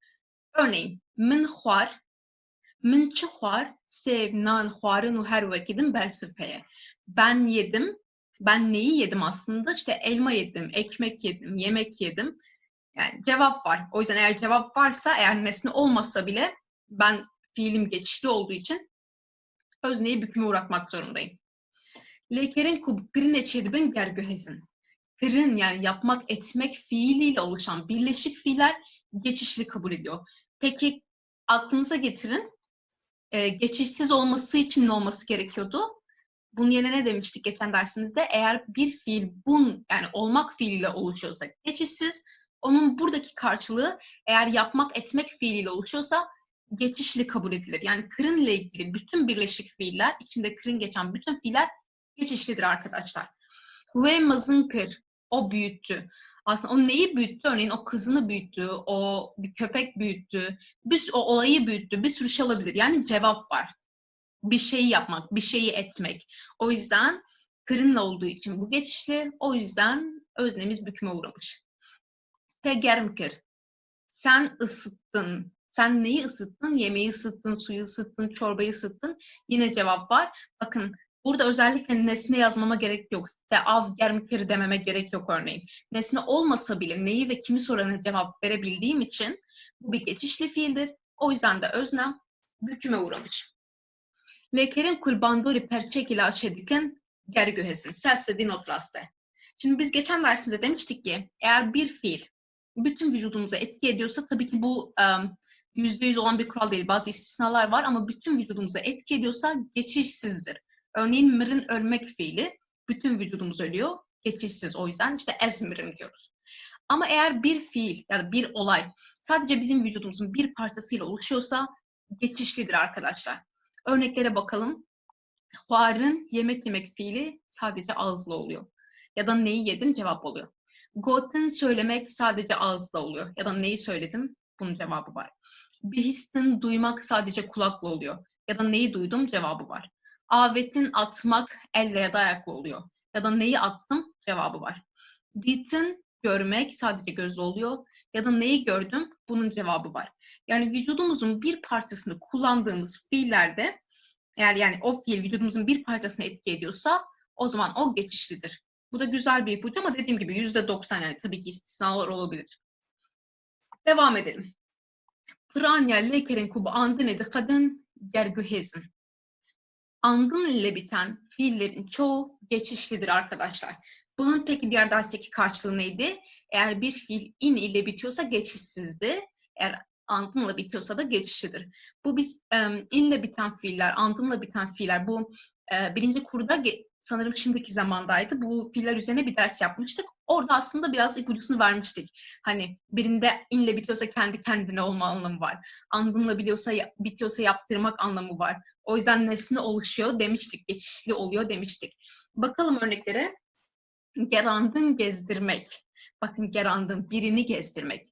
Örneğin min xwar, min çi xwar, sev nan xwarin û her vekidin bersifeye. Ben yedim. Ben neyi yedim aslında? İşte elma yedim, ekmek yedim, yemek yedim. Yani cevap var. O yüzden eğer cevap varsa, eğer nesne olmasa bile ben fiilim geçişli olduğu için özneyi büküme uğratmak zorundayım. Lekerin kubgrine çedibin gergöhezin. Kırın yani yapmak, etmek fiiliyle oluşan birleşik fiiller geçişli kabul ediyor. Peki aklınıza getirin. Geçişsiz olması için ne olması gerekiyordu? Bunun yerine ne demiştik geçen dersimizde? Eğer bir fiil yani olmak fiiliyle oluşuyorsa geçişsiz, onun buradaki karşılığı eğer yapmak, etmek fiiliyle oluşuyorsa geçişli kabul edilir. Yani kırın ile ilgili bütün birleşik fiiller, içinde kırın geçen bütün fiiller geçişlidir arkadaşlar. Ve mazınkır, o büyüttü. Aslında o neyi büyüttü? Örneğin o kızını büyüttü, o bir köpek büyüttü, o olayı büyüttü, bir sürü şey olabilir. Yani cevap var. Bir şeyi yapmak, bir şeyi etmek. O yüzden kırınla olduğu için bu geçişli, o yüzden öznemiz büküme uğramış. Tegermkir, sen ısıttın. Sen neyi ısıttın? Yemeği ısıttın, suyu ısıttın, çorbayı ısıttın. Yine cevap var. Bakın burada özellikle nesne yazmama gerek yok. Av germkir dememe gerek yok örneğin. Nesne olmasa bile neyi ve kimi sorana cevap verebildiğim için bu bir geçişli fiildir. O yüzden de öznem büküme uğramış. Lekerin kurbandori perçek ile açediken gergöhesin. Sersedi notraste. Şimdi biz geçen dersimizde demiştik ki eğer bir fiil bütün vücudumuza etki ediyorsa tabii ki bu %100 olan bir kural değil. Bazı istisnalar var ama bütün vücudumuza etki ediyorsa geçişsizdir. Örneğin mirin ölmek fiili bütün vücudumuz ölüyor. Geçişsiz. O yüzden işte ezmirim diyoruz. Ama eğer bir fiil ya da bir olay sadece bizim vücudumuzun bir parçasıyla oluşuyorsa geçişlidir arkadaşlar. Örneklere bakalım. Huar'ın yemek fiili sadece ağızla oluyor. Ya da neyi yedim cevap oluyor. Got'un söylemek sadece ağızla oluyor. Ya da neyi söyledim bunun cevabı var. Bihistin duymak sadece kulakla oluyor. Ya da neyi duydum cevabı var. Avet'in atmak elle ya da ayakla oluyor. Ya da neyi attım cevabı var. Dit'in görmek sadece gözle oluyor. Ya da neyi gördüm bunun cevabı var. Yani vücudumuzun bir parçasını kullandığımız fiillerde eğer yani o fiil vücudumuzun bir parçasına etki ediyorsa o zaman o geçişlidir. Bu da güzel bir ipucu ama dediğim gibi %90 yani tabii ki istisnalar olabilir. Devam edelim. Franya lekerin kubu andın edi kadın gergühezin. Andın ile biten fiillerin çoğu geçişlidir arkadaşlar. Bunun peki diğer dersteki karşılığı neydi? Eğer bir fiil in ile bitiyorsa geçişsizdi. Eğer andınla bitiyorsa da geçişlidir. Bu biz inle biten fiiller, andınla biten fiiller bu birinci kurda sanırım şimdiki zamandaydı. Bu fiiller üzerine bir ders yapmıştık. Orada aslında biraz ipucusunu vermiştik. Hani birinde inle bitiyorsa kendi kendine olma anlamı var. Andınla bitiyorsa yaptırmak anlamı var. O yüzden nesne oluşuyor demiştik. Geçişli oluyor demiştik. Bakalım örneklere. Gerandın gezdirmek. Bakın gerandın birini gezdirmek.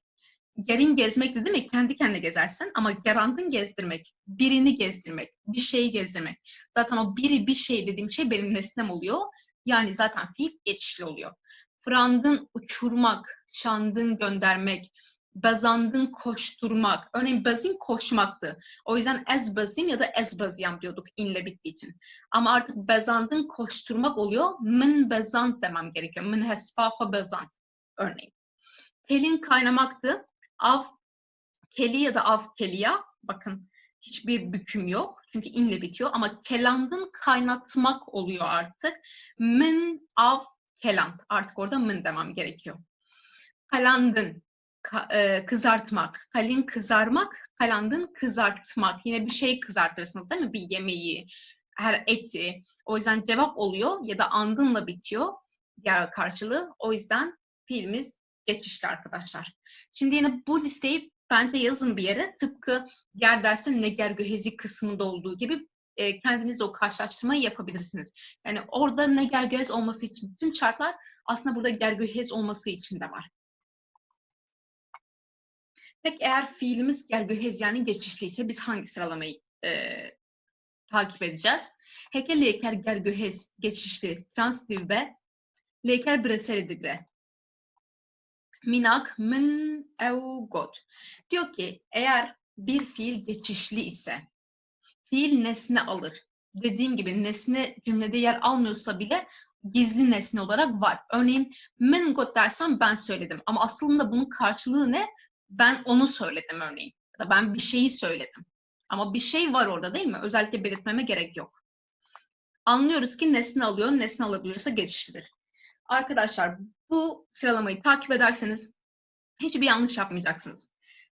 Gerin gezmek de demek kendi kendine gezersin ama gerandın gezdirmek, birini gezdirmek, bir şeyi gezdirmek. Zaten o biri bir şey dediğim şey benim nesnem oluyor. Yani zaten fiil geçişli oluyor. Frandın uçurmak, şandın göndermek, Bezandın koşturmak. Örneğin bezim koşmaktı. O yüzden ez bezim ya da ez beziyam diyorduk inle bittiği için. Ama artık bezandın koşturmak oluyor. Min bezant demem gerekiyor. Min hesfaho bezant. Örneğin. Kelin kaynamaktı. Av keli ya da av keliya. Bakın hiçbir büküm yok. Çünkü inle bitiyor. Ama kelandın kaynatmak oluyor artık. Min av keland. Artık orada min demem gerekiyor. Kalandın kızartmak. Kalin kızarmak. Kalandın kızartmak. Yine bir şey kızartırsınız değil mi? Bir yemeği, her eti. O yüzden cevap oluyor ya da andınla bitiyor diğer karşılığı. O yüzden fiilimiz geçişli arkadaşlar. Şimdi yine bu listeyi bence yazın bir yere. Tıpkı diğer dersin negergöhezi kısmında olduğu gibi kendiniz o karşılaştırmayı yapabilirsiniz. Yani orada negergöhez olması için tüm şartlar aslında burada gergöhez olması için de var. Peki eğer fiilimiz gergöhez yani geçişliyse biz hangi sıralamayı takip edeceğiz? Heke leker gergöhez geçişli transitif ve leker breseri digre. Minak min ev got. Diyor ki eğer bir fiil geçişli ise fiil nesne alır. Dediğim gibi nesne cümlede yer almıyorsa bile gizli nesne olarak var. Örneğin min got dersem ben söyledim ama aslında bunun karşılığı ne? Ben onu söyledim örneğin. Ya da ben bir şeyi söyledim. Ama bir şey var orada değil mi? Özellikle belirtmeme gerek yok. Anlıyoruz ki nesne alıyor, nesne alabiliyorsa geçişlidir. Arkadaşlar bu sıralamayı takip ederseniz hiçbir yanlış yapmayacaksınız.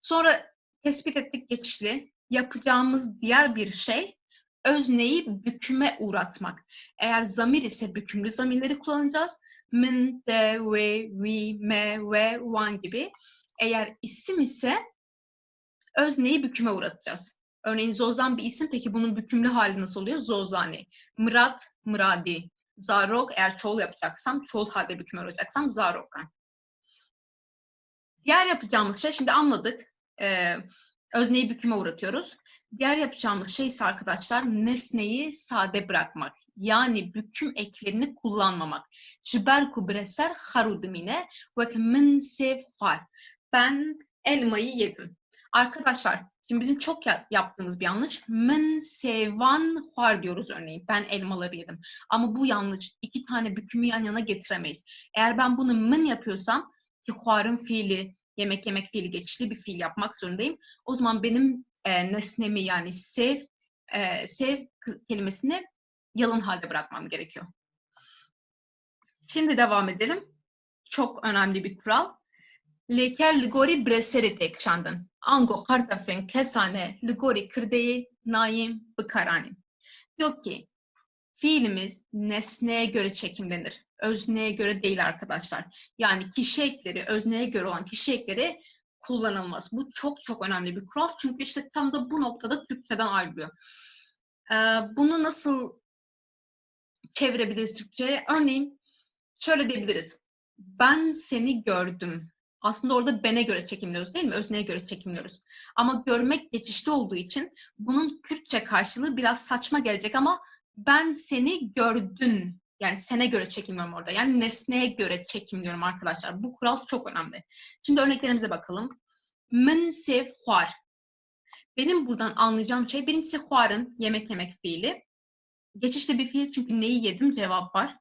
Sonra tespit ettik geçişli. Yapacağımız diğer bir şey özneyi büküme uğratmak. Eğer zamir ise bükümlü zamirleri kullanacağız. Min, de, we, we, me, ve, one gibi. Eğer isim ise özneyi büküme uğratacağız. Örneğin Zozan bir isim, peki bunun bükümlü hali nasıl oluyor? Zozani. Mırat, mıradi. Zarok, eğer çoğul yapacaksam, çoğul halde büküme uğratacaksam zarokan. Diğer yapacağımız şey, şimdi anladık. Özneyi büküme uğratıyoruz. Diğer yapacağımız şey ise arkadaşlar nesneyi sade bırakmak. Yani büküm eklerini kullanmamak. Jiberku breser harudimine ve min sefar. Ben elmayı yedim. Arkadaşlar şimdi bizim çok yaptığımız bir yanlış. Min sevan har diyoruz örneğin. Ben elmaları yedim. Ama bu yanlış. İki tane bükümü yan yana getiremeyiz. Eğer ben bunu min yapıyorsam ki harın fiili, yemek yemek fiili geçişli bir fiil yapmak zorundayım. O zaman benim nesnemi yani sev kelimesini yalın halde bırakmam gerekiyor. Şimdi devam edelim. Çok önemli bir kural. Leker ligori breseri tek çandın. Ango kartafen kesane ligori kırdeyi naim bıkaranim. Diyor ki fiilimiz nesneye göre çekimlenir. Özneye göre değil arkadaşlar. Yani kişi ekleri, özneye göre olan kişi ekleri kullanılmaz. Bu çok çok önemli bir kural. Çünkü işte tam da bu noktada Türkçeden ayrılıyor. Bunu nasıl çevirebiliriz Türkçe'ye? Örneğin şöyle diyebiliriz. Ben seni gördüm. Aslında orada bene göre çekimliyoruz değil mi? Özneye göre çekimliyoruz. Ama görmek geçişli olduğu için bunun Kürtçe karşılığı biraz saçma gelecek ama ben seni gördün. Yani sene göre çekimliyorum orada. Yani nesneye göre çekimliyorum arkadaşlar. Bu kural çok önemli. Şimdi örneklerimize bakalım. Min sev huar. Benim buradan anlayacağım şey birincisi huarın yemek yemek fiili. Geçişli bir fiil çünkü neyi yedim cevap var.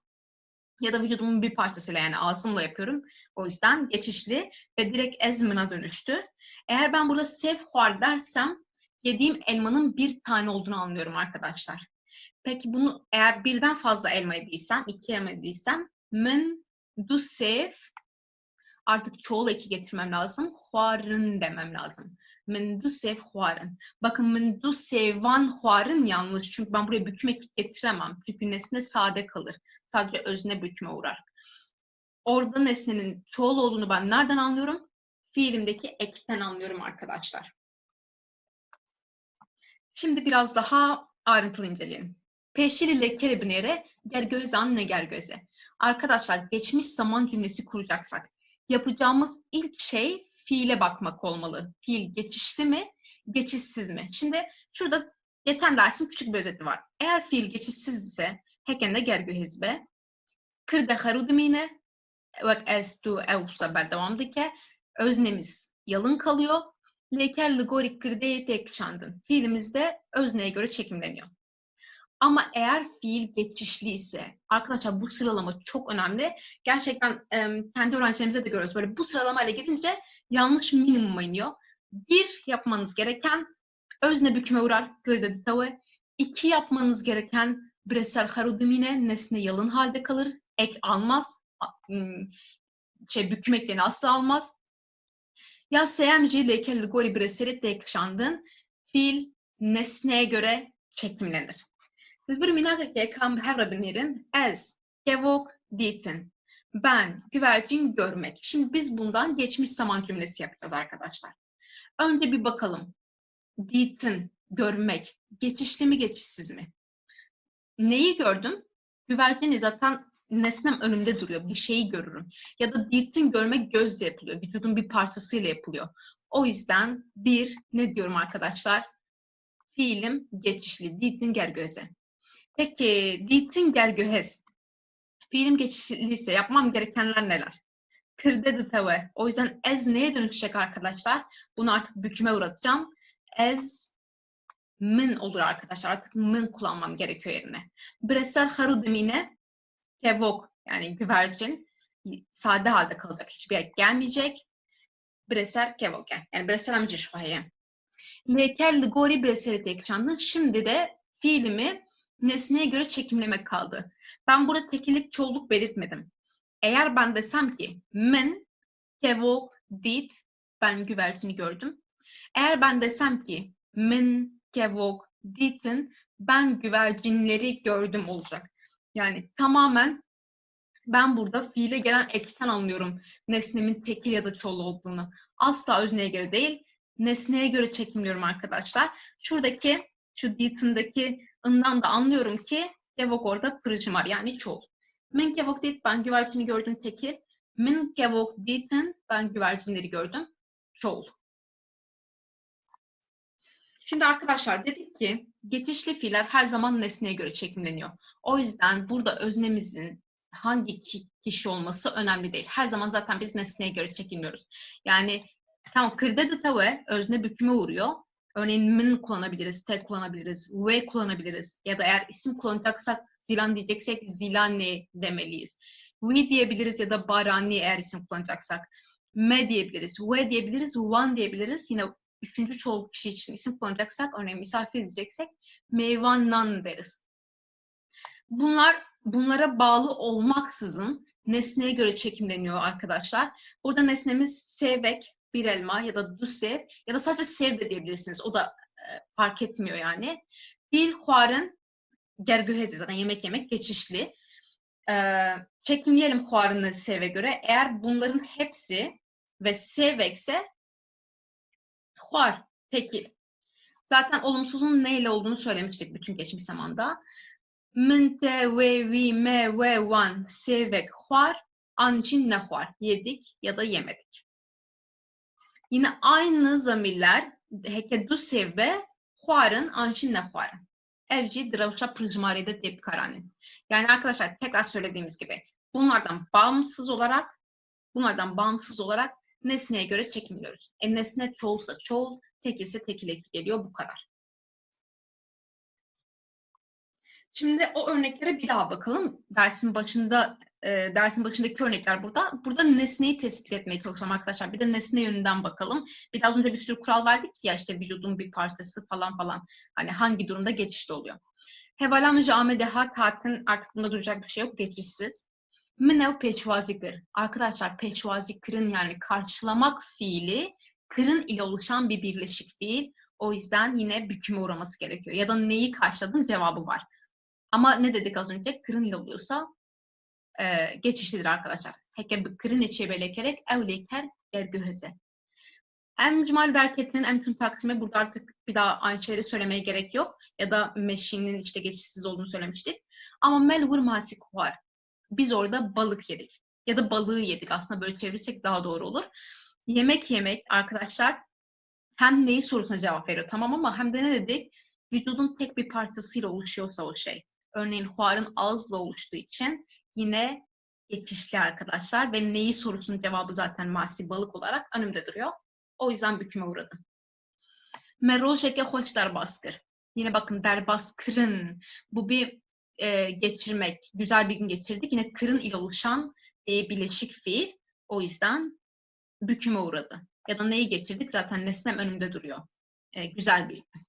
Ya da vücudumun bir parçasıyla yani ağzımla yapıyorum. O yüzden geçişli ve direkt ezmina dönüştü. Eğer ben burada sev huar dersem yediğim elmanın bir tane olduğunu anlıyorum arkadaşlar. Peki bunu eğer birden fazla elma yediysem, iki elma yediysem min du sev artık çoğul eki getirmem lazım. Huarın demem lazım. Min du sev huarın. Bakın min du sevan huarın yanlış. Çünkü ben buraya büküm eki getiremem. Çünkü nesne sade kalır. Sadece özne büküme uğrar. Orada nesnenin çoğul olduğunu ben nereden anlıyorum? Fiilimdeki ekten anlıyorum arkadaşlar. Şimdi biraz daha ayrıntılı inceleyelim. Peşiri lekere binere gergözan ne gergöze. Arkadaşlar geçmiş zaman cümlesi kuracaksak yapacağımız ilk şey fiile bakmak olmalı. Fiil geçişli mi, geçişsiz mi? Şimdi şurada geçen dersin küçük bir özeti var. Eğer fiil geçişsiz ise hekende gergöhizbe kırda harudimine ve estu evsa berdevam dike öznemiz yalın kalıyor. Leker ligorik kırdeye tek şandın. Fiilimiz de özneye göre çekimleniyor. Ama eğer fiil geçişli ise, arkadaşlar bu sıralama çok önemli. Gerçekten kendi öğrencilerimizde de görüyoruz. Böyle bu sıralamayla gidince yanlış minimuma iniyor. Bir, yapmanız gereken özne büküme uğrar, gırdadı tavı. İki, yapmanız gereken bireysel harudumine, nesne yalın halde kalır, ek almaz, büküm eklerini asla almaz. Ya seyemci leker ligori bireyseli tek şandın, fiil nesneye göre çekimlenir. Zvirminakake kam hevrabinirin ez, kevok, ditin. Ben, güvercin görmek. Şimdi biz bundan geçmiş zaman cümlesi yapacağız arkadaşlar. Önce bir bakalım. Ditin, görmek. Geçişli mi, geçişsiz mi? Neyi gördüm? Güvercini zaten nesnem önümde duruyor. Bir şeyi görürüm. Ya da ditin görmek gözle yapılıyor. Vücudun bir parçasıyla yapılıyor. O yüzden bir, ne diyorum arkadaşlar? Fiilim geçişli. Ditin gergöze. Peki, ditin gergöhez. Fiilim geçişliyse yapmam gerekenler neler? Kırdedı tave. O yüzden ez neye dönüşecek arkadaşlar? Bunu artık büküme uğratacağım. Ez min olur arkadaşlar. Artık min kullanmam gerekiyor yerine. Bireysel harudumine kevok yani güvercin sade halde kalacak. Hiçbir yer gelmeyecek. Bireysel kevok yani bireysel amca şuhaye. Leker ligori bireysel tekşandı. Şimdi de fiilimi nesneye göre çekimlemek kaldı. Ben burada tekillik çoğulluk belirtmedim. Eğer ben desem ki min kevok dit ben güvercini gördüm. Eğer ben desem ki min kevok ditin ben güvercinleri gördüm olacak. Yani tamamen ben burada fiile gelen ekten anlıyorum nesnemin tekil ya da çoğul olduğunu. Asla özneye göre değil, nesneye göre çekimliyorum arkadaşlar. Şuradaki, şu ditin'daki ından da anlıyorum ki kevok orada pırıcım var yani çoğul. Min kevok dit ben güvercini gördüm tekil. Min kevok ditin ben güvercinleri gördüm çoğul. Şimdi arkadaşlar dedik ki geçişli fiiller her zaman nesneye göre çekimleniyor. O yüzden burada öznemizin hangi kişi olması önemli değil. Her zaman zaten biz nesneye göre çekimliyoruz. Yani tamam kırdedı tave özne büküme uğruyor. Örneğin min kullanabiliriz, tek kullanabiliriz, ve kullanabiliriz. Ya da eğer isim kullanacaksak zilan diyeceksek zilane demeliyiz. We diyebiliriz ya da barani eğer isim kullanacaksak. Me diyebiliriz, ve diyebiliriz, one diyebiliriz. Yine üçüncü çoğul kişi için isim kullanacaksak, örneğin misafir edeceksek meyvannan deriz. Bunlara bağlı olmaksızın nesneye göre çekimleniyor arkadaşlar. Burada nesnemiz sevek, bir elma ya da du sev ya da sadece sev de diyebilirsiniz. O da fark etmiyor yani. Bil huarın gergühezi zaten yemek geçişli. Çekimleyelim huarını seve göre. Eğer bunların hepsi ve sevekse huar, tekil. Zaten olumsuzun neyle olduğunu söylemiştik bütün geçmiş zamanda. Münte, ve, vi, me, ve, van, sevek, huar, an için ne huar? Yedik ya da yemedik. Yine aynı zamirler heke du sevve, huarın, an için ne huarın. Evci, dravşa, pırjmaride tep karanin. Yani arkadaşlar tekrar söylediğimiz gibi bunlardan bağımsız olarak nesneye göre çekimliyoruz. Nesne çoğulsa çoğul, tekilse tekil geliyor bu kadar. Şimdi o örneklere bir daha bakalım. Dersin başındaki örnekler burada. Burada nesneyi tespit etmeye çalışalım arkadaşlar. Bir de nesne yönünden bakalım. Bir de az önce bir sürü kural verdik ya işte vücudun bir parçası falan. Hani hangi durumda geçişli oluyor. Hevalam camedeha tatin artık bunda duracak bir şey yok. Geçişsiz. Minev peçvazikir. Arkadaşlar peçvazikir'in yani karşılamak fiili kırın ile oluşan bir birleşik fiil. O yüzden yine büküme uğraması gerekiyor. Ya da neyi karşıladın cevabı var. Ama ne dedik az önce? Kırın ile oluyorsa geçişlidir arkadaşlar. Heke kırın içe belekerek evleyker gergöheze. Em cumali derketinin em tüm taksimi burada artık bir daha aynı şeyleri söylemeye gerek yok. Ya da meşinin işte geçişsiz olduğunu söylemiştik. Ama melgur masik var. Biz orada balık yedik. Ya da balığı yedik. Aslında böyle çevirirsek daha doğru olur. Yemek arkadaşlar hem neyi sorusuna cevap veriyor tamam ama hem de ne dedik? Vücudun tek bir parçasıyla oluşuyorsa o şey. Örneğin huarın ağızla oluştuğu için yine geçişli arkadaşlar ve neyi sorusunun cevabı zaten masi balık olarak önümde duruyor. O yüzden büküme uğradı. Me rojeke hoş derbas kir. Yine bakın derbas kırın. Bu bir geçirmek. Güzel bir gün geçirdik. Yine kırın ile oluşan bileşik fiil. O yüzden büküme uğradı. Ya da neyi geçirdik? Zaten nesnem önümde duruyor. Güzel bir gün.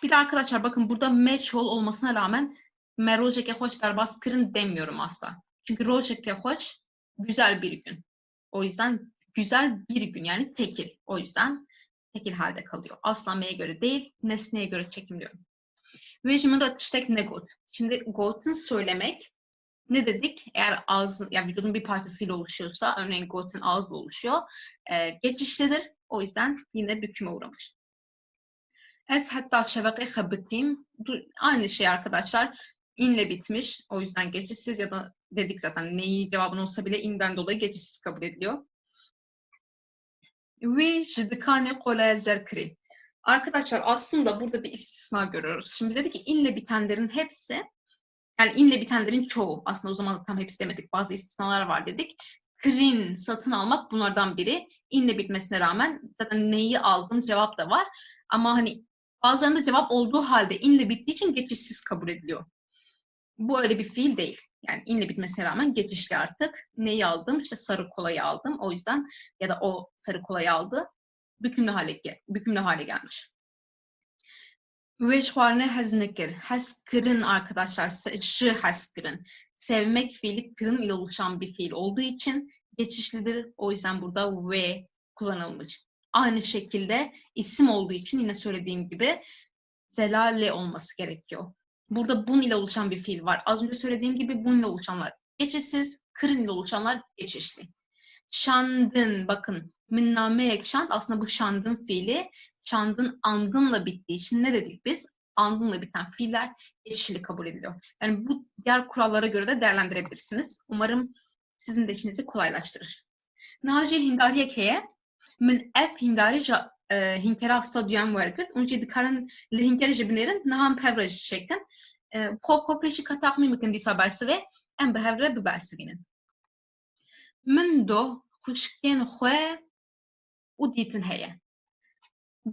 Bir de arkadaşlar bakın burada me çoğul olmasına rağmen me rojeke hoş derbas kırın demiyorum asla. Çünkü rojeke hoş güzel bir gün. O yüzden güzel bir gün yani tekil. O yüzden tekil halde kalıyor. Asla me'ye göre değil, nesneye göre çekimliyorum. Vecimin ratıştek ne god. Şimdi god'un söylemek ne dedik? Eğer ağzın, yani vücudun bir parçasıyla oluşuyorsa, örneğin god'un ağızla oluşuyor, geçişlidir. O yüzden yine büküme uğramış. Ez hatta şevake habbetim. Aynı şey arkadaşlar. İnle bitmiş. O yüzden geçişsiz ya da dedik zaten neyi cevabın olsa bile inden dolayı geçişsiz kabul ediliyor. Ve jidikane kolay zerkri. Arkadaşlar aslında burada bir istisna görüyoruz. Şimdi dedik ki inle bitenlerin hepsi, yani inle bitenlerin çoğu, aslında o zaman tam hepsi demedik, bazı istisnalar var dedik. Krin, satın almak bunlardan biri. İnle bitmesine rağmen zaten neyi aldım cevap da var. Ama hani bazılarında cevap olduğu halde inle bittiği için geçişsiz kabul ediliyor. Bu öyle bir fiil değil. Yani inle bitmesine rağmen geçişli artık. Neyi aldım? İşte sarı kolayı aldım. O yüzden ya da o sarı kolayı aldı. Bükümlü hale gelmiş. Veçvarne heznekir. Heskırın arkadaşlar. Şı heskırın. Sevmek fiili kırın ile oluşan bir fiil olduğu için geçişlidir. O yüzden burada ve kullanılmış. Aynı şekilde isim olduğu için yine söylediğim gibi zelale olması gerekiyor. Burada bun ile oluşan bir fiil var. Az önce söylediğim gibi bun ile oluşanlar geçişsiz, kırın ile oluşanlar geçişli. Şandın, bakın minname ekşand, aslında bu şandın fiili şandın andınla bittiği için ne dedik biz? Andınla biten fiiller geçişli kabul ediliyor. Yani bu diğer kurallara göre de değerlendirebilirsiniz. Umarım sizin de işinizi kolaylaştırır. Naci hindariye keye min ev hindari hinkera stadyum vargırt. Unci dikaran li hinkeri jibnerin naham pevraj şeklin. Pop peşi katak mimikın disa bersive en behevre bir bersivinin. Min do kuşken xwe û dîtin heye.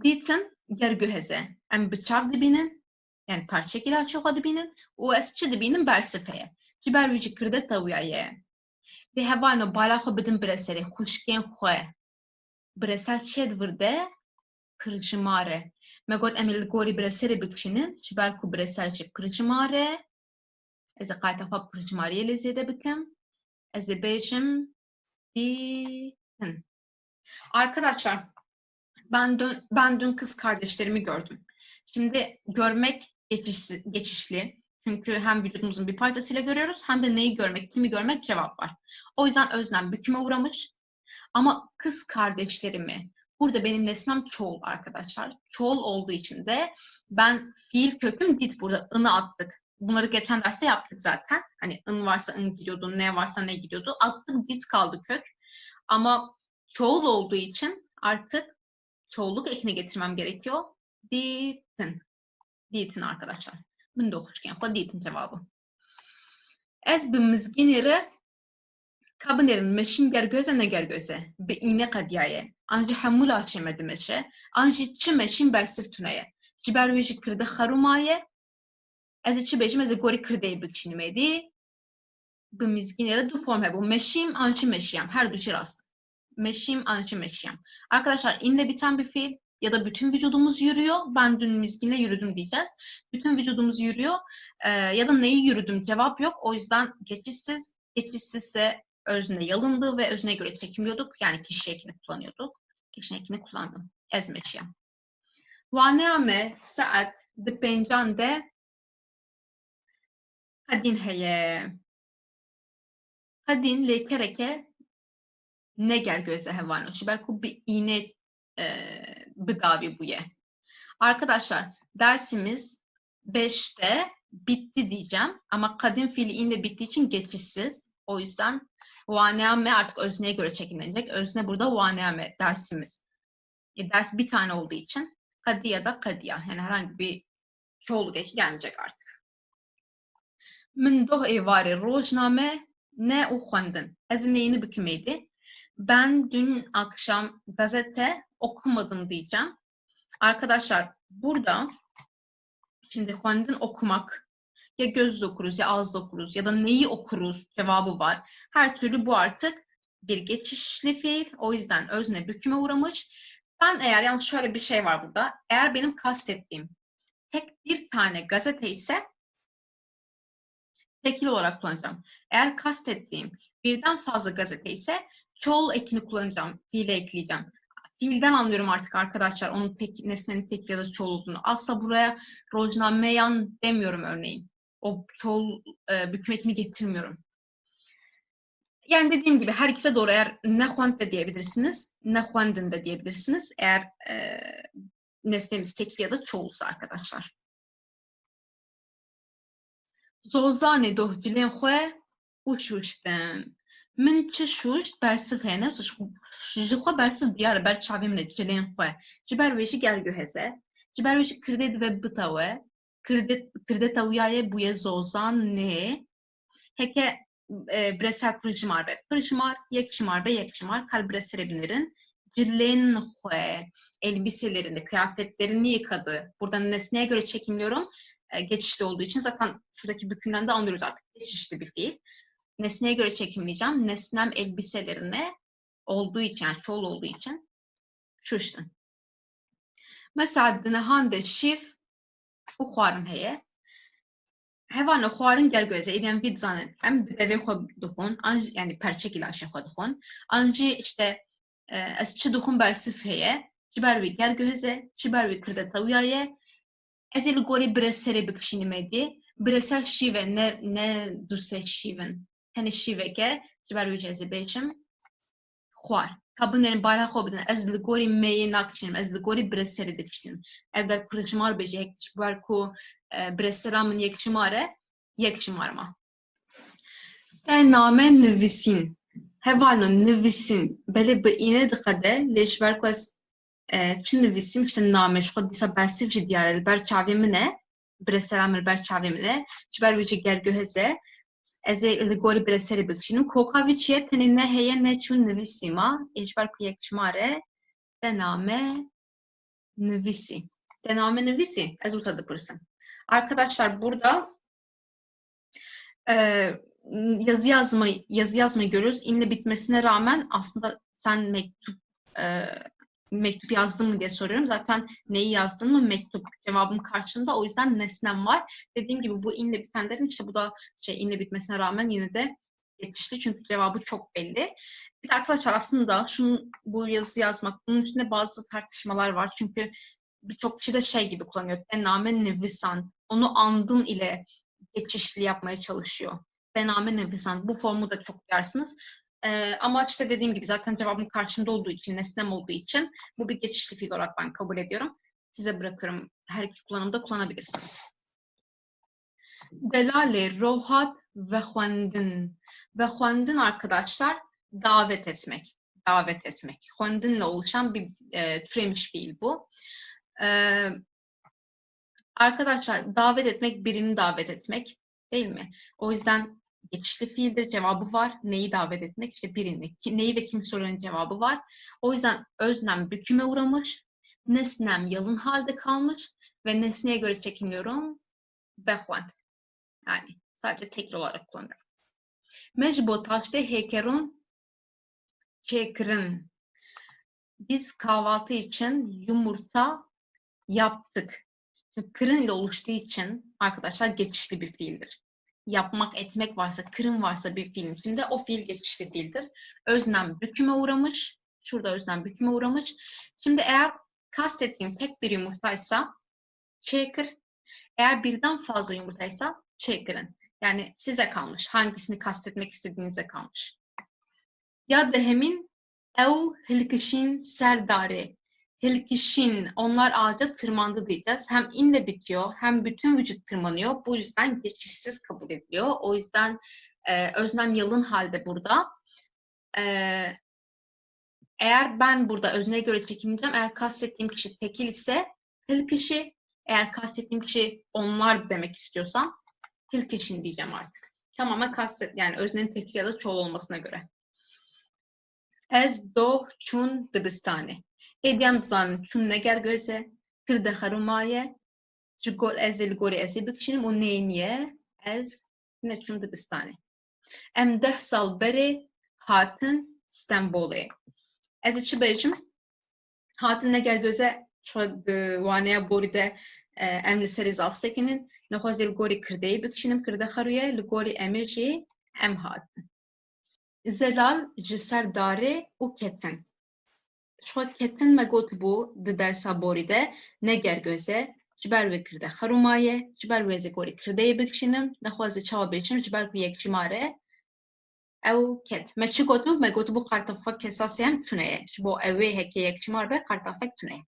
Dîtin gerguheze. Em bi çav dibînin, yani parçekî açığa dibînin û ez çi dibînin bersifeye. Ji ber wî jî kirdet tewya ye. Dê hevano bala xwe bidin bireserê xuşkên xwe. Bireser çê divirde? Pircimare. Me got em li gorî bireserê bikişînin ji ber ku bireser jî pircimare. Ez ê qayeta xwe pircimariyê lê zêde bikim. Ez ê bêjim dîtin. Arkadaşlar ben dün kız kardeşlerimi gördüm. Şimdi görmek geçişli. Çünkü hem vücudumuzun bir parçasıyla görüyoruz hem de neyi görmek, kimi görmek cevap var. O yüzden özlem büküme uğramış. Ama kız kardeşlerimi, burada benim nesnem çoğul arkadaşlar. Çoğul olduğu için de ben fiil köküm dit, burada ını attık. Bunları geçen derste yaptık zaten. Hani ın varsa ın gidiyordu, ne varsa ne gidiyordu. Attık, dit kaldı kök. Ama çoğul olduğu için artık çoğulluk ekine getirmem gerekiyor. Ditin. Ditin arkadaşlar. Min dokuşken fa ditin cevabı. Ez bi mizginere kabınerin meşin gergöze ne gergöze. Bi iğne kadiyaye. Anji hemul açemedi meşe. Anji çi meşin bersif tuneye. Ciber veci kırdı harumaye. Ez çi becim ez gori kırdeyi bikşinimedi. Bi mizginere du form hebu. Meşim anji meşiyam. Her duçi rast. Meşim anji meşiyam. Arkadaşlar inle biten bir fiil ya da bütün vücudumuz yürüyor. Ben dün mizginle yürüdüm diyeceğiz. Bütün vücudumuz yürüyor. Ya da neyi yürüdüm cevap yok. O yüzden geçişsiz. Geçişsizse özne yalındı ve özne göre çekimliyorduk. Yani kişi ekini kullanıyorduk. Kişi ekini kullandım. Ez meşiyam. Vaneame saat bi pencan de hadin heye. Hadin lekereke neger göze hevano. Şiberku bir iğne bıdavi buye. Arkadaşlar dersimiz 5'te bitti diyeceğim. Ama kadın fiili inle bittiği için geçişsiz. O yüzden vaneame artık özneye göre çekimlenecek. Özne burada vaneame dersimiz. Ders bir tane olduğu için kadi ya da kadiya. Yani herhangi bir çoğulluk eki gelmeyecek artık. Min doh evari rojname ne u xwendin. Ez neyini bikimeydi. Ben dün akşam gazete okumadım diyeceğim. Arkadaşlar burada şimdi Juan'dan okumak ya gözle okuruz ya ağızla okuruz ya da neyi okuruz cevabı var. Her türlü bu artık bir geçişli fiil. O yüzden özne büküme uğramış. Ben eğer yalnız şöyle bir şey var burada. Eğer benim kastettiğim tek bir tane gazete ise tekil olarak kullanacağım. Eğer kastettiğim birden fazla gazete ise çoğul ekini kullanacağım. Fiile ekleyeceğim. Fiilden anlıyorum artık arkadaşlar onun nesnenin tekil ya da çoğul olduğunu. Asla buraya rojnameyan demiyorum örneğin. O çoğul büküm ekini getirmiyorum. Yani dediğim gibi her ikisi doğru. Eğer ne Juan de diyebilirsiniz, ne Juan'den de diyebilirsiniz. Eğer nesnemiz tekil ya da çoğulsa arkadaşlar. Zolzanê dohcilên xwe û şûştin. Min çi şûşt bersiv heye ne ji xwe bersiv diyar e ber çavê min e cilên xwe. Ji ber wê jî gerguheze. Ji ber wê jî kirdê dibe bita we. Kirdeta wiya ye bûye zolzanê. Heke bireser pırjimar be. Pırjimar, yekşimar be yekşimar. Kar bireserê binirin. Cilên xwe. Elbiselerini, kıyafetlerini yıkadı. Buradan nesneye göre çekimliyorum. Geçişli olduğu için zaten şuradaki bükümden de anlıyoruz artık. Geçişli bir fiil. Nesneye göre çekimleyeceğim. Nesnem elbiselerine olduğu için, yani çoğul olduğu için şuştun. Mesela dinahan de şif bu xwarin heye. Hevana xwarin gergöze eden vid zanen. Em bir devê xwe dixwin, yani perçek ilaşê xwe dixwin. Anjî işte ez çi dixwin bersif heye. Ji ber wî gergöze, ji ber wî kirdeta wiya ye. Ez ê li gorî bireserê bikişînime dî. Bireser şîve ne dusê şîvin. Tenê şîveke ji ber wî ez ê bêjim xwar. Kabinên bala xwe bidin. Ez li gorî meyê nakişînim. Ez li gorî bireserê dikişînim. Ev der pırjimar bêje ji ber ku biresera min yekşimar e yekşimarma. Te name nivîsîn. Hevalno nivîsîn belê bi îne dixede lê ji ber ku ez çi nivîsim işte name ji xwe dîsa bersiv jî diyar e li ber çavê min e biresera min li ber çavê min e ji ber wî jî gerguheze ez ê li gorî bireserê bikişînim. Koka wî çi ye tenê ne heye ne çû nivîsîma ji ber ku yekşimar e te name nivîsî. Te name nivîsî ez wisa dipirsim. Arkadaşlar burada yazı yazmayı görüyoruz. İnle bitmesine rağmen aslında sen mektup yazdın mı diye soruyorum. Zaten neyi yazdın mı mektup cevabım karşımda. O yüzden nesnem var. Dediğim gibi bu inle bitenlerin işte bu da inle bitmesine rağmen yine de geçişli. Çünkü cevabı çok belli. Bir de arkadaşlar aslında bu yazı yazmak bunun içinde bazı tartışmalar var. Çünkü birçok kişi de gibi kullanıyor. Dename nevisan. Onu andın ile geçişli yapmaya çalışıyor. Dename nevisan. Bu formu da çok duyarsınız. Ama işte dediğim gibi zaten cevabım karşımda olduğu için, nesnem olduğu için bu bir geçişli fiil olarak ben kabul ediyorum. Size bırakıyorum. Her iki kullanımda kullanabilirsiniz. Delale, rohat ve xwendin. Ve xwendin arkadaşlar davet etmek. Davet etmek. Xwendinle oluşan bir türemiş fiil bu. Arkadaşlar davet etmek, birini davet etmek değil mi? O yüzden geçişli fiildir, cevabı var. Neyi davet etmek? İşte birini. Neyi ve kim sorunun cevabı var. O yüzden öznem büküme uğramış, nesnem yalın halde kalmış ve nesneye göre çekimliyorum. Behvent. Yani sadece tekil olarak kullanıyorum. Mecbo taşte hekerun çekirin. Biz kahvaltı için yumurta yaptık. Kırın ile oluştuğu için arkadaşlar geçişli bir fiildir. Yapmak, etmek varsa, kırın varsa bir fiilin içinde o fiil geçişli fiildir. Öznem büküme uğramış. Şurada öznem büküme uğramış. Şimdi eğer kastettiğim tek bir yumurtaysa çekir. Eğer birden fazla yumurtaysa çekirin. Yani size kalmış. Hangisini kastetmek istediğinize kalmış. Ya dehemin ev hilkişin serdari. Hilkişin, onlar ağaca tırmandı diyeceğiz. Hem inle bitiyor, hem bütün vücut tırmanıyor. Bu yüzden geçişsiz kabul ediliyor. O yüzden öznem yalın halde burada. Eğer ben burada özneye göre çekimleyeceğim, eğer kastettiğim kişi tekil ise hilkişi, eğer kastettiğim kişi onlar demek istiyorsam hilkişin diyeceğim artık. Tamamen yani öznenin tekil ya da çoğul olmasına göre. Ez doh çun dibistane. Hediyem zan çun neger göze. Kırda harumaye. Jigor ez el gori ez bikşinim o neyniye. Ez ne çun dibistane. Em 10 sal beri hatin İstanbul'e. Ez içi bejim. Hatin neger göze şod vanaya boride em li seri zal sekinin. Nexwaz el gori kırdeyi bikşinim kırda haruye. Li gori emirci em hatin. Zelal ji ser darê û ketin. Şo ketin me got bû di dersa borî de neger göze ji ber wê kirde xerumaye ji ber wê zêgorî kirdeyê bikişînim nexwazê çawa bêçim ji ber ku yekçîmare ew ket. Me çi gotu? Me gotu bû qartafek kesasiyem tune ye. Ji bo evê heke yekçîmar be qartafek tune ye.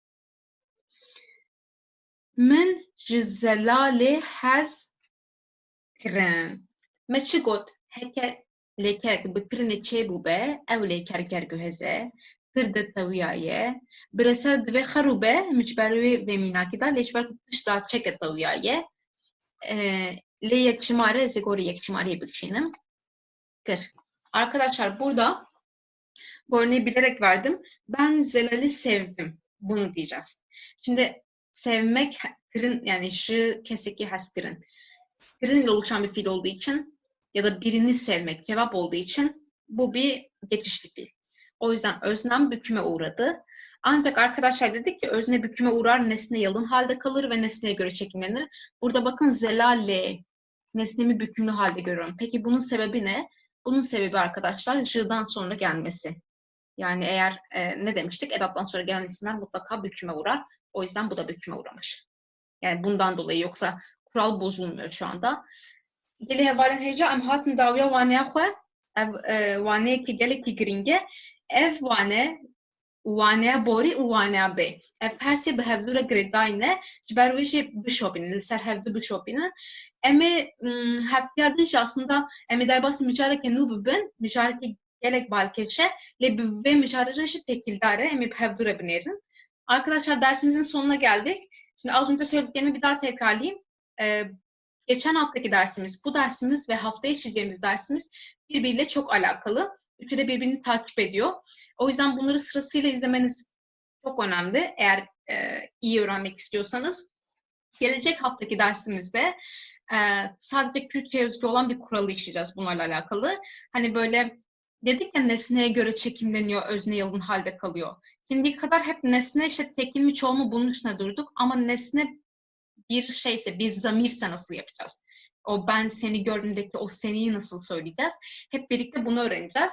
Min ji zelalê hez kirin. Me çi got? Heke lêkerek bi kirinê çêbû be ew lêker gerguheze kirde tewiyaye bi reser divê xerû be min ji ber wê mînakî da lê ji ber ku pişta çeke tewiyaye lê yekçîmare zêgorî yekçîmariyê bikişînim kir. Arkadaşlar burada bu örneği bilerek verdim. Ben Zelal'i sevdim. Bunu diyeceğiz. Şimdi sevmek kirin yani şu keseki has kirin. Kirin ile oluşan bir fiil olduğu için ya da birini sevmek cevap olduğu için bu bir geçişli fiil. O yüzden öznem büküme uğradı. Ancak arkadaşlar dedik ki özne büküme uğrar, nesne yalın halde kalır ve nesneye göre çekimlenir. Burada bakın zelale, nesnemi bükümlü halde görüyorum. Peki bunun sebebi ne? Bunun sebebi arkadaşlar j'dan sonra gelmesi. Yani eğer ne demiştik? Edattan sonra gelen isimler mutlaka büküme uğrar. O yüzden bu da büküme uğramış. Yani bundan dolayı yoksa kural bozulmuyor şu anda. Gelê hevalên hêja em hatin dawiya waneya xwe ev waneyekî gelekî giring e ev waneya borî û waneya bê ev her sê bi hevdû re girêdayîne ji ber wê jî bişopînin li ser hevdû bişopînin em ê heftiya din jî aslında em ê derbasî micareke nû bibin micarekî gelek balkêşe lê bi vê micarê re jî tekildar e em ê bi hevdû re binêrin. Arkadaşlar dersimizin sonuna geldik. Şimdi az önce söylediklerimi bir daha tekrarlayayım. Geçen haftaki dersimiz, bu dersimiz ve haftaya işleyeceğimiz dersimiz birbiriyle çok alakalı. Üçü de birbirini takip ediyor. O yüzden bunları sırasıyla izlemeniz çok önemli. Eğer iyi öğrenmek istiyorsanız. Gelecek haftaki dersimizde sadece Kürtçe'ye özgü olan bir kuralı işleyeceğiz bunlarla alakalı. Hani böyle dedik ya nesneye göre çekimleniyor, özne yalın halde kalıyor. Şimdiye kadar hep nesne işte tekil mi çoğul mu bunun üstüne durduk ama nesne bir şeyse, bir zamirse nasıl yapacağız? O ben seni gördüğümdeki o seniyi nasıl söyleyeceğiz? Hep birlikte bunu öğreneceğiz.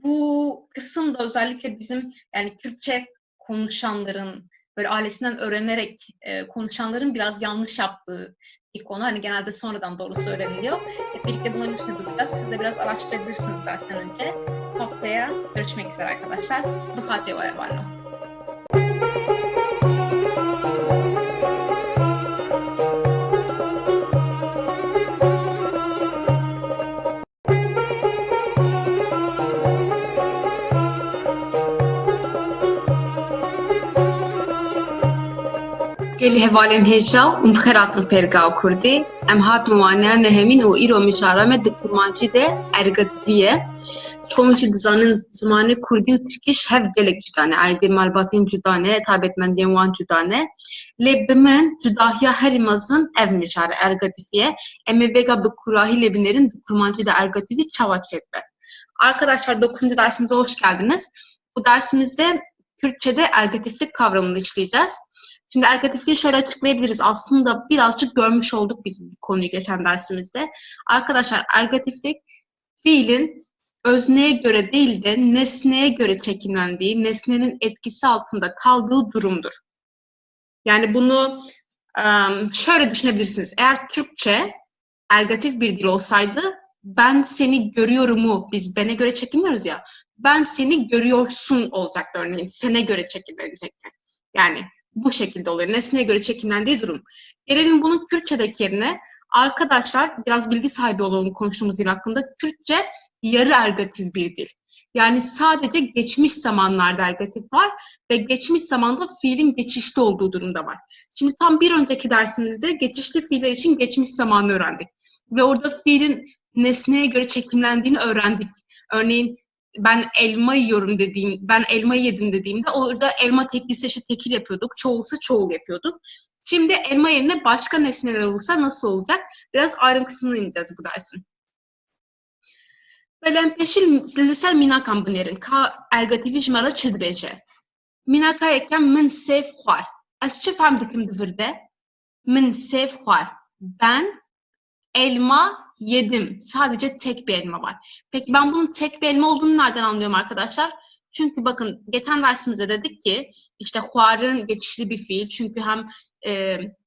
Bu kısım da özellikle bizim yani Kürtçe konuşanların, böyle ailesinden öğrenerek konuşanların biraz yanlış yaptığı bir konu. Hani genelde sonradan doğrusu öğreniliyor. Hep birlikte bunların üstüne duracağız. Siz de biraz araştırabilirsiniz dersten önce. Haftaya görüşmek üzere arkadaşlar. Bu hafta var. Gelê hevalên hêja û xêratin pêrga Kurdî em hatin waneya nehemîn û îro mijara me di kurmancî de ergetiviye çoğu jî dizanin zimanê Kurdî û Tirkiş hev gelek cuda ne aydê malbatên cuda ne taybetmendiyên wan cuda ne lê bi min cudahiya herî mezin ev mijara ergetiviye em ê vêga bi kurahî lê binêrin di kurmancî de ergetivî çawa çêbe. Arkadaşlar 9. dersimize hoş geldiniz. Bu dersimizde Kürtçe'de ergatiflik kavramını işleyeceğiz. Şimdi ergatifliği şöyle açıklayabiliriz. Aslında birazcık görmüş olduk biz bu konuyu geçen dersimizde. Arkadaşlar ergatiflik fiilin özneye göre değil de nesneye göre çekimlendiği, nesnenin etkisi altında kaldığı durumdur. Yani bunu şöyle düşünebilirsiniz. Eğer Türkçe ergatif bir dil olsaydı ben seni görüyorumu biz bene göre çekimliyoruz ya. Ben seni görüyorsun olacaktı örneğin. Sene göre çekimlenecekti. Yani bu şekilde oluyor. Nesneye göre çekimlendiği durum. Gelelim bunun Kürtçedeki yerine. Arkadaşlar biraz bilgi sahibi olalım konuştuğumuz dil hakkında. Kürtçe yarı ergatif bir dil. Yani sadece geçmiş zamanlarda ergatif var ve geçmiş zamanda fiilin geçişte olduğu durumda var. Şimdi tam bir önceki dersimizde geçişli fiiller için geçmiş zamanı öğrendik. Ve orada fiilin nesneye göre çekimlendiğini öğrendik. Örneğin ben elma yiyorum ben elma yedim dediğimde orada elma tekliyse işte tekil yapıyorduk, çoğulsa çoğul yapıyorduk. Şimdi elma yerine başka nesneler olursa nasıl olacak? Biraz ayrıntısını ineceğiz bu dersin. Belempêşil li ser mînakan binêrin ka ergatîvî ji me re çi dibêje? Mînaka yekem min sêv xwar. Ez çi fehm dikim di vir de? Min sêv xwar. Ben elma yedim. Sadece tek bir elma var. Peki ben bunun tek bir elma olduğunu nereden anlıyorum arkadaşlar? Çünkü bakın geçen dersimizde dedik ki işte xwarın geçişli bir fiil. Çünkü hem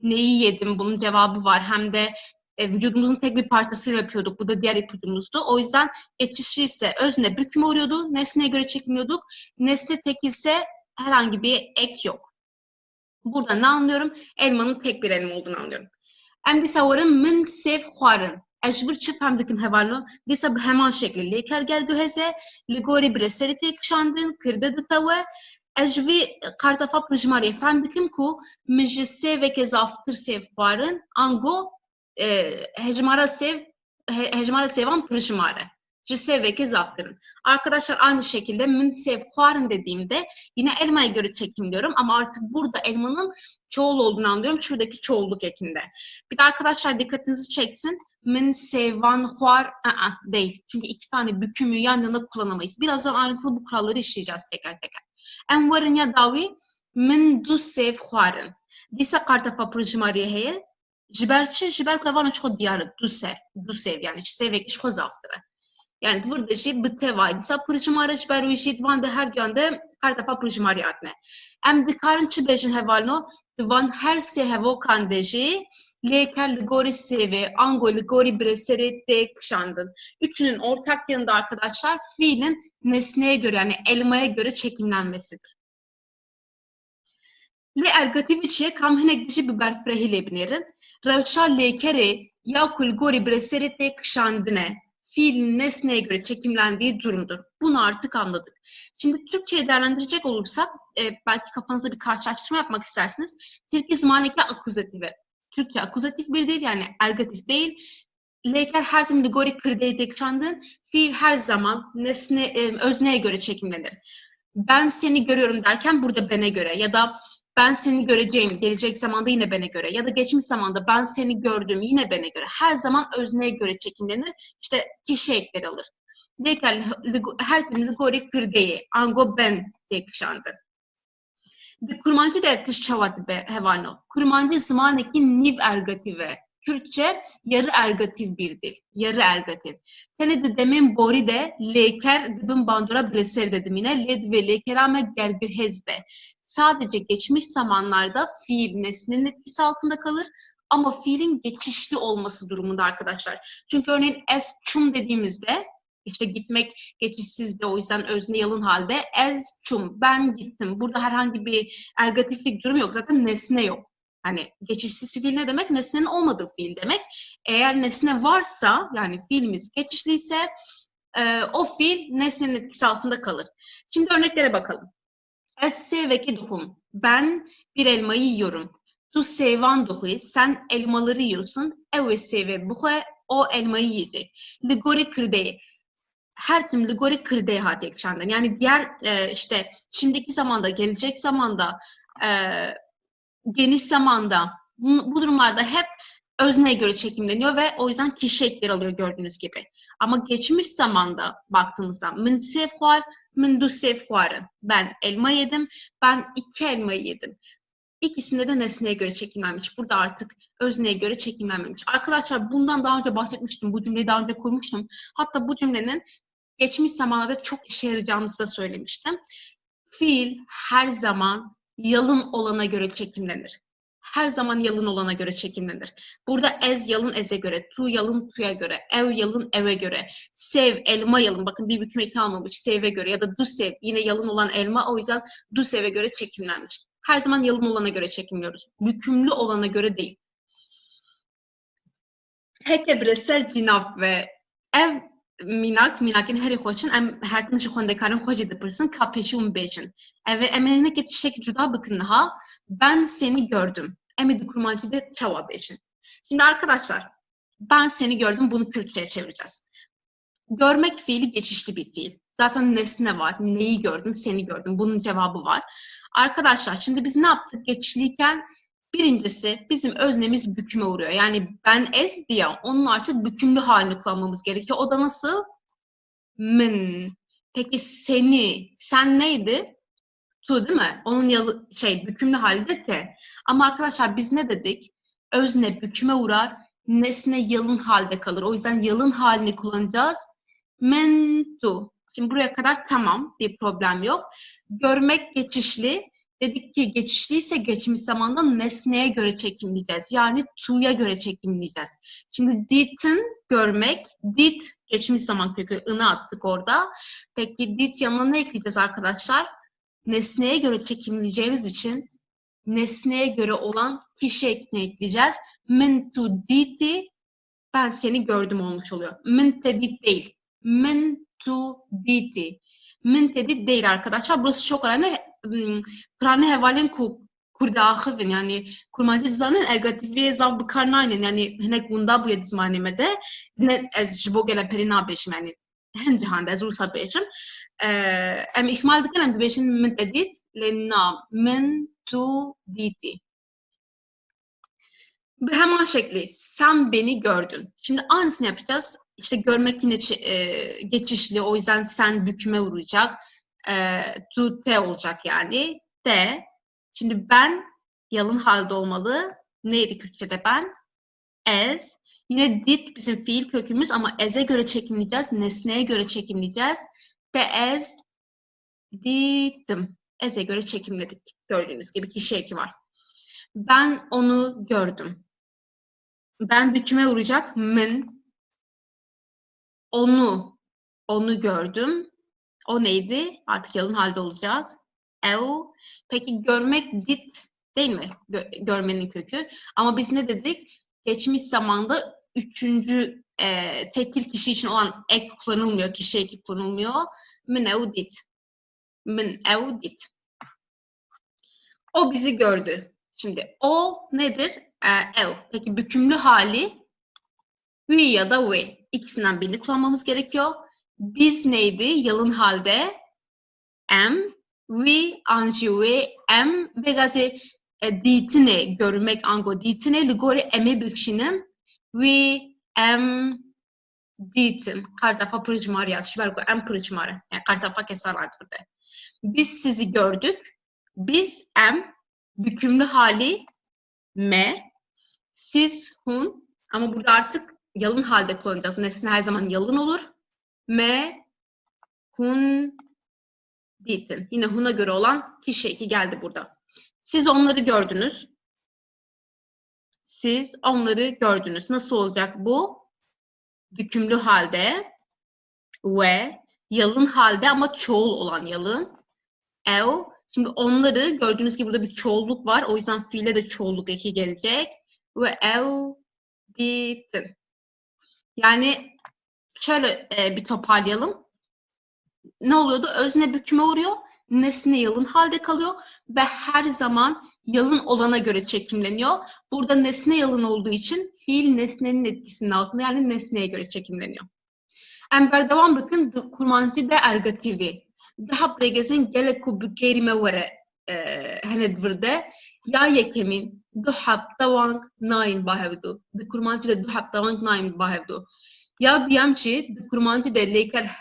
neyi yedim bunun cevabı var hem de vücudumuzun tek bir parçasıyla yapıyorduk. Bu da diğer ipucumuzdu. O yüzden geçişli ise özne büküm uğruyordu. Nesneye göre çekiliyorduk. Nesne tek ise herhangi bir ek yok. Burada ne anlıyorum? Elmanın tek bir elma olduğunu anlıyorum. Em dîsa werin min sêv xwarin. Ez ji vir çi fehm dikim hevalno? Dîsa bi heman şeklî lêker gerguheze, li gorî birêserê tê kişandin, kirde ditewe. Ez ji vî qartefa pirjimariyê fehm dikim ku min ji sêveke zaftir sêv xwarin, ango hecmara sêvan pirjimare. Ji sêveke zaftirin. Arkadaşlar aynı şekilde min sêv xwarin dediğimde yine elmaya göre çekimliyorum ama artık burada elmanın çoğul olduğunu anlıyorum. Şuradaki çoğulluk ekinde. Bir de arkadaşlar dikkatinizi çeksin. Min sêvan xwar değil. Çünkü iki tane bükümü yan yana kullanamayız. Birazdan ayrıntılı bu kuralları işleyeceğiz teker teker. Em werin ya dawî min du sêv xwarin. Dîsa qartefa pirjimariye heye. Ji ber çi? Ji ber ku evan çi xwe diyar e. Du sêv yani ji sêvekî ji xwe zaftir e. Yani burada jî bi tevayî dîsa pirjimare ji ber wî jî van de her cande qartefa pirjimarî hatine. Em dikarin çi bêjin hevalno? Van her sê hevokan de jî lêker li gorî sêvê, ango li gorî birêserê tê kişandin. Üçünün ortak yanında arkadaşlar fiilin nesneye göre yani elmaya göre çekimlenmesidir. Li ergativî çi ye kam hinek dijî bi berfirehî lê binêrin. Rewşa lêkerê ya ku li gorî birêserê tê kişandine fiilin nesneye göre çekimlendiği durumdur. Bunu artık anladık. Şimdi Türkçe'ye değerlendirecek olursak belki kafanızda bir karşılaştırma yapmak istersiniz. Tilki zmaneke akuzatifi. Türkçe akuzatif bir değil yani ergatif değil. Lêker her zaman ligori kırdeye tekşandın. Fiil her zaman özneye göre çekimlenir. Ben seni görüyorum derken burada bene göre ya da ben seni göreceğim gelecek zamanda yine bene göre ya da geçmiş zamanda ben seni gördüm yine bene göre. Her zaman özneye göre çekimlenir. İşte kişi ekleri alır. Lêker her zaman ligori kırdeye ango ben tekşandın. Kurmancı da tiş çavat be hevano. Kurmancı zamaneki niv ergative. Kürtçe yarı ergatif bir dil. Yarı ergatif. Tene de demin bori de lêker dibin bandora breser dedim yine. Led ve lêkerame gergühezbe. Sadece geçmiş zamanlarda fiil nesnenin etkisi altında kalır. Ama fiilin geçişli olması durumunda arkadaşlar. Çünkü örneğin es çum dediğimizde İşte gitmek geçişsizdi o yüzden özne yalın halde. Ez çum, ben gittim. Burada herhangi bir ergatiflik durum yok. Zaten nesne yok. Hani geçişsiz fiil ne demek? Nesnenin olmadığı fiil demek. Eğer nesne varsa yani fiilimiz geçişliyse o fiil nesnenin etkisi altında kalır. Şimdi örneklere bakalım. Ez seveki duhum. Ben bir elmayı yiyorum. Tu sevan duhi. Sen elmaları yiyorsun. Evet seve buhe. O elmayı yiyecek. Ligori kırdeyi. Her tim ligori kırdeye hatek şandan. Yani diğer işte şimdiki zamanda, gelecek zamanda, geniş zamanda bu durumlarda hep özneye göre çekimleniyor ve o yüzden kişi ekleri alıyor gördüğünüz gibi. Ama geçmiş zamanda baktığımızda min sefhar, min du sefharın. Ben elma yedim, ben iki elma yedim. İkisinde de nesneye göre çekimlenmiş. Burada artık özneye göre çekimlenmemiş. Arkadaşlar bundan daha önce bahsetmiştim. Bu cümleyi daha önce kurmuştum. Hatta bu cümlenin geçmiş zamanlarda çok işe yarayacağımızı da söylemiştim. Fiil her zaman yalın olana göre çekimlenir. Her zaman yalın olana göre çekimlenir. Burada ez yalın eze göre, tu yalın tuya göre, ev yalın eve göre, sev elma yalın. Bakın bir bükme kalmamış sev'e göre ya da du sev yine yalın olan elma o yüzden du sev'e göre çekimlenmiş. Her zaman yalın olana göre çekimliyoruz. Bükümlü olana göre değil. Heke breser cinav ve ev minakên herî xweşin em her tim ji xwendekarin xwe jî dipirsin ka pêşî û min bêjin. Ev em nekê tiştekî cuda bikin niha ben seni gördüm. Em ê di kurmancî de çawa bêjin. Şimdi arkadaşlar ben seni gördüm bunu Kürtçe'ye çevireceğiz. Görmek fiili geçişli bir fiil. Zaten nesne var. Neyi gördün? Seni gördüm. Bunun cevabı var. Arkadaşlar şimdi biz ne yaptık geçişliyken? Birincisi bizim öznemiz büküme uğruyor. Yani ben ez diye onun artık bükümlü halini kullanmamız gerekiyor. O da nasıl? Min. Peki seni, sen neydi? Tu değil mi? Onun bükümlü hali de te. Ama arkadaşlar biz ne dedik? Özne büküme uğrar, nesne yalın halde kalır. O yüzden yalın halini kullanacağız. Men tu. Şimdi buraya kadar tamam, bir problem yok. Görmek geçişli. Dedik ki geçişliyse geçmiş zamanda nesneye göre çekimleyeceğiz. Yani to'ya göre çekimleyeceğiz. Şimdi did'in görmek, did geçmiş zaman kökü ını attık orada. Peki did yanına ne ekleyeceğiz arkadaşlar? Nesneye göre çekimleyeceğimiz için nesneye göre olan kişi ekini ekleyeceğiz. Min tu didi, ben seni gördüm olmuş oluyor. Min te did değil. Min tu didi. Min te did değil arkadaşlar. Burası çok önemli. Prane hevalin kurda ahıvın yani kurmancı dizanın ergativiye zav bıkarnaynen yani hinek bunda bu yedizmanimede ne ez jibo gelen peri nabeşim yani hem cihanda ez rusa beşim em ihmal diken em beşin min te did lenna min tu didi. Bu hemen şekli. Sen beni gördün. Şimdi aynısını yapacağız. İşte görmek yine geçişli. O yüzden sen büküme vuracak. Tu te olacak yani. Te. Şimdi ben yalın halde olmalı. Neydi Kürtçe'de ben? Ez. Yine did bizim fiil kökümüz ama ez'e göre çekimleyeceğiz. Nesneye göre çekimleyeceğiz. Te ez diddim. Ez'e göre çekimledik. Gördüğünüz gibi kişi eki var. Ben onu gördüm. Ben büküme vuracak min. Onu gördüm. O neydi? Artık yalın halde olacak. Ev. Peki görmek did değil mi? Görmenin kökü. Ama biz ne dedik? Geçmiş zamanda üçüncü tekil kişi için olan ek kullanılmıyor. Kişi eki kullanılmıyor. Min ev did. Min ev did. O bizi gördü. Şimdi o nedir? Ev. Peki bükümlü hali we ya da we. İkisinden birini kullanmamız gerekiyor. Biz neydi? Yalın halde am, we, anji we, am ve gazi ditine görmek ango ditine ligori eme bükşinin we, am, ditin. Kartafa pırıcmarı yatış var. Am pırıcmarı. Yani kartafa keser burada. Biz sizi gördük. Biz am, bükümlü hali me, siz hun ama burada artık yalın halde kullanacağız. Nesne her zaman yalın olur. Me, hun, ditin. Yine hun'a göre olan kişi eki geldi burada. Siz onları gördünüz. Siz onları gördünüz. Nasıl olacak bu? Bükümlü halde ve yalın halde ama çoğul olan yalın. Ev. Şimdi onları gördüğünüz gibi burada bir çoğulluk var. O yüzden fiile de çoğulluk eki gelecek. Ve ev ditin. Yani şöyle bir toparlayalım. Ne oluyordu? Özne büküme uğruyor. Nesne yalın halde kalıyor. Ve her zaman yalın olana göre çekimleniyor. Burada nesne yalın olduğu için fiil nesnenin etkisinin altında yani nesneye göre çekimleniyor. Emberdevam bakın kurmancı da ergativi. Daha pregezin gele ku kerime vere henedvirde ya yekemin du haptavang nain bahevdu. Kurmancı da du haptavang nain bahevdu. Ya diyem ki kurmancı da leker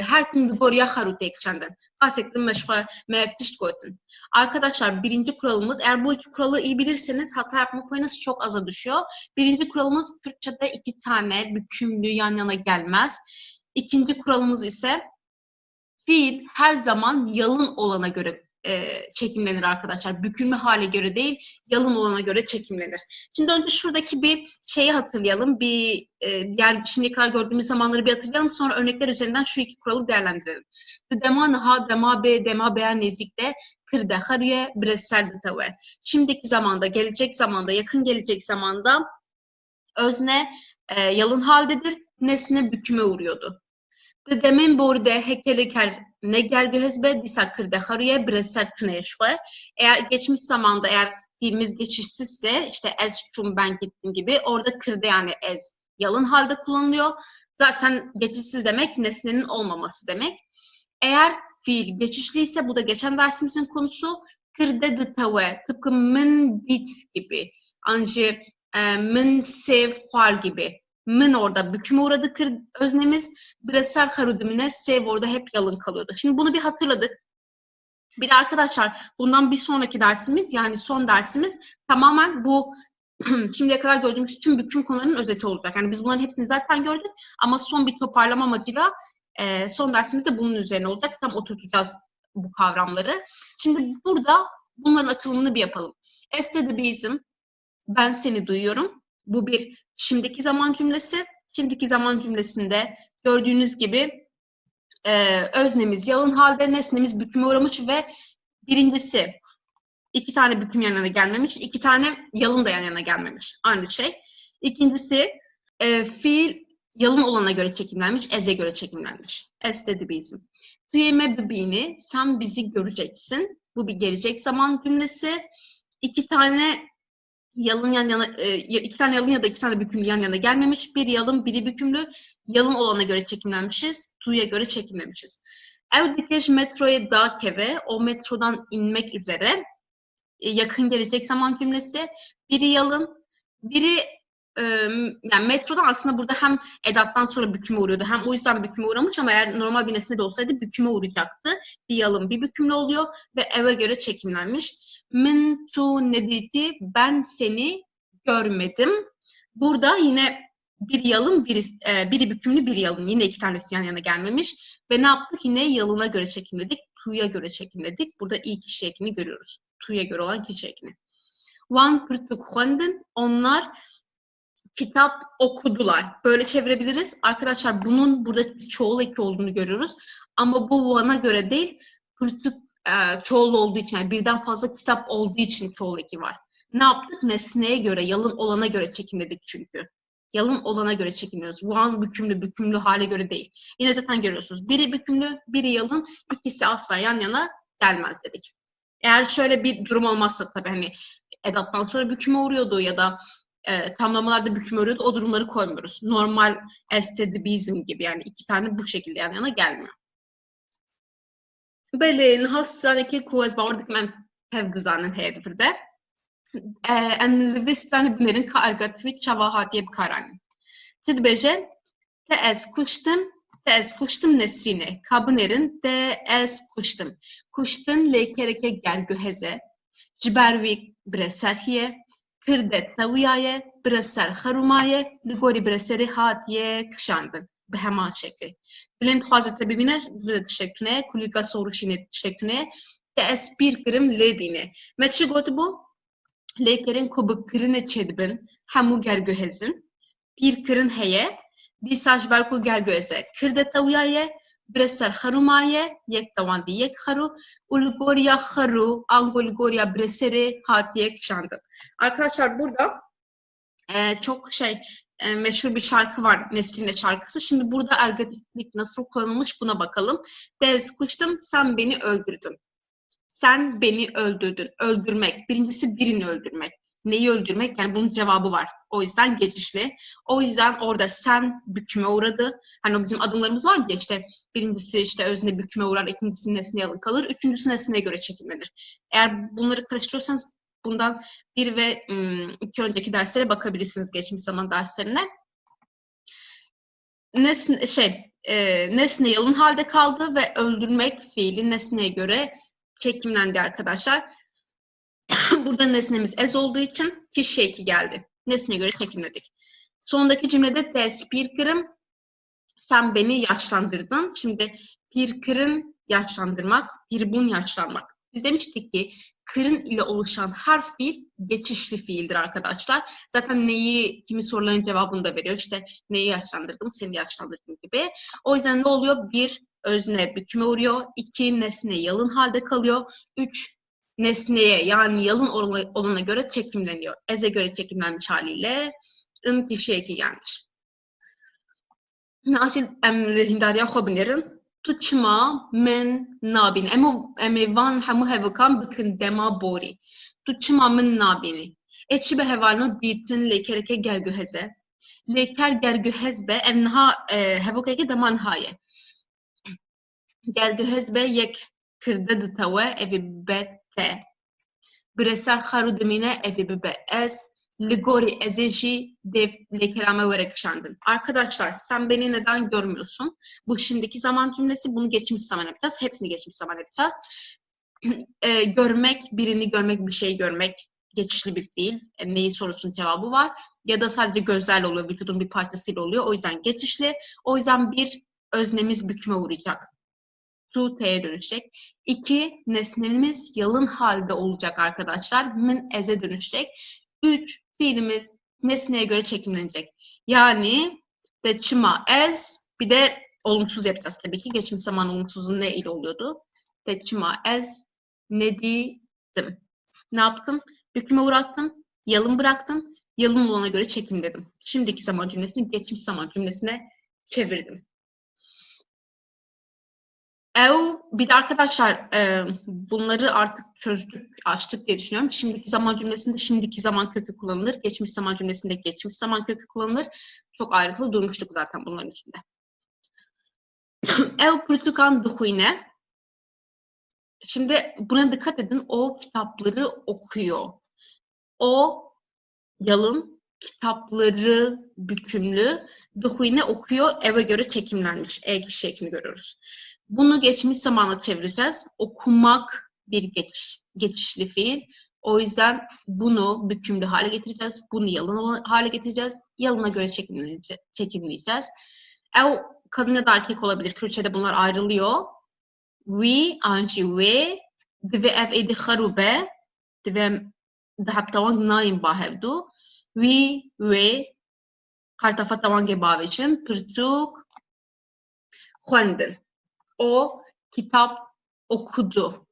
her gün gorya harutek çenden. Gerçekten meşgul mevtiş koydun. Arkadaşlar birinci kuralımız eğer bu iki kuralı iyi bilirseniz hata yapma payınız çok aza düşüyor. Birinci kuralımız Türkçe'de 2 tane bükümlü yan yana gelmez. İkinci kuralımız ise fiil her zaman yalın olana göre çekimlenir arkadaşlar. Bükülme hale göre değil, yalın olana göre çekimlenir. Şimdi önce şuradaki bir şeyi hatırlayalım. Diğer şimdiye kadar gördüğümüz zamanları bir hatırlayalım. Sonra örnekler üzerinden şu iki kuralı değerlendirelim. Dema naha, dema be, dema beya nezikte, kırda hariye, bresel bitave. Şimdiki zamanda, gelecek zamanda, yakın gelecek zamanda özne yalın haldedir. Nesne büküme uğruyordu. Demin burada hekeliker ne gergehezbe disakırda hariye bresel kıneşve. Eğer geçmiş zamanda eğer fiilimiz geçişsizse işte ez çum ben gittim gibi orada kırda yani ez yalın halde kullanılıyor. Zaten geçişsiz demek nesnenin olmaması demek. Eğer fiil geçişliyse, bu da geçen dersimizin konusu, kırde dıtave, tıpkı min dit gibi, anji min sev var gibi. Min orada büküme uğradı öznemiz, bireysel karudimine sev orada hep yalın kalıyordu. Şimdi bunu bir hatırladık. Bir de arkadaşlar bundan bir sonraki dersimiz, yani son dersimiz tamamen bu şimdiye kadar gördüğümüz tüm büküm konularının özeti olacak. Yani biz bunların hepsini zaten gördük ama son bir toparlama amacıyla son dersimiz de bunun üzerine olacak. Tam oturtacağız bu kavramları. Şimdi burada bunların açılımını bir yapalım. Este bizim, ben seni duyuyorum. Bu bir şimdiki zaman cümlesi. Şimdiki zaman cümlesinde gördüğünüz gibi öznemiz yalın halde, nesnemiz büküme uğramış ve birincisi iki tane büküm yan yana gelmemiş, iki tane yalın da yan yana gelmemiş. Aynı şey. İkincisi fiil yalın olana göre çekimlenmiş, eze göre çekimlenmiş. Es dedi bizim. Tüyeme bibini, sen bizi göreceksin. Bu bir gelecek zaman cümlesi. İki tane yalın yan yana, iki tane yalın ya da iki tane bükümlü yan yana gelmemiş. Bir yalın, biri bükümlü. Yalın olana göre çekimlenmişiz. Tu'ya göre çekimlemişiz. Evdeki metroya da keve, o metrodan inmek üzere. Yakın gelecek zaman cümlesi. Biri yalın, biri yani metrodan aslında burada hem edattan sonra büküme uğruyordu, hem o yüzden büküme uğramış ama eğer normal bir nesne de olsaydı büküme uğrayacaktı. Bir yalın, bir bükümlü oluyor ve eve göre çekimlenmiş. Min tu nediti, ben seni görmedim. Burada yine bir yalın, biri bükümlü, biri yalın. Yine iki tanesi yan yana gelmemiş. Ve ne yaptık? Yine yalına göre çekimledik, tu'ya göre çekimledik. Burada ilk kişi ekini görüyoruz. Tu'ya göre olan kişi ekini. Wan pırtıkhondin, onlar kitap okudular. Böyle çevirebiliriz. Arkadaşlar bunun burada çoğul eki olduğunu görüyoruz. Ama bu one'a göre değil, pırtık çoğul olduğu için, yani birden fazla kitap olduğu için çoğul eki var. Ne yaptık? Nesneye göre, yalın olana göre çekimledik çünkü. Yalın olana göre çekimliyoruz. One bükümlü, bükümlü hale göre değil. Yine zaten görüyorsunuz. Biri bükümlü, biri yalın, ikisi asla yan yana gelmez dedik. Eğer şöyle bir durum olmazsa tabii hani edattan sonra büküme uğruyordu ya da tamlamalarda büküme uğruyordu, o durumları koymuyoruz. Normal estedi bizim gibi, yani iki tane bu şekilde yan yana gelmiyor. Belin hasraneki kuvvet var oradaki ben tevgizanın hedefinde. Enlivistani binerin ka ergatvi çavaha diye bir karani. Tidbeje te ez kuştum nesrine. Kabınerin te ez kuştum. Kuştun lekereke gergüheze. Cibervi breserhiye. Kırdet taviyaye. Breser harumaye. Ligori breseri hatiye kışandın. Be hemen şekli. Dilim tuhazete bibine dişektüne. Kulika soruşine dişektüne. Te ez bir kırım ledine. Meçi gotu bu? Lekerin kobu kırını çedbin, hemu gergöhezin, bir kırın heye, disaj barku gergöheze, kırde tavuyaye, bresel harumaye, yek tavan di yek haru, ulgorya haru, angolgorya breseri hatiyek şandı. Arkadaşlar burada çok meşhur bir şarkı var, Nesrin'e şarkısı. Şimdi burada ergatiflik nasıl kullanılmış buna bakalım. Dez kuştum, sen beni öldürdün. Sen beni öldürdün. Öldürmek. Birincisi birini öldürmek. Neyi öldürmek? Yani bunun cevabı var. O yüzden geçişli. O yüzden orada sen büküme uğradı. Hani o bizim adımlarımız var ya, işte birincisi işte özne büküme uğrar, ikincisi nesneye alın kalır, üçüncüsü nesneye göre çekimlenir. Eğer bunları karıştırıyorsanız bundan bir ve iki önceki derslere bakabilirsiniz, geçmiş zaman derslerine. Nesne yalın halde kaldı ve öldürmek fiili nesneye göre çekimlendi arkadaşlar. Burada nesnemiz ez olduğu için kişi eki geldi. Nesneye göre çekimledik. Sondaki cümlede des bir kırım, sen beni yaşlandırdın. Şimdi bir kırın yaşlandırmak, bir bun yaşlanmak. Biz demiştik ki kırın ile oluşan her fiil geçişli fiildir arkadaşlar. Zaten neyi, kimi soruların cevabını da veriyor. İşte neyi yaşlandırdım, seni yaşlandırdım gibi. O yüzden ne oluyor? Bir, özne büküme uğruyor. 2, nesne yalın halde kalıyor. 3, nesneye yani yalın olana göre çekimleniyor. Ez'e göre çekimlenmiş haliyle kişi eki gelmiş. Naçil Hindarya xobnerin tuçma men nabin. Emi van hemu hevukan bıkın dema bori. Tuçma men nabini. Eçi be hevalno ditin lekereke gergüheze. Leker gergühezbe emnaha hevokeke deman haye. Gergühezbe yek kırda dıtave evi bette. Bireser xaru dimine evi bibe ez. Ligori ezeji dev lekelame verekşandın. Arkadaşlar sen beni neden görmüyorsun? Bu şimdiki zaman cümlesi, bunu geçmiş zaman yapacağız. Hepsini geçmiş zaman yapacağız. Görmek, birini görmek, bir şeyi görmek geçişli bir fiil. Neyi sorusunun cevabı var. Ya da sadece gözlerle oluyor, vücudun bir parçasıyla oluyor. O yüzden geçişli. O yüzden bir öznemiz büküme uğrayacak. To t'ye dönüşecek. 2 nesnemiz yalın halde olacak arkadaşlar. Min ez'e dönüşecek. 3 fiilimiz nesneye göre çekimlenecek. Yani teçma ez, bir de olumsuz yapacağız tabii ki. Geçmiş zaman olumsuzu ne ile oluyordu? Teçma ez ne dedim. Ne yaptım? Büküme uğrattım. Yalın bıraktım. Yalın olana göre çekimledim. Şimdiki zaman cümlesini geçmiş zaman cümlesine çevirdim. Bir de arkadaşlar bunları artık çözdük, açtık diye düşünüyorum. Şimdiki zaman cümlesinde şimdiki zaman kökü kullanılır. Geçmiş zaman cümlesinde geçmiş zaman kökü kullanılır. Çok ayrıntılı durmuştuk zaten bunların üstünde. Ev pürtükan duhuyne. Şimdi buna dikkat edin. O kitapları okuyor. O yalın, kitapları bükümlü, duhuyne okuyor, eve göre çekimlenmiş. Kişi ekini görüyoruz. Bunu geçmiş zamana çevireceğiz. Okumak bir geçişli fiil. O yüzden bunu bükümlü hale getireceğiz. Bunu yalın hale getireceğiz. Yalına göre çekimleyeceğiz. Kadın ya da erkek olabilir. Kürtçe'de bunlar ayrılıyor. We, anji ve, dve ev edi harube, dve dahaptavan naim bahevdu. We, ve, kartafa tavan bavicin, pırtuk, huendin. O kitap okudu.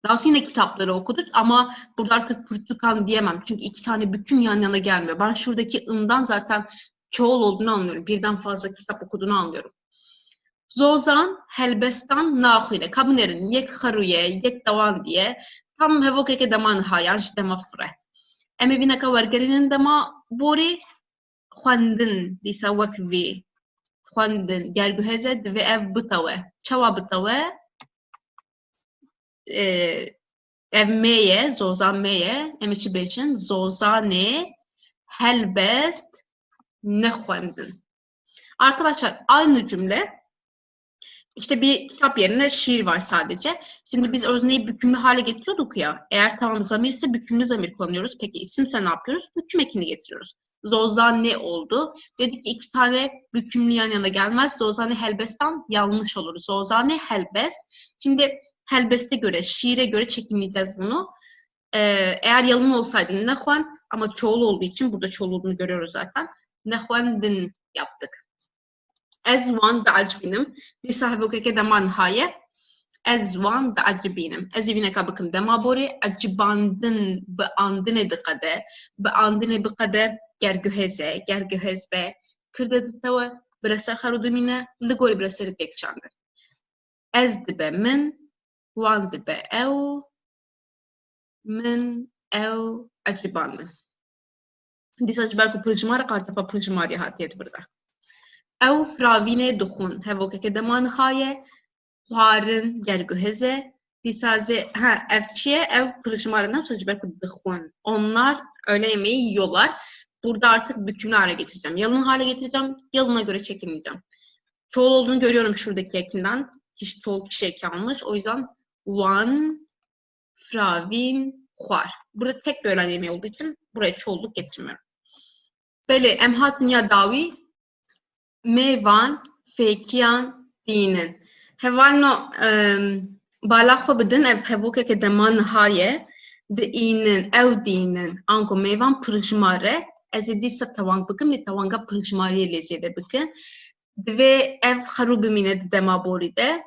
Daha sonra yine kitapları okudu ama burada artık pırtukan diyemem. Çünkü 2 tane büküm yan yana gelmiyor. Ben şuradaki ından zaten çoğul olduğunu anlıyorum. Birden fazla kitap okuduğunu anlıyorum. Zozan helbestan naxuyne. Kabinerin yek xaruye, yek davan diye. Tam hevokeke daman hayan dema fre. Emi vinaka vergerinin dema bori xwendin dîsa wek vî. Xwendin gerguheze divê ev bitawe. Çawa bitawe? Ev meye, zozan meye. Em çi bêjin? Zozanê helbest nexwendin. Arkadaşlar aynı cümle. İşte bir kitap yerine şiir var sadece. Şimdi biz özneyi bükümlü hale getiriyorduk ya. Eğer tamam zamir ise bükümlü zamir kullanıyoruz. Peki isimse ne yapıyoruz? Büküm ekini getiriyoruz. Zozan ne oldu? Dedik ki 2 tane bükümlü yan yana gelmez. Zozane helbestan yanlış olur. Zozane helbest. Şimdi helbeste göre, şiire göre çekimleyeceğiz bunu. Eğer yalın olsaydı nehvend ama çoğul olduğu için burada çoğul olduğunu görüyoruz zaten. Nehvendin yaptık. Ez van da'acbinim. Dîsa hevokeke deman haye. Ez van da'acbinim. Ez vineka bakın dema bori. Acibandın be andine dikade. Be andine bikade gergüheze, gergühezbe. Kırdadıtava bireser xarudimine. Ligori bireseri tekşandı. Ez dibe min. Van dibe ev. Min ev acibandın. Dîsa ciberku pırjmar kartafa pırjmar ya hatiyet burada. Ew firavînê dixwin. Hevokeke deman haye, xwarin gergüheze, dîsazê ev çi ye? Ev pırjmar ne ji ber ku dixwin. Onlar öğle yemeği yiyorlar. Burada artık bükümlü hale getireceğim. Yalın hale getireceğim. Yalına göre çekilmeyeceğim. Çoğul olduğunu görüyorum şuradaki ekinden. Çoğul kişi eki almış. O yüzden one, firavîn, xwar. Burada tek bir öğlen yemeği olduğu için buraya çoğulluk getirmiyorum. Belê em hatin ya dawî mêvan fêkiyan dînin. Hevalno balaxwe bidin ev hevokeke deman haye diînin ew dînin ango mêvan pırjmare ez ê dîsa tewang bikim lê tewanga pırjmariyê lê zêde bikin. Divê ev xerû bimîne di dema borî de.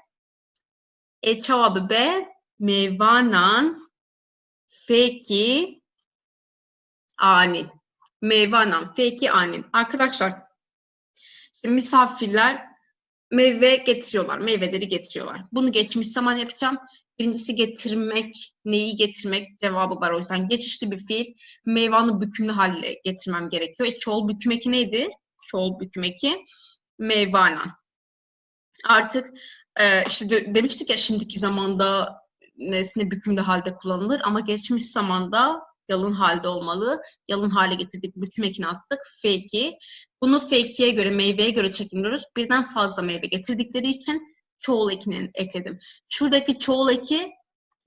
Çawa bibe mêvanan fêkî anî. Mêvanan fêkî anîn. Arkadaşlar misafirler meyve getiriyorlar, meyveleri getiriyorlar. Bunu geçmiş zaman yapacağım. Birincisi getirmek, neyi getirmek cevabı var. O yüzden geçişli bir fiil. Meyvanı bükümlü hale getirmem gerekiyor. Çoğul büküm eki neydi? Çoğul büküm eki meyvana. Artık işte demiştik ya şimdiki zamanda nesne bükümlü halde kullanılır ama geçmiş zamanda yalın halde olmalı. Yalın hale getirdik, büküm ekini attık. F2. Bunu F2'ye göre, meyveye göre çekimliyoruz. Birden fazla meyve getirdikleri için çoğul ekini ekledim. Şuradaki çoğul eki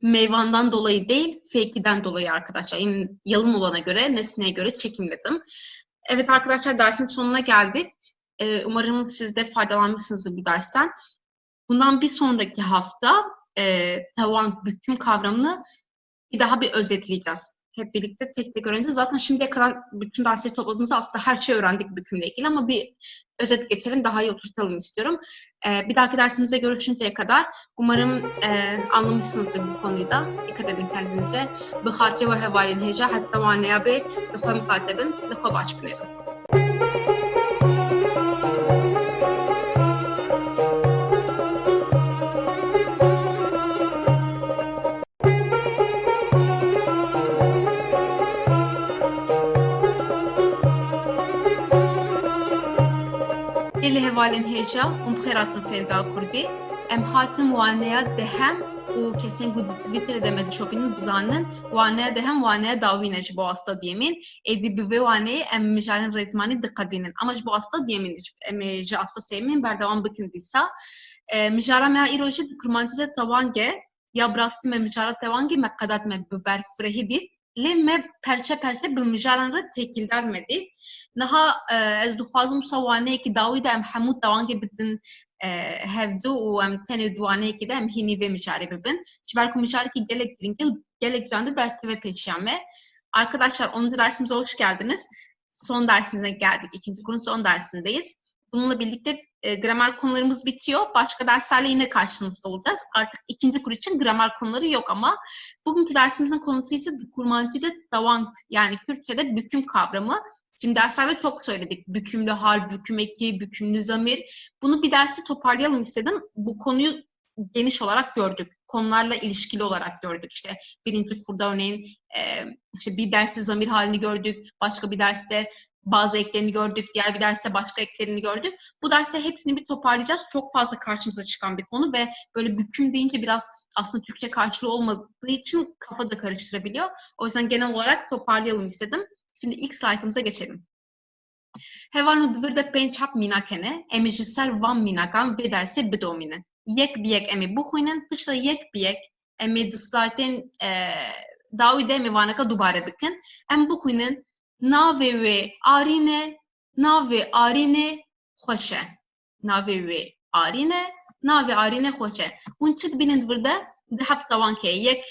meyvandan dolayı değil, F2'den dolayı arkadaşlar. Yani yalın olana göre, nesneye göre çekimledim. Evet arkadaşlar, dersin sonuna geldik. Umarım siz de faydalanmışsınızdır bu dersten. Bundan bir sonraki hafta tavan büküm kavramını bir özetleyeceğiz. Hep birlikte tek tek öğreneceğiz. Zaten şimdiye kadar bütün dersleri topladığımızda aslında her şeyi öğrendik bükümle ilgili ama bir özet geçelim, daha iyi oturtalım istiyorum. Bir dahaki dersimizde görüşünceye kadar umarım anlamışsınızdır bu konuyu da. Dikkat edin kendinize. بخاطر وهوالين هجا حتى وانا به لخوا مخاطبن لخوا باش بنيرن. Dili hevalin heja umxeratın ferga kurdi. Em hatim vanaya dehem u kesin gud Twitter'da medşopinin zanın vanaya dehem vanaya davine bu hasta diyemin. Edi büve vanaya em mücadele rezmani dikkatinin. Ama bu hasta diyemin. Em hasta sevmin berdavan bıkındıysa. Mücadele mea iroji kurmancıza tavange ya brasti me mücadele tavange me kadat me biber frehidit. Le me perçe perçe bir mücadele tekildar medit. Naha ez duxwazim sawaneyekî ki dawî de em hemû tawankê bitin hevdû û em tenê duwaneyekî de em hînî vê micarê bibin. Ji ber ku micarekî gelek giring û gelek can de dersteve pêşiyan me. Arkadaşlar 10. dersimize hoş geldiniz. Son dersimize geldik. İkinci kurun son dersindeyiz. Bununla birlikte gramer konularımız bitiyor. Başka derslerle yine karşınızda olacağız. Artık ikinci kur için gramer konuları yok ama bugünkü dersimizin konusu ise kurmancıda tavank, yani Kürtçe'de büküm kavramı. Şimdi derslerde çok söyledik. Bükümlü hal, büküm eki, bükümlü zamir. Bunu bir dersi toparlayalım istedim. Bu konuyu geniş olarak gördük. Konularla ilişkili olarak gördük. İşte birinci kurda örneğin işte bir derste zamir halini gördük. Başka bir derste bazı eklerini gördük. Diğer bir derste başka eklerini gördük. Bu derste hepsini bir toparlayacağız. Çok fazla karşımıza çıkan bir konu ve böyle büküm deyince biraz aslında Türkçe karşılığı olmadığı için kafa da karıştırabiliyor. O yüzden genel olarak toparlayalım istedim. Şimdi ilk slaytımıza geçelim. Hevanu dvirde pençap minakene, emi jisser van minakan ve derse bidomine. Yek biyek emi buxuinen, pişta yek biyek emi di slaytên dawî de emi vaneka dubare bikin. Em buxuinen navê wê arîne, navê arînê xweş e. Navê wê arîne, navê arînê xweş e. Hûn çi dibînin dvirde? Di heb tawankê yek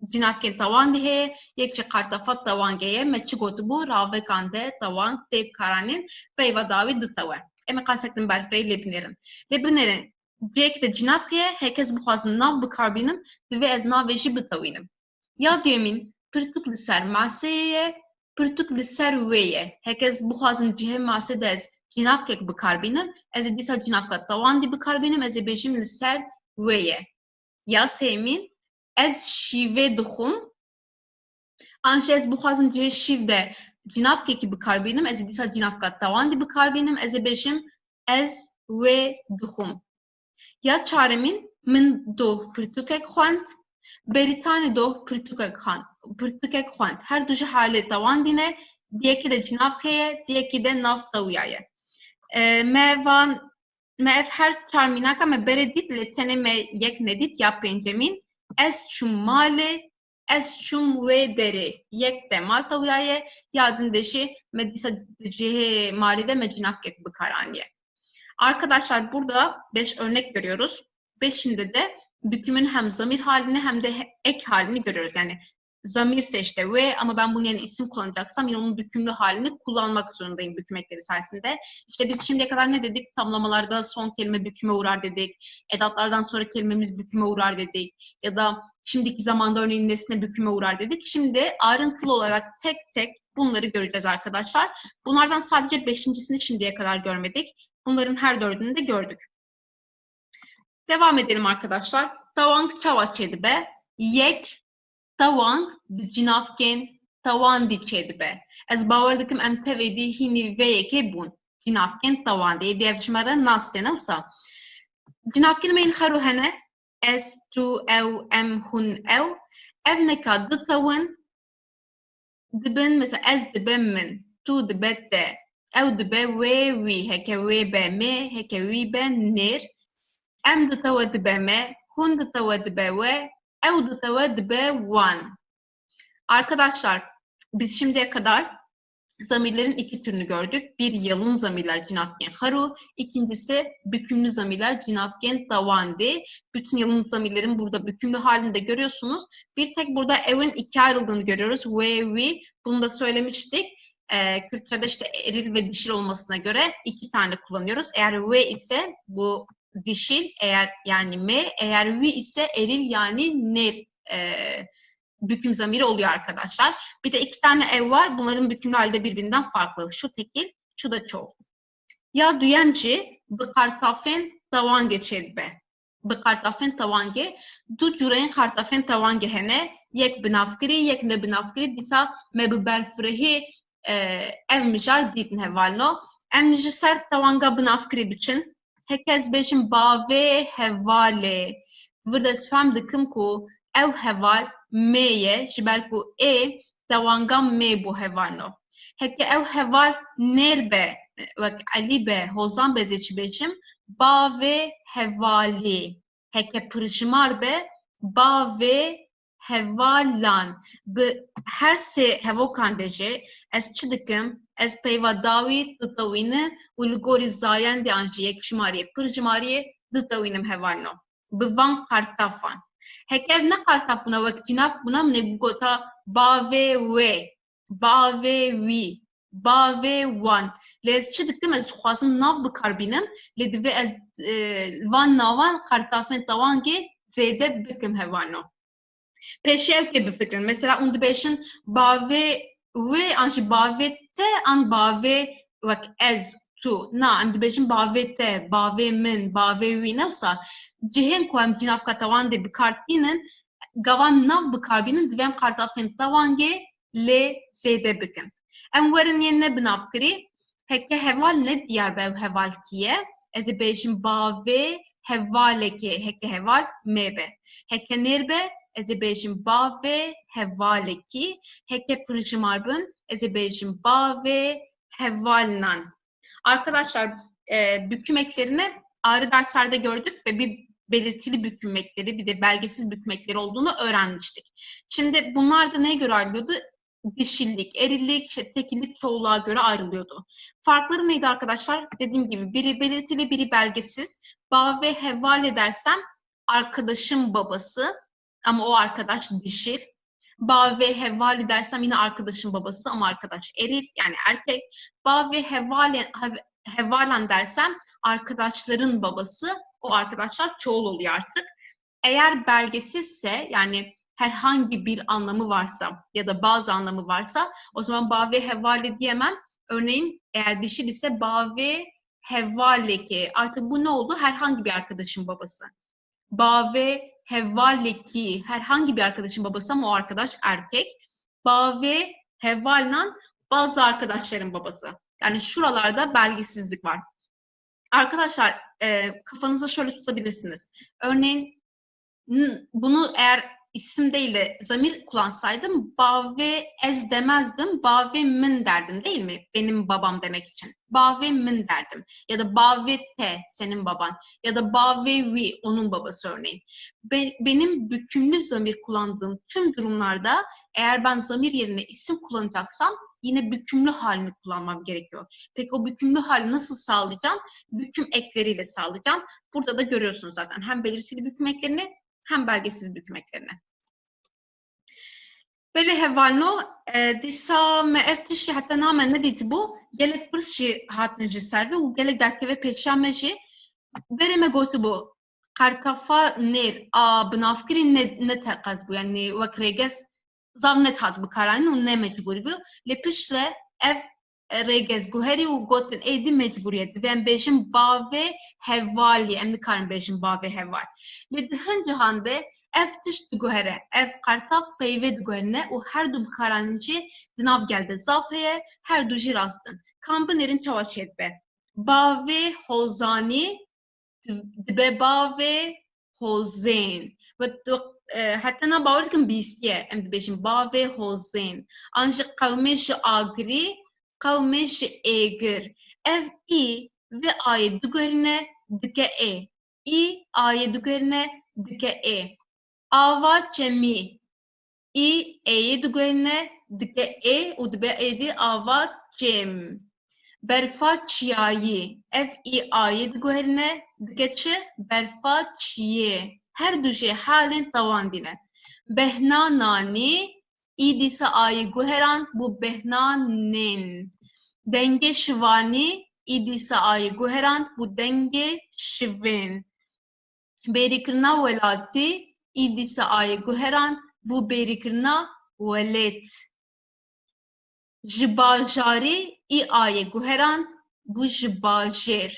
cinavkên tawan dihê, yek ji qartafat tawangeye me çi gotibû ravekan de tawan têv karanên peyva dawî ditewe. Em ê qasekin berfirehî lê binêrin. Lê binêrin ciyek de cinavkeye herkes bixwazim nav bikarbînim divê ez navê jî bitewînim. Ya duyemîn pirtûk li ser maseyê ye, pirtûk li ser wê ye. Herkes bixwazim cihê masê de ez cinavkek bikarbînim, ez ê dîsa cinavka tawan dî bikarbînim, ez ê bêjim li ser wê ye. Ya sêmîn ez şîvê dixwim, ançe ez bixwazim cihê şîv de cinavkekî bikarbînim, ez ê dîsa cinavka tawan dî bikarbînim, ez ê bêjim ez wê dixwim. Ya çaremîn min doh pirtûkek xwend, berîtanê doh pirtûkek xwend. Her du ji halê tawan dîne, diyekî de cinavke ye, diyekî de nav tewya ye. Me ev her çar mînaka me berê dît lê tenê me yek nedît ya pêncemîn. Ez çûm malê, ez çûm wê derê. Yek de mal tewya ye, ya din de jî me dîsa cihê malê de me cinavkek bikaraniye. Arkadaşlar burada 5 örnek görüyoruz. 5'inde de bükümün hem zamir halini hem de ek halini görüyoruz. Yani zamirse işte ve ama ben bunun yerine isim kullanacaksam yine onun bükümlü halini kullanmak zorundayım büküm ekleri sayesinde. İşte biz şimdiye kadar ne dedik? Tamlamalarda son kelime büküme uğrar dedik. Edatlardan sonra kelimemiz büküme uğrar dedik. Ya da şimdiki zamanda örneğin nesne büküme uğrar dedik. Şimdi ayrıntılı olarak tek tek bunları göreceğiz arkadaşlar. Bunlardan sadece 5.'sini şimdiye kadar görmedik. Bunların her dördünü de gördük. Devam edelim arkadaşlar. Tawang çava çedibe. Yek tawang cinafken tawandi çedibe. Ez bawer dikim em tevedi hini ve yeke bun. Cinafken tawandi. Diye biçimere nas denevsa. Cinafken meyin xaru hene. Ez, tu, ev, em, hun, ev. Ev neka dıtawın. Dibin mesela ez dibe min. Tu dibe te. Ev dibe ve vi. Heke ve be me. Heke vi be nir. Em ditawe dibe me. Hun ditawe dibe ve. Ev ditawe dibe wan. Arkadaşlar biz şimdiye kadar zamirlerin iki türünü gördük. Bir yalın zamirler cinafken haru, ikincisi bükümlü zamirler cinafken tawandi. Bütün yalın zamirlerin burada bükümlü halinde görüyorsunuz. Bir tek burada evin ikiye ayrıldığını görüyoruz. We, we. Bunu da söylemiştik. Kürtçe'de işte eril ve dişil olmasına göre iki tane kullanıyoruz. Eğer we ise bu dişil, eğer yani me, eğer we ise eril yani ner büküm zamiri oluyor arkadaşlar. Bir de iki tane ev var. Bunların bükümlü halde birbirinden farklı. Şu tekil, şu da çoğul. Ya duyemci, bıkartafen tavange çelbe. Bıkartafen tavange. Du cüreyin kartafen tavange hene. Yek binafkiri, yek ne binafkiri. Disa me biberfrihi ev mijar ditin hevalno. Em nici ser tavanga binafkiri biçin. Hekez beçin bave hevale. Vırdes fem dikim ku ev heval meye, jiber ku tawanga me bu hevalno. Heke ev heval nerbe, vek ali be, hozan bezeçi beçim, ba ve hevali. Heke pırışımar be, ba ve hevalan. Her se hevokan dece, ez çıdıkım, ez peyva davi dıtavini, ulgori zayen de anji yekşimariye, pırışımariye dıtavinim hevalno. Bıvan kartafan. Hekev ne kartaf buna vek cinaf buna mne gota ba ve, ba ve vi, ba ve wan. Lez çıdıkım ez xwazım nav bikarbînim, lê divê ez van navan kartafên tawange zêde bikim hevano. Pêşî ev kê bifikirin. Mesela hûn dibêjin bavê wê an jî bavê te an bavê wek ez tu. Na, em dibêjin bavê te, bavê min, bavê wî ne wisa cihên ku em cinavka tawan de bikartînin, gavan nav bikarbînin divê em kartafên tawangê lê zêde bikin. Em werin yên ne binavkirî, heke heval ne diyar be ev heval kiye? Ez ê bêjim bavê hevalekê, heke heval me be. Heke nêr be? Ez ê bêjim bavê hevalekî, heke pırjimar bin, ez ê bêjim bavê hevalnan. Arkadaşlar büküm eklerini ayrı derslerde gördük ve bir belirtili büküm ekleri, bir de belgesiz büküm ekleri olduğunu öğrenmiştik. Şimdi bunlar da neye göre ayrılıyordu? Dişillik, erillik, işte tekillik, çoğulluğa göre ayrılıyordu. Farkları neydi arkadaşlar? Dediğim gibi biri belirtili, biri belgesiz. Ba ve heval edersem arkadaşım babası ama o arkadaş dişil. Ba ve heval edersem yine arkadaşım babası ama arkadaş eril yani erkek. Ba ve hevalan dersem arkadaşların babası, o arkadaşlar çoğul oluyor artık. Eğer belgesizse yani herhangi bir anlamı varsa ya da bazı anlamı varsa o zaman ba ve hevale diyemem. Örneğin eğer dişil ise ba ve hevaleki. Artık bu ne oldu? Herhangi bir arkadaşın babası. Ba ve hevaleki herhangi bir arkadaşın babası ama o arkadaş erkek. Ba ve hevallan bazı arkadaşların babası. Yani şuralarda belgesizlik var. Arkadaşlar kafanızda şöyle tutabilirsiniz. Örneğin bunu eğer isim değil de zamir kullansaydım ba ve ez demezdim, ba ve min derdim değil mi? Benim babam demek için. Ba ve min derdim. Ya da ba ve te senin baban. Ya da ba ve vi onun babası örneğin. Benim bükümlü zamir kullandığım tüm durumlarda eğer ben zamir yerine isim kullanacaksam yine bükümlü halini kullanmam gerekiyor. Peki o bükümlü hali nasıl sağlayacağım? Büküm ekleriyle sağlayacağım. Burada da görüyorsunuz zaten hem belirtili büküm eklerini hem belgesiz büküm eklerini. Beli hevalno disa me eftişi hatta namen ne dedi bu? Gelek pırşı hatınca serve u gelek derkeve peşameci vereme gotu bu. Kartafa ner a binafkirin ne terkaz bu yani vekregez zavnet hat bu karayın u ne mecburi bu. Le pişre ev regez guheri u gotin edi mecburiyeti. Ve em bejim bave hevali. Em dikarim bejim bave heval. Li dihin cihande ev tiş diguhere. Ev kartaf peyve diguherine u her du bikaranci dinav geldi. Zafheye her du jî rastın. Kampın erin çavaçet be. Bave holzani dibe bave holzen. Ve hatta na bawer dikim bîstiye em dibêjin bavê hozên an ji qewmê ji agirî qewmê ji êgir ev î vê ayê diguherîne dike ê î ayê diguherîne dike ê ava çemî î êyê diguherîne dike ê û dibe êdî ava çêm berfa çiyayî ev î ayê diguherîne dike çi berfa çiyê her du jê halên tawan dîne. Behna nanî î dîsa ayê guheran bû behna nên. Dengê şivanî î dîsa ayê guheran bû dengê şivên. Bêrîkirina welatî î dîsa ayê guheran bû bêrîkirina welêt. Ji bajarî î ayê guheran bû ji bajêr.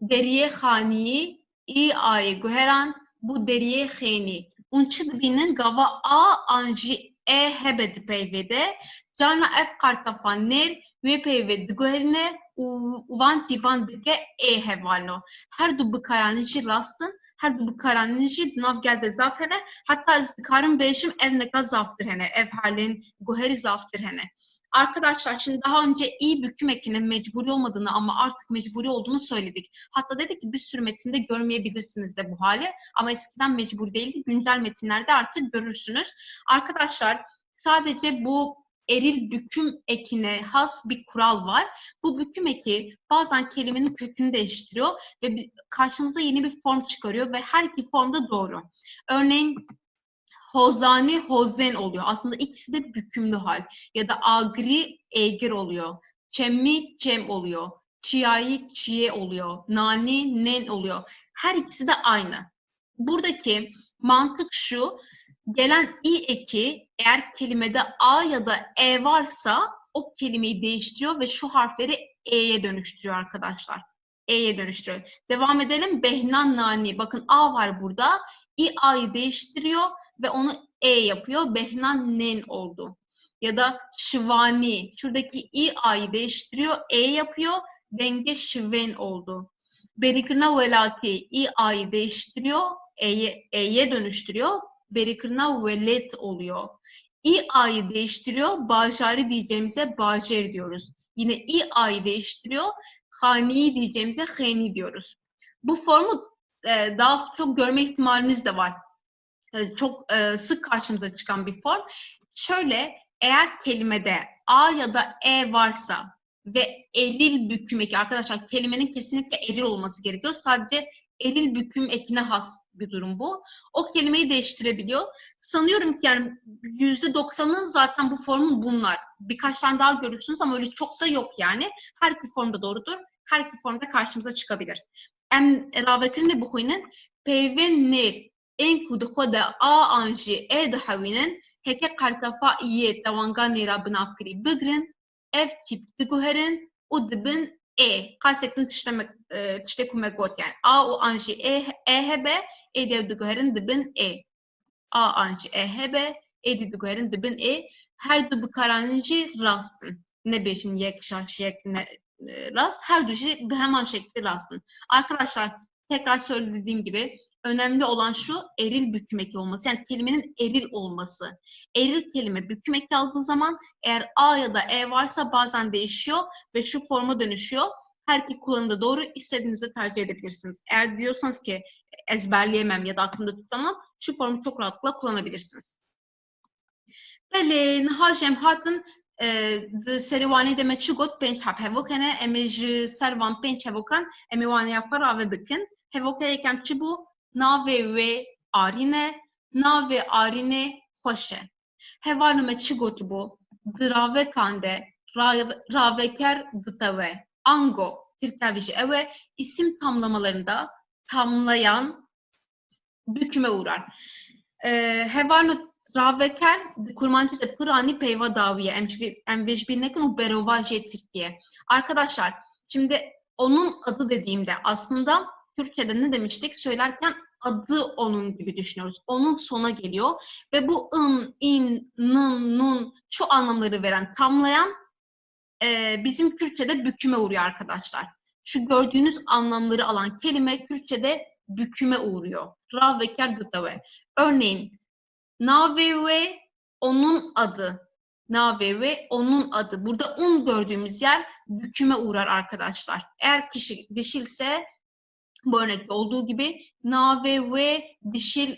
Deriyê xaniyî î ayê guheran bu deriyê xênî. Ûn çi dibînin gava a an jî e hebe di peyvê de carna ev kartafan nêr wê peyvê diguherîne û van tîvan dike ê hevalno. Her du bikaranî jî rastin, her du bikaranî jî di nav gel de zaf hene. Hatta ez dikarim bêjim ev neka zaftır hene. Ev halên guherî zaftır hene. Arkadaşlar şimdi daha önce iyi büküm ekinin mecburi olmadığını ama artık mecburi olduğunu söyledik. Hatta dedik ki bir sürü metinde görmeyebilirsiniz de bu hali. Ama eskiden mecbur değildi. Güncel metinlerde artık görürsünüz. Arkadaşlar sadece bu eril büküm ekine has bir kural var. Bu büküm eki bazen kelimenin kökünü değiştiriyor ve karşımıza yeni bir form çıkarıyor ve her iki form da doğru. Örneğin hozani, hozen oluyor. Aslında ikisi de bükümlü hal. Ya da agri, egir oluyor. Çemmi, cem oluyor. Çiyayi, çiye oluyor. Nani, nen oluyor. Her ikisi de aynı. Buradaki mantık şu. Gelen i eki eğer kelimede a ya da e varsa o kelimeyi değiştiriyor ve şu harfleri e'ye dönüştürüyor arkadaşlar. E'ye dönüştürüyor. Devam edelim. Behnan, nani. Bakın a var burada. İ a'yı değiştiriyor ve onu e yapıyor. Behnan nen oldu. Ya da şivani. Şuradaki i a'yı değiştiriyor. E yapıyor. Denge şiven oldu. Berikirna velati. I a'yı değiştiriyor. E'ye dönüştürüyor. Berikirna velet oluyor. I a'yı değiştiriyor. Bajari diyeceğimize bajer diyoruz. Yine i a'yı değiştiriyor. Hani diyeceğimize heni diyoruz. Bu formu daha çok görme ihtimaliniz de var. Çok sık karşımıza çıkan bir form. Şöyle, eğer kelimede a ya da e varsa ve eril büküm eki, arkadaşlar kelimenin kesinlikle eril olması gerekiyor. Sadece eril büküm ekine has bir durum bu. O kelimeyi değiştirebiliyor. Sanıyorum ki yani %90'ın zaten bu formun bunlar. Birkaç tane daha görürsünüz ama öyle çok da yok yani. Her iki formda doğrudur. Her iki formda karşımıza çıkabilir. Em ravekirine bu huyunun peyven ner en kudu xoda a anji e dihawinin heke kartafa iye tawanga nera binafkiri bigrin ev tip diguherin u dibin e. Karsektin tişteküme got yani. A u anji e hebe e dev diguherin dibin e. A anji e hebe e dev diguherin dibin e. Her du bikaranji rastın. Ne beşin yek şarş yek ne rast. Her du şey hemen şekli rastın. Arkadaşlar tekrar söylediğim gibi önemli olan şu eril büküm eki olması. Yani kelimenin eril olması. Eril kelime büküm eki aldığı zaman eğer a ya da e varsa bazen değişiyor ve şu forma dönüşüyor. Her iki kullanımda doğru, istediğinizde tercih edebilirsiniz. Eğer diyorsanız ki ezberleyemem ya da aklımda tutamam, şu formu çok rahatlıkla kullanabilirsiniz. Belê niha jemhatın di serîwanê de me çi got pênc heb hevokene em ê ji ser van pênc hevokan em ê wan ya xwe rave bikin. Hevokeyekêm çi bû? Navê wê Arîne, navê Arînê xweş e. Hevalê me çi gotibû? Di ravekan de raveker ditewe. Ango tirkevî ji ew e isim tamlamalarında tamlayan büküme uğrar. Hevalê Raveker kurmancı da pırani peyva daviye emvecbirnekin o berovaje Türkiye. Arkadaşlar şimdi onun adı dediğimde aslında Türkçe'de ne demiştik? Söylerken adı onun gibi düşünüyoruz. Onun sona geliyor ve bu in, nun şu anlamları veren, tamlayan bizim Kürtçe'de büküme uğruyor arkadaşlar. Şu gördüğünüz anlamları alan kelime Kürtçe'de büküme uğruyor. Raveker dıtave. Örneğin Naveve onun adı. Naveve onun adı. Burada un gördüğümüz yer büküme uğrar arkadaşlar. Eğer kişi dişilse bu örnekte olduğu gibi naveve dişil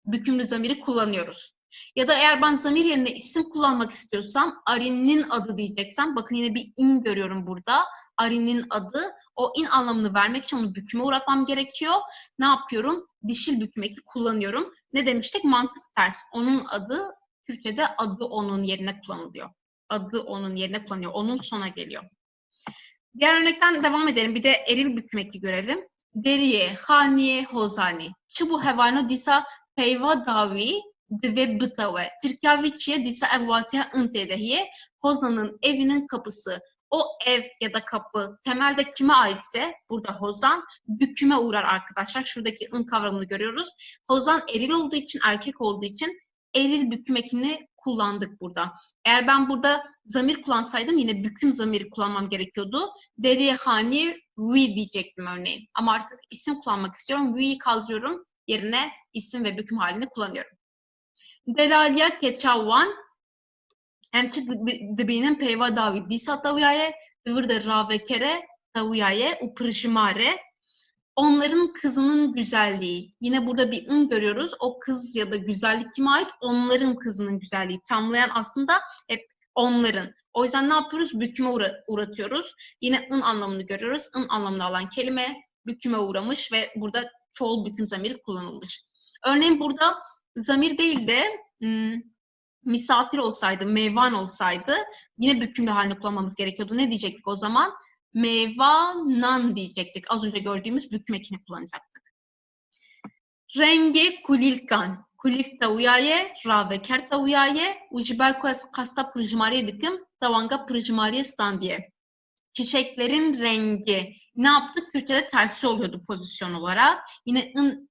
bükümlü zamiri kullanıyoruz. Ya da eğer ben zamir yerine isim kullanmak istiyorsam Arin'in adı diyeceksem, bakın yine bir in görüyorum burada. Arin'in adı, o in anlamını vermek için onu büküme uğratmam gerekiyor. Ne yapıyorum? Dişil büküm eki kullanıyorum. Ne demiştik? Mantık ters. Onun adı, Türkçe'de adı onun yerine kullanılıyor. Adı onun yerine kullanılıyor. Onun sona geliyor. Diğer örnekten devam edelim. Bir de eril büküm eki görelim. Deriye, haniye, hozani. Çubu hevano disa peyva davi ve bıtave. Tirkaviçiye disa evvatiha ıntedehiye. Hozan'ın evinin kapısı. O ev ya da kapı temelde kime aitse burada hozan büküme uğrar arkadaşlar. Şuradaki ın kavramını görüyoruz. Hozan eril olduğu için, erkek olduğu için eril büküm ekini kullandık burada. Eğer ben burada zamir kullansaydım yine büküm zamiri kullanmam gerekiyordu. Deriye hani we diyecektim örneğin. Ama artık isim kullanmak istiyorum. We'yi kaldırıyorum. Yerine isim ve büküm halini kullanıyorum. Delaliya keçavan hemçi dibinin peyva davi disa taviyaye dıvırda ravekere taviyaye uprışmare. Onların kızının güzelliği. Yine burada bir ın görüyoruz. O kız ya da güzellik kime ait? Onların kızının güzelliği. Tamlayan aslında hep onların. O yüzden ne yapıyoruz? Büküme uğratıyoruz. Yine ın anlamını görüyoruz. In anlamını alan kelime büküme uğramış ve burada çoğul büküm zamiri kullanılmış. Örneğin burada zamir değil de misafir olsaydı, meyvan olsaydı yine bükümlü halini kullanmamız gerekiyordu. Ne diyecektik o zaman? Meyvanan diyecektik. Az önce gördüğümüz büküm ekini kullanacaktık. Rengi kulilkan. Kulil tavuyaye, raveker tavuyaye, ucibel kasta pırjmariye dikim, tavanga pırjmariye standiye. Çiçeklerin rengi. Ne yaptık? Kürtçe'de tersi oluyordu pozisyon olarak. Yine in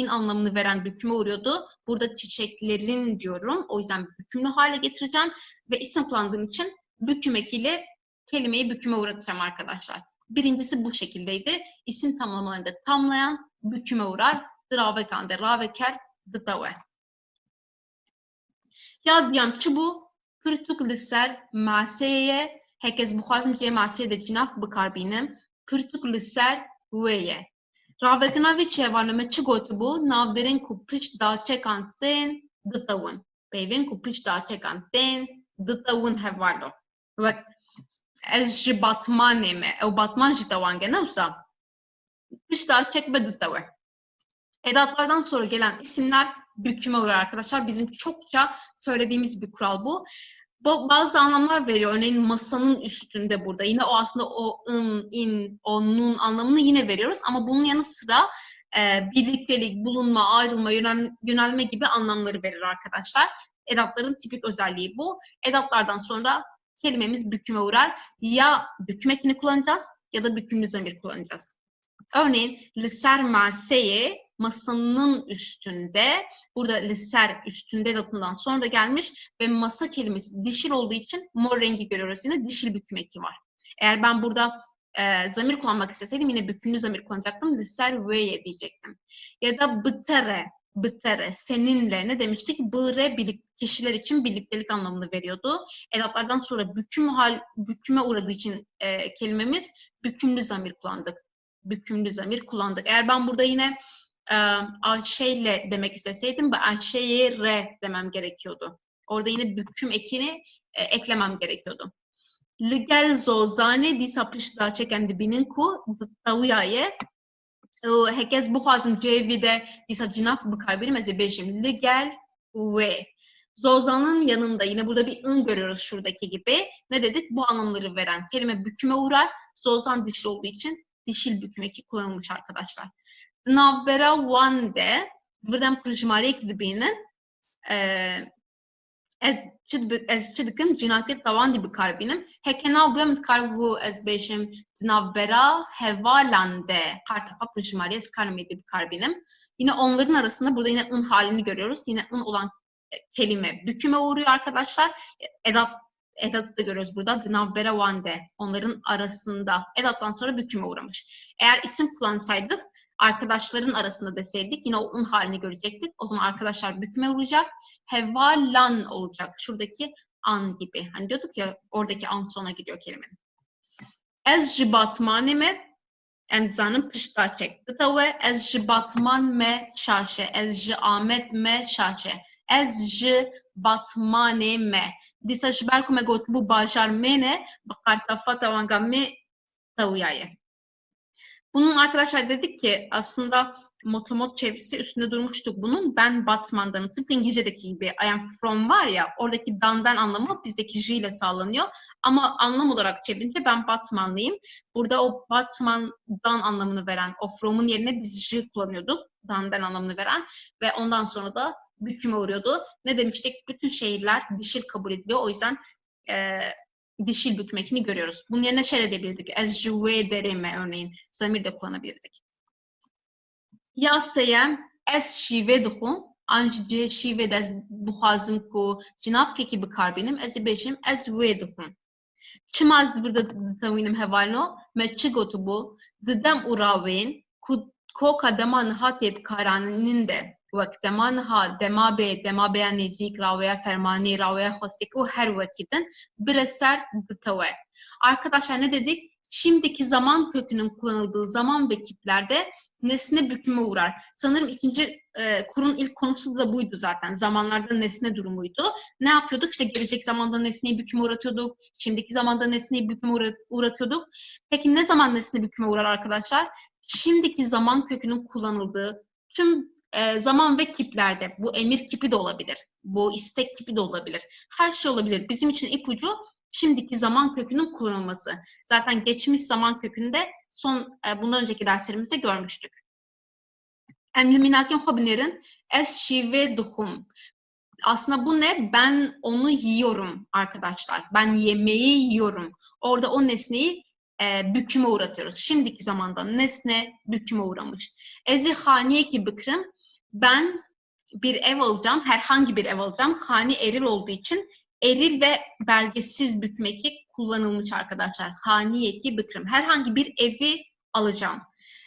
anlamını veren büküme uğruyordu. Burada çiçeklerin diyorum. O yüzden bükümlü hale getireceğim. Ve isim kullandığım için büküm ekiyle kelimeyi büküme uğratacağım arkadaşlar. Birincisi bu şekildeydi. İsim tamlamalarında tamlayan büküme uğrar. Dravekande, raveker, dıtave. Ya diyem çubu, pırtuk liser, maseye, herkes bu xwazim ki maseye de cinaf bikarbînim, pırtuk liser weye. Ravekina vê çêvanê çi gotibû, navderên ku pişt daçekan tên ditewin. Peyvên ku pişt daçekan tên ditewin hevalo. Wek ez ji Batmanê me, ew Batman jî tawan gene wisa. Pişt daçek be ditewe. Edatlardan sonra gelen isimler büküme uğrar arkadaşlar. Bizim çokça söylediğimiz bir kural bu. Bazı anlamlar veriyor. Örneğin masanın üstünde burada. Yine o aslında o in, o nun anlamını yine veriyoruz. Ama bunun yanı sıra birliktelik, bulunma, ayrılma, yönelme gibi anlamları verir arkadaşlar. Edatların tipik özelliği bu. Edatlardan sonra kelimemiz büküme uğrar. Ya büküm ekini kullanacağız ya da bükümlü zamir kullanacağız. Örneğin liser maseye masanın üstünde, burada liser üstünde edatından sonra gelmiş ve masa kelimesi dişil olduğu için mor rengi görüyoruz. Yine dişil büküm eki var. Eğer ben burada zamir kullanmak isteseydim yine bükümlü zamir kullanacaktım. Liser veye diyecektim. Ya da bıtere, seninle ne demiştik? Bıre kişiler için birliktelik anlamını veriyordu. Edatlardan sonra büküme uğradığı için kelimemiz bükümlü zamir kullandık. Bükümlü zamir kullandık. Eğer ben burada yine Ayşe'yle demek isteseydim ben Ayşe'ye re demem gerekiyordu. Orada yine büküm ekini eklemem gerekiyordu. Ligel zozane disa pişta çeken dibinin ku zıttavuyaye herkes bu fazın cevide disa cinaf bıkarbiri meze bejim ligel ve zozanın yanında yine burada bir ın görüyoruz şuradaki gibi. Ne dedik? Bu anlamları veren kelime büküme uğrar. Zozan dişil olduğu için dişil büküm eki kullanılmış arkadaşlar. Navbera one de buradan prijmariye dibinin ez çi dikim cinakê tawandî bikarbînim. Heke navbem dikaribû ez bêjim di navbera hevalan de kartefa projimariye dikarim êdî bikarbînim. Yine onların arasında burada yine ın halini görüyoruz. Yine ın olan kelime büküme uğruyor arkadaşlar. Edatı da görüyoruz burada. Di navbera wan de. Onların arasında. Edattan sonra büküme uğramış. Eğer isim kullansaydık arkadaşların arasında deseydik yine o ın halini görecektik. O zaman arkadaşlar büküme uğrayacak. Hevalan olacak. Şuradaki an gibi. Hani diyorduk ya oradaki an sona gidiyor kelimenin. Ez ji batmanê me em dizanim pişta çek. Ditawe ez ji batman me şaşe. Ez ji Amet me şaşe. Ez ji batmanê me. Dîsa ji ber ku me gotibû bajar me ne bi qartafata wanga me tawiyaye. Bunun arkadaşlar dedik ki aslında motomot çevirisi üstünde durmuştuk bunun. Ben Batman'danım. Tıpkı İngilizce'deki gibi I am from var ya oradaki dan'dan anlamı bizdeki j ile sağlanıyor. Ama anlam olarak çevirince ben Batmanlıyım. Burada o Batman'dan anlamını veren o from'un yerine biz j kullanıyorduk. Dan'dan anlamını veren ve ondan sonra da büküme uğruyordu. Ne demiştik? Bütün şehirler dişil kabul ediliyor. O yüzden dişil büküm ekini görüyoruz. Bunun yerine şey de diyebilirdik. Ez jüve derime örneğin. Zamir de kullanabilirdik. Ya seyem ez şive duhum. Anca şive de buhazım ku cinab keki bikar benim. Ez beşim ez ve duhum. Çimaz burada tavinim hevalno. Me çıgotu bu. Didem uraveyn. Ko kademan hatep karaninin de. Vakteman ha demabeya nezik ravaya fermani ravaya hostiku her vakitin bir eser dıtave. Arkadaşlar ne dedik? Şimdiki zaman kökünün kullanıldığı zaman ve kiplerde nesne büküme uğrar. Sanırım ikinci kurun ilk konusu da buydu zaten. Zamanlarda nesne durumuydu. Ne yapıyorduk? İşte gelecek zamanda nesneyi büküme uğratıyorduk. Şimdiki zamanda nesneyi büküme uğratıyorduk. Peki ne zaman nesne büküme uğrar arkadaşlar? Şimdiki zaman kökünün kullanıldığı tüm zaman ve kiplerde. Bu emir kipi de olabilir. Bu istek kipi de olabilir. Her şey olabilir. Bizim için ipucu şimdiki zaman kökünün kullanılması. Zaten geçmiş zaman kökünde bundan önceki derslerimizde görmüştük. Emlüminakin hobilerin es şive duhum. Aslında bu ne? Ben onu yiyorum arkadaşlar. Ben yemeği yiyorum. Orada o nesneyi büküme uğratıyoruz. Şimdiki zamanda nesne büküme uğramış. Ezi haniye ki bıkrım. Ben bir ev alacağım. Herhangi bir ev alacağım. Hani eril olduğu için eril ve belgesiz büküm eki kullanılmış arkadaşlar. Haniye ki bıkrım. Herhangi bir evi alacağım.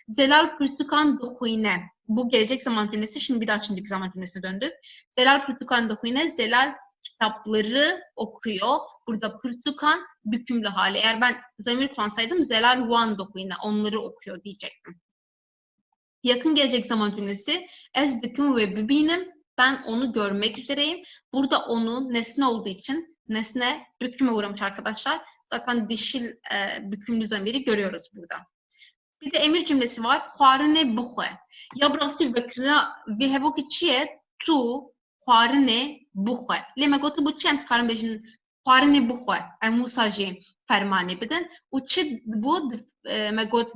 Zelal pürtükan duhuyne. Bu gelecek zaman cümlesi. Şimdi bir daha şimdiki zaman cümlesine döndük. Zelal pürtükan duhuyne. Zelal kitapları okuyor. Burada pürtükan bükümlü hali. Eğer ben zamir kullansaydım zelal van duhuyne. Onları okuyor diyecektim. Yakın gelecek zaman cümlesi. Ez dikim ve bibinim. Ben onu görmek üzereyim. Burada onu nesne olduğu için nesne büküme uğramış arkadaşlar. Zaten dişil bükümlü zamiri görüyoruz burada. Bir de emir cümlesi var. Xwarine buxe. Ya bıraksi ve hevoki çiye tu xwarine buxe. Leme gotu bu çem tıkarım bejin xwarine buxe. Em musajı fermane bidin. U çi bu me got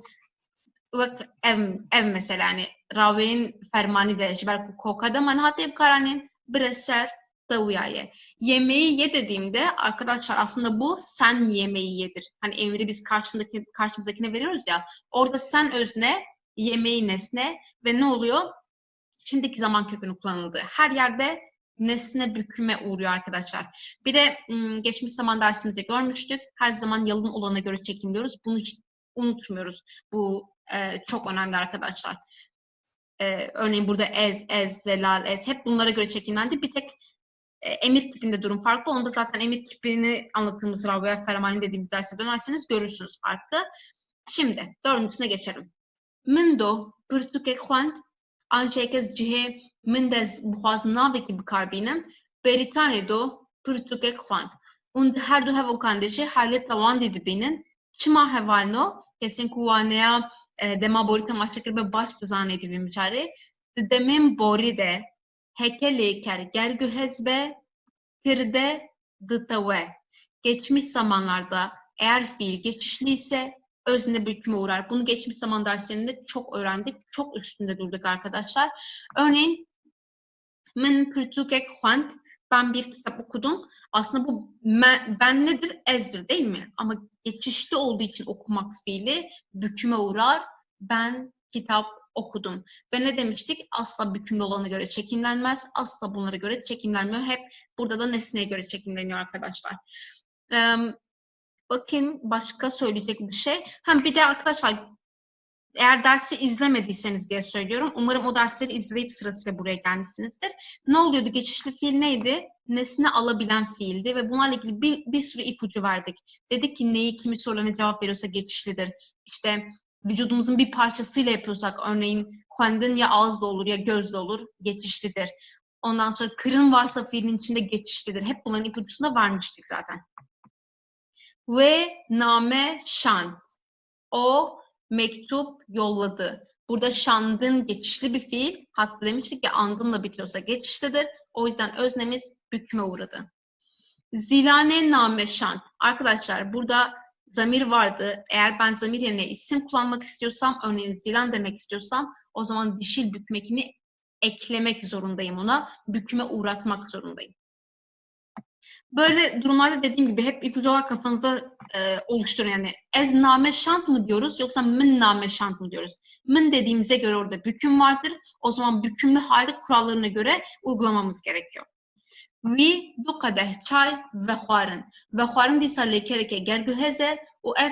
ev mesela hani ravin fermani de jiber kokada manhatib karanin bir eser tavuyaye. Yemeği ye dediğimde arkadaşlar aslında bu sen yemeği yedir. Hani emri biz karşımızdakine veriyoruz ya. Orada sen özne, yemeği nesne ve ne oluyor? Şimdiki zaman kökünü kullanıldı. Her yerde nesne büküme uğruyor arkadaşlar. Bir de geçmiş zaman dersimizde görmüştük. Her zaman yalın olana göre çekimliyoruz. Bunu hiç unutmuyoruz. Bu çok önemli arkadaşlar. Örneğin burada ez, zelal, ez hep bunlara göre çekimlendi. Bir tek emir kipinde durum farklı. Onda zaten emir kipini anlattığımız Rabia Fermani dediğimiz derse dönerseniz görürsünüz farkı. Şimdi dördüncüsüne geçelim. Min do pırtuke xwend ançekez cihe min de buxwaz navekî bikarbînim Beritanê do pırtuke xwend. Und her du hevokan de jî halê tewandê dibînin çima hevalno kesin ku waneya dema borî temaşekir be baş dizanê dibîn biçarê di demên borî de hekelê ker gerguhez be tirde ditewe. Geçmiş zamanlarda eğer fiil geçişliyse özne büküme uğrar. Bunu geçmiş zaman derslerinde çok öğrendik. Çok üstünde durduk arkadaşlar. Örneğin Min pirtûkek xwend. Ben bir kitap okudum. Aslında bu ben nedir? Ezdir değil mi? Ama geçişli olduğu için okumak fiili büküme uğrar. Ben kitap okudum. Ve ne demiştik? Asla bükümlü olana göre çekimlenmez. Asla bunlara göre çekimlenmiyor. Hep burada da nesneye göre çekimleniyor arkadaşlar. Bakayım başka söyleyecek bir şey. Hem bir de arkadaşlar eğer dersi izlemediyseniz diye söylüyorum. Umarım o dersleri izleyip sırasıyla buraya gelmişsinizdir. Ne oluyordu? Geçişli fiil neydi? Nesne alabilen fiildi ve bunlarla ilgili bir sürü ipucu verdik. Dedik ki neyi kimi sorularına cevap veriyorsa geçişlidir. İşte vücudumuzun bir parçasıyla yapıyorsak örneğin kendin ya ağızla olur ya gözle olur geçişlidir. Ondan sonra kırın varsa fiilin içinde geçişlidir. Hep bunların ipucusunu da vermiştik zaten. Ve name şant. O mektup yolladı. Burada şandın geçişli bir fiil. Hatta demiştik ki andınla bitiyorsa geçişlidir. O yüzden öznemiz büküme uğradı. Zilane name şant. Arkadaşlar burada zamir vardı. Eğer ben zamir yerine isim kullanmak istiyorsam, örneğin zilan demek istiyorsam o zaman dişil bükmekini eklemek zorundayım ona. Büküme uğratmak zorundayım. Böyle durumlarda dediğim gibi hep ipucu olarak kafanıza oluşturun. Yani ez name şant mı diyoruz yoksa min name şant mı diyoruz? Min dediğimize göre orada büküm vardır. O zaman bükümlü hali kurallarına göre uygulamamız gerekiyor. Wî du qedeh çay ve xwarin. Ve xwarin dîsa lêkereke gerguheze û ev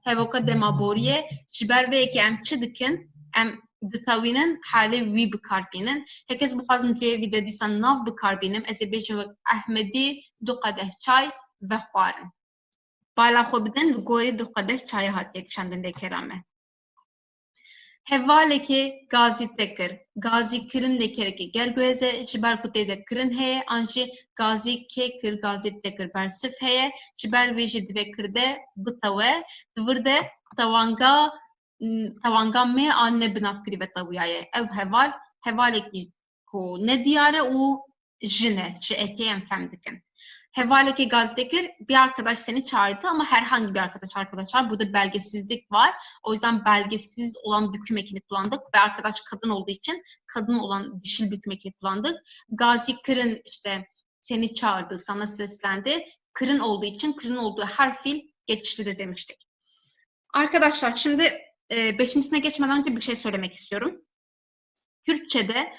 hevoka demaboriyê ji ber vê yekê em çi dikin? Em ditewînin halê wî bikarbînin. Hekes bixwazin cêvî de dîsa nav bikarbînim. Ez ê bêjim wek Ehmedî du qedeh çay ve xwarin. Bala xwe bidin li gorî du qedeh çayê hatiye kişandin lêkera me. Hevaleke gazi tekir. Gazi kirin lekereke gerguheze ji ber ku tê de kirin heye an jî gazî kê kir gazî tekir bersif heye ji ber vê jî divê kirde bitewe divir de tewanga me an ne binavkirî ve tewiyayê. Ev hevalekî ku ne diyare û jine ji ekê em fehm dikin. Hevaleke gazetekir bir arkadaş seni çağırdı ama herhangi bir arkadaş arkadaşlar. Burada belgesizlik var. O yüzden belgesiz olan büküm ekini kullandık ve arkadaş kadın olduğu için kadın olan dişil büküm ekini kullandık. Gazi kırın işte seni çağırdı, sana seslendi. Kırın olduğu için kırın olduğu her fiil geçişlidir demiştik. Arkadaşlar şimdi beşincisine geçmeden önce bir şey söylemek istiyorum. Türkçe'de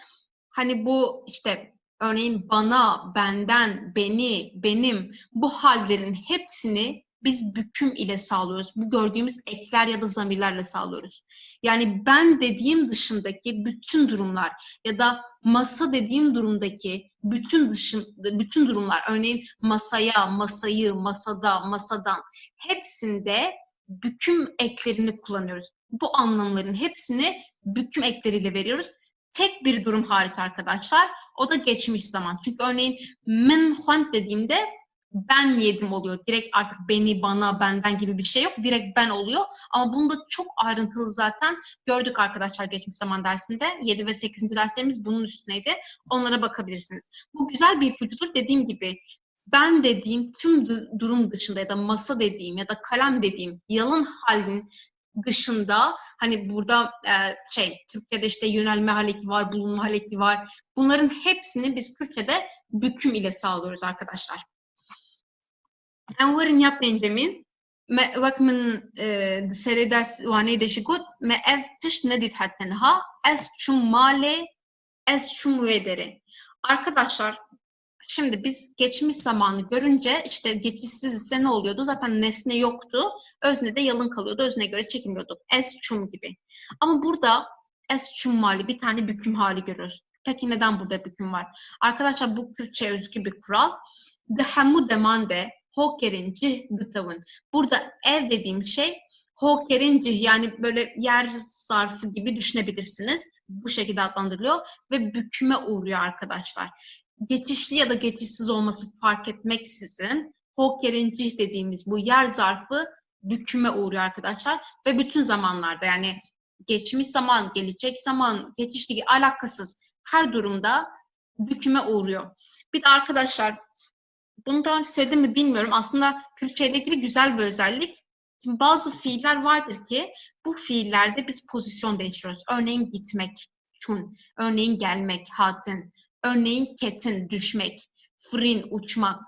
hani bu işte örneğin bana, benden, beni, benim bu hallerin hepsini biz büküm ile sağlıyoruz. Bu gördüğümüz ekler ya da zamirlerle sağlıyoruz. Yani ben dediğim dışındaki bütün durumlar ya da masa dediğim durumdaki bütün durumlar örneğin masaya, masayı, masada, masadan hepsinde büküm eklerini kullanıyoruz. Bu anlamların hepsini büküm ekleriyle veriyoruz. Tek bir durum hariç arkadaşlar. O da geçmiş zaman. Çünkü örneğin min huant dediğimde ben yedim oluyor. Direkt artık beni, bana, benden gibi bir şey yok. Direkt ben oluyor. Ama bunu da çok ayrıntılı zaten gördük arkadaşlar geçmiş zaman dersinde. 7 ve 8. derslerimiz bunun üstüneydi. Onlara bakabilirsiniz. Bu güzel bir ipucudur. Dediğim gibi ben dediğim tüm durum dışında ya da masa dediğim ya da kalem dediğim yalın halin dışında hani burada Türkçe'de işte yönelme haleki var, bulunma haleki var. Bunların hepsini biz Kürtçe'de büküm ile sağlıyoruz arkadaşlar. Enver'in yap Benjamin. Vak min seri ders vane deşikut me ev tiş nedit hattenha es çum male es çum vedere. Arkadaşlar şimdi biz geçmiş zamanı görünce işte geçişsiz ise ne oluyordu? Zaten nesne yoktu. Özne de yalın kalıyordu. Özne göre çekilmiyorduk. Es çum gibi. Ama burada es çum mali bir tane büküm hali görüyoruz. Peki neden burada büküm var? Arkadaşlar bu Kürtçe özgü bir kural. Dehemu demande hokerin cih gıtavın. Burada ev dediğim şey hokerin cih yani böyle yer zarfı gibi düşünebilirsiniz. Bu şekilde adlandırılıyor ve büküme uğruyor arkadaşlar. Geçişli ya da geçişsiz olması fark etmeksizin hokerin cih dediğimiz bu yer zarfı büküme uğruyor arkadaşlar. Ve bütün zamanlarda yani geçmiş zaman, gelecek zaman, geçişli alakasız her durumda büküme uğruyor. Bir de arkadaşlar bunu daha önce söyledim mi bilmiyorum. Aslında Kürtçe ile ilgili güzel bir özellik. Şimdi bazı fiiller vardır ki bu fiillerde biz pozisyon değiştiriyoruz. Örneğin gitmek, çun, örneğin gelmek, hatin. Örneğin ketin, düşmek, fırın, uçmak.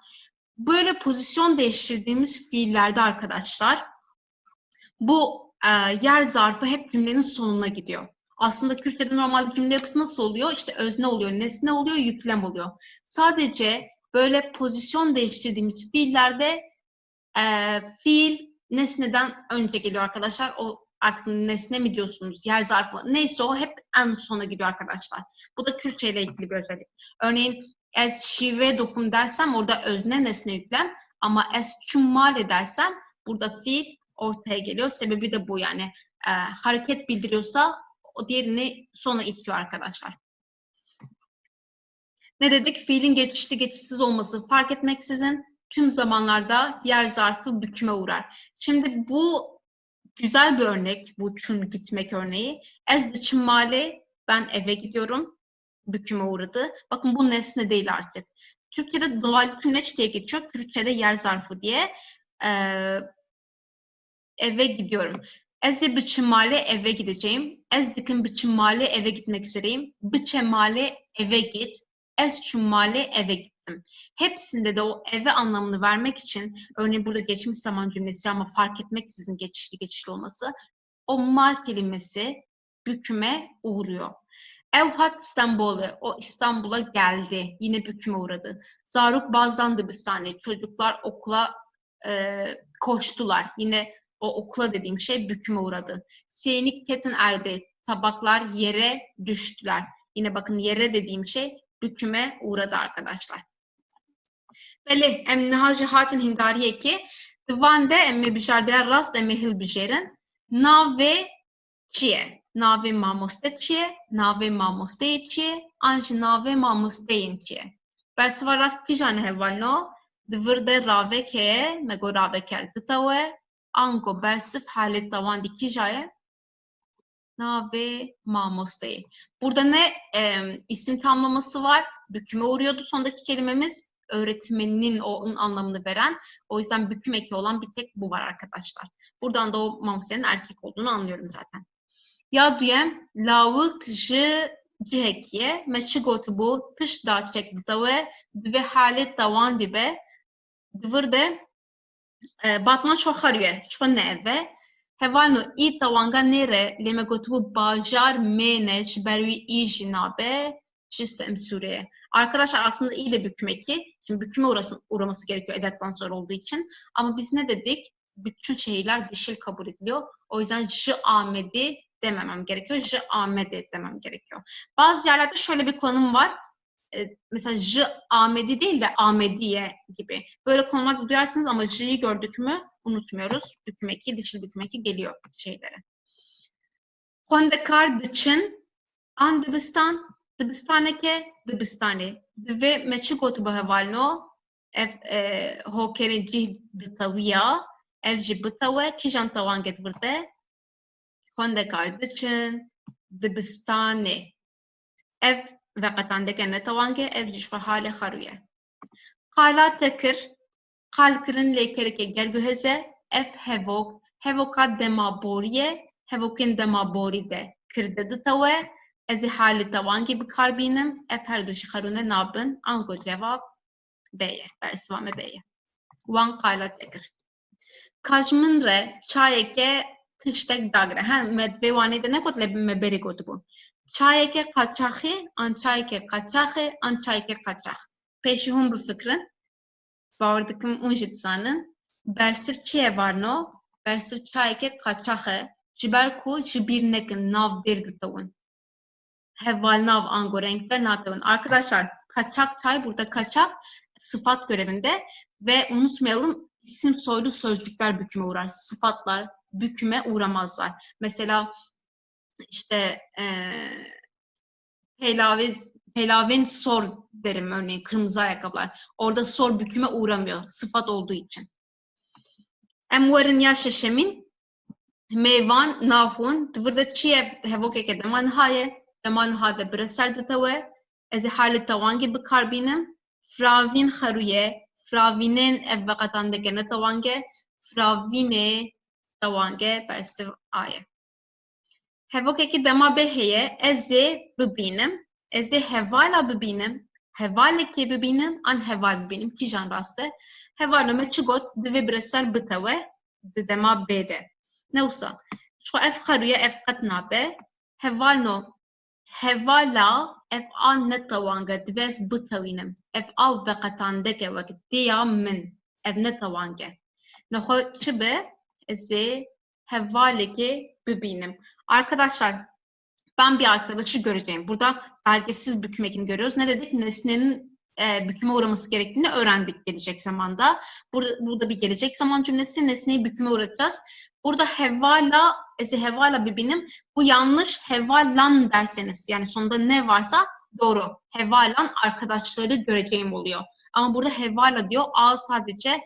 Böyle pozisyon değiştirdiğimiz fiillerde arkadaşlar bu yer zarfı hep cümlenin sonuna gidiyor. Aslında Kürtçe'de normalde cümle yapısı nasıl oluyor? İşte özne oluyor, nesne oluyor, yüklem oluyor. Sadece böyle pozisyon değiştirdiğimiz fiillerde fiil nesneden önce geliyor arkadaşlar. O artık nesne mi diyorsunuz, yer zarfı neyse o hep en sona gidiyor arkadaşlar. Bu da Kürtçe ile ilgili bir özellik. Örneğin es şive dokun dersem orada özne nesne yüklem ama es çummal dersem burada fiil ortaya geliyor. Sebebi de bu yani. Hareket bildiriyorsa o diğerini sona itiyor arkadaşlar. Ne dedik? Fiilin geçişli geçişsiz olması fark etmeksizin tüm zamanlarda yer zarfı büküme uğrar. Şimdi bu güzel bir örnek, bu çün gitmek örneği. Ez çimale, ben eve gidiyorum, büküme uğradı. Bakın bu nesne değil artık. Türkçe'de dolaylı tümleç diye geçiyor, Kürtçe'de yer zarfı diye. Eve gidiyorum. Ez biçimale eve gideceğim. Ez dikin biçimale eve gitmek üzereyim. Biçemale eve git. Ez çummale eve gittim. Hepsinde de o eve anlamını vermek için, örneğin burada geçmiş zaman cümlesi ama fark etmeksizin geçişli olması, o mal kelimesi büküme uğruyor. Evhat İstanbul'u, o İstanbul'a geldi. Yine büküme uğradı. Zaruk bazdan Dibistani, çocuklar okula koştular. Yine o okula dediğim şey büküme uğradı. Seyinik ketin erdi. Tabaklar yere düştüler. Yine bakın yere dediğim şey büküme uğradı arkadaşlar. Beli em nihacı hatin hindariye ki divande emme bijardiya rast emme hil bijerin nave çiye. Nave mamoste çiye. Nave mamoste çiye. Anji nave mamoste çiye. Bersiva rast ki jane hevalno divirde rave ke mego rave kerdi tawe ango bersif halet tavan diki jaye nave mamoste. Burada ne isim tamlaması var? Büküme uğruyordu sondaki kelimemiz. Öğretmeninin onun anlamını veren. O yüzden büküm eki olan bir tek bu var arkadaşlar. Buradan da o mamostenin erkek olduğunu anlıyorum zaten. Ya duyem lavık cihekiye meçi gotu bu tış da çekti ve dve halet tavan dibe dvırde batman çok arıyor. Çok ne eve Hevalno i tawanga nere leme gotu bajar menej berwi i jinabe jisem Suriye. Arkadaşlar aslında i de büküm eki. Şimdi büküme uğraması gerekiyor edattan sonra olduğu için. Ama biz ne dedik? Bütün şeyler dişil kabul ediliyor. O yüzden j amedi dememem gerekiyor. J amede demem gerekiyor. Bazı yerlerde şöyle bir konum var. Mesela j amedi değil de amediye gibi. Böyle konularda duyarsınız ama j'yi gördük mü unutmuyoruz. Büküm eki, dişil büküm eki geliyor şeylere. Kondekar dıçın an dibistan, dibistaneke, dibistani. Ve meçi gotu bahevalno ev hokeri cih ditaviya ev cibitawe kijan tavan getvirde kondekar dıçın, dibistani. Ev ve katandeke ne tavange ev cişfa hale haruye. Kala tekir Kalkırın lekereke gergüheze ev hevok hevoka demaboriye hevokin demaboride kırdadı tave ezi hali tavan gibi karbinim ev her duşu harune nabın ango cevap beye bersivame beye wan kala tekir kajmin re çayeke tiştek dagre medve vani de ne kotle me beri gotu bu çayeke kaçahi an çayeke kaçah peşihun bu fikrin Bağırdıkım unjitsanın bersif çiye varno bersif çayke kaçahe jiber ku jibir nekin nav dirgitavun heval nav ango renkler natavun. Arkadaşlar kaçak çay burada kaçak sıfat görevinde ve unutmayalım isim soyluk sözcükler büküme uğrar. Sıfatlar büküme uğramazlar. Mesela işte Peylavin sor derim örneğin kırmızı ayakkabılar. Orada sor büküme uğramıyor sıfat olduğu için. Emvarın yaşaşemin meyvan nahun dvırda çiye hevokeke deman hade bire tave ezi hali tavan gibi karbinim fravin haruye fravinen evvakatandeke ne tavange fravine tavange bersiv aye. Hevokeke dema beheye ezi bibinim Ez ê hevala bibînim, hevalekê bibînim an heval bibînim kîjan rast e? Hevala me çi got divê bi ser bitewe di dema bê de. Newsa çi ev xeruye ev qet nabe hevalno hevala ev an netewanga divê ez bitewînim. Ev av veqetandeke wek dêya min ev netewange. Nexwe çi be? Ez ê hevalekê bibînim. Arkadaşlar ben bir arkadaşı göreceğim. Burada belgesiz büküm ekini görüyoruz. Ne dedik? Nesnenin büküme uğraması gerektiğini öğrendik gelecek zamanda. Burada bir gelecek zaman cümlesi, nesneyi büküme uğratacağız. Burada hevala, hevala bibinim. Bu yanlış, hevalan derseniz, yani sonunda ne varsa doğru. Hevalan arkadaşları göreceğim oluyor. Ama burada hevala diyor. A sadece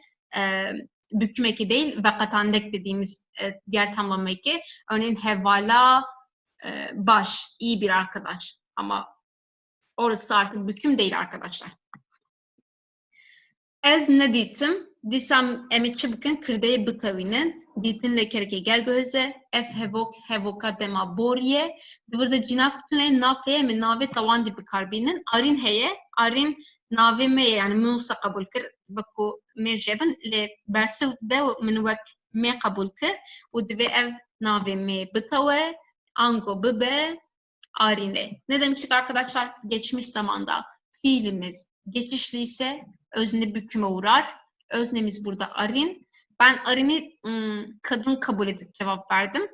büküm eki değil, vekatandek dediğimiz diğer tamlama eki. Örneğin hevala, baş, iyi bir arkadaş. Ama orası artık büküm değil arkadaşlar. Ez ne ditim? Disam emitçi bükün kırdayı bitavinin. Ditinle kereke gel göze. Ef hevok hevoka dema borye. Dvırda cinaf tüne nafeye mi nave tavan dibi karbinin. Arin heye. Arin nave meye yani musa kabul kır. Baku merceben le bersev de min vek me kabul kır. U dive ev nave me bitave. Ango bibe arine. Ne demiştik arkadaşlar? Geçmiş zamanda fiilimiz geçişliyse özne büküme uğrar. Öznemiz burada arin. Ben arini kadın kabul edip cevap verdim.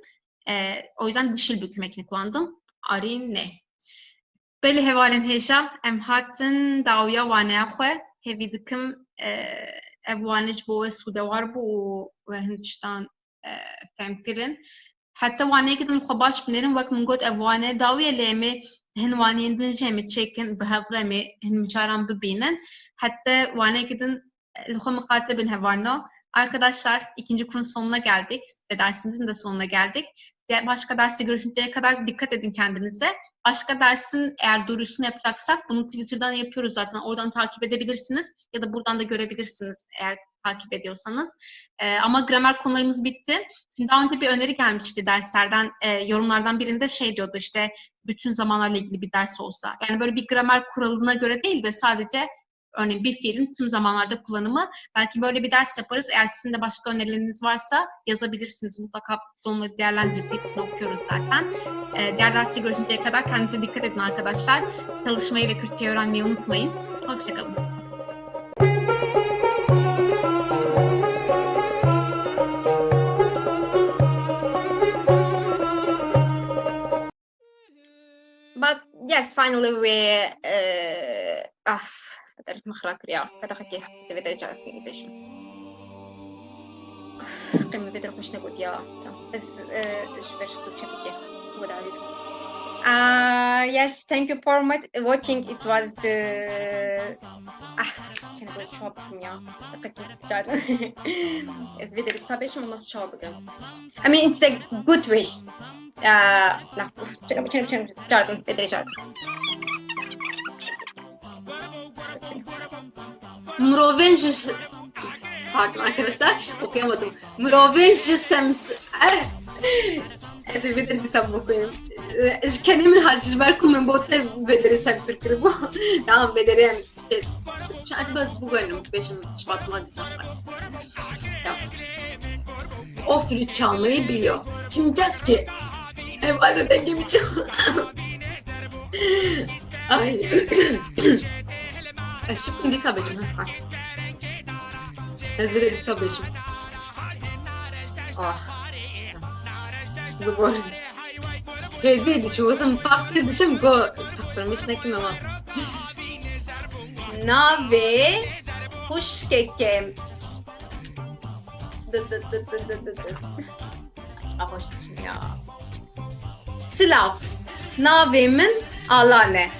O yüzden dişil büküm ekini kullandım. Arine. Beli hevalen heja em hatin davya vanaya xwe hevi dikim ev wanec bo Suudewar bu ve Hindistan femkirin. Hatta waneyê kedin xwe baş binêrin wek min got ev wane dawiye lê em hin waneyên din jî em ê çêkin bi hev re em ê hin caran bibînin. Hatta waneyê kedin li xwe miqate bin hevarno. Arkadaşlar ikinci kurun sonuna geldik ve dersimizin de sonuna geldik. Başka dersi görüşünceye kadar dikkat edin kendinize. Başka dersin eğer duyurusunu yapacaksak bunu Twitter'dan yapıyoruz zaten. Oradan takip edebilirsiniz ya da buradan da görebilirsiniz eğer takip ediyorsanız. Ama gramer konularımız bitti. Şimdi daha önce bir öneri gelmişti derslerden, yorumlardan birinde şey diyordu işte bütün zamanlarla ilgili bir ders olsa. Yani böyle bir gramer kuralına göre değil de sadece örneğin bir fiilin tüm zamanlarda kullanımı. Belki böyle bir ders yaparız. Eğer sizin de başka önerileriniz varsa yazabilirsiniz. Mutlaka biz onları değerlendiririz. Hepsini okuyoruz zaten. Diğer dersi görüşünceye kadar kendinize dikkat edin arkadaşlar. Çalışmayı ve Kürtçe öğrenmeyi unutmayın. Hoşçakalın. But yes, finally we بدأت مخرج يا كده خكي سوي درجة أسني بيش قمة بدر خوش نقول يا بس إيش بيش تشتكي وده عليك yes, thank you for watching. It was the كان بس شو بكم يا تقدر إز بدر تسابيش ما مس شو بكم I mean it's a good wish لا شنو جاردن بدر جاردن Mrovenjis pardon arkadaşlar okuyamadım. Mrovenjis Ez vedere disam okuyayım. Kendimin harcı berkum men botte vedere sem Türkçe bu. Tamam vedere şey acaba bu gönlüm benim çıbatma disam var. Tamam. O flüt çalmayı biliyor. Şimdi diyeceğiz ki evvela dengemi çal. Ay. Şimdi di sabecim ha. Ez vedere sabecim. Ah. Bu bu. Hevdi çoğusum farklı diyeceğim go taktırım hiç nekim ama. Nave hoş kekem. Hoş ya. Slav. Navemin alane.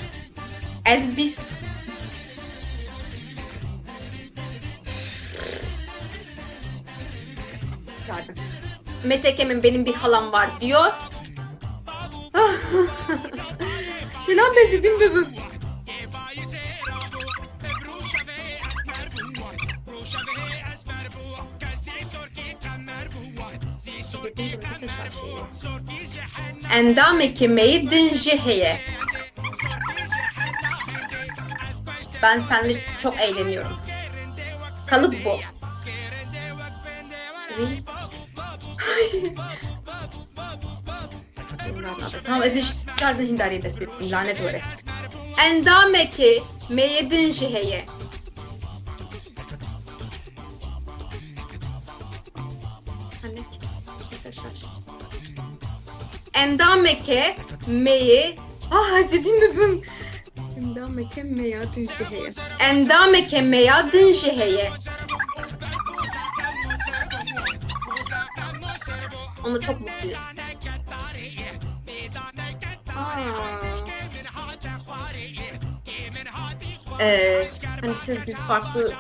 Ez biz Metekemin benim bir halam var diyor. Şelam bezledim bebim. Endam ekimeyi dinci heye. Ben seninle çok eğleniyorum. Kalıp bu. Tamam, ez iş şarjı hindariye dest bittim, lanet öyle. Endameki meyedin şeheye. Endameke meyi zedin bebim. Endameke meyadın şeheye. Endameke meyadın şeheye. Onu çok mutluyuz. Hani siz biz farklı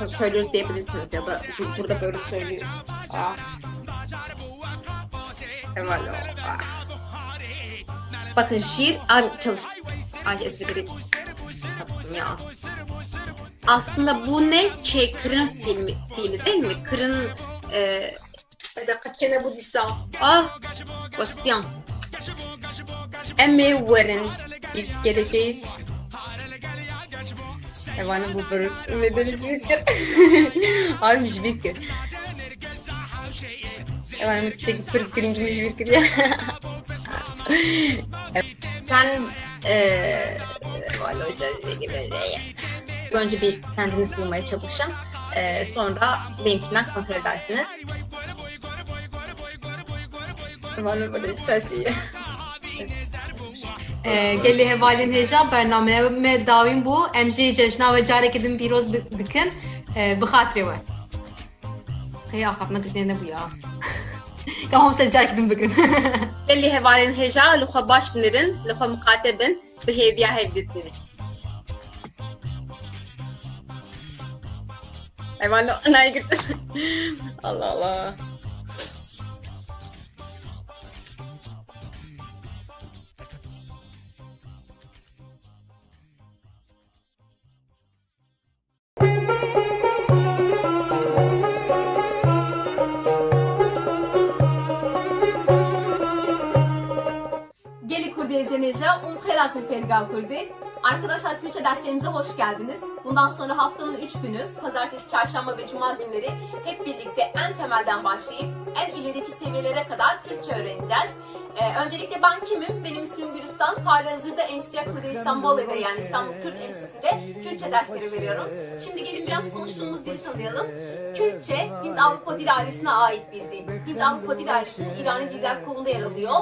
söylüyoruz diyebilirsiniz ya da burada böyle söylüyoruz. Bakın şiir çalış. Ay ezberledim. Sattım ya. Aslında bu ne? Kırın fiili değil mi? Kırın kaçene bu disa. Bastian. Emme verin. Biz geleceğiz. Evanı bu börük. Ümmedeniz büyüktür. Abi hiç büyüktür. Evanı müthiş kırık birinci büyüktür ya. Sen önce bir kendiniz bulmaya çalışın. Sonra benimkinden kontrol edersiniz. Evanı böyle saçıyor. Gelê hevalên hêja bername me dawîn bû em jê cejna ve carekê din pîroz bikin bi xatirê we. Hey axafna kirtînê ne bû ya. Ya hem ses carekê din bikin. Gelê hevalên hêja li xwe baş binirin, li xwe miqate bin, bi hêviya hevdîtin. Evanı anaya girdin. Allah Allah. Arkadaşlar Kürtçe derslerimize hoş geldiniz. Bundan sonra haftanın 3 günü, pazartesi, çarşamba ve cuma günleri hep birlikte en temelden başlayıp en ileriki seviyelere kadar Kürtçe öğreneceğiz. Öncelikle ben kimim? Benim ismim Gülistan. Halihazırda Enstitüya Kürtçe İstanbul'da yani İstanbul Kürt Enstitüsü'nde Kürtçe dersleri veriyorum. Şimdi gelin biraz konuştuğumuz dili tanıyalım. Kürtçe, Hint-Avrupa Dil Ailesi'ne ait bir dil. Hint-Avrupa Dil Ailesi'nin İrani Diller Kolunda yer alıyor.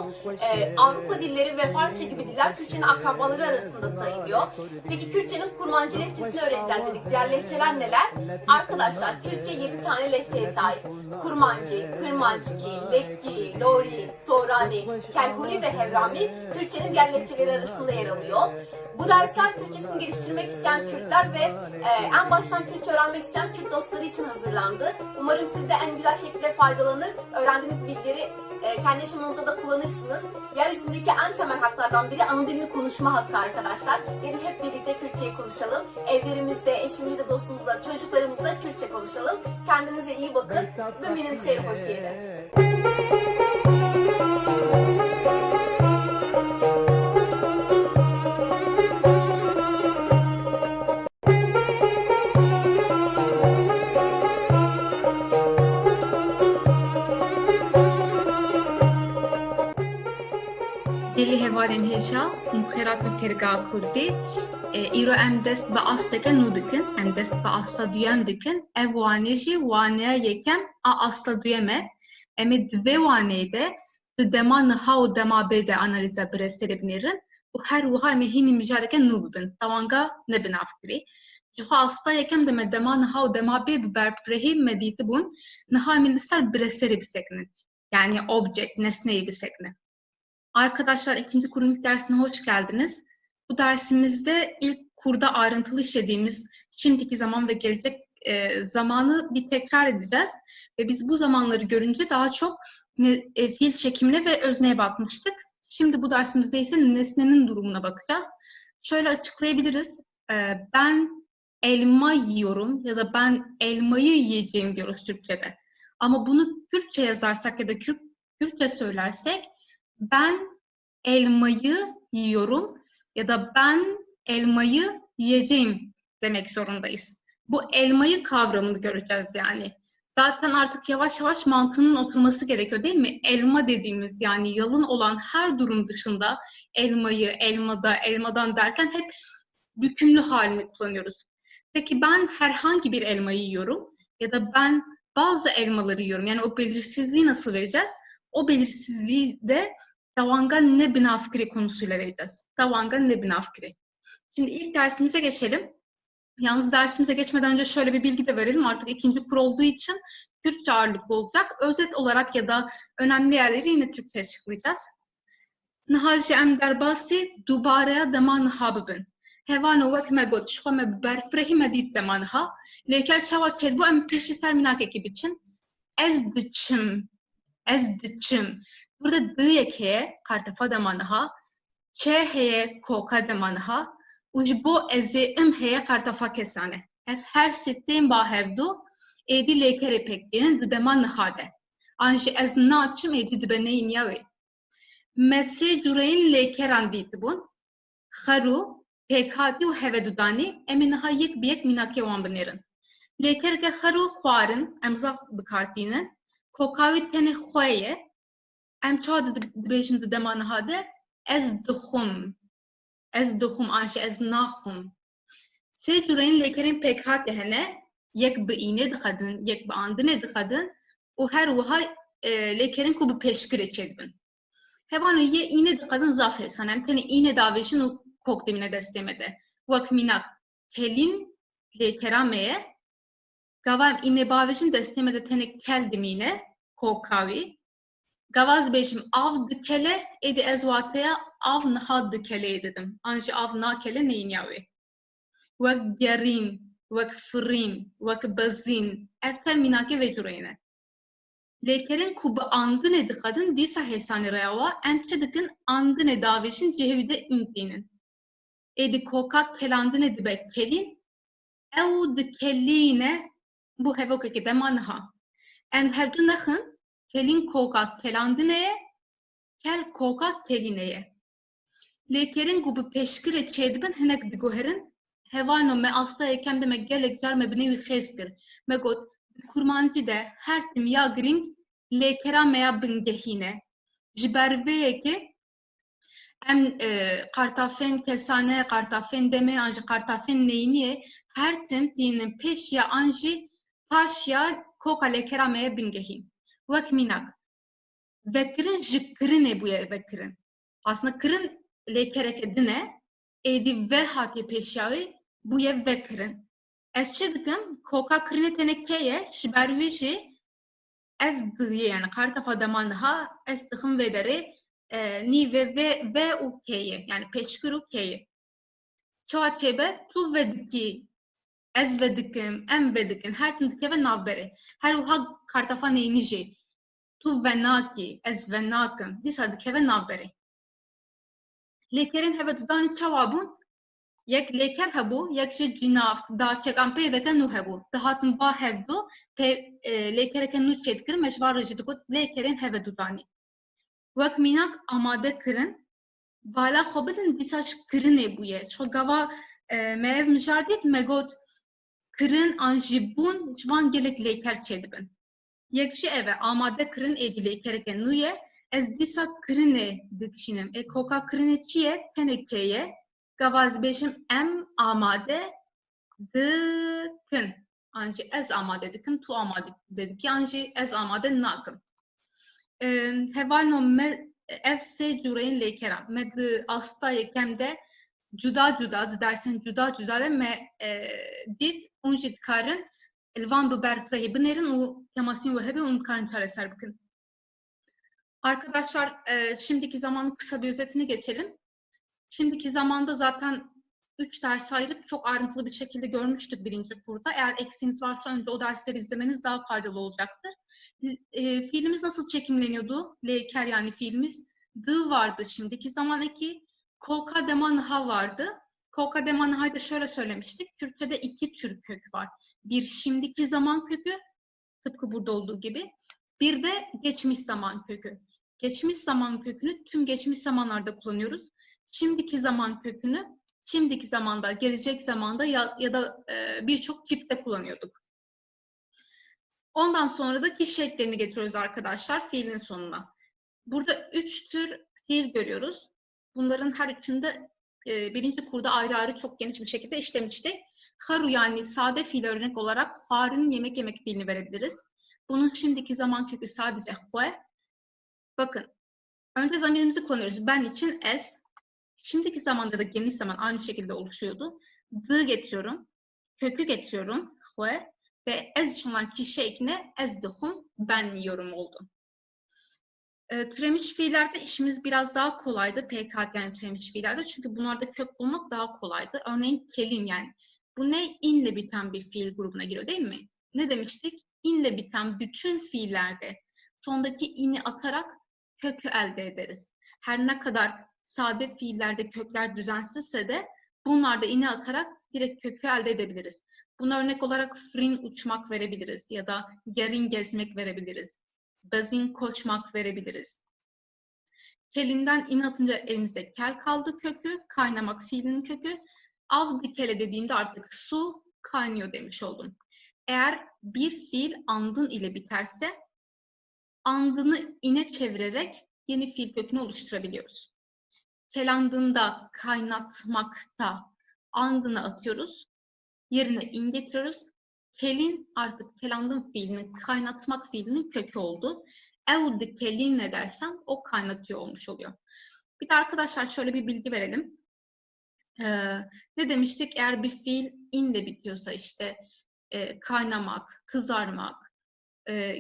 Avrupa dilleri ve Farsça gibi diller Kürtçenin akrabaları arasında sayılıyor. Peki Kürtçenin kurmancı lehçesini öğreneceğiz dedik. Diğer lehçeler neler? Arkadaşlar Kürtçe 7 tane lehçeye sahip. Kurmancı, Kırmançki, Lekki, Lori, Sorani, Kelhuri ve Hevrami Kürtçenin diğer lehçeleri arasında yer alıyor. Bu dersler Kürtçesini geliştirmek isteyen Kürtler ve en baştan Kürtçe öğrenmek isteyen Kürt dostları için hazırlandı. Umarım siz de en güzel şekilde faydalanır, öğrendiğiniz bilgileri kendi yaşamınızda da kullanırsınız. Yeryüzündeki en temel haklardan biri ana dilini konuşma hakkı arkadaşlar. Gelin hep birlikte Kürtçeyi konuşalım. Evlerimizde, eşimizle, dostumuzla, çocuklarımızla Kürtçe konuşalım. Kendinize iyi bakın. Büminin xeyir hoş geldin. Gelê hevalên hêja û xêrat ve ferga Kurdî îro em dest bi asteke nû dikin, em dest bi asta duyem dikin. Ev wanê jî waneya yekem a asta duyem e. Em ê divê waneyê de di dema niha û dema bê de analiza bi rêserê binêrin û her wiha em ê hînî mijareke nû bibin. Tewanga nebin avkirî. Ji xwe asta yekem de me dema niha û dema bê bi berfirehî me dîtibûn, niha em ê li ser bi rêserê bisekinin. Yani object, nesneyi bisekinin. Arkadaşlar ikinci kurun ilk dersine hoş geldiniz. Bu dersimizde ilk kurda ayrıntılı işlediğimiz şimdiki zaman ve gelecek zamanı bir tekrar edeceğiz. Ve biz bu zamanları görünce daha çok fiil çekimine ve özneye bakmıştık. Şimdi bu dersimizde ise nesnenin durumuna bakacağız. Şöyle açıklayabiliriz. Ben elma yiyorum ya da ben elmayı yiyeceğim diyoruz Türkçe'de. Ama bunu Kürtçe yazarsak ya da Kürtçe söylersek ben elmayı yiyorum ya da ben elmayı yiyeceğim demek zorundayız. Bu elmayı kavramını göreceğiz yani. Zaten artık yavaş yavaş mantığının oturması gerekiyor değil mi? Elma dediğimiz yani yalın olan her durum dışında elmayı, elmada, elmadan derken hep bükümlü halini kullanıyoruz. Peki ben herhangi bir elmayı yiyorum ya da ben bazı elmaları yiyorum. Yani o belirsizliği nasıl vereceğiz? O belirsizliği de Davanga ne binafkiri konusuyla vereceğiz. Davanga ne binafkiri. Şimdi ilk dersimize geçelim. Yalnız dersimize geçmeden önce şöyle bir bilgi de verelim. Artık ikinci kur olduğu için Türkçe ağırlıklı olacak. Özet olarak ya da önemli yerleri yine Türkçe açıklayacağız. Nihalci em derbasi dubaraya deman habibin. Hevano vek me got şo me berfrehi me dit deman ha. Leker çava çed bu em peşi serminak ekip için. Ez diçim. Burada dı yekeye kartefa deman ha. Çe heye koka deman ha. Uj bo eze im heye kartefa kesane. Ef her sittin ba hevdu. Edi leker epektiğinin dı deman hade. Anji ez naçım edi dibeneyin yavi. Mesê cureyên lêkeran dîtibûn, xerû, pêkhatî û hevedûdanî em ê niha yek bi yek mînakê wan binêrin. Lêkereke xerû xwarin, em zav bikartînin, koka wî tenê xwe ye, em çawa dibêjin di dema niha de, ez dixwim an jî ez naxwim. Sê cureyên lêkerên pêkhatî hene, yek bi înê dixedin, yek bi andinê dixedin û her wiha lêkerên ku bi pêşgirê çêdibin. Hevano ye îne dikadin zaf hêsan em tenê îne davêjin û kok dimîne destê me de. Wek mînak kelîn lêkera me ye, gava em îne bavêjin destê me de tenê kel dimîne, koka wî. Gava ez bêjim av dikele, êdî ez wateya av niha dikeleyê didim. An jî av nakele neyîniya wê. Wek gerîn, wek firîn, wek bezîn, ev te mînakê vê cureyî ne. Lêkerên ku bi andinê dixedin dîsa hêsanî reya we em çi dikin andinê davêjin cihê de întînin. Êdî koka kelandinê dibe kelîn, ew dikelîne bu hevokekê dema niha. Em hevdû nexin kelîn koka kelandinê ye, kel koka kelînê ye. Lêkerên ku bi pêşgirê çêdibin hinek diguherin, hevano me asta yekem de me gelek car me binê wî xêz kir. Me got kurmancı de her tim ya giring lêkera me ya bingehîne. Ji ber vê yekê em qartafên kesane, qartafên demê an jî qartafên neyniye her tim tînin pêş ya an jî paş ya koka lêkera me ya bingehîn. Wek mînak. Vekirin ji kirinê bûye vekirin. Aslında kirin lêkereke dine, êdî ve hatiye pêşiya wê bûye vekirin. Ez çi dikim koka kirinê tenê kê ye ji ber wî jî ez diye yani kartefa dema niha ez dixim vê derê nî ve û kê ye yani pêşkir û kê ye. Çawa çêbe tu ve dikî, ez ve dikim, em ve dikin, her tim dikeve navberê. Her wiha kartefa neyînî jî tu ve nakî, ez ve nakim, dîsa dikeve navberê. Lêkerên hevedûdanî çawa bûn? Yek lêker hebû, yek jî cînav, da çekan peyveke nû hebû. Dihatin ba hevdû, lêkereke nû çêdkirin, me ji van re jî digot lêkerên hevedûdanî. Wek mînak amade kirin, vala xwe bidin dîsa ji kirinê bûye. Ço gava me ev mijar dît, me got kirin an jî bûn ji van gelek lêker çêdibin. Yek jî ev e amade kirin êdî lêkereke nû ye, ez dîsa kirinê dikişînim. Koka kirinê çi ye? Tenê kê ye. Gava ez bêjim em amade dikin. An jî ez amade dikim, tu amade dikî, an jî ez amade nakim. Hevalno me ev sê cureyên lêkeran. Me di asta yekem de cuda cuda, di dersên cuda cuda de me dît hûn jî dikarin li van bi berfirehê binêrin û temasîn we hebe û dikarin çareser bikin. Arkadaşlar şimdiki zamanın kısa bir özetini geçelim. Şimdiki zamanda zaten 3 ders ayırıp çok ayrıntılı bir şekilde görmüştük birinci kurda. Eğer eksiğiniz varsa önce o dersleri izlemeniz daha faydalı olacaktır. Fiilimiz nasıl çekimleniyordu? Leyker yani fiilimiz. Dı vardı şimdiki zaman eki. Kolka demanha vardı. Kolka demanha'yı da şöyle söylemiştik. Türkçe'de 2 tür kök var. Bir şimdiki zaman kökü, tıpkı burada olduğu gibi. Bir de geçmiş zaman kökü. Geçmiş zaman kökünü tüm geçmiş zamanlarda kullanıyoruz. Şimdiki zaman kökünü şimdiki zamanda, gelecek zamanda ya da birçok tipte kullanıyorduk. Ondan sonra da kişi eklerini getiriyoruz arkadaşlar fiilin sonuna. Burada 3 tür fiil görüyoruz. Bunların her üçünde birinci kurda ayrı ayrı çok geniş bir şekilde işlemiştik. Haru yani sade fiil örnek olarak Harun yemek yemek fiilini verebiliriz. Bunun şimdiki zaman kökü sadece hue. Bakın önce zamirimizi kullanıyoruz. Ben için es. Şimdiki zamanda da geniş zaman aynı şekilde oluşuyordu. D getiriyorum. Kökü getiriyorum. Hue. Ve ez için olan kişi ekine ezdihum ben yiyorum oldu. Türemiş fiillerde işimiz biraz daha kolaydı. PKT yani türemiş fiillerde. Çünkü bunlarda kök bulmak daha kolaydı. Örneğin kelin yani. Bu ne? İnle biten bir fiil grubuna giriyor değil mi? Ne demiştik? İnle biten bütün fiillerde sondaki ini atarak kökü elde ederiz. Her ne kadar sade fiillerde kökler düzensizse de bunlarda ini atarak direkt kökü elde edebiliriz. Buna örnek olarak frin uçmak verebiliriz ya da yarın gezmek verebiliriz. Bazin koşmak verebiliriz. Kelinden in atınca elimize kel kaldı kökü, kaynamak fiilinin kökü. Avdi kele dediğimde artık su kaynıyor demiş oldum. Eğer bir fiil andın ile biterse andını ine çevirerek yeni fiil kökünü oluşturabiliyoruz. Kelandığında kaynatmakta andını atıyoruz. Yerine in getiriyoruz. Kelin artık kelandın fiilinin, kaynatmak fiilinin kökü oldu. Evdi kelin ne dersem o kaynatıyor olmuş oluyor. Bir de arkadaşlar şöyle bir bilgi verelim. Ne demiştik? Eğer bir fiil inle bitiyorsa işte kaynamak, kızarmak,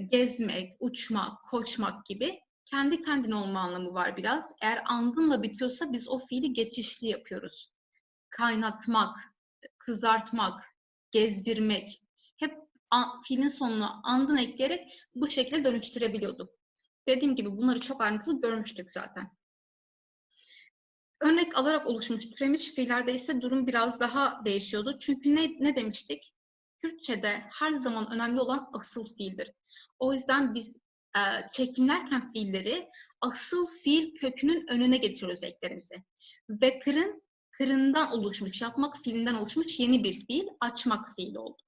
gezmek, uçmak, koşmak gibi kendi kendine olma anlamı var biraz. Eğer andınla bitiyorsa biz o fiili geçişli yapıyoruz. Kaynatmak, kızartmak, gezdirmek, hep fiilin sonuna andın ekleyerek bu şekilde dönüştürebiliyorduk. Dediğim gibi bunları çok ayrıntılı görmüştük zaten. Örnek alarak oluşmuş türemiş fiillerde ise durum biraz daha değişiyordu. Çünkü ne demiştik? Kürtçe'de her zaman önemli olan asıl fiildir. O yüzden biz çekimlerken fiilleri asıl fiil kökünün önüne getiriyoruz eklerimizi. Ve kırından oluşmuş, yapmak fiilinden oluşmuş yeni bir fiil, açmak fiili oldu.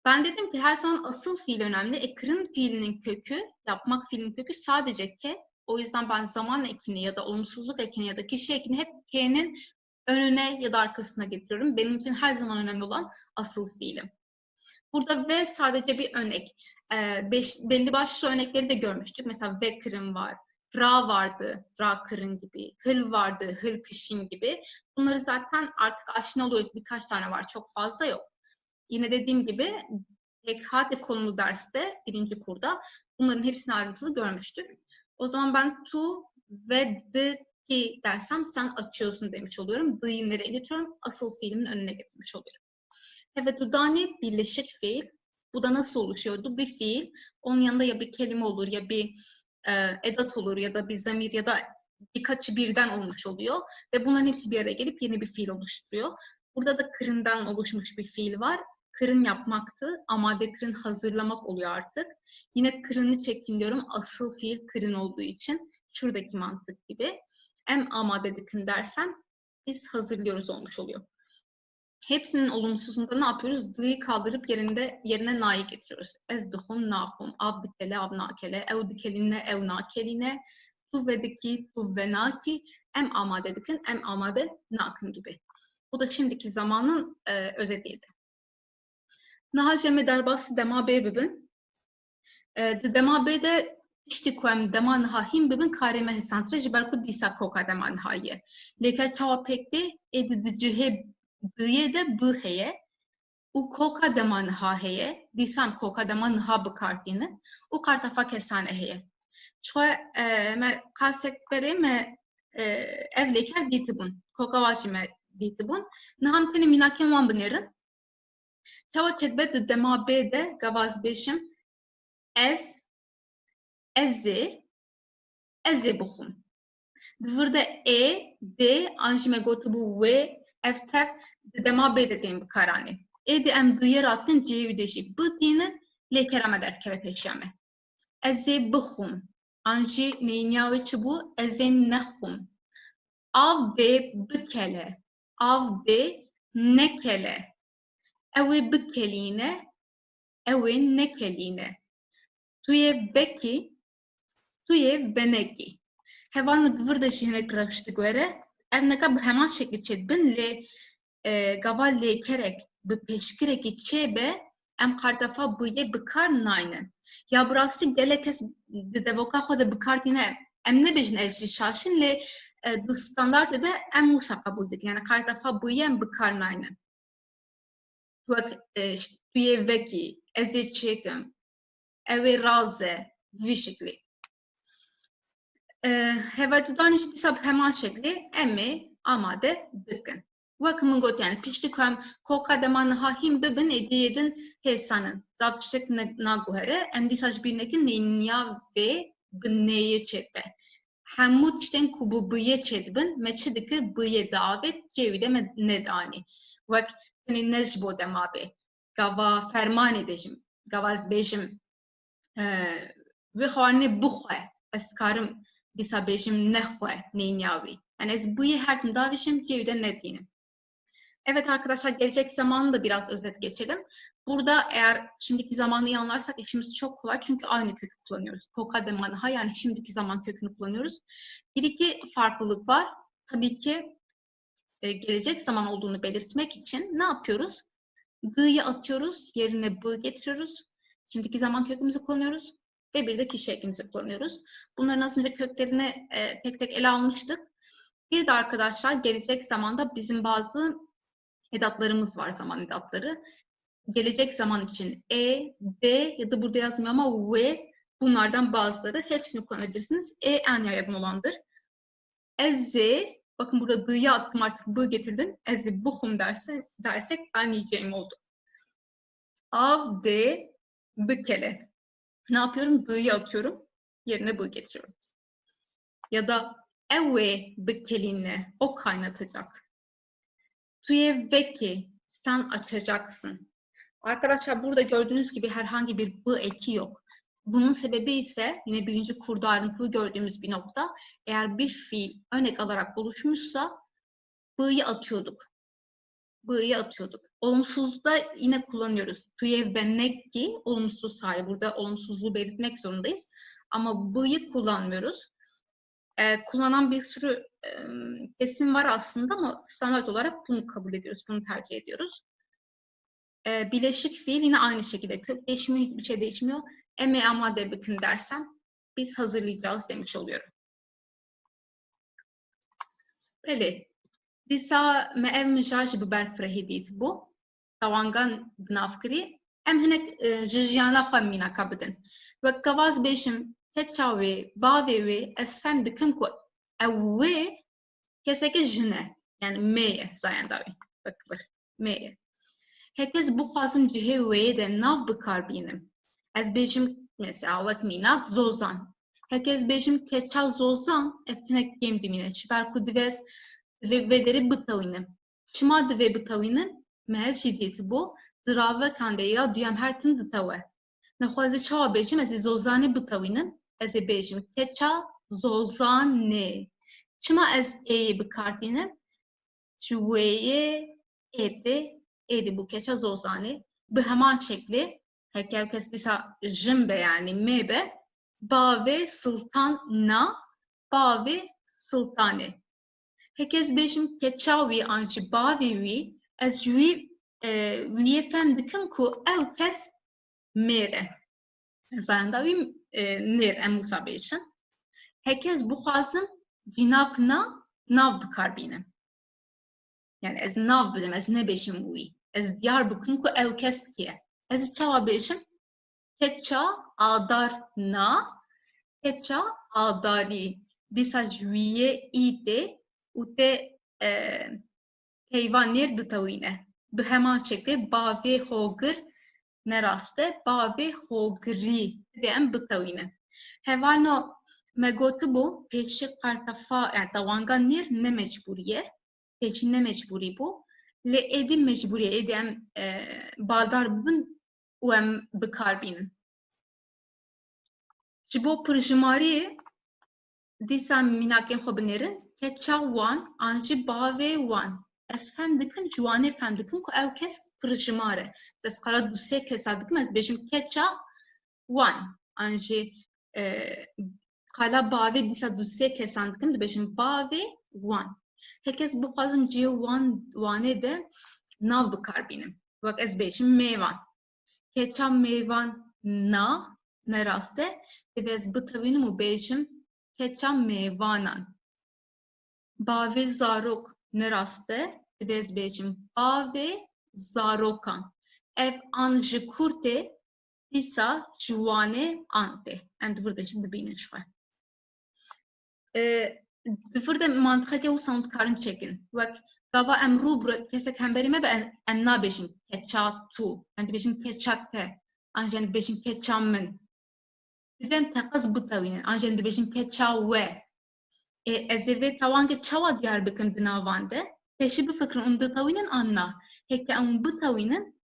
Ben dedim ki her zaman asıl fiil önemli. Kırın fiilinin kökü, yapmak fiilinin kökü sadece ke. O yüzden ben zaman ekini ya da olumsuzluk ekini ya da kişi ekini hep ke'nin önüne ya da arkasına getiriyorum. Benim için her zaman önemli olan asıl fiilim. Burada ve sadece bir örnek. Belli başlı örnekleri de görmüştük. Mesela ve kırın var. Ra vardı, ra kırın gibi. Hıl vardı, hıl kışın gibi. Bunları zaten artık aşina oluyoruz. Birkaç tane var, çok fazla yok. Yine dediğim gibi PKT konulu derste, birinci kurda bunların hepsini ayrıntılı görmüştük. O zaman ben tu ve the ki dersem sen açıyorsun demiş oluyorum. The'yi nereye getiriyorum? Asıl fiilimin önüne getirmiş oluyorum. Evet, dudani birleşik fiil. Bu da nasıl oluşuyordu? Bir fiil, onun yanında ya bir kelime olur ya bir edat olur ya da bir zamir ya da birkaçı birden olmuş oluyor. Ve bunların hepsi bir araya gelip yeni bir fiil oluşturuyor. Burada da kırından oluşmuş bir fiil var. Kırın yapmaktı. Amade kırın hazırlamak oluyor artık. Yine kırını çekin asıl fiil kırın olduğu için. Şuradaki mantık gibi. Em amade dikın dersem biz hazırlıyoruz olmuş oluyor. Hepsinin olumsuzunda ne yapıyoruz? D'yi kaldırıp yerine na'yı getiriyoruz. Ezduhum, nahum, avdikele, avnakele, evdikeline, evnakeline, tuvvediki, tuvvenaki, em amade dikin, em amade nakın gibi. Bu da şimdiki zamanın özetiydi. Naha ceme derbası dema bey bibin. Dema beyde işte koyam dema naha him bibin kareme hesantre ciberku disa koka dema nahayye. Leker çava pekte edidicihe dıye de bı heye. U koka dema naha heye. Disam koka dema naha bıkartini. U kartafa kesane heye. Çoğu me kalsekbere me ev leker ditibun. Koka vaçime ditibun. Naham teni minakem wan binerin. Çava çedbet dema beyde gavaz beşim. Eze buxum. Burada d, anjime gotu bu ve, eftef, dema beyde deyim karani. De em diğer atkın cevideci. Bu dinin lekerame derkeve peşyame. Eze buxum. Anji neyinyaveçi bu, eze nehum. Av de bükele. av de nekele. Ewe bikeline, ewe nekeline. Tuye beki, tuye beneki. Hevanı dvır da jihne kırıştı göre, ev neka bu hemen şekli çedbin le gava le kerek bi peşkireki çebe em kartafa buye bikar nayne. Ya bıraksi gelek kes devoka xoda bikartine em ne bejin evci şaşın le di standart de em musa kabul dik. Yani kartafa buye em bikar nayne. Wek tuye veki, ezi çekim, evi raze, vi şekli. Hevacudan işte sab hemen şekli emi amade dikin. Wek min got yani pişti kam koka deman hahim bibin ediyedin hesanın. Zaptışık naguhere em disaj birnekin neynya ve gneye çetbe. Hemut işten kubu bıye çedbin meçi dikir bıye davet cevide nedani. Wek teni necbo demabe. Gava ferman edecim. Gavaz bejim ve xwarne bixwe ez karim dîsa bêjim nexwe neyniyavi. Yani ez bûyê her tim davêjim cêwide nedînim. Evet arkadaşlar gelecek zamanı da biraz özet geçelim. Burada eğer şimdiki zamanı iyi anlarsak işimiz çok kolay çünkü aynı kökü kullanıyoruz. Kokademanaha yani şimdiki zaman kökünü kullanıyoruz. Bir iki farklılık var. Tabii ki gelecek zaman olduğunu belirtmek için ne yapıyoruz? G'yı atıyoruz, yerine b getiriyoruz. Şimdiki zaman kökümüzü kullanıyoruz ve bir de kişi ekimizi kullanıyoruz. Bunların az önce köklerini tek tek ele almıştık. Bir de arkadaşlar gelecek zamanda bizim bazı edatlarımız var, zaman edatları. Gelecek zaman için e, d ya da burada yazmıyor ama v bunlardan bazıları hepsini kullanabilirsiniz. E en yaygın olandır. Eze, bakın burada d'yı attım artık b getirdim. Eze buhum dersek ben yiyeceğim oldu. Av de bükele. Ne yapıyorum? D'yı atıyorum. Yerine b getiriyorum. Ya da eve bükelinle o kaynatacak. Tuye veki sen açacaksın. Arkadaşlar burada gördüğünüz gibi herhangi bir b eki yok. Bunun sebebi ise yine birinci kurda ayrıntılı gördüğümüz bir nokta. Eğer bir fiil örnek alarak oluşmuşsa b'yı atıyorduk. B'yı atıyorduk. Olumsuzda yine kullanıyoruz. Tuye venekki olumsuz hali. Burada olumsuzluğu belirtmek zorundayız. Ama b'yı kullanmıyoruz. Kullanan bir sürü kesim var aslında ama standart olarak bunu kabul ediyoruz. Bunu tercih ediyoruz. Bileşik fiil yine aynı şekilde. Kök değişmiyor, hiçbir şey değişmiyor. Eme amade bakın dersem biz hazırlayacağız demiş oluyorum. Peki. Disa me ev mücacı biber frehidit bu. Tavangan bnafkiri. Em hinek jijyana xamina kabidin. Ve kavaz beşim teçavi, bavi ez fem dikim ku ev keseki jine. Yani meye zayandavi. Bakır. Meye. Herkes bu xazım cihe veye de nav bikar binim. Ez beşim mesela vek minak zozan. Herkes beşim keça zozan efnek gem dimine. Çiber ku divez ve deri bıtavinem. Çima dive bıtavinem mev cidiyeti bu. Zırave kandeya duyam her tin bıtave. Nexwazi çawa bêjim ez ê zozanê bitewînim, ez ê bêjim keça zozanê. Çima ez êyê bikartînim? Ji wêyê êdî bu keça zozanê bi heman şekli hekev kes dîsa jin be yani me be bavê sultan na bavê sultanê. Hekez bêjim keça wî an ji bavê wî ez wî wîyê fem dikim ku ew kes mêre. Zayandavî nêr em wisa bêjin. Herkes bu xwazim cînavkina nav bikarbînim. Yani ez nav bidim, ez nebêjim wî. Ez diyar bikim ku ew kes ki ye. Ez çawa bêjim? Keça adar na, keça adarî. Dîsa ji wîyê îdê û te peyvan nêr ditewîne. Bi heman şeklê bavê hogir neraste bavê hogirî de em bitewînin. Hevano me gotibu pêşî qartefa yani tawangan nêr ne mecbûrî ye. Pêşî ne mecbûrî bû. Lê êdî mecbûrî ye. Êdî em baldar bibin û em bikarbînin. Ji bo pirjimariyê dîsa mînakên xwe binêrin keça wan an jî bavê wan Ez fem dikim ciwanê fem dikim ku ew kes pirjimar e. Ez qala du sê kesa dikim ez bêjim keça wan. An jî qala bavê dîsa du sê kesan dikim dibêjim bavê wan. Hekes bixwazin ciyê wanê de nav bikarbînim. Wek ez bêjim mêvan. Keça mêvan na ne rast e divê ez bitewînim û bêjim keça mêvanan. Bavê zarok ne rast e divê ez bêjim bavê zarokan. Ev an ji Kurtê dîsa ji wanê an tê. Em di vir de jî dibînin xwe. Di vir de mantiqeke wisa hûn dikarin çekin. Wek gava em rû bi kesek hemberî me be em nabêjin keça tu. Em dibêjin keça te. An jî em dibêjin keça min. Divê em teqez bitewînin. An jî em dibêjin keça we. Ez ê vê tewangê çawa diyar bikim di navan de? Pêşî bifikirin hûn ditewînin an na. Heke hûn bitewînin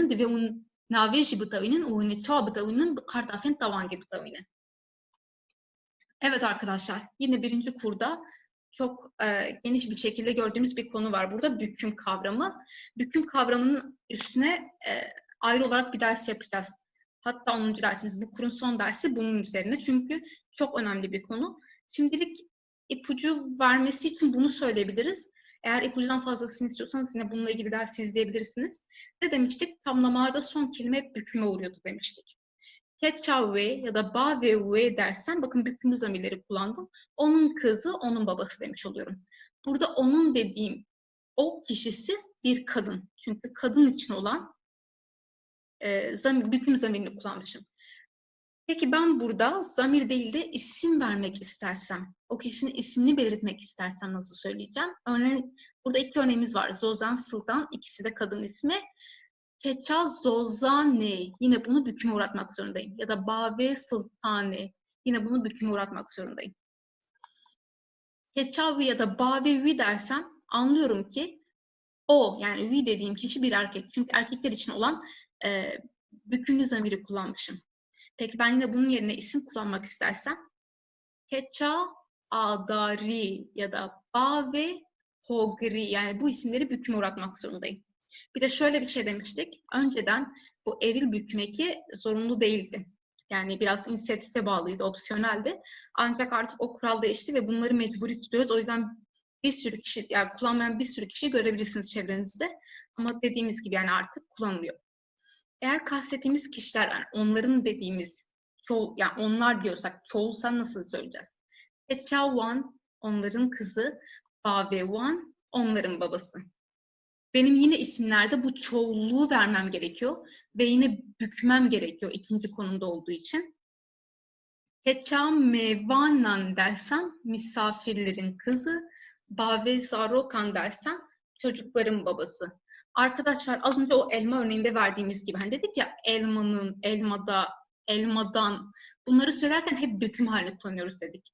divê hûn navê jî bitewînin û hûn ê çawa bitewînin bi kartafên tewangê bitewînin. Evet arkadaşlar, yine birinci kurda çok geniş bir şekilde gördüğümüz bir konu var burada. Büküm kavramı. Büküm kavramının üstüne ayrı olarak bir ders yapacağız. Hatta 10. dersimiz, bu kurun son dersi bunun üzerine. Çünkü çok önemli bir konu. Şimdilik ipucu vermesi için bunu söyleyebiliriz. Eğer ipucudan fazlasını istiyorsanız yine bununla ilgili ders izleyebilirsiniz. Ne demiştik? Tamlamalarda son kelime büküme uğruyordu demiştik. Keça ve ya da ba ve dersen, bakın bükümlü zamirleri kullandım. Onun kızı, onun babası demiş oluyorum. Burada onun dediğim o kişisi bir kadın. Çünkü kadın için olan bükümlü zamirini kullanmışım. Peki ben burada zamir değil de isim vermek istersem, o kişinin ismini belirtmek istersem nasıl söyleyeceğim? Örneğin burada iki örneğimiz var. Zozan, Sıldan, ikisi de kadın ismi. Keça Zozane, yine bunu büküme uğratmak zorundayım. Ya da Bave Sultane, yine bunu büküme uğratmak zorundayım. Keçavi ya da Bavevi dersem anlıyorum ki o, yani vi dediğim kişi bir erkek. Çünkü erkekler için olan bükümlü zamiri kullanmışım. Peki ben yine bunun yerine isim kullanmak istersem Keça Adari ya da Bave Hogri, yani bu isimleri büküme uğratmak zorundayım. Bir de şöyle bir şey demiştik. Önceden bu eril büküm eki zorunlu değildi. Yani biraz inisiyatife bağlıydı, opsiyoneldi. Ancak artık o kural değişti ve bunları mecburi tutuyoruz. O yüzden bir sürü kişi, yani kullanmayan bir sürü kişi görebilirsiniz çevrenizde. Ama dediğimiz gibi yani artık kullanılıyor. Eğer kastettiğimiz kişiler, yani onların dediğimiz çoğul, yani onlar diyorsak çoğulsa nasıl söyleyeceğiz? Keçawan onların kızı, Bavewan onların babası. Benim yine isimlerde bu çoğulluğu vermem gerekiyor ve yine bükmem gerekiyor ikinci konumda olduğu için. Keça Mevanan dersem misafirlerin kızı, Bave Zarokan dersem çocukların babası. Arkadaşlar az önce o elma örneğinde verdiğimiz gibi hani dedik ya elmanın, elmada, elmadan, bunları söylerken hep büküm halini kullanıyoruz dedik.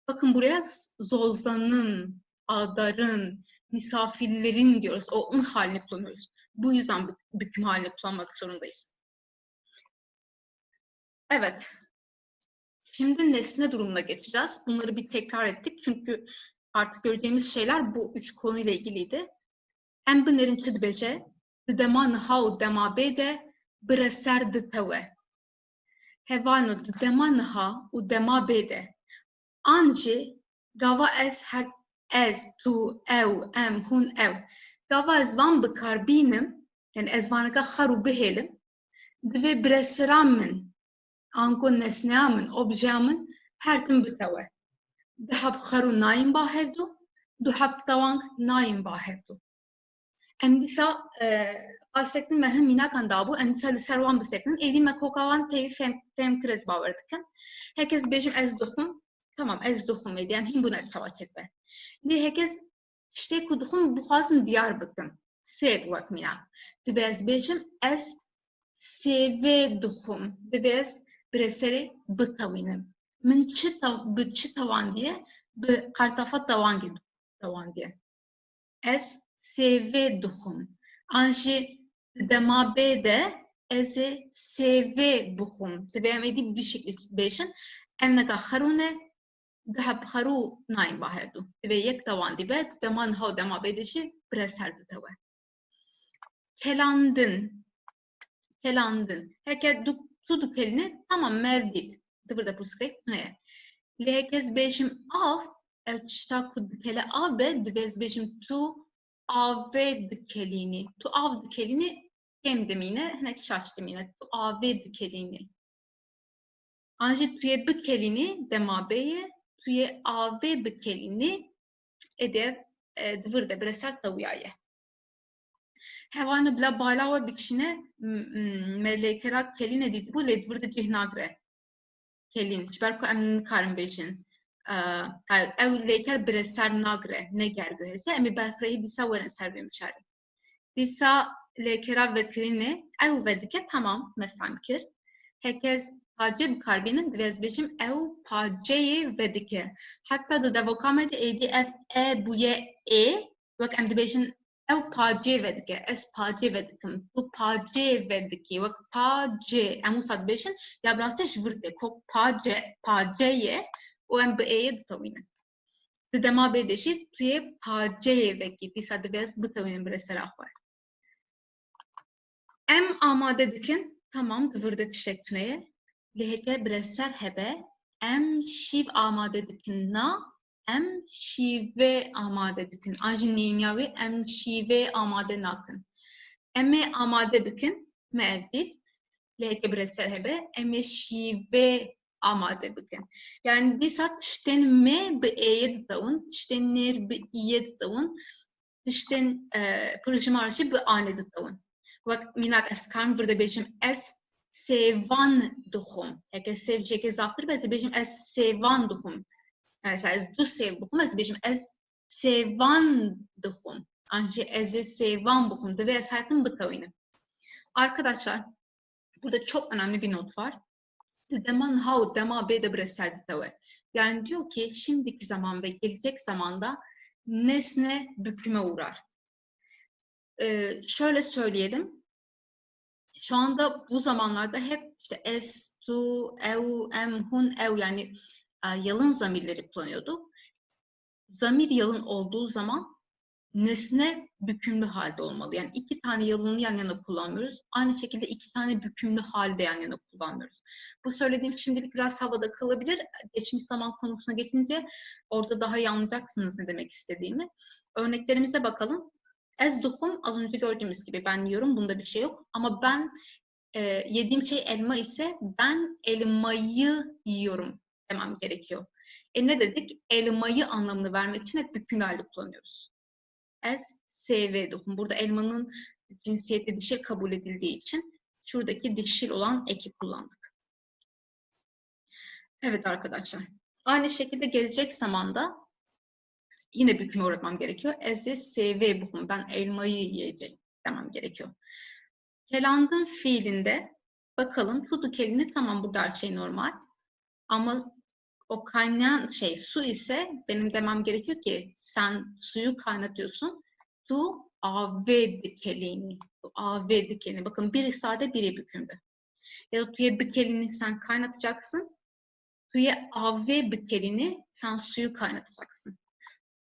Bakın buraya Zolzan'ın, Adar'ın, misafirlerin diyoruz. O un halini kullanıyoruz. Bu yüzden büküm halini kullanmak zorundayız. Evet. Şimdi nesne durumuna geçeceğiz. Bunları bir tekrar ettik. Çünkü artık göreceğimiz şeyler bu üç konuyla ilgiliydi. Em binerin çi dibêje, di dema niha û dema bê de bire ser ditewe. Hevano di dema niha û dema bê de. An jî gava ez, tu, ew, em, hûn, ew. Gava ez van bikarbînim, yani ez vaneka xer û bihêlim, divê biresira min, ango nesneya min, objeya min, her tim bitewe. Du heb xer û nayên ba hevdû, du heb tewang nayên ba hevdû. Em dîsa astektin me hin mînakan dabû, em dîsa li ser wan bisekinin, êdî me koka wan tevî fêm kir ez bawer dikim. Herkes bêjim ez dixwim, tamam ez dixwim êdî, em hîn bûne çawa çekbe. Lê herkes tiştê ku dixwim bixwazim diyar bikim. Sêv wek mînak. Divê ez bêjim ez sêvê dixwim. Divê ez bi serê bitewînim. Min bi çi tewandiye? Bi qartafa tewangê tewandiye. Ez sêvê dixwim. An jî dema bê de ez ê sêvê bixwim. Divê em êdî bi vî şeklî bêjin. Em neka xerûne دهبخرو نایم باهدو ve yek davan dibe deman ha dema bedişi breserdi tava kelandın heke tuduk elini tamam mevdid dıvırda puskayt ne lehekez beşim av elçişta kudukele av be divez beşim tu ave dikelini tu av dikelini hem demine henek şaş demine tu ave dikelini anji tuye bikelini demabeye tuye ave bikelini edev dıvırda breser tavuyaye hevanı bla bala ve bikşine melekera kelin edildi bu ledvırda cihnagre kelin çberko emnin karın bejin ev leker breser nagre ne gergöhese emi berfrehi disa veren serbe müşari disa lekera ve kelini ev vedike tamam mefamkir herkes pace bir karbinin vezbecim ev paceyi vedike hatta da devokamete edf buye vak emdibejin ev pace vedike es pace vedikim bu pace vediki vak pace emu sadbejin ya braseş vırte kok paceye o em be'ye ditavine dema bedeşi tuye paceye veki disa debez bitavine bresera var em amade dikin tamam dıvırda tişektüneye leheke breser hebe em şiv amade dikin na em şive amade dikin anji ninyavi em şive amade nakın eme amade dikin mevdid leheke breser hebe eme şive amade dikin yani disat tişten me be eye ditavun tişten ner be iye ditavun tişten pırışmarçı be ane ditavun vak minak eskan vırda beşim es sevan duhum. Eğer sevecek ezaftır ben beşim es sevan duhum. Mesela es du sev duhum es beşim es sevan duhum. Anca es sevan buhum. Ve esertin bu tavını. Arkadaşlar burada çok önemli bir not var. Deman hav dema bede breserdi tave. Yani diyor ki şimdiki zaman ve gelecek zamanda nesne büküme uğrar. Şöyle söyleyelim. Şu anda bu zamanlarda hep işte es, tu, ev, em, hun, ev yani yalın zamirleri kullanıyorduk. Zamir yalın olduğu zaman nesne bükümlü halde olmalı. Yani iki tane yalını yan yana kullanmıyoruz. Aynı şekilde iki tane bükümlü halde yan yana kullanmıyoruz. Bu söylediğim şimdilik biraz havada kalabilir. Geçmiş zaman konusuna geçince orada daha iyi anlayacaksınız ne demek istediğimi. Örneklerimize bakalım. Ez duhum az önce gördüğümüz gibi ben yiyorum. Bunda bir şey yok. Ama ben yediğim şey elma ise ben elmayı yiyorum demem gerekiyor. Ne dedik? Elmayı anlamını vermek için hep bükümlü halde kullanıyoruz. Ez SV duhum. Burada elmanın cinsiyeti dişil kabul edildiği için şuradaki dişil olan eki kullandık. Evet arkadaşlar. Aynı şekilde gelecek zamanda yine büküme uğratmam gerekiyor. Eze SV buhum. Ben elmayı yiyeceğim demem gerekiyor. Kelandın fiilinde bakalım tutu kelini tamam burada her şey normal. Ama o kaynayan şey su ise benim demem gerekiyor ki sen suyu kaynatıyorsun. Tu ave dikelini. Tu ave dikelini. Bakın biri sade biri bükümlü. Ya da tuye bikelini sen kaynatacaksın. Tuye ave bikelini sen suyu kaynatacaksın.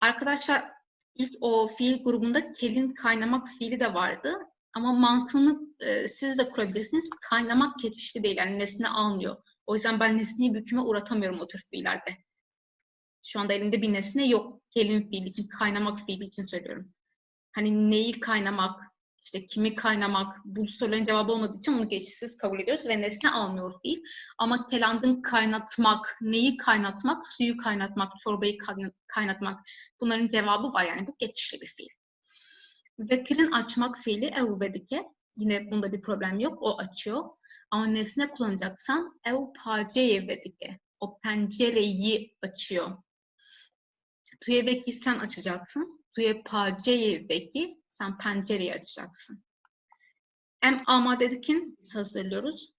Arkadaşlar ilk o fiil grubunda kelin kaynamak fiili de vardı. Ama mantığını siz de kurabilirsiniz. Kaynamak geçişli değil. Yani nesne almıyor. O yüzden ben nesneyi büküme uğratamıyorum o tür fiillerde. Şu anda elimde bir nesne yok. Kelin fiili için, kaynamak fiili için söylüyorum. Hani neyi kaynamak, işte kimi kaynamak, bu soruların cevabı olmadığı için onu geçişsiz kabul ediyoruz ve nesne almıyor fiil. Ama kelandın kaynatmak, neyi kaynatmak, suyu kaynatmak, çorbayı kaynatmak bunların cevabı var yani bu geçişli bir fiil. Vekirin açmak fiili evvedike. Yine bunda bir problem yok. O açıyor. Ama nesne kullanacaksam ev paceye vedike. O pencereyi açıyor. Tuye veki sen açacaksın. Tuye paceye veki sen pencereyi açacaksın. Em amadedekin biz hazırlıyoruz.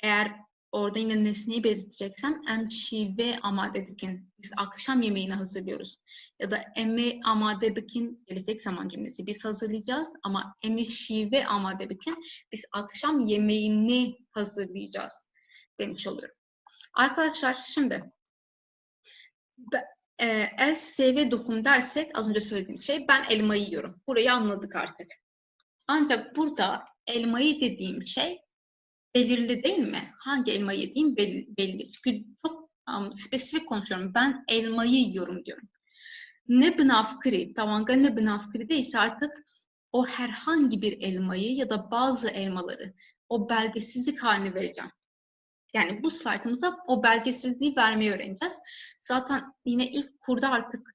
Eğer orada yine nesneyi belirteceksem em şive amadedekin biz akşam yemeğini hazırlıyoruz. Ya da eme amadedekin gelecek zaman cümlesi biz hazırlayacağız ama eme şive amadedekin biz akşam yemeğini hazırlayacağız demiş oluyorum. Arkadaşlar şimdi Ez seve dokum dersek az önce söylediğim şey ben elmayı yiyorum. Burayı anladık artık. Ancak burada elmayı dediğim şey belirli değil mi? Hangi elmayı yediğim belli. Çünkü çok spesifik konuşuyorum. Ben elmayı yiyorum diyorum. Ne bınafkiri, tavanga ne bınafkiri değilse artık o herhangi bir elmayı ya da bazı elmaları o belgesizlik halini vereceğim. Yani bu slaytımıza o belgesizliği vermeyi öğreneceğiz. Zaten yine ilk kurda artık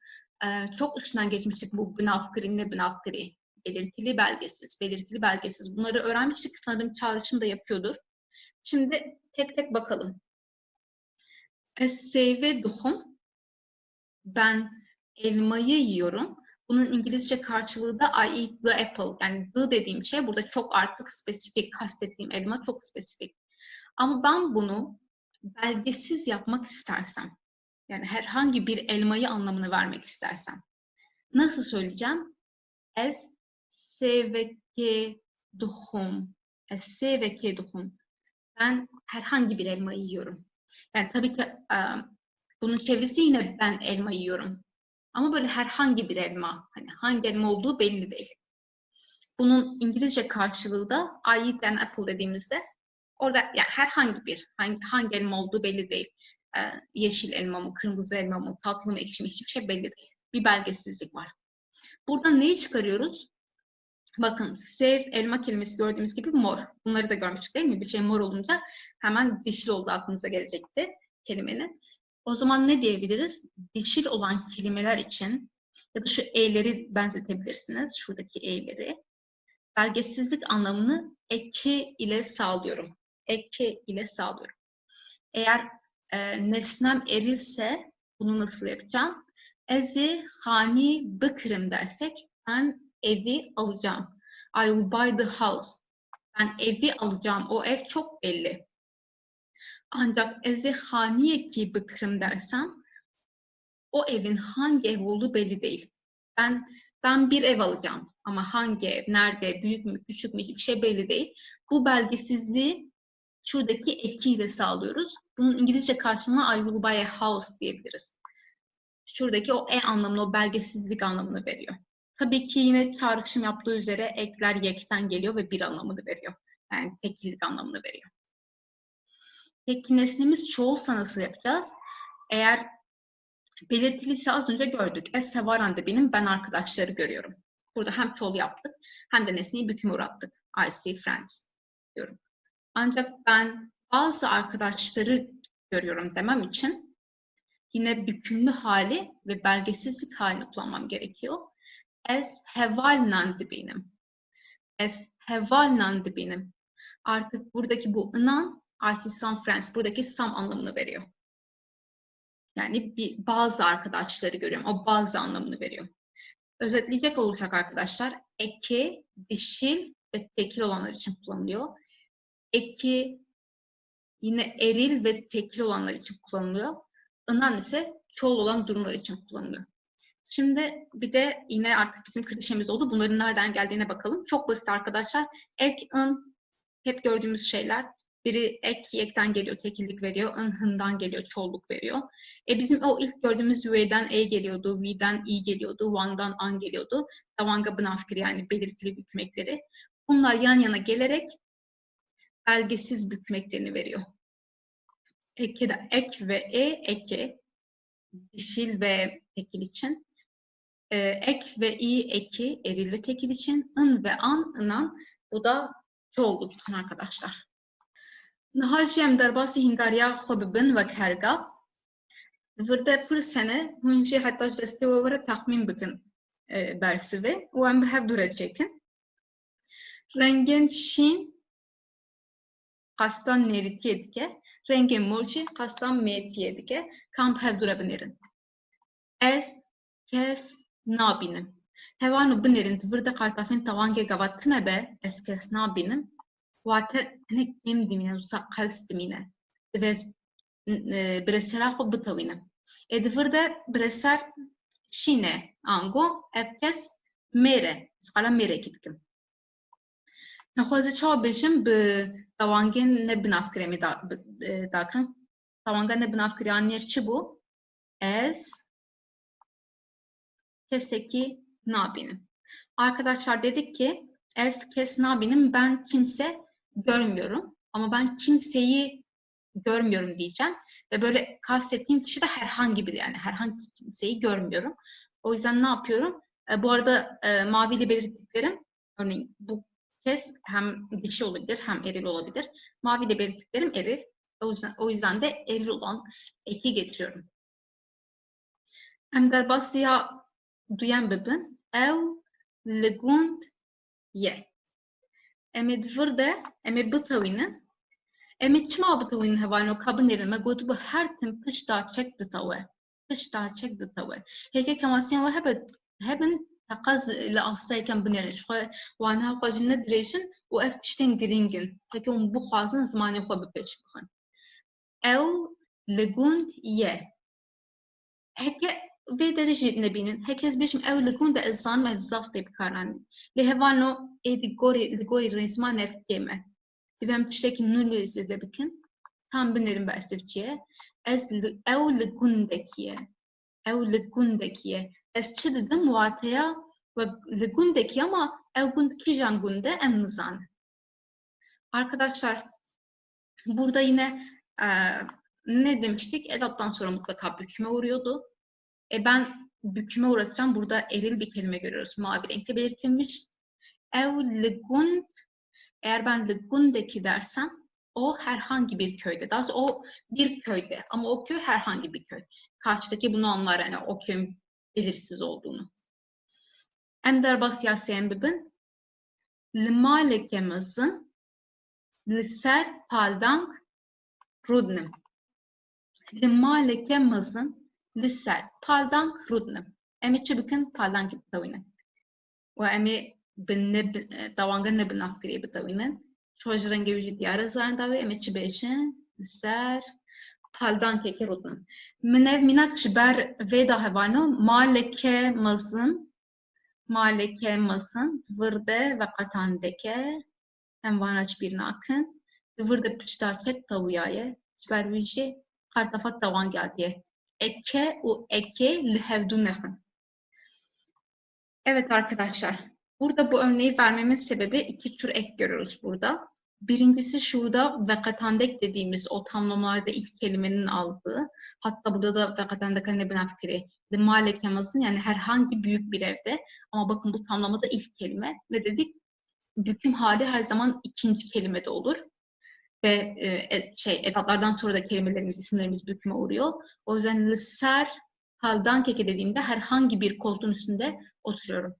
çok üstünden geçmiştik bu bınafkiri ne bınafkiri. Belirtili belgesiz, belirtili belgesiz. Bunları öğrenmiştik. Sanırım çağrışım da yapıyordur. Şimdi tek tek bakalım. Es seve duhum. Ben elmayı yiyorum. Bunun İngilizce karşılığı da I eat the apple. Yani the dediğim şey burada çok artık spesifik, kastettiğim elma çok spesifik. Ama ben bunu belgesiz yapmak istersem, yani herhangi bir elmayı anlamını vermek istersem, nasıl söyleyeceğim? Es seveke duhum. Es seveke duhum. Ben herhangi bir elmayı yiyorum. Yani tabii ki bunun çevresi yine ben elma yiyorum. Ama böyle herhangi bir elma. Hani hangi elma olduğu belli değil. Bunun İngilizce karşılığı da I eat an apple dediğimizde orada yani herhangi bir, hangi elma olduğu belli değil. Yeşil elma mı, kırmızı elma mı, tatlı mı, ekşi mi hiçbir şey belli değil. Bir belgesizlik var. Buradan neyi çıkarıyoruz? Bakın sev elma kelimesi gördüğümüz gibi mor. Bunları da görmüştük değil mi? Bir şey mor olunca hemen dişil olduğu aklınıza gelecekti kelimenin. O zaman ne diyebiliriz? Dişil olan kelimeler için ya da şu e'leri benzetebilirsiniz. Şuradaki e'leri. Belgesizlik anlamını eke ile sağlıyorum. Eke ile sağlıyorum. Eğer nesnem erilse bunu nasıl yapacağım? Ezi hani bıkırım dersek ben evi alacağım. I will buy the house. Ben evi alacağım. O ev çok belli. Ancak ezi haniye ki bıkırım dersem o evin hangi ev olduğu belli değil. Ben bir ev alacağım ama hangi ev, nerede, büyük mü, küçük mü hiçbir şey belli değil. Bu belgesizliği şuradaki ekiyle sağlıyoruz. Bunun İngilizce karşılığına I will buy a house diyebiliriz. Şuradaki o anlamını, o belgesizlik anlamını veriyor. Tabii ki yine çağrışım yaptığı üzere ekler yekten geliyor ve bir anlamını veriyor. Yani tekillik anlamını veriyor. Peki nesnemiz çoğulsa nasıl yapacağız? Eğer belirtiliyse az önce gördük. Es sevaran benim, ben arkadaşları görüyorum. Burada hem çoğul yaptık hem de nesneyi büküme uğrattık. I see friends diyorum. Ancak ben bazı arkadaşları görüyorum demem için yine bükümlü hali ve belgesizlik halini kullanmam gerekiyor. Es hevalnan benim. Es hevalnan benim. Artık buradaki bu ınan, I see some friends, buradaki some anlamını veriyor. Yani bazı arkadaşları görüyorum. O bazı anlamını veriyor. Özetleyecek olursak arkadaşlar, eki, dişil ve tekil olanlar için kullanılıyor. Eki yine eril ve tekil olanlar için kullanılıyor. Inan ise çoğul olan durumlar için kullanılıyor. Şimdi bir de yine artık bizim klişemiz oldu. Bunların nereden geldiğine bakalım. Çok basit arkadaşlar. Ek, ın hep gördüğümüz şeyler. Biri ek, yekten geliyor, tekillik veriyor. In, hından geliyor, çoğulluk veriyor. Bizim o ilk gördüğümüz V'den E geliyordu, V'den I geliyordu, Van'dan An geliyordu. Tavanga bınafkiri yani belirtili bükmekleri. Bunlar yan yana gelerek belgesiz bükmeklerini veriyor. Ek ve eke, dişil ve tekil için. Ek ve eki, eril ve tekil için. In ve an, ınan, bu da çoğulluk için arkadaşlar. Nihacem derbasi hingarya xobibin ve kerga. Burada bir sene hunci hatta deste ve tahmin bikin bersi ve o em behev dure çekin. Rengin şin qastan neritiye dike. Rengin morçi qastan metiye dike. Kamp hev dure binerin. Ez kes nabinim. Hevanu binerin burada kartafin tavange gavatine be ez kes nabinim. Vate ne kim dimine usa kals dimine. Devez bresera xo bitawine. Burada breser şine ango evkes mere. Skala mere kitkim. Nexwazê çawa bêjim bi tawangên ne binavkirê me dakin. Tawanga ne binavkiriyan nêr çi bû? ez keseki nabinim. Arkadaşlar dedik ki ez kes nabinim, ben kimse görmüyorum ama ben kimseyi görmüyorum diyeceğim ve böyle kastettiğim kişi de herhangi bir, yani herhangi kimseyi görmüyorum. O yüzden ne yapıyorum? Bu arada maviyle belirttiklerim, örneğin bu kes hem dişi olabilir hem eril olabilir. Maviyle belirttiklerim eril. O yüzden de eril olan eki getiriyorum. Em derbasiya duyan bibin ev legund ye. Em dvırde em bitawinin em çima bitawinin hevano kabın erilme gotu bu her tim pişta çek ditawe. Pişta çek ditawe. Heke kemasyen ve hebin تقز لأفصاي كان بنيرج خو وأنا قاجنا دريجن وأفتشتين جرينجن هكذا بخازن زماني خو ببيش بخن أو لجوند يه هكذا في درجة نبينن هكذا بيجم أو لجوند إنسان ما الزافت بكارن لهوانو إيدي جوري رزمان نفتيمه تفهم تشتكي نولي زده بكن tam بنيرن بأسفجيه أو لجوندكيه أو لجوندكيه Ez çi didim wataya ve li gundekî ama ew gund kîjan gund e em nizanin. Arkadaşlar burada yine ne demiştik? Edattan sonra mutlaka büküme uğruyordu. Ben büküme uğratacağım. Burada eril bir kelime görüyoruz. Mavi renkte belirtilmiş. Ew li gund, eğer ben li gundekî dersem o herhangi bir köyde. Daha doğrusu o bir köyde ama o köy herhangi bir köy. Karşıdaki bunu anlar, yani o köyün belirsiz olduğunu. Em derbasiyasiyen bibin li malekemizin li ser paldank rudnim. Li malekemizin li ser paldank rudnim. Emi çi bikin paldank bitawînin. Ve emi tawangan ne bin afkirî bitawînin. Şu ji rengê wî jî diyar e zayin davê emi çi bêjin li ser paldankekî rudnim. Min ev mînak ji ber vê da hevano malekemizin dvirde ve qetandeke em vana ji bîr nakin dvirde pişta çek tawyaye ji ber wî jî qartefa tawan geldiye. Eke û eke li hevdû nexin. Evet arkadaşlar, burada bu örneği vermemin sebebi iki tür ek görüyoruz burada. Birincisi şurada vekatandek dediğimiz o tamlamalarda ilk kelimenin aldığı, hatta burada da vekatandek ne benafkiri, malekemazın, yani herhangi büyük bir evde, ama bakın bu tamlamada ilk kelime ne dedik? Büküm hali her zaman ikinci kelimede olur ve edatlardan sonra da kelimelerimiz, isimlerimiz büküme uğruyor. O yüzden ser haldan keke dediğimde herhangi bir koltuğun üstünde oturuyorum.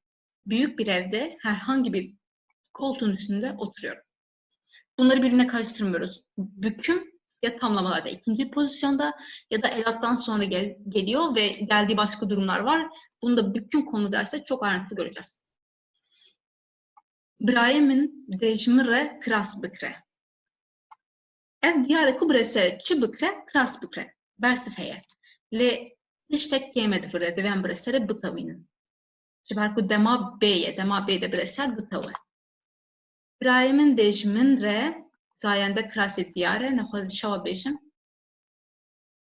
Büyük bir evde herhangi bir koltuğun üstünde oturuyorum. Bunları birbirine karıştırmıyoruz. Büküm ya tamlamalarda ikinci pozisyonda ya da edattan sonra geliyor ve geldiği başka durumlar var. Bunu da büküm konu derse çok ayrıntılı göreceğiz. Brahim'in dejmire kras bikre. Ev diyare ku bresere çi bikre kras bikre. Bersifeye. Le tiştek kemedi fırde deven bresere bitavinin. Cibar ku dema beye, dema beyde breser bitavı. Brahim'in dejmin re zayende krasi diyare nexwaz şava bêjim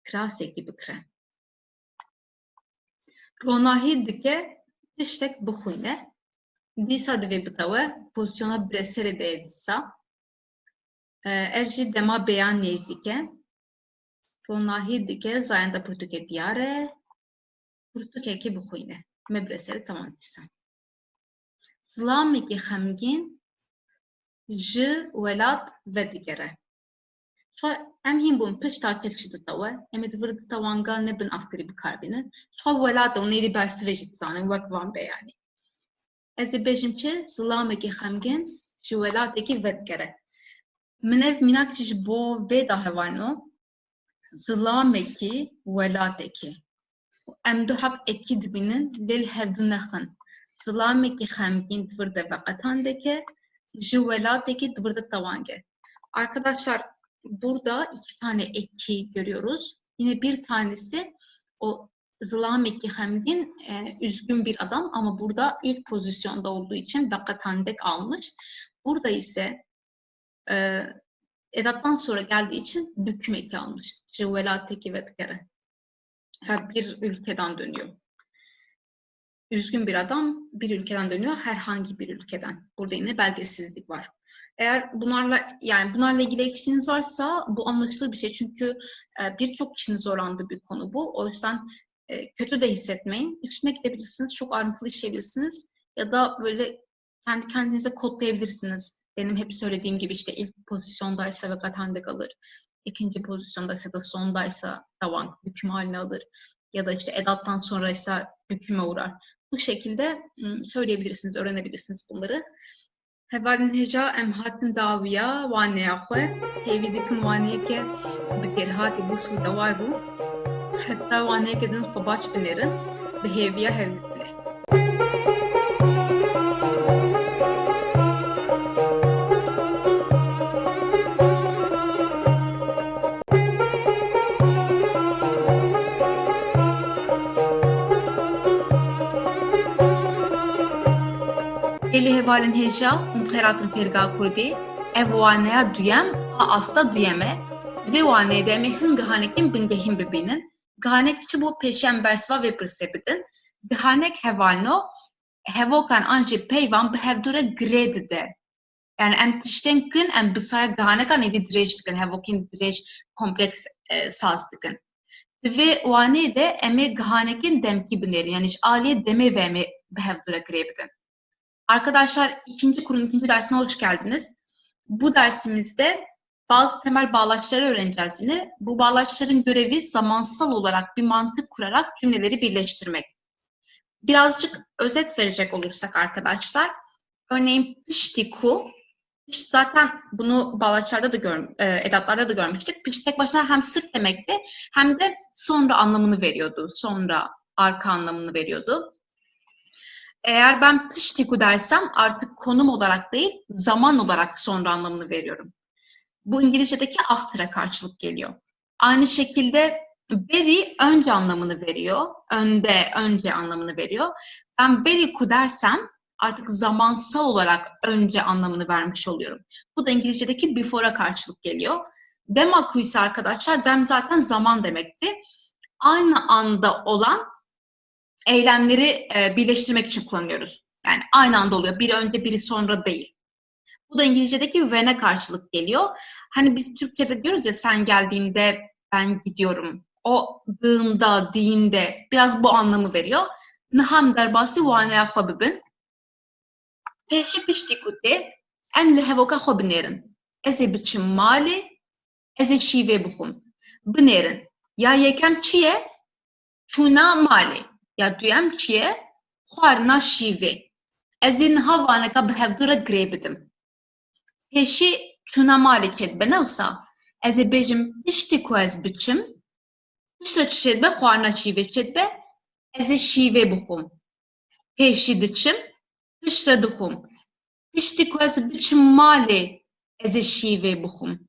krasekî bikre. Ronahî dike tiştek bixwîne. Dîsa divê bitawe pozisyona breserê de dîsa. Ev jî dema beyan nêzik e. Ronahî dike zayende pirtûkê diyare pirtûkekê bixwîne. Me breserê tamam dîsa. Zilamekî xemgîn ji welat vedigere. Şu em hîn bûn pişta çek ji ditawe, em ê divir di tawanga nebin afkirî bikarbînin. Şu welat ew nêrî bersivê jî dizanin wek van beyanî. Ez ê bêjim çi zilamekî xemgîn ji welatekî vedigere. Min ev mînak ji bo vê da hevano zilamekî welatekî. Em du hep ekî dibînin lê li hevdû nexin. Zilamekî xemgîn divir de veqetandeke ji welatekî divir de tawange. Arkadaşlar burada iki tane eki görüyoruz. Yine bir tanesi o zilamekî xemgîn üzgün bir adam ama burada ilk pozisyonda olduğu için veqetandek almış. Burada ise edattan sonra geldiği için büküm eki almış. Ji welatekî vedigere. Bir ülkeden dönüyor. Üzgün bir adam bir ülkeden dönüyor, herhangi bir ülkeden. Burada yine belgesizlik var. Eğer bunlarla ilgili eksiğiniz varsa bu anlaşılır bir şey. Çünkü birçok kişinin zorlandığı bir konu bu. O yüzden kötü de hissetmeyin. Üstüne gidebilirsiniz, çok ayrıntılı işleyebilirsiniz. Ya da böyle kendi kendinize kodlayabilirsiniz. Benim hep söylediğim gibi işte ilk pozisyondaysa ve katende kalır. İkinci pozisyondaysa da sondaysa tavan hüküm haline alır. Ya da işte edattan sonraysa hüküme uğrar. Bu şekilde söyleyebilirsiniz, öğrenebilirsiniz bunları. Hevalin heca em hatin daviya vaneye xwe hêvî dikin waneyeke bi kêrhatî bûs û dewar bû heta waneyeke din xwe baş binêrin bi hêviya hevditîne. Gelî hevalên hêja û xêratên fêrga Kurdî ev waneya duyem a asta duyeme vê waneyê de em ê hin gihanekên bingehîn bibînin. Gihanek çi bû pêşember siva vê pirsê bidin. Gihanek hevalino hevokan an jî peyvan bi hevdûre girê dide. Yani em tiştên kin em bi saya gihanekan êdî dirêj dikin, hevokên dirêj kompleks saz dikin. Di vê waneyê de em ê gihanekên demkî binêrin. Yani ji aliyê demê ve em ê bi hevdûre girê bidin. Arkadaşlar ikinci kurun ikinci dersine hoş geldiniz. Bu dersimizde bazı temel bağlaçları öğreneceğiz yine. Bu bağlaçların görevi zamansal olarak bir mantık kurarak cümleleri birleştirmek. Birazcık özet verecek olursak arkadaşlar, örneğin piştiku, zaten bunu bağlaçlarda da edatlarda da görmüştük. Piş tek başına hem sırt demekti hem de sonra anlamını veriyordu. Sonra, arka anlamını veriyordu. Eğer ben piştiku dersem artık konum olarak değil, zaman olarak sonra anlamını veriyorum. Bu İngilizce'deki after'a karşılık geliyor. Aynı şekilde beri önce anlamını veriyor. Önce anlamını veriyor. Ben beriku dersem artık zamansal olarak önce anlamını vermiş oluyorum. Bu da İngilizce'deki before'a karşılık geliyor. Demaku ise arkadaşlar, dem zaten zaman demekti. Aynı anda olan eylemleri birleştirmek için kullanıyoruz. Yani aynı anda oluyor. Biri önce, biri sonra değil. Bu da İngilizce'deki when'e karşılık geliyor. Hani biz Türkçe'de diyoruz ya, sen geldiğinde ben gidiyorum. O dığında, diğinde biraz bu anlamı veriyor. Naham derbasi wanaya xwe bibin. Pêşî piştîkûtê em li hevoka xwe binêrin. Ez ê biçim malê, ez ê şîvê bixwim. Binêrin. Ya yekem çi ye? Çûna malê. Ya duyem çi ye? Xwarina şîvê. Ez ê niha waneka bi hevdûre girê bidim. Pêşî çûna malê çê dibe newsa. Ez ê bêjim piştî ku ez biçim, piştre çi çê dibe? Xwarina şîvê çê dibe. Ez ê şîvê bixwim. Pêşî diçim, piştre dixwim. Piştî ku ez biçim malê, ez ê şîvê bixwim.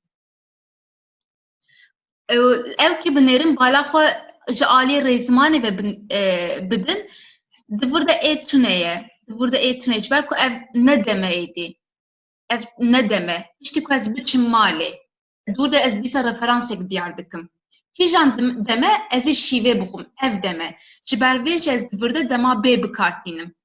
Ew ki binêrin bala xwe ji aliyê rêzmanê ve bidin, divir de ê tune ye. Divir de ê tune ji ber ku ev ne deme êdî. Ev ne deme. Piştî ku ez biçim malê. Dur de ez dîsa referansek diyar dikim. Kîjan deme, ez ê şîvê bixwim. Ev deme. Ji ber vê jî ez divir de dema bê bikartînim.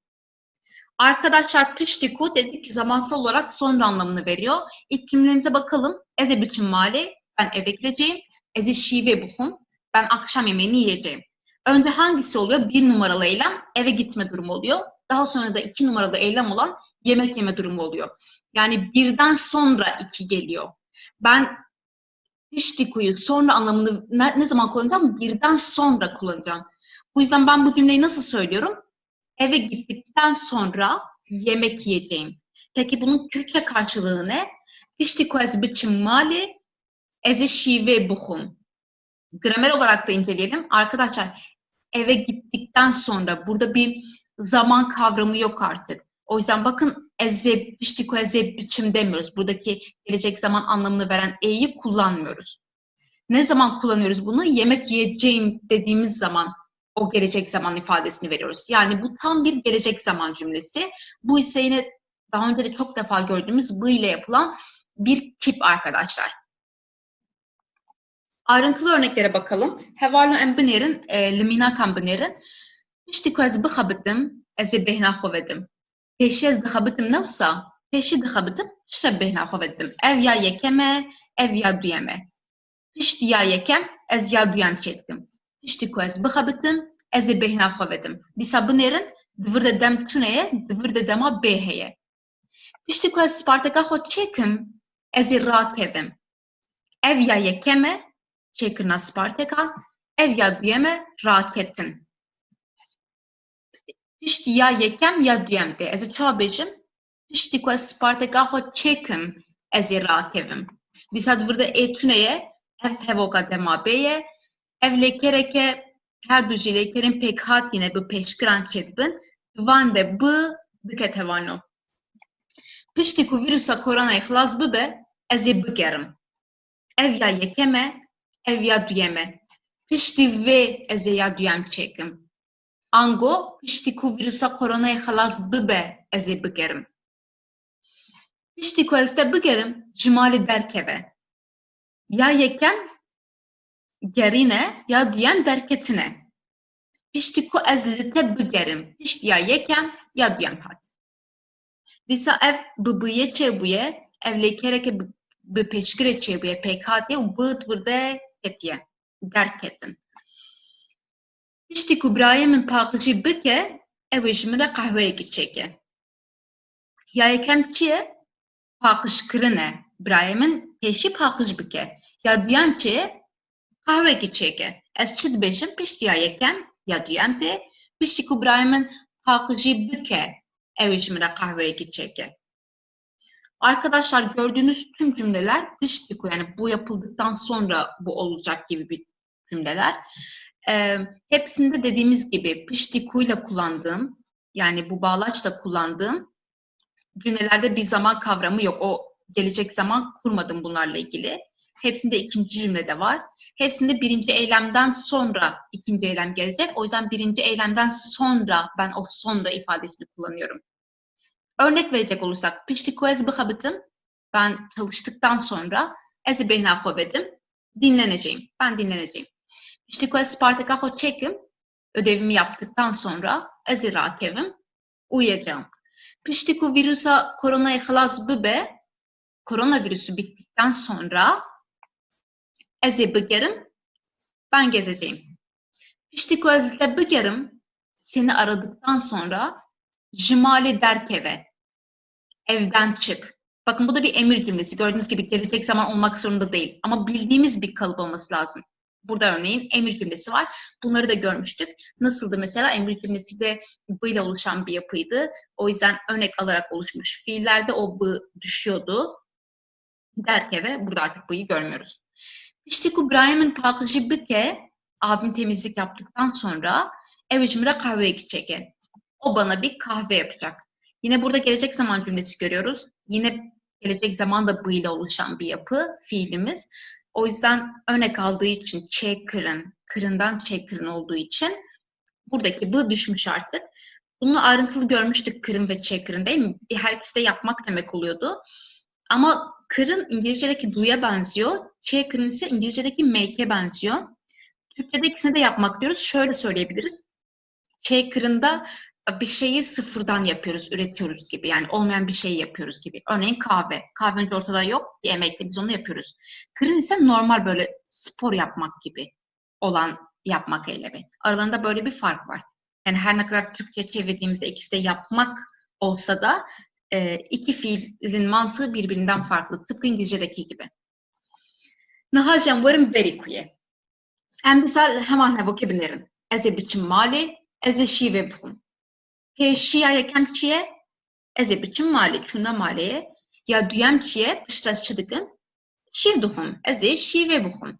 Arkadaşlar piştiku dedik ki zamansal olarak sonra anlamını veriyor. İlk cümlemize bakalım. Ez ê biçim malê. Ben eve gideceğim. Ez ê şîvê bixwim. Ben akşam yemeğini yiyeceğim. Önce hangisi oluyor? 1 numaralı eylem eve gitme durumu oluyor. Daha sonra da 2 numaralı eylem olan yemek yeme durumu oluyor. Yani birden sonra 2 geliyor. Ben piştikuyu sonra anlamını ne zaman kullanacağım? Birden sonra kullanacağım. Bu yüzden ben bu cümleyi nasıl söylüyorum? Eve gittikten sonra yemek yiyeceğim. Peki bunun Türkçe karşılığı ne? Piştiku ez biçim malê, ez ê şîvê bixwim. Gramer olarak da inceleyelim. Arkadaşlar eve gittikten sonra burada bir zaman kavramı yok artık. O yüzden bakın eze, piştiku eze biçim demiyoruz. Buradaki gelecek zaman anlamını veren e'yi kullanmıyoruz. Ne zaman kullanıyoruz bunu? Yemek yiyeceğim dediğimiz zaman o gelecek zaman ifadesini veriyoruz. Yani bu tam bir gelecek zaman cümlesi. Bu ise yine daha önce de çok defa gördüğümüz bu ile yapılan bir tip arkadaşlar. Ayrıntılı örneklere bakalım. Hevalno em binerin, limina kan binerin. Pişti ku ez bixebitim, ez ê bêhna xwe vedim. Pêşî ez dixebitim newsa, pêşî dixebitim, piştre bêhna xwe vedim. Ev ya yekem e, ev ya duyem e. Piştî ya yekem, ez ya duyem çêdikim. Piştî ku ez bixebitim, ez ê bêhna xwe vedim. Dîsa binêrin, divir de dem tune ye, divir de dema bê heye. Piştî ku ez sparteka xwe çêkim, ez ê rakevim. Ev ya yekem e, çêkirina sparteka, ev ya duyem e, raketim. Piştî ya yekem ya duyem de. Ez ê çawa bêjim? Piştî ku ez sparteka xwe çêkim, ez ê rakevim. Dîsa divir de ê tune ye, ev hevoka dema bê ye, ev lêkereke her du jî lêkerên pêk hatîne bi pêşkiran çêdibin, divan de bi dike tevano. Piştî ku vîrusa koronayê xilas bibe, ez ê bigerim. Ev ya yekem e, ev ya duyem e. Piştî vê ez ê ya duyem çêkim. Ango, piştî ku vîrusa koronayê xilas bibe, ez ê bigerim. Piştî ku ez te bigerim, ji malê derkeve. Ya yekem gerîne, ya duyem derketine. Piştî ku ez li te bigerim, piştî ya yekem ya duyem hat. Dîsa ev bi bûyê çêbûye, ev lêkereke bi pêşgirê çêbûye pêk hatiye û bi divir de ketiye, derketin. Piştî ku birayê min paqijî bike, ew ê ji min re qehweyekî çêke. Ya yekem çi ye? Paqijkirin e. Birayê min pêşî paqij bike. Ya duyem çi ye? Qehwekî çêke. Ez çi dibêjim? Piştî ya yekem ya duyem de, piştî ku birayê min paqijî bike, ew ê ji min re qehweyekî çêke. Arkadaşlar gördüğünüz tüm cümleler piştî ku, yani bu yapıldıktan sonra bu olacak gibi bir cümleler. Hepsinde dediğimiz gibi piştî ku ile kullandığım, yani bu bağlaçla kullandığım cümlelerde bir zaman kavramı yok. O gelecek zaman kurmadım bunlarla ilgili. Hepsinde ikinci cümlede var. Hepsinde birinci eylemden sonra ikinci eylem gelecek. O yüzden birinci eylemden sonra ben o sonra ifadesini kullanıyorum. Örnek verecek olursak, piştî ku ez bixebitim, ben çalıştıktan sonra ez ê bêhna xwe vedim, dinleneceğim, ben dinleneceğim. Piştî ku ez sparteka xwe çêkim, ödevimi yaptıktan sonra ez ê rakevim, uyuyacağım. Piştî ku vîrusa koronayê xilas bibe, koronavirüsü bittikten sonra ez ê bigerim, ben gezeceğim. Piştî ku ez te bigerim, seni aradıktan sonra ji malê derkeve, evden çık. Bakın bu da bir emir cümlesi. Gördüğünüz gibi gelecek zaman olmak zorunda değil. Ama bildiğimiz bir kalıp olması lazım. Burada örneğin emir cümlesi var. Bunları da görmüştük. Nasıldı mesela? Emir cümlesi de b ile oluşan bir yapıydı. O yüzden örnek alarak oluşmuş. Fiillerde o b düşüyordu. Derkeve. Burada artık b'yi görmüyoruz. Piştî ku birayê paqijî bike, abim temizlik yaptıktan sonra ev ji min re qehweyekî çêke. O bana bir kahve yapacak. Yine burada gelecek zaman cümlesi görüyoruz. Yine gelecek zaman da b ile oluşan bir yapı, fiilimiz. O yüzden örnek aldığı için çêkirin, kırından çêkirin olduğu için buradaki b düşmüş artık. Bunu ayrıntılı görmüştük, kırın ve çêkirin, değil mi? Her ikisi de yapmak demek oluyordu. Ama kırın İngilizce'deki do'ya benziyor. Çêkirin ise İngilizce'deki make'e benziyor. Türkçe'de ikisini de yapmak diyoruz. Şöyle söyleyebiliriz. Çêkirin'da bir şeyi sıfırdan yapıyoruz, üretiyoruz gibi. Yani olmayan bir şeyi yapıyoruz gibi. Örneğin kahve. Kahve önce ortada yok, bir emekle biz onu yapıyoruz. Kırın ise normal böyle spor yapmak gibi olan yapmak eylemi. Aralarında böyle bir fark var. Yani her ne kadar Türkçe çevirdiğimizde ikisi de yapmak olsa da iki fiilin mantığı birbirinden farklı. Tıpkı İngilizce'deki gibi. Nihalcan varım berikuye. Hem de hemen hevoke binerim. Ez ê biçim malê, ez ê şîvê bixwim. Pêşiya yekem çi ye? Ez ê biçim malê, çûna maleyê. Ya duyem çi ye? Piştre ez çi dikim? Şîv dixwim. Ez ê şîvê bixwim.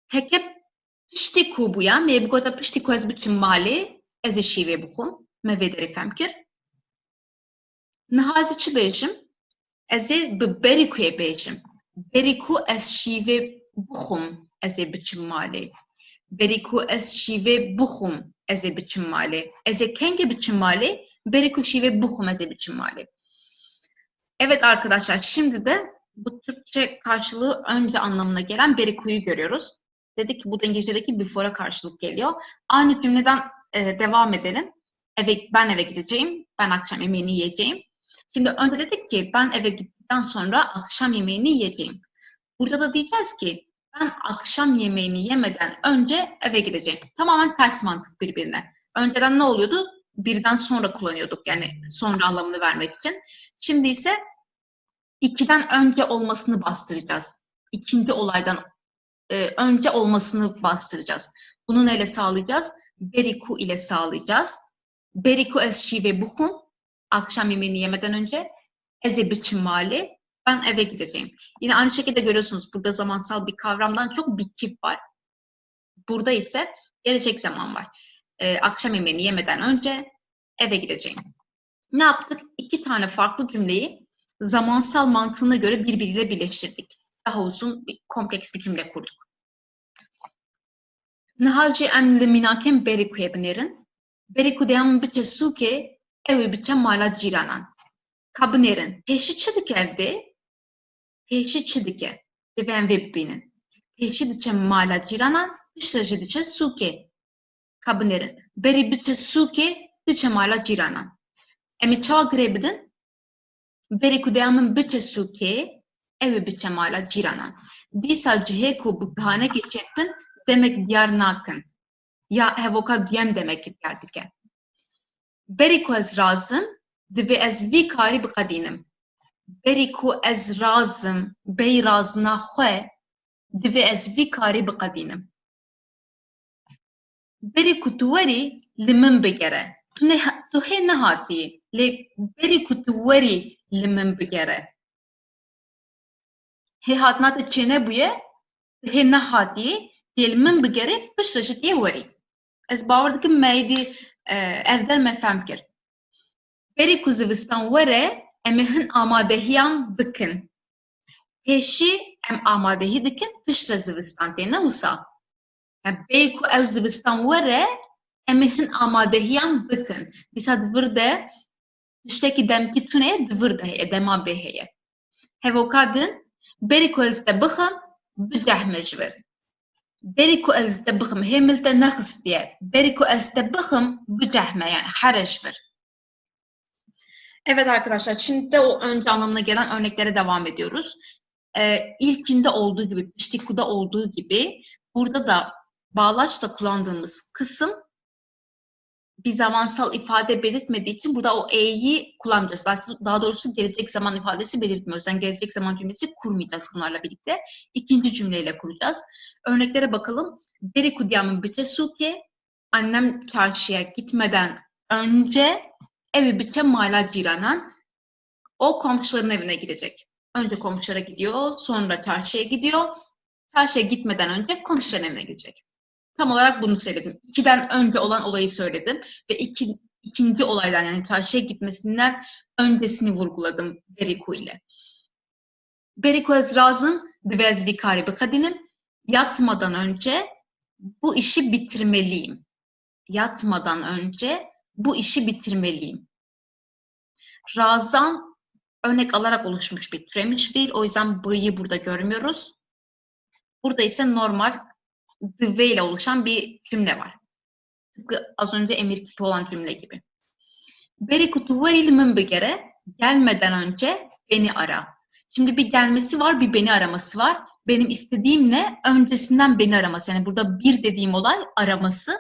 Heke piştî ku bûya, mê bigota piştî ku ez biçim malê, ez ê şîvê bixwim. Me vê derê fehm kir. Niha ez ê çi bêjim? Ez ê bi berîkuyê bêjim. Berîku ez şîvê bixwim, ez ê biçim malê. Berîku ez şîvê bixwim, ez ê biçim malê. Ez ê kengê biçim malê, berîku şîvê bixwim, ez ê biçim malê. Evet arkadaşlar, şimdi de bu Türkçe karşılığı önce anlamına gelen berikuyu görüyoruz. Dedik ki bu da İngilizce'deki before'a karşılık geliyor. Aynı cümleden devam edelim. Ben eve gideceğim, ben akşam yemeğini yiyeceğim. Şimdi önce dedik ki ben eve gittikten sonra akşam yemeğini yiyeceğim. Burada da diyeceğiz ki ben akşam yemeğini yemeden önce eve gideceğim. Tamamen ters mantık birbirine. Önceden ne oluyordu? Birden sonra kullanıyorduk yani sonra anlamını vermek için. Şimdi ise ikiden önce olmasını bastıracağız. İkinci olaydan önce olmasını bastıracağız. Bunu neyle sağlayacağız? Beriku ile sağlayacağız. Beriku ez şive buhum. Akşam yemeğini yemeden önce. Eze biçim mali. Ben eve gideceğim. Yine aynı şekilde görüyorsunuz. Burada zamansal bir kavramdan çok bir kip var. Burada ise gelecek zaman var. Akşam yemeğini yemeden önce eve gideceğim. Ne yaptık? İki tane farklı cümleyi zamansal mantığına göre birbiriyle birleştirdik. Daha uzun, kompleks bir cümle kurduk. Nihalci emli minakem berikuye binerin. Beriku deyam biçe suke evi biçe mala ciranan. Kabnerin. Peşi çıdık evde. Peşi çıdıke. Deven vebbinin. Peşi diçe mala ciranan. Peşi diçe suke. Kabnerin. Beri biçe suke diçe mala ciranan. Emi çava grebidin. Beriku deyamın biçe suke evi biçe mala ciranan. Disa ciheku bu kahane geçettin demek diyar nakın. Ya hevoka diyem demek diyardike. Beriku ez razım divi ez vi kari bikadinim. Beriku ez razım bey razına xwe divi ez vi kari bikadinim. Beriku tu weri li min bigere. Tu hê nehatiyî lê beriku tu werî li min bigere. Hê hatina te çêne bûye tu hê nehatiyî lê li min bigere piştre ji tê werî. Ez bawer dikim me dî ev der me fehm kir. Berî ku zivistan were em ê hin amadehiyan bikin. Pêşî em amadehî dikin piştre zivistan tê ne wisa. Bêyî ku ew zivistan were em ê hin amadehiyan bikin. Dîsa divir de tiştekî demkî tune divir de heye dema bê heye. Hevoka din berî ku ez te bixim bicehme ji wir. Berî ku ez te bixim hê mil te nexistiye. Berî ku ez te bixim bicehme yani here ji wir. Evet arkadaşlar, şimdi de o önce anlamına gelen örneklere devam ediyoruz. İlkinde olduğu gibi, piştikuda olduğu gibi burada da bağlaçla kullandığımız kısım bir zamansal ifade belirtmediği için burada o e'yi kullanmayacağız. Daha doğrusu gelecek zaman ifadesi belirtmiyoruz. Yani gelecek zaman cümlesi kurmayacağız bunlarla birlikte. İkinci cümleyle kuracağız. Örneklere bakalım. Beriku diyamın bitesuke, annem çarşıya gitmeden önce evi biçe mala ciranan, o komşuların evine gidecek. Önce komşulara gidiyor, sonra çarşıya gidiyor. Çarşıya gitmeden önce komşuların evine gidecek. Tam olarak bunu söyledim. İkiden önce olan olayı söyledim ve ikinci olaydan yani çarşıya gitmesinden öncesini vurguladım Beriku ile. Beriku ez razım divez vikari bikadinim. Yatmadan önce bu işi bitirmeliyim. Yatmadan önce bu işi bitirmeliyim. Razan örnek alarak oluşmuş bir türemiş fiil. O yüzden b'yi burada görmüyoruz. Burada ise normal the ile oluşan bir cümle var. Tıpkı az önce emir kipi olan cümle gibi. Berikutu verilmin bigere, gelmeden önce beni ara. Şimdi bir gelmesi var, bir beni araması var. Benim istediğim ne? Öncesinden beni araması. Yani burada bir dediğim olay araması,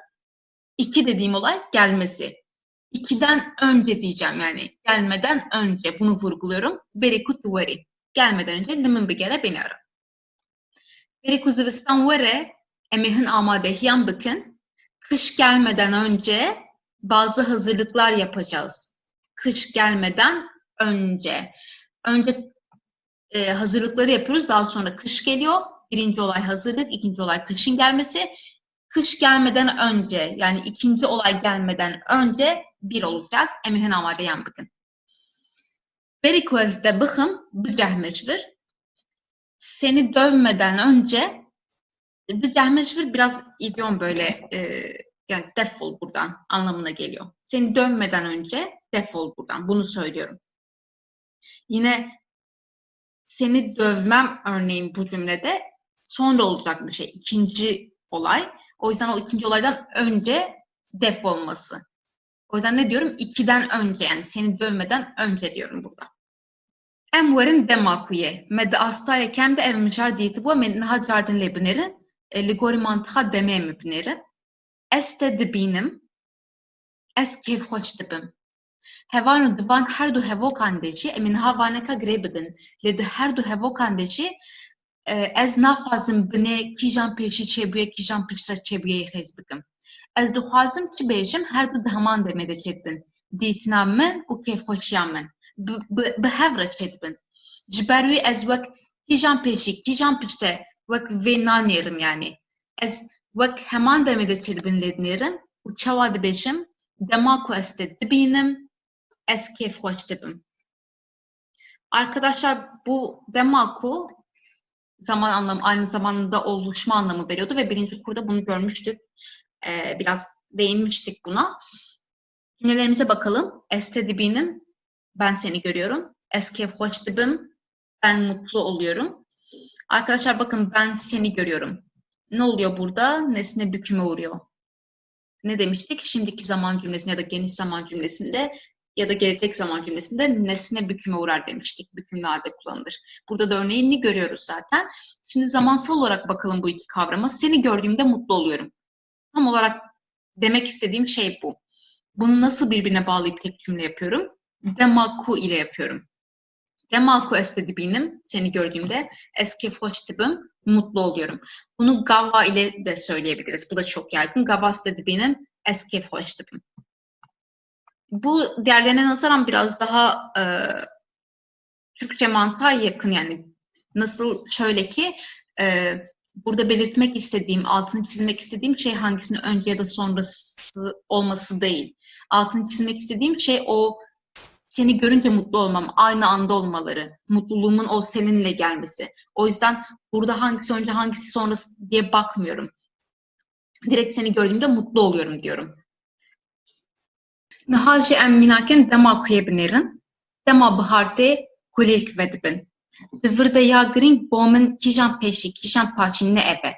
iki dediğim olay gelmesi. İkiden önce diyeceğim yani gelmeden önce bunu vurguluyorum. Berikutu veri. Gelmeden önce limin bigere beni ara. Beriku zivistan vere emehin amadehiyan bakın. Kış gelmeden önce bazı hazırlıklar yapacağız. Kış gelmeden önce. Önce hazırlıkları yapıyoruz. Daha sonra kış geliyor. Birinci olay hazırlık, ikinci olay kışın gelmesi. Kış gelmeden önce yani ikinci olay gelmeden önce bir olacak. Emehin amadehiyan bakın. Beriku ezde bıkım bücehmecvir. Seni dövmeden önce bücehmecvir biraz idiom böyle yani defol buradan anlamına geliyor. Seni dövmeden önce defol buradan. Bunu söylüyorum. Yine seni dövmem örneğin bu cümlede sonra olacak bir şey. İkinci olay. O yüzden o ikinci olaydan önce def olması. O yüzden ne diyorum? 2'den önce, yani seni dövmeden önce diyorum burada. Em werin demakuye. Me di astaya kem de ev mijar diyeti bu. Me niha cardin le binerin. Li gori mantığa demeye mi binerin? Ez de dibînim. Ez kêfxweş dibim. Hevan û divan her du hevokan de jî em ê niha vaneka girê bidin. Lê di her du hevokan de jî ez naxwazim binê kîjan pêşî çêbûye kîjan piştre çêbûyê xêz bikim. Ez dixwazim çi bêjim her du di heman demê de çêdibin. Dîtina min û kêfxweşiya min. Bi hev re çêdibin. Ji ber wê ez wek kîjan pêşî kîjan piştre wek vê nanêrim yani. Ez wek heman demê de çêdibin lê dinêrim û çawa dibêjim dema ku ez te dibînim ez kêfxweş dibim. Arkadaşlar bu demaku zaman anlamı aynı zamanda oluşma anlamı veriyordu ve birinci kurda bunu görmüştük. Biraz değinmiştik buna. Cümlelerimize bakalım. Ez te dibînim, ben seni görüyorum. Ez kêfxweş dibim, ben mutlu oluyorum. Arkadaşlar bakın, ben seni görüyorum. Ne oluyor burada? Nesne büküme uğruyor. Ne demiştik? Şimdiki zaman cümlesinde ya da geniş zaman cümlesinde ya da gelecek zaman cümlesinde nesne büküme uğrar demiştik. Bükümlü halde kullanılır. Burada da örneğini görüyoruz zaten. Şimdi zamansal olarak bakalım bu iki kavrama. Seni gördüğümde mutlu oluyorum. Tam olarak demek istediğim şey bu. Bunu nasıl birbirine bağlayıp tek cümle yapıyorum? Demaku ile yapıyorum. Demaku ez te dibînim, seni gördüğümde ez kêfxweş dibim, mutlu oluyorum. Bunu gava ile de söyleyebiliriz. Bu da çok yaygın. Gava ez te dibînim, ez kêfxweş dibim. Bu diğerlerine nazaran biraz daha Türkçe mantığa yakın, yani nasıl, şöyle ki burada belirtmek istediğim, altını çizmek istediğim şey hangisinin önce ya da sonrası olması değil. Altını çizmek istediğim şey o seni görünce mutlu olmam, aynı anda olmaları, mutluluğumun o seninle gelmesi. O yüzden burada hangisi önce hangisi sonrası diye bakmıyorum. Direkt seni gördüğümde mutlu oluyorum diyorum. Niha jî em mînakin dema ku yê binêrin, dema bihartê kulîlk vedibin. Di vir de ya girîng bo min kîjan pêşî, kîjan paçî ne ev e.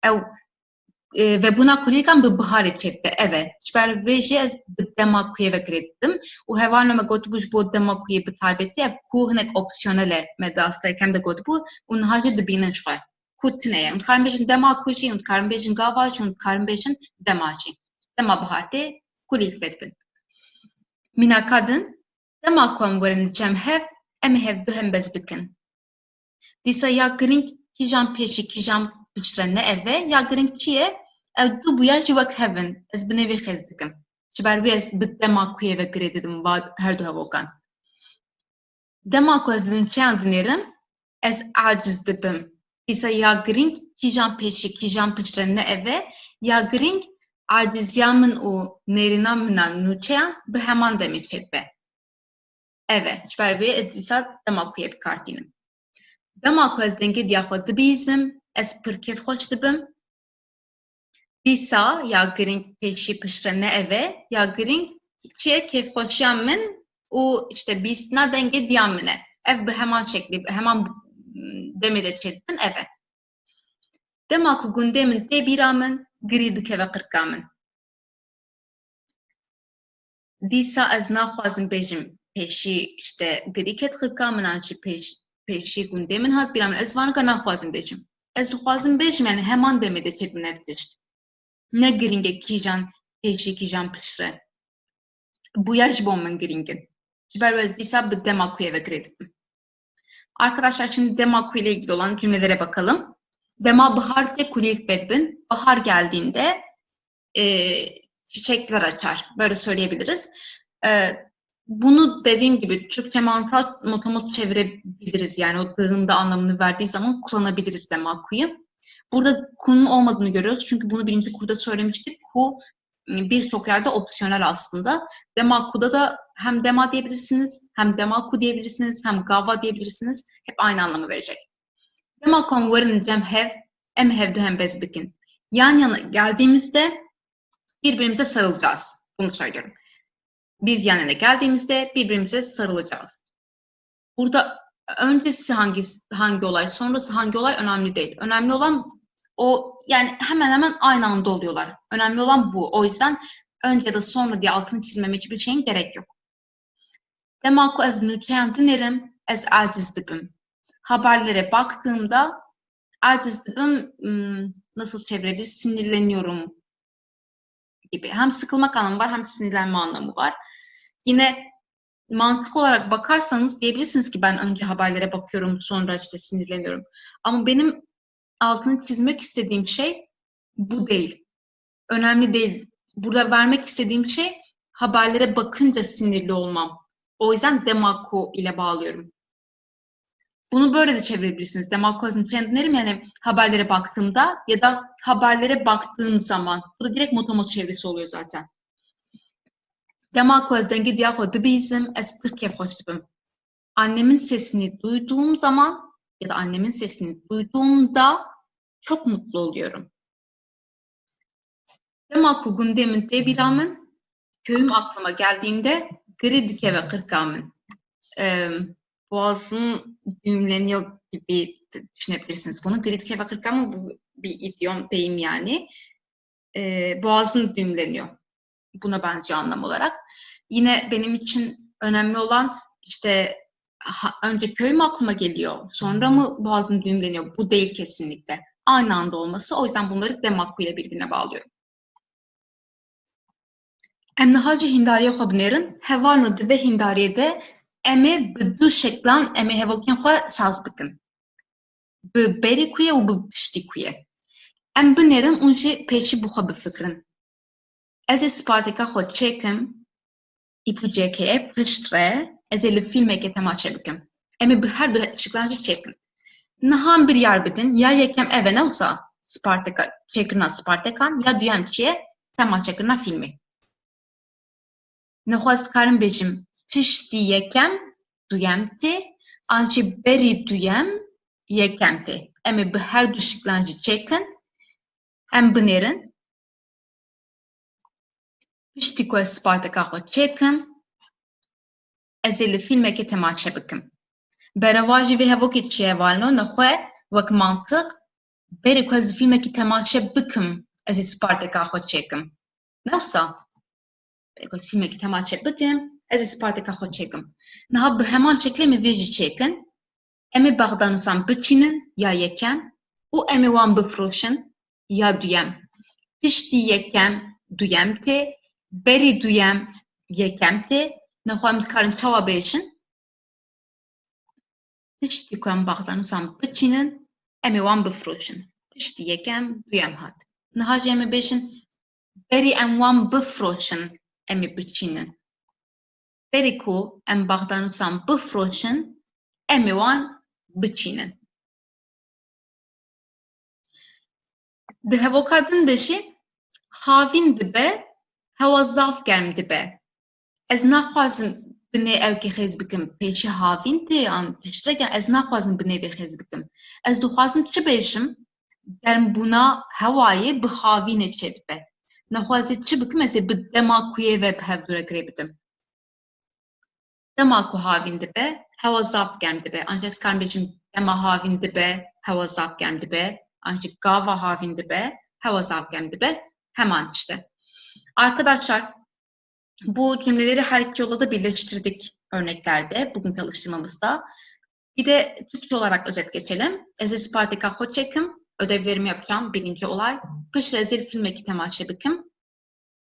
Ew vebûna kulîlkan bi biharê çêdibe ev e. Ji ber vê jî ez bi dema ku yê ve girê didim û hevalê me gotibû ji bo dema ku yê bi taybetî ev ku hinek opsiyonel e me di astayekêm de gotibû û niha jî dibînin xwe. Ku tune ye. Hûn dikarin bêjin dema ku jî, hûn dikarin bêjin gava jî, hûn dikarin bêjin dema jî. Dema bihartê kulîlk vedibin. Mîna kadin, dema ku em werin cem hev, em ê hev du hem bez bikin. Dîsa ya girîng kîjan pêşî kîjan piştre ne ev e, ya girîng çi ye? Ew du bûye ji wek hevin, ez bi nevê xêz dikim. Ji ber wê ez bi dema ku yê ve girê didim her du hevokan. Dema ku ez din çiyan dinêrim, ez aciz dibim. Dîsa ya girîng kîjan pêşî kîjan piştre ne ev e, ya girîng aciziya min û nêrîna min a nûçeyan bi heman demê çêdibe. Ev e. Ji ber wê ez dîsa dema ku yê bikartînim. Dema ku ez dengê diya xwe dibîzim, ez pir kêfxweş dibim. Dîsa ya girîng pêşî piştre ne ev e, ya girîng çi ye kêfxweşiya min û işte bîstina dengê diya min e. Ev bi heman şeklî, heman demê de çêdibin ev e. Dema ku gundê min tê bîra min, girî dikeve qirka min. Dîsa ez naxwazim bêjim pêşî işte girî ket qirka min an jî pêşî gundê min hat bîra min. Ez vanika naxwazim bêjim. Ez dixwazim bêjim yani heman demê de çêdibin ev tişt. Ne girîng e kîjan pêşî kîjan piştre. Bu yer ji bo min girîngin. Ji ber ez dîsa bi dema ku yê ve girê didim. Arkadaşlar şimdi dema ku ile ilgili olan cümlelere bakalım. Dema bihartê kulîlk vedibin. Bahar geldiğinde çiçekler açar. Böyle söyleyebiliriz. Bunu dediğim gibi Türkçe mantığa motomot çevirebiliriz. Yani o dığında anlamını verdiği zaman kullanabiliriz dema ku'yu. Burada ku'nun olmadığını görüyoruz. Çünkü bunu birinci kurda söylemiştik. Ku birçok yerde opsiyonel aslında. Dema ku'da da hem dema diyebilirsiniz, hem dema ku diyebilirsiniz, hem gava diyebilirsiniz. Hep aynı anlamı verecek. Dema ku em werin cem hev, em hevdu hem bez bikin. Yan yana geldiğimizde birbirimize sarılacağız. Bunu söylüyorum. Biz yan yana geldiğimizde birbirimize sarılacağız. Burada öncesi hangi olay, sonrası hangi olay önemli değil. Önemli olan o, yani hemen hemen aynı anda oluyorlar. Önemli olan bu. O yüzden önce ya da sonra diye altını çizmeme hiçbir şeyin gerek yok. Demek ki ez nûçeyên dinêrim, ez aciz dibim. Haberlere baktığımda aciz dibim, nasıl çevirebilir? Sinirleniyorum gibi. Hem sıkılmak anlamı var hem sinirlenme anlamı var. Yine mantık olarak bakarsanız diyebilirsiniz ki ben önce haberlere bakıyorum, sonra işte sinirleniyorum. Ama benim altını çizmek istediğim şey bu değil. Önemli değil. Burada vermek istediğim şey haberlere bakınca sinirli olmam. O yüzden demako ile bağlıyorum. Bunu böyle de çevirebilirsiniz. Demako'nun kendinlerim, yani haberlere baktığımda ya da haberlere baktığım zaman. Bu da direkt motomot çevresi oluyor zaten. Demako ez dengi diyaho dibizim ez pır hoş dibim. Annemin sesini duyduğum zaman ya da annemin sesini duyduğumda çok mutlu oluyorum. Demako gündemin tebiramın, köyüm aklıma geldiğinde Gridike ve Kırkamın. Boğazım düğümleniyor gibi düşünebilirsiniz bunu. Gridike ve Kırkamın bu bir idiom, deyim yani. Boğazım düğümleniyor. Buna benziyor anlam olarak. Yine benim için önemli olan işte önce köyüm aklıma geliyor, sonra mı boğazım düğümleniyor? Bu değil kesinlikle. Aynı anda olması. O yüzden bunları demakku ile birbirine bağlıyorum. Em nihacı hindariye xwe binêrin, hevalno dibe hindariyede em bi du şeklan em hevokên xwe saz bikin. Bi berî ku ye û bi piştî ku ye. Em binêrin û jî pêçî bi xwe bifikirin. Ez ê spartêka xwe çêkim, îpûcekê pişt re ez ê li fîlmekê temaşe bikim. Em ê bi her du şeklan jî çêkin. Nihan bir yer bidin, ya yekem eve ne olsa Spartaka çekirina Spartakan ya duyem çiye tema çekirina filmi. Nexwaz karim bêjim piştî yekem duyemtê, an jî berî duyem yekemtê. Em ê bi her du şeklan jî çêkin, em binêrin. Piştî ku ez Spartaka xwe çêkim, ez ê li fîlmekê temaşe bikim. Bereva jî vê hevokê çi hevalino nexwe wek mantık berî ku ez fîlmekî temaşe bikim, ez ê Spartaka xwe çêkim. Ne wisa? Berî ku ez fîlmekî temaşe bikim, ez ê Spartaka xwe çêkim. Niha bi heman şeklê em ê vê jî çêkin. Em ê bexdanûsan biçînin ya yekem û em ê wan bifroşin ya duyem. Piştî yekem duyemtê, berî duyem yekemtê. Nexwe em dikarin çawa bêjin? Piştî ku em bexdanûsan biçînin, em ê wan bifroşin. Piştî yekem duyem hat. Niha jî em ê bêjin berî em wan bifroşin, em ê biçînin. Berî ku em bexdanûsan bifroşin, em ê wan biçînin. Di hevoka din de jî havîn dibe, hewa zaf germ dibe. Ez naxwazim binê evkê xêz bikim pêşî havîn tê an piştrekê, ez naxwazim binê vê xêz bikim. Ez dixwazim çi bêjim? Germbûna hewayê bi havînê çê dibe. Nexwazê çi bikim? Ez ê bi demakuyê ve bi hev duregerê bidim. Dema ku havîn dibe, hewa zaf germ dibe. Ancak ez karim bêjim dema havîn dibe, hewa zaf germ dibe. Ancak gava havîn dibe, hewa zaf germ dibe. Hemen işte. Arkadaşlar, bu cümleleri her iki yolla da birleştirdik örneklerde, bugünkü alıştırmamızda. Bir de Türkçe olarak özet geçelim. Ez ê Spartaka xwe çêkim, ödevlerimi yapacağım, birinci olay. Piştre ez ê filmekî temaşe bikim.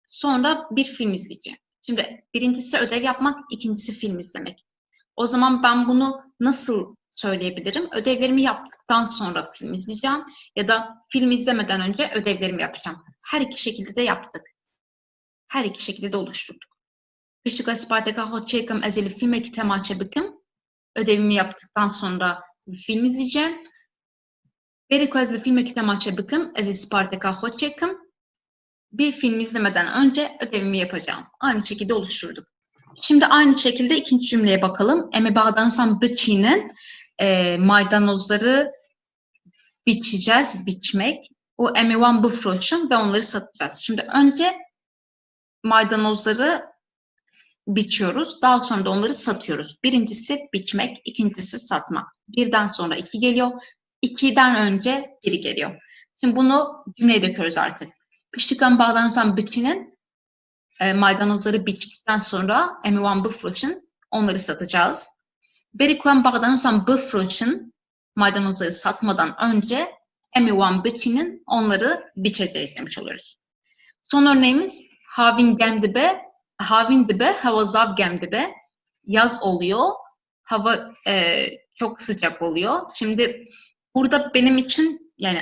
Sonra bir film izleyeceğim. Şimdi birincisi ödev yapmak, ikincisi film izlemek. O zaman ben bunu nasıl söyleyebilirim? Ödevlerimi yaptıktan sonra film izleyeceğim ya da film izlemeden önce ödevlerimi yapacağım. Her iki şekilde de yaptık. Her iki şekilde de oluşturduk. Piştî ku ez Spartaka xwe çêkim, ez ê li filmekî temaşe bikim. Ödevimi yaptıktan sonra film izleyeceğim. Berî ku ez li filmekî temaşe bikim, ez ê Spartaka xwe çêkim. Bir film izlemeden önce ödevimi yapacağım. Aynı şekilde oluşturduk. Şimdi aynı şekilde ikinci cümleye bakalım. Em ê bexdanûsan biçînin, maydanozları biçeceğiz, biçmek. O em ê wan bifroşin ve onları satacağız. Şimdi önce maydanozları biçiyoruz. Daha sonra da onları satıyoruz. Birincisi biçmek, ikincisi satmak. Birden sonra iki geliyor. İkiden önce biri geliyor. Şimdi bunu cümleye döküyoruz artık. Piştikten bağlanırsan biçinin maydanozları biçtikten sonra emivan bifroşun onları satacağız. Berikuen bağlanırsan bifroşun maydanozları satmadan önce emivan biçinin onları biçeceğiz demiş oluyoruz. Son örneğimiz havin gemdibe, hava zav gemdibe. Yaz oluyor, hava çok sıcak oluyor. Şimdi burada benim için yani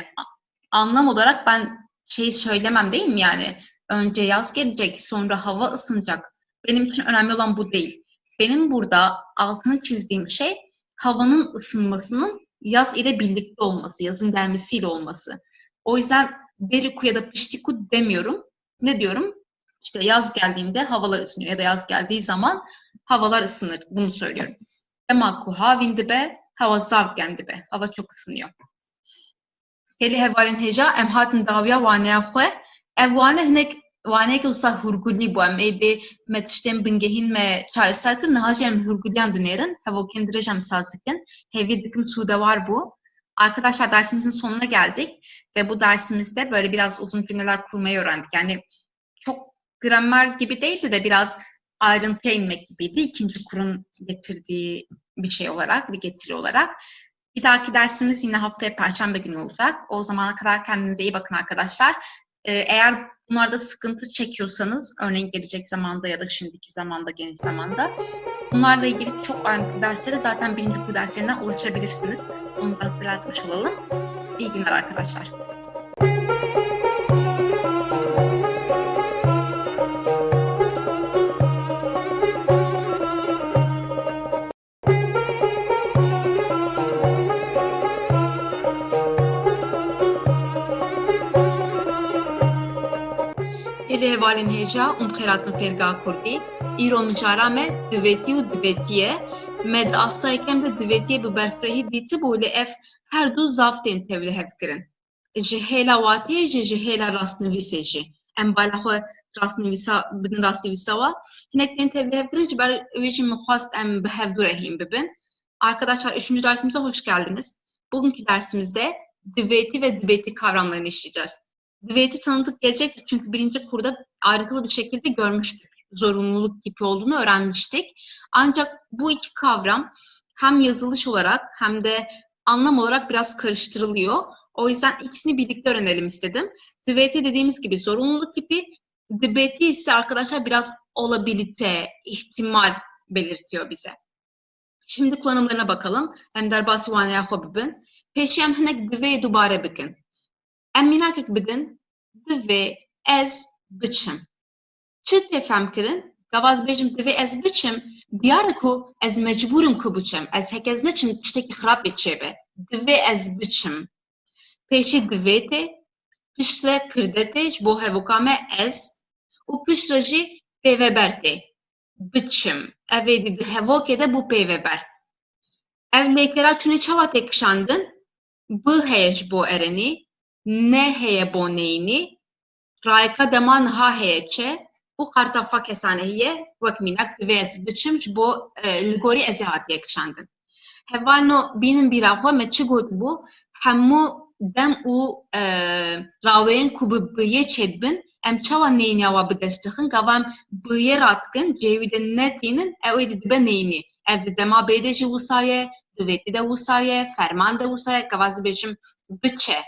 anlam olarak ben şey söylemem değil mi yani? Önce yaz gelecek, sonra hava ısınacak. Benim için önemli olan bu değil. Benim burada altını çizdiğim şey havanın ısınmasının yaz ile birlikte olması, yazın gelmesiyle olması. O yüzden beriku ya da piştiku demiyorum. Ne diyorum? İşte yaz geldiğinde havalar ısınıyor ya da yaz geldiği zaman havalar ısınır. Bunu söylüyorum. Demaku havindi be, hava zav geldi be. Hava çok ısınıyor. Heli hevalin heca em hartin davya vaneye xwe. Ev vane hinek vane ki usa hurguli bu em eydi metiştem bingehin me çareser kır nahace em hurguliyan dinerin. Hevo kendirecem sazdikin. Hevi dikim suda var bu. Arkadaşlar dersimizin sonuna geldik ve bu dersimizde böyle biraz uzun cümleler kurmayı öğrendik. Yani çok gramer gibi değildi de biraz ayrıntıya inmek gibiydi. İkinci kurun getirdiği bir şey olarak, bir getiri olarak. Bir dahaki dersimiz yine haftaya Perşembe günü olacak. O zamana kadar kendinize iyi bakın arkadaşlar. Eğer bunlarda sıkıntı çekiyorsanız, örneğin gelecek zamanda ya da şimdiki zamanda, geniş zamanda bunlarla ilgili çok ayrıntılı derslere zaten birinci kur derslerinden ulaşabilirsiniz. Onu da hatırlatmış olalım. İyi günler arkadaşlar. Hevalin heja umxeratın ferga kurdi. İro micara me diveti u divetiye. Med asaykem de divetiye bu berfrehi diti bu ile ev her du zaftên tevli hevkirin. Ji hêla watê ji hêla rastnivîsê em bala xwe rastnivîsa bidin rastnivîsa wa hinek tên tevli hevkirin ji ber wê jî min xwast em bi hev du rehîn bibin. Arkadaşlar 3. dersimize hoş geldiniz. Bugünkü dersimizde diveti ve dibeti kavramlarını işleyeceğiz. Diveti tanıdık gelecek çünkü birinci kurda ayrıntılı bir şekilde görmüştük. Zorunluluk kipi olduğunu öğrenmiştik. Ancak bu iki kavram hem yazılış olarak hem de anlam olarak biraz karıştırılıyor. O yüzden ikisini birlikte öğrenelim istedim. Diveti dediğimiz gibi zorunluluk kipi, dibeti ise arkadaşlar biraz olabilite, ihtimal belirtiyor bize. Şimdi kullanımlarına bakalım. Em derbasi vanaya xwe bibin. Pêşî em hinek divê dubare bikin. Em mînakek bidin, divê ez biçim. Çi tê fehm kirin? Gavaz bêjim divê ez biçim, diyar e ku ez mecbûrim ku biçim. Ez hekez niçim tiştekî xirab bê çêbe. Divê ez biçim. Pêşî divê tê, piştre kirde tê ji bo hevoka me ez û piştre jî pêveber tê. Biçim. Ev ê di hevokê de bû pêveber. Ev lêkera çûnê çawa tê kişandin? Bi heye ji bo erenî, ne heye bo neyni, rayka deman ha heye çe, bu kartafa kesane hiye, vek minak divê ez biçim ji bo li gorî ez ê hatiye kişandin. Hevano bînin bîra xwe me çi got bû, hemû dem û raweyên ku bi biyê çêdibin, em çawa neyniya wa bi dest dixin, gava em biyê radikin, cêwî de netînin, ew ê dibe neynî. Ev di dema bê de jî wisa ye, divêtî de wisa ye, ferman de wisa ye, gavaz dibêjim biçe.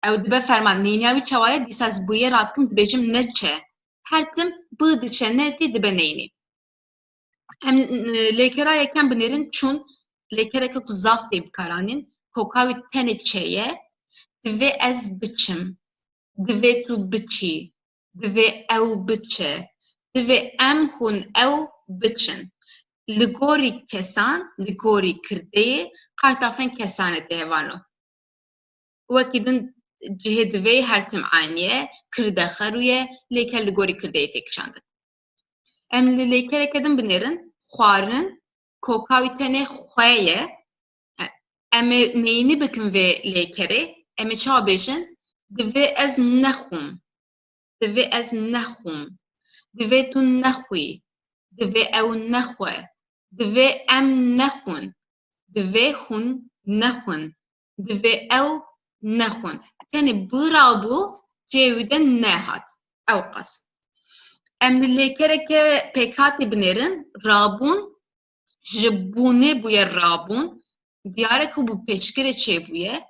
Ew dibe ferman neyniya wî çawa ye, dîsa ez biyê radikim dibêjim neçe. Her tim bi diçe netî dibe neynî. Em lêkera yekem binêrin çûn lêkereke ku zav tê bikaranîn, koka wî tenê çeye, divê ez biçim, divê tu biçî, divê ew biçe, divê em hûn ew biçin. Li gorî kesan, li gorî kirdeyê, kartafên kesanê tê hevano. Wekî din cihê divê her tim aynî, kirde xerûye, lêker li gorî kirdeyê tê kişandin. Em li lêkereke din binêrin, xwarin, koka wî tenê xwe ye, em ê neyînî bikin vê lêkerê, em ê çawa bêjin? Divê ez nexwim, divê ez nexwim, divê tu nexwî, Divê ew nexwe. Divê em nexwin. Divê hûn nexwin. Divê ew nexwin. Tenê bi rabû cêwî de nehat. Ew qas. Em li lêkereke pêk hatî binêrin, rabûn ji bûnê bûye rabûn, diyare ku bu pêşkirê çêbûye,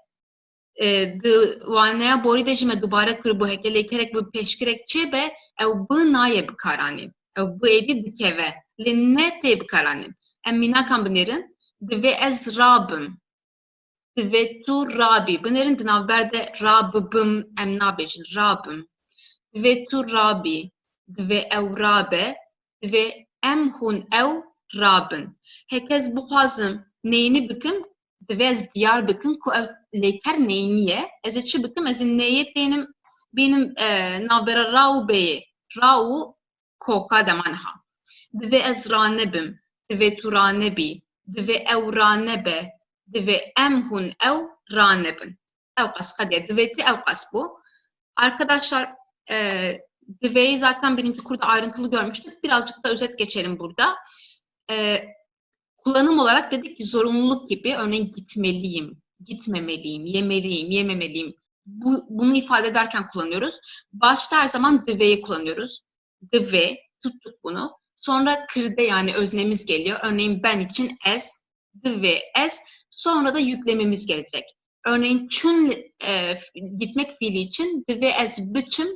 di waneya borî de jî me dubare kiribû heke lêkerek bi pêşkirek çêbe, ew bi naye bikaranîn. Ew bi êdî dikeve. Lê ne tê bikaranîn. Em mînakan binêrin. Divê ez rabim. Divê tu rabî. Binêrin di navber de rabibim em nabêjin. Rabim. Divê tu rabî. Divê ew rabe. Divê em hûn ew rabin. Hekez bixwazim neyînî bikim, divê ez diyar bikim ku ev lêker neyînî ye. Ez ê çi bikim? Ez ê neyê tênim bînim navbera ra û bêyê. Ra û koka dema niha. Divê ez ranebim. Divê tu ranebî. Divê ew ranebe. Divê em hûn ew ranebin. Ew qas hadiye. Divêti ew qas bu. Arkadaşlar divêyi zaten birinci kurda ayrıntılı görmüştük. Birazcık da özet geçelim burada. Kullanım olarak dedik ki zorunluluk gibi, örneğin gitmeliyim, gitmemeliyim, yemeliyim, yememeliyim. Bunu ifade ederken kullanıyoruz. Başta her zaman divêyi kullanıyoruz. Divê, tuttuk bunu. Sonra kirde yani öznemiz geliyor. Örneğin ben için ez, divê ez. Sonra da yüklemimiz gelecek. Örneğin çün gitmek fiili için divê ez biçim,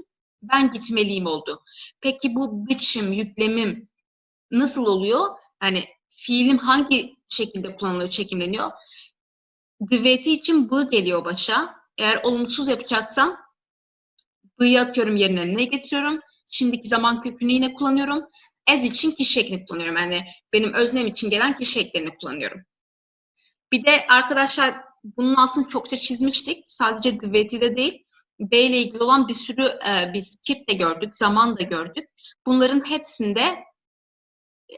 ben gitmeliyim oldu. Peki bu biçim, yüklemim nasıl oluyor? Yani fiilim hangi şekilde kullanılıyor, çekimleniyor? Divêti için bu geliyor başa. Eğer olumsuz yapacaksam b'yı atıyorum yerine ne getiriyorum? Şimdiki zaman kökünü yine kullanıyorum. Ez için kişi ekini kullanıyorum. Yani benim öznem için gelen kişi eklerini kullanıyorum. Bir de arkadaşlar bunun altını çokça çizmiştik. Sadece divêti de değil. B ile ilgili olan bir sürü biz kip de gördük, zaman da gördük. Bunların hepsinde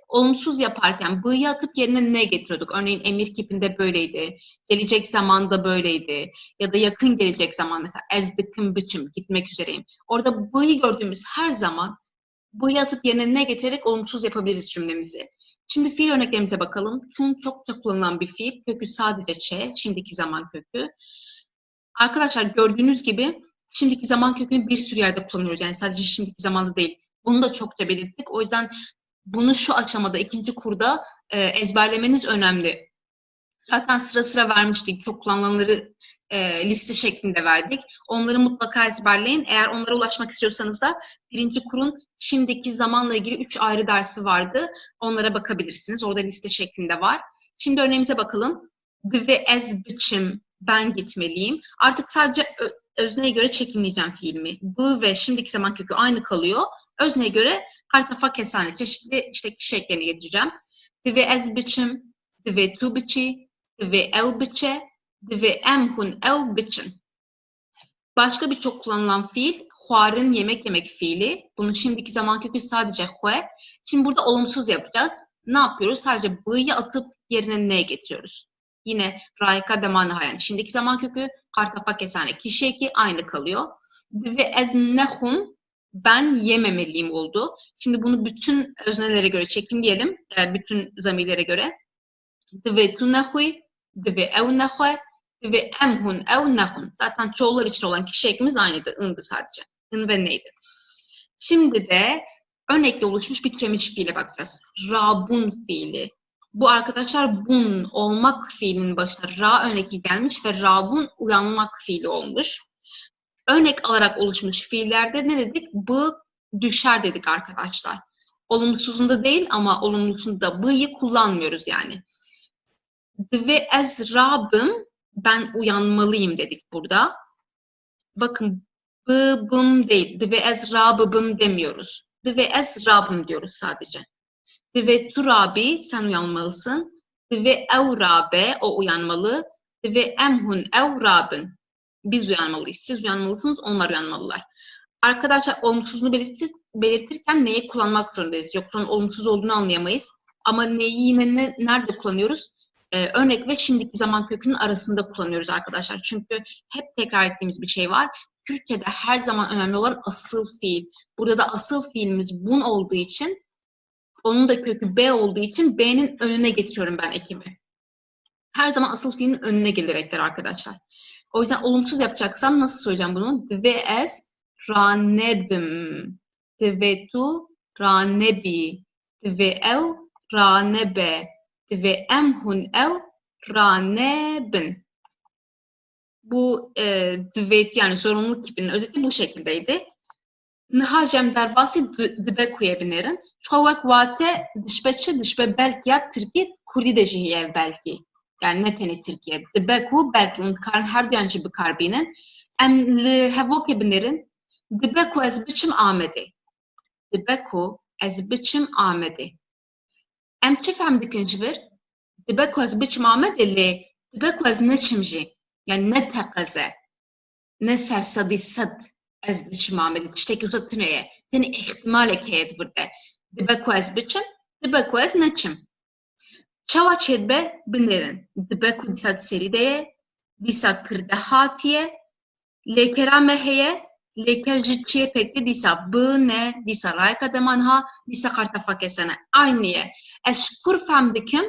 olumsuz yaparken b'yı atıp yerine ne getiriyorduk? Örneğin emir kipinde böyleydi. Gelecek zamanda böyleydi. Ya da yakın gelecek zaman mesela ez dikim biçim gitmek üzereyim. Orada b'yı gördüğümüz her zaman b'yı atıp yerine ne getirerek olumsuz yapabiliriz cümlemizi. Şimdi fiil örneklerimize bakalım. Çün çokça kullanılan bir fiil. Kökü sadece ç, şimdiki zaman kökü. Arkadaşlar gördüğünüz gibi şimdiki zaman kökünü bir sürü yerde kullanıyoruz. Yani sadece şimdiki zamanda değil. Bunu da çokça belirttik. O yüzden bunu şu aşamada, ikinci kurda ezberlemeniz önemli. Zaten sıra sıra vermiştik. Çok kullanılanları liste şeklinde verdik. Onları mutlaka ezberleyin. Eğer onlara ulaşmak istiyorsanız da birinci kurun şimdiki zamanla ilgili 3 ayrı dersi vardı. Onlara bakabilirsiniz. Orada liste şeklinde var. Şimdi örneğimize bakalım. Divê ez biçim, ben gitmeliyim. Artık sadece özneye göre çekimleyeceğim fiilimi. Bu ve şimdiki zaman kökü aynı kalıyor. Özneye göre kartafa kesane çeşitli işte kişi eklerini getireceğim. Divê ez biçim, divê tu biçî, divê ew biçe, divê em hûn ew biçin. Başka birçok kullanılan fiil, xwarin yemek yemek fiili. Bunun şimdiki zaman kökü sadece xwe. Şimdi burada olumsuz yapacağız. Ne yapıyoruz? Sadece b'yı atıp yerine ne getiriyoruz? Yine rayka demanaha yani şimdiki zaman kökü kartafa kesane kişi eki aynı kalıyor. Divê ez nexwim, ben yememeliyim oldu. Şimdi bunu bütün öznelere göre çekimleyelim. Bütün zamirlere göre. Divê tu nexwî, divê ew nexwe, divê em hûn ew nexwin. Zaten çoğullar için olan kişi ekimiz aynıydı. In'dı sadece. In ve neydi. Şimdi de örnekle oluşmuş bir türemiş fiile bakacağız. Rabun fiili. Bu arkadaşlar bun olmak fiilinin başına ra örnekli gelmiş ve rabun uyanmak fiili olmuş. Örnek alarak oluşmuş fiillerde ne dedik? Bu düşer dedik arkadaşlar. Olumsuzunda değil ama olumlusunda b'yı kullanmıyoruz yani. Divê ez rabim, ben uyanmalıyım dedik burada. Bakın bım değil. Divê ez rabim demiyoruz. Divê ez rabim diyoruz sadece. Divê tu rabî, sen uyanmalısın. Divê ew rabe, o uyanmalı. Divê em hûn ew rabin. Biz uyanmalıyız. Siz uyanmalısınız, onlar uyanmalılar. Arkadaşlar olumsuzluğunu belirtirken neyi kullanmak zorundayız? Yoksa onun olumsuz olduğunu anlayamayız. Ama neyi yine nerede kullanıyoruz? Örnek ve şimdiki zaman kökünün arasında kullanıyoruz arkadaşlar. Çünkü hep tekrar ettiğimiz bir şey var. Türkçe'de her zaman önemli olan asıl fiil. Burada da asıl fiilimiz bun olduğu için Onun da kökü B olduğu için B'nin önüne getiriyorum ben ekimi. Her zaman asıl fiilin önüne gelerekler arkadaşlar. O yüzden olumsuz yapacaksam nasıl söyleyeceğim bunu? Dve ez ranebim. Dve tu ranebi. Dve ev ranebe. Dve em hun ev ranebin. Bu dvet yani zorunluluk kipinin özeti bu şekildeydi. Nihacem dervasi dibe kuyabilirim. Şu vak vate dişbe belki ya Türkiye Kurdi de jiye belki. Yani ne teni Türkiye. Dibe ku belki un karın her bir anci bir karbinin. Em li hevok ebilirim. Dibe ku ez biçim amede. Dibe ku ez biçim amede. Em çi fem dikinci bir? Dibe ku ez biçim amede li dibe ku ez ne çimji. Yani ne tekaze. Ne sersadi sad. Ez biçim amede. Tişteki uzatınıyor. Teni ihtimal heyet burada. Dibe ku ez biçim. Dibe ku ez ne çim. Çava çedbe binerin. Dibe ku disa serideye. Disa kırda hatiye. Lekera meheye. Leker jitçiye pekti disa bu ne. Disa rayka demanha. Disa kartafa kesene. Aynıye. Eşkur femdikim.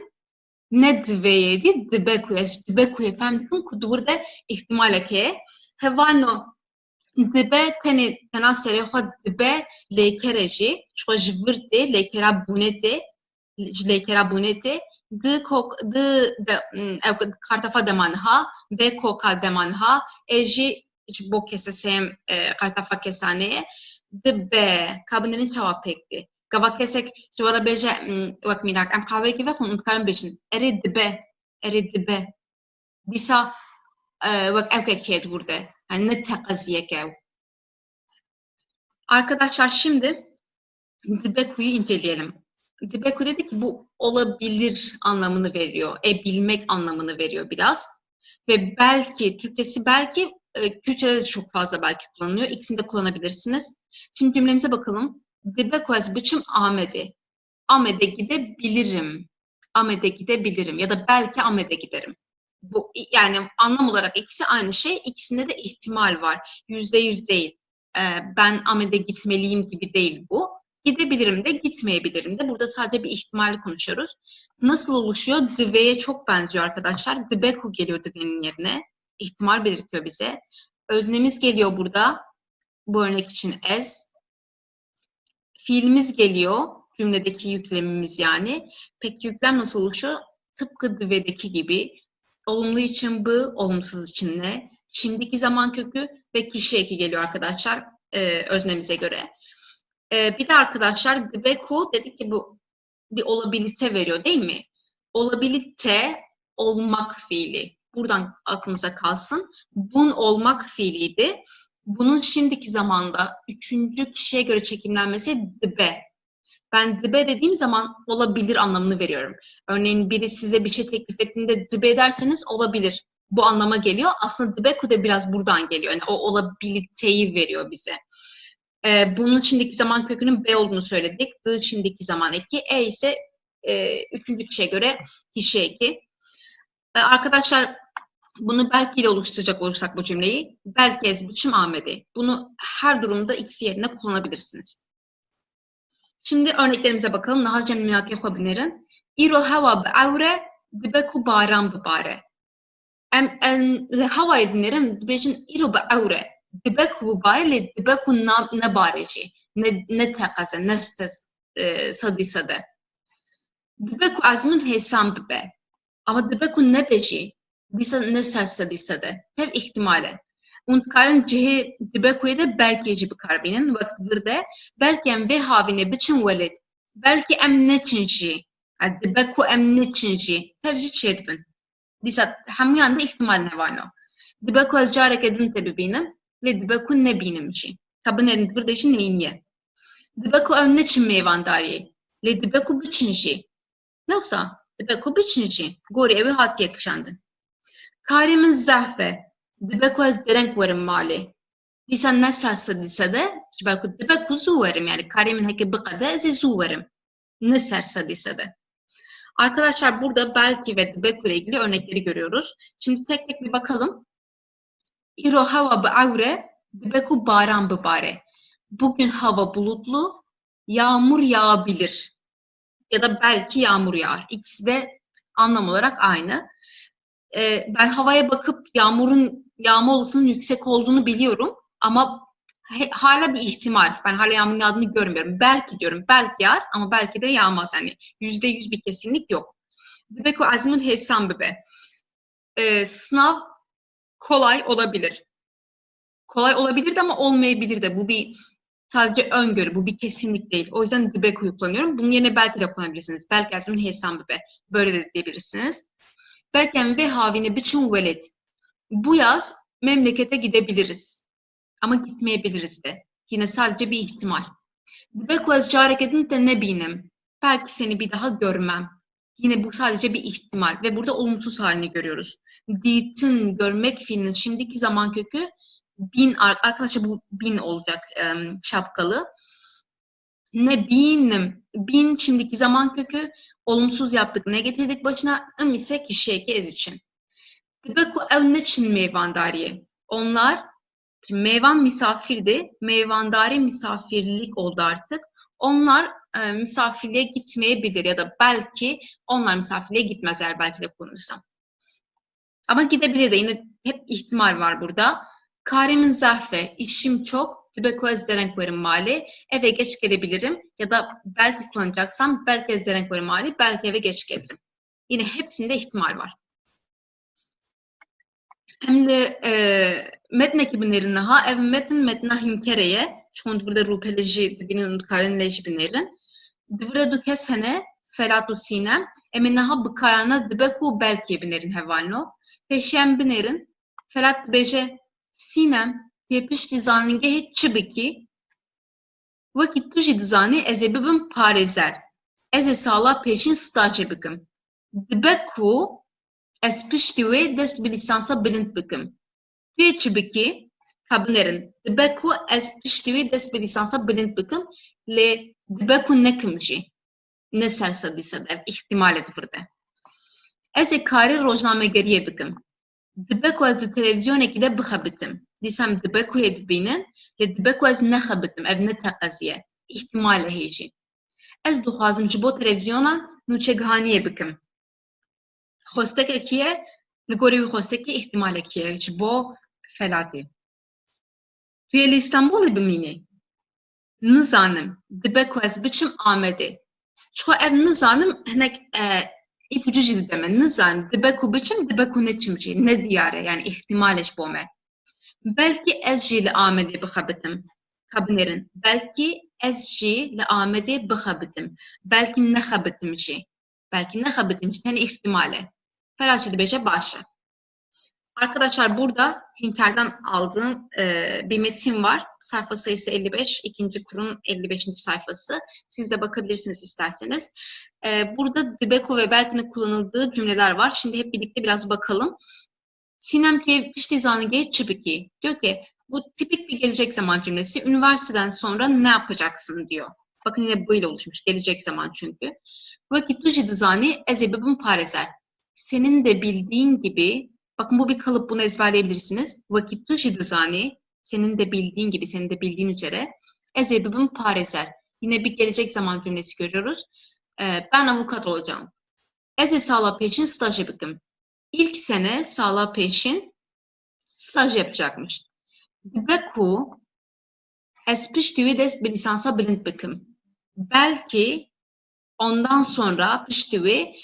Ne dveyedi. Dibe ku ez. Dibe ku femdikim. Kudu burada ihtimal heye. Hevano. Dibe tena seri xwe dibe lêkere jî xwe ji vir tê lêkera bûnê tê ji lêkera bûnê tê ew kartefa demanha bê koka demanha jî ji bo keseseyem kartefa kesaneyê dibe kabinêrîn çawa pêk tê gava kesek ji were bêje wek mînak em qaveyekê vexwin dikarin bêjin erê dibe dîsa wek ew kêt burada. Yani ne tekaziyek ev. Arkadaşlar şimdi Dibeku'yu inceleyelim. Dibeku dedi ki bu olabilir anlamını veriyor. Bilmek anlamını veriyor biraz. Ve belki, Türkçesi belki, Kürtçe'de de çok fazla belki kullanılıyor. İkisini de kullanabilirsiniz. Şimdi cümlemize bakalım. Dibeku ez biçim Ahmet'e. Ahmet'e gidebilirim. Ahmet'e gidebilirim. Ya da belki Ahmet'e giderim. Bu, yani anlam olarak ikisi aynı şey. İkisinde de ihtimal var. %100 değil. Ben Ahmet'e gitmeliyim gibi değil bu. Gidebilirim de gitmeyebilirim de. Burada sadece bir ihtimali konuşuyoruz. Nasıl oluşuyor? Dve'ye çok benziyor arkadaşlar. Dibeku geliyor Dve'nin yerine. İhtimal belirtiyor bize. Öznemiz geliyor burada. Bu örnek için ez. Fiilimiz geliyor. Cümledeki yüklemimiz yani. Peki yüklem nasıl oluşuyor? Tıpkı Dve'deki gibi. Olumlu için bu, olumsuz için ne? Şimdiki zaman kökü ve kişi eki geliyor arkadaşlar öznemize göre. Bir de arkadaşlar dibeku dedik ki bu bir olabilite veriyor değil mi? Olabilite olmak fiili. Buradan aklınıza kalsın. Bun olmak fiiliydi. Bunun şimdiki zamanda üçüncü kişiye göre çekimlenmesi dibe. Ben dibe dediğim zaman olabilir anlamını veriyorum. Örneğin biri size bir şey teklif ettiğinde dibe derseniz olabilir. Bu anlama geliyor. Aslında dibeku da biraz buradan geliyor. Yani o olabiliteyi veriyor bize. Bunun şimdiki zaman kökünün B olduğunu söyledik. D şimdiki zaman eki. Ise üçüncü kişiye göre kişi eki. Arkadaşlar bunu belki ile oluşturacak olursak bu cümleyi. Belki ez biçim Ahmet'e. Bunu her durumda ikisi yerine kullanabilirsiniz. Şimdi örneklerimize bakalım. Nahacem miyake xobinerin. İro hava be'avre dibeku baran bibare. Hava edinirim dibecin İro be'avre. Dibeku bibare le dibeku ne bareci. Ne tekaze, ne sadisade. Dibeku azmin hesam bibe. Ama dibeku ne beci. Disa ne sadisade. Tev ihtimale. Untkarın cihi dibeku'ya da belki cibi karbinin vaktidir belki em ve havine biçim veled belki em ne çinci dibeku em ne çinci tevzi çedbin disa hamyan da ihtimal ne var no dibeku az carek edin tebibinim le dibeku ne binimci tabın elinde burada için neyin ye dibeku em ne çin meyvandari le dibeku biçinci yoksa dibeku biçinci gori evi hat yakışandın karimin zahfe dibeku ez derenk verim mali. Disa ne serse disa de, belki dibeku zu verim yani karimin heki bıkade ez zu verim. Ne serse disa de. Arkadaşlar burada belki ve dibeku ile ilgili örnekleri görüyoruz. Şimdi tek tek bir bakalım. İro hava be'avre, dibeku baran bibare. Bugün hava bulutlu, yağmur yağabilir. ya da belki yağmur yağar. İkisi de anlam olarak aynı. Ben havaya bakıp yağmurun yağma olasılığının yüksek olduğunu biliyorum ama hala bir ihtimal. Ben hala yağmurun yağdığını görmüyorum. Belki diyorum, belki yağar ama belki de yağmaz. Yani %100 bir kesinlik yok. Dibeko azmin hesam bebe. Sınav kolay olabilir. Kolay olabilir de ama olmayabilir de. Bu bir sadece öngörü, bu bir kesinlik değil. O yüzden Dibeko'yu kullanıyorum. Bunun yerine belki de kullanabilirsiniz. Belki azmin hesam bebe. Böyle de diyebilirsiniz. Belki ve havine biçim velet. Bu yaz memlekete gidebiliriz. Ama gitmeyebiliriz de. Yine sadece bir ihtimal. Dibeko az careketin de ne binim. Belki seni bir daha görmem. Yine bu sadece bir ihtimal ve burada olumsuz halini görüyoruz. Ditin görmek fiilinin şimdiki zaman kökü bin, arkadaşlar bu bin olacak şapkalı. Ne binim. Bin şimdiki zaman kökü olumsuz yaptık, ne getirdik başına? Ise kişiye ez için. Dibeko ev ne için meyvandariye? Onlar meyvan misafirdi. Meyvandari misafirlik oldu artık. Onlar misafirliğe gitmeyebilir ya da belki onlar misafirliğe gitmezler belki de kullanırsam. Ama gidebilir de yine hep ihtimal var burada. Karemin zahfe, işim çok. Dibeko ezderenk verim mali. Eve geç gelebilirim ya da belki kullanacaksam belki ezderenk verim mali. Belki eve geç gelirim. Yine hepsinde ihtimal var. Hem de metn ekibinlerin ha ev metna hinkereye çünkü burada rupeleji dibinin karinleji binlerin divre du kesene felatu sinem eminaha bıkarana dibeku belki binlerin hevalno peşem binlerin felat beje sinem tepiş dizaninge hiç çibiki vakit tuji dizani ezebibim parezer eze sağla peşin stajı bikim dibeku ez piştî wê dest bi lîsansa bilind bikim. Tu yê çi bikî? Kabinêrin. Dibe ku ez piştî wê dest bi lîsansa bilind bikim lê dibe ku nekim jî. Ne sersedî sedev, ihtimal edifirde. Ez ê karî rojnamegeriyê bikim. Dibe ku ez di televizyonekî de bixebitim. Dîsem dibe ku yê dibînin lê dibe ku ez nexebitim, ev ne teqeziye. İhtimal heye jî. Ez dixwazim ji bo televizyonan nûçegihaniyê bikim. Xostekekiye, li gorî wî xostekî ihtimalekiye ji bo felatê. Tu yê li Îstanbolê bimînî? Nizanim. Dibe ku ez biçim Amedê. Çixwe ev nizanim hinek îpucu jî dide me. Nizanim. Dibe ku biçim, dibe ku neçim jî. Ne diyare, yani ihtimale ji bo me. Belki ez jî li Amedê bixebitim. Kabinêrin. Belki ez jî li Amedê bixebitim. Belki nexebitim jî. Belki nexebitim jî. Tenê ihtimale. Felatçı dibece başı. Arkadaşlar burada Hinter'den aldığım bir metin var. Sayfa sayısı 55. İkinci kurun 55. sayfası. Siz de bakabilirsiniz isterseniz. Burada Dibeko ve Belkin'in kullanıldığı cümleler var. Şimdi hep birlikte biraz bakalım. Sinem tevfiş dizanı geç çıbiki. Diyor ki bu tipik bir gelecek zaman cümlesi. Üniversiteden sonra ne yapacaksın diyor. Bakın yine böyle oluşmuş. Gelecek zaman çünkü. Vakit tuji dizani ezebibim parezer. Senin de bildiğin gibi, bakın bu bir kalıp, bunu ezberleyebilirsiniz. Vakit tuji dizani, senin de bildiğin gibi, senin de bildiğin üzere. Ezebibim parezer. Yine bir gelecek zaman cümlesi görüyoruz. Ben avukat olacağım. Eze sağla peşin staj yapıyorum. İlk sene sağla peşin staj yapacakmış. Dibeku ez piştî dest bir lisansa bilind bikim. Belki ondan sonra piştî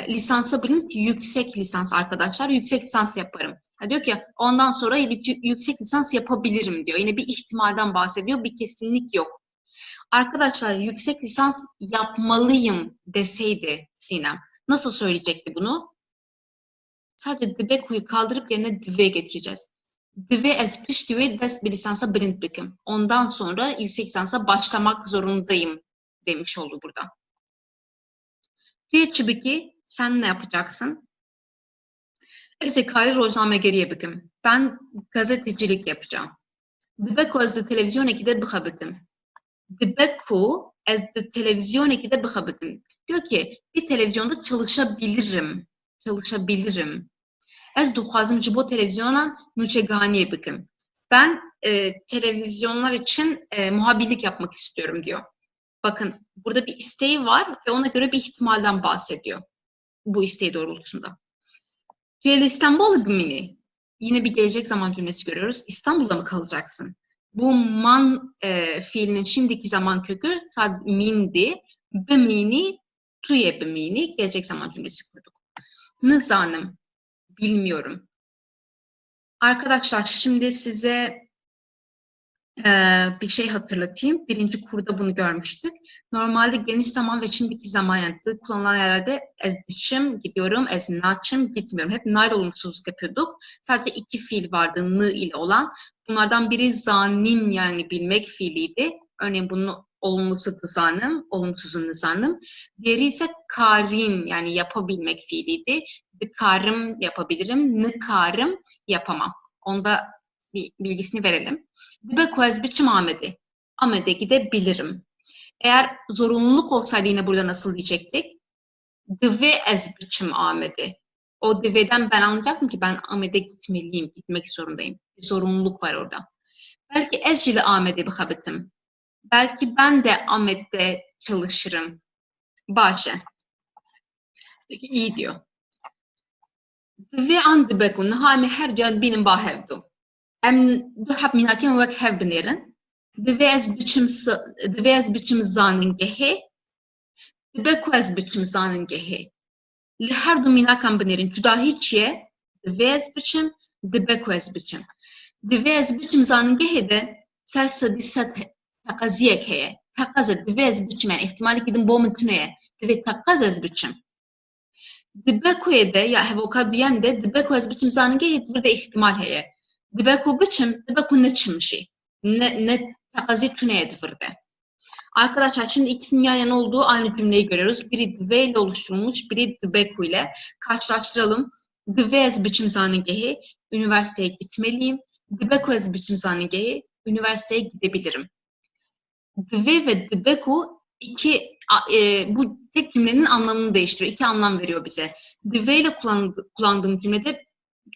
lisansa bilind yüksek lisans arkadaşlar. Yüksek lisans yaparım. Diyor ki ondan sonra yüksek lisans yapabilirim diyor. Yine bir ihtimalden bahsediyor. Bir kesinlik yok. Arkadaşlar yüksek lisans yapmalıyım deseydi Sinem nasıl söyleyecekti bunu? Sadece Dibeku'yu kaldırıp yerine dive getireceğiz. Dive ez piştî dest bir lisansa bilind bikim. Ondan sonra yüksek lisansa başlamak zorundayım demiş oldu burada. Diye çibiki sen ne yapacaksın? Ezekari rozname geriye bikim. Ben gazetecilik yapacağım. Dibeku ez de televizyon ekide bixebitim. Dibeku ez de televizyon ekide bixebitim. Diyor ki bir televizyonda çalışabilirim. Çalışabilirim. Ez dixwazim ji bo televizyonan nûçegihaniyê bikim. Ben televizyonlar için muhabirlik yapmak istiyorum diyor. Bakın burada bir isteği var ve ona göre bir ihtimalden bahsediyor. Bu isteği doğrultusunda. Tüyel İstanbul mini. Yine bir gelecek zaman cümlesi görüyoruz. İstanbul'da mı kalacaksın? Bu man fiilinin şimdiki zaman kökü sadece mindi. Bimini, tuye bimini gelecek zaman cümlesi kurduk. Nızanım, bilmiyorum. Arkadaşlar şimdi size bir şey hatırlatayım. Birinci kurda bunu görmüştük. Normalde geniş zaman ve şimdiki zaman yanıtı kullanılan yerlerde ezdiçim gidiyorum, eznaçım gitmiyorum. Hep nail olumsuzluk yapıyorduk. Sadece iki fiil vardı nı ile olan. Bunlardan biri zanim yani bilmek fiiliydi. Örneğin bunun olumlusu zanım, olumsuzu nizanım. Diğeri ise karin yani yapabilmek fiiliydi. Dıkarım yapabilirim, nıkarım yapamam. Onda bir bilgisini verelim. Dibe ez biçim Ahmet'e. Ahmet'e gidebilirim. Eğer zorunluluk olsaydı yine burada nasıl diyecektik? Dive ez biçim Ahmet'e. O dive'den ben anlayacaktım ki ben Ahmet'e gitmeliyim, gitmek zorundayım. Bir zorunluluk var orada. Belki ez ile Ahmet'e bakabitim. Belki ben de Ahmet'te çalışırım. Başa. Peki iyi diyor. Dive an dibe kun. Nihayme her can benim bahevdu. Em duhab minaken vek hev binirin. Dibe ez biçim zanın gehe. Dibe ku ez biçim zanın gehe. Li her du minaken binirin. Cuda hiç ye. Dibe ez biçim, dibe ku ez biçim. Dibe ez biçim zanın gehe de selsa disset takaziyek heye. Takazı dibe ez biçim yani ihtimali gidin bo mümküneye. Dibe takaz ez biçim. Dibe ku'ye de ya hevoka biyen de dibe ku ez biçim zanın gehe bir de ihtimal heye. Dibe ku biçim, dibe ku ne çimşi. Ne takazi tüneye divirde. Arkadaşlar şimdi ikisinin yan yana olduğu aynı cümleyi görüyoruz. Biri dive ile oluşturulmuş, biri dibeku ile. Karşılaştıralım. Dive ez biçim zanıngehi, üniversiteye gitmeliyim. Dibeku ez biçim zanıngehi, üniversiteye gidebilirim. Dive ve dibeku bu tek cümlenin anlamını değiştiriyor. İki anlam veriyor bize. Dive ile kullandığım cümlede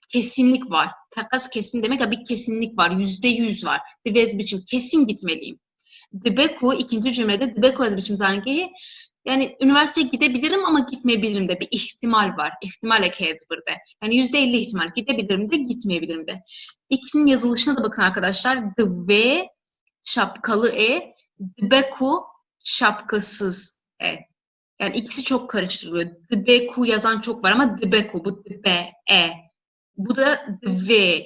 kesinlik var. Takas kesin demek ya bir kesinlik var. %100 var. Dive ez biçim kesin gitmeliyim. Dibeku ikinci cümlede dibeku ez biçim zanıngehi yani üniversiteye gidebilirim ama gitmeyebilirim de bir ihtimal var. İhtimal ekeydi burada. Yani %50 ihtimal gidebilirim de gitmeyebilirim de. İkisinin yazılışına da bakın arkadaşlar. Dive şapkalı dibeku şapkasız Yani ikisi çok karıştırılıyor. Dibeku yazan çok var ama dibeku bu dibe Bu da dive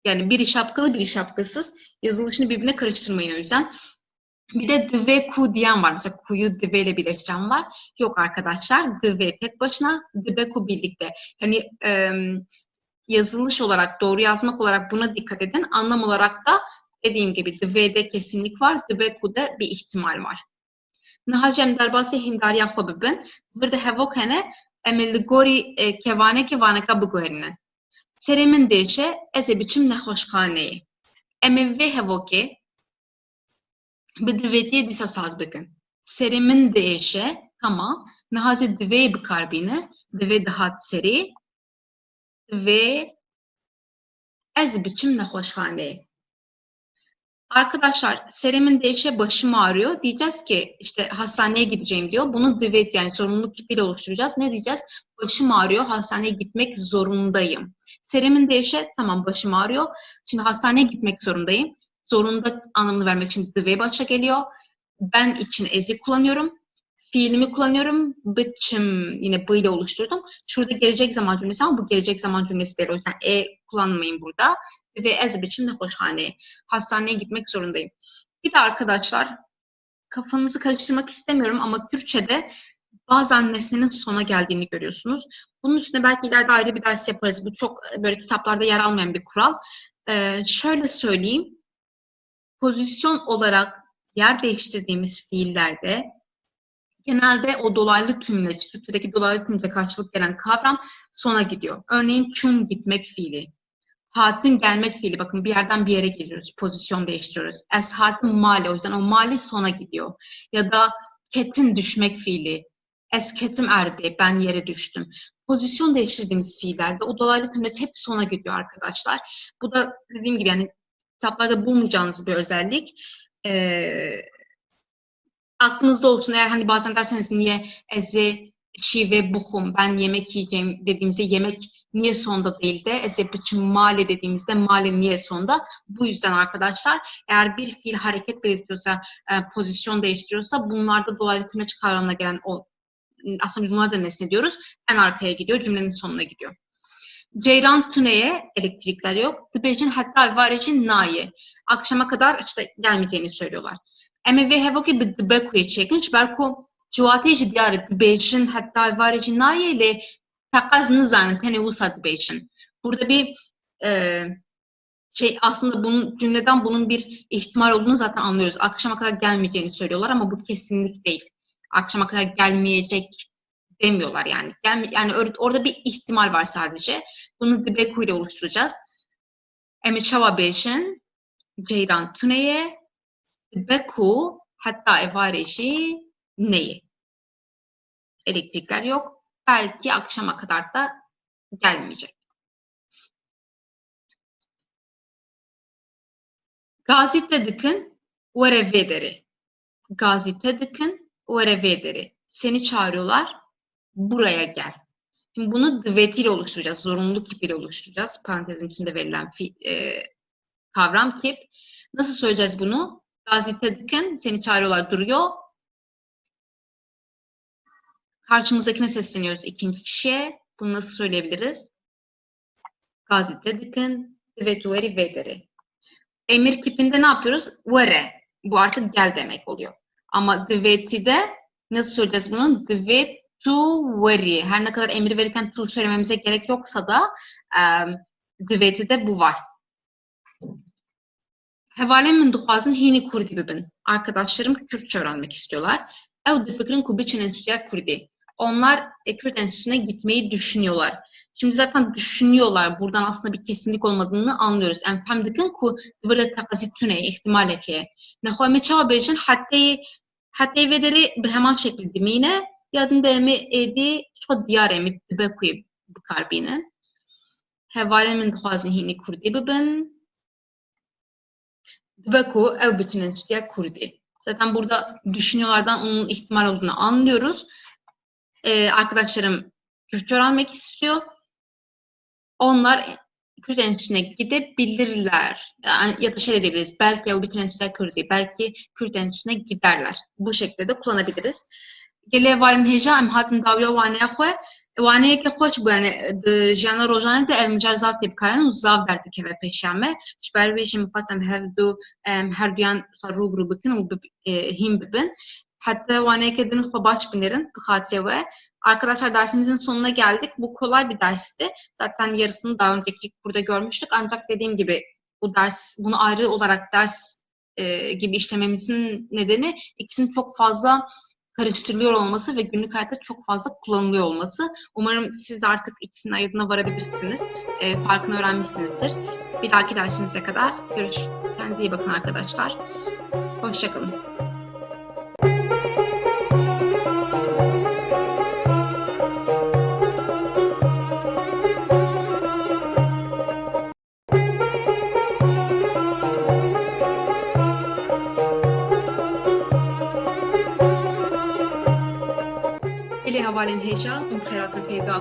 Yani biri şapkalı biri şapkasız. Yazılışını birbirine karıştırmayın o yüzden. Bir de dive ku diyen var. Mesela ku'yu dive ile birleştiren var. Yok arkadaşlar. Dive tek başına, dive ku birlikte. Yani yazılış olarak, doğru yazmak olarak buna dikkat edin. Anlam olarak da dediğim gibi dive'de kesinlik var. Dive ku'da bir ihtimal var. Nihacem derbasi hindaryan fobibin. Burada hevok hene emelli gori kevane kevaneka bugoherine. Serimin değişe ez biçim nexweşxaneyi. Em ê vê hevokê bi divêtiyê dîsa saz bikin. Serê min diêşe tamam nihazê divê bikarbîne divê dihat serî ve ez biçim nexweşxaneyê. Arkadaşlar Serem'in değişe başım ağrıyor. Diyeceğiz ki işte hastaneye gideceğim diyor. Bunu divet yani zorunluluk kipiyle oluşturacağız. Ne diyeceğiz? Başım ağrıyor. Hastaneye gitmek zorundayım. Serem'in değişe tamam başım ağrıyor. Şimdi hastaneye gitmek zorundayım. Zorunda anlamını vermek için dive başa geliyor. Ben için ezi kullanıyorum. Fiilimi kullanıyorum. Biçim yine bu ile oluşturdum. Şurada gelecek zaman cümlesi ama bu gelecek zaman cümlesi değil. O yüzden kullanmayın burada. Ve ez biçim nexweşxaneyê. Hastaneye gitmek zorundayım. Bir de arkadaşlar kafanızı karıştırmak istemiyorum ama Kürtçe'de bazen nesnenin sona geldiğini görüyorsunuz. Bunun üstüne belki ileride ayrı bir ders yaparız. Bu çok böyle kitaplarda yer almayan bir kural. Şöyle söyleyeyim. Pozisyon olarak yer değiştirdiğimiz fiillerde genelde o dolaylı tümle, Türkçedeki dolaylı tümle karşılık gelen kavram sona gidiyor. Örneğin çün gitmek fiili. Hatin gelmek fiili. Bakın bir yerden bir yere geliyoruz. Pozisyon değiştiriyoruz. Es hatin mali. O yüzden o mali sona gidiyor. Ya da ketin düşmek fiili. Es ketim erdi. Ben yere düştüm. Pozisyon değiştirdiğimiz fiillerde o dolaylı tümle hep sona gidiyor arkadaşlar. Bu da dediğim gibi yani kitaplarda bulmayacağınız bir özellik. aklınızda olsun, eğer hani bazen derseniz niye eze şive buhum, ben yemek yiyeceğim dediğimizde yemek niye sonda değil de eze biçim male dediğimizde male niye sonda. Bu yüzden arkadaşlar, eğer bir fiil hareket belirtiyorsa, pozisyon değiştiriyorsa, bunlarda dolaylı kümeç kavramına gelen o, aslında biz bunlara da nesne diyoruz, en arkaya gidiyor, cümlenin sonuna gidiyor. Ceyran Tüne'ye elektrikler yok. Dibecin hatta var için naye. Akşama kadar işte gelmeyeceğini söylüyorlar. Ama ve hevoki bir dibekuye çekinç. Berko cuvateci diyarı dibecin hatta var için naye ile takaz nizanı tenevulsa dibecin. Burada bir aslında bunun cümleden bunun bir ihtimal olduğunu zaten anlıyoruz. Akşama kadar gelmeyeceğini söylüyorlar ama bu kesinlik değil. Akşama kadar gelmeyecek demiyorlar yani. Yani orada bir ihtimal var sadece. Bunu dibeku ile oluşturacağız. Emi çava beşin ceyran tüneye dibeku hatta evareji neyi? Elektrikler yok. Belki akşama kadar da gelmeyecek. Gazete dikin vere vederi. Gazete dikin vere vederi. Seni çağırıyorlar. Buraya gel. Şimdi bunu dvetiyle oluşturacağız. Zorunluluk kipiyle oluşturacağız. Parantezin içinde verilen kavram kip. Nasıl söyleyeceğiz bunu? Gazetedeyken seni çağırıyorlar, duruyor. Karşımızdakine sesleniyoruz ikinci kişiye. Bunu nasıl söyleyebiliriz? Gazetedeyken dvetuveri vederi. Emir kipinde ne yapıyoruz? Vere. Bu artık gel demek oluyor. Ama dvetide nasıl söyleyeceğiz bunu? Dvetuveri. Her ne kadar emir verirken tu söylememize gerek yoksa da dvetide bu var. Hevalemin duhazın hini kurdi bibin. Arkadaşlarım Kürtçe öğrenmek istiyorlar. Ev de fikrin kubiçin enstitüye kurdi. Onlar Kürt enstitüsüne gitmeyi düşünüyorlar. Şimdi zaten düşünüyorlar. Buradan aslında bir kesinlik olmadığını anlıyoruz. Enfem dikin ku dvile takazitüne ihtimal ki. Nehoyme çava bejin hatta vederi bir hemen şekli dimine yadında emi edi çok diyar emi dibe kuyu bu karbinin. Hevalemin duhazın hini kurdi bibin. Dveku ev bütün enstitüye kurdi. Zaten burada düşünüyorlardan onun ihtimal olduğunu anlıyoruz. Arkadaşlarım Kürtçe öğrenmek istiyor. Onlar Kürt enstitüsüne gidip bildirirler. Yani, ya da şey edebiliriz. Belki ev bütün enstitüye kurdi. Belki Kürt enstitüsüne giderler. Bu şekilde de kullanabiliriz. Gele varin heja em hatin davya vaneye xwe. Vaneye ki xoç bu yani jana rojane de ev mücazat tepkayan uzav derdi keve peşame. Şber ve şimdi fasem her duyan rubru bikin him bibin. Hatta vaneye kedin xwe baş binerin bixatre ve. Arkadaşlar dersimizin sonuna geldik. Bu kolay bir dersti. Zaten yarısını daha önceki burada görmüştük. Ancak dediğim gibi bunu ayrı olarak ders gibi işlememizin nedeni ikisinin çok fazla karıştırılıyor olması ve günlük hayatta çok fazla kullanılıyor olması. Umarım siz de artık ikisinin ayırdığına varabilirsiniz. Farkını öğrenmişsinizdir. Bir dahaki dersimize kadar görüşürüz. Kendinize iyi bakın arkadaşlar. Hoşçakalın. Havalen heyecan, bu keratin peyda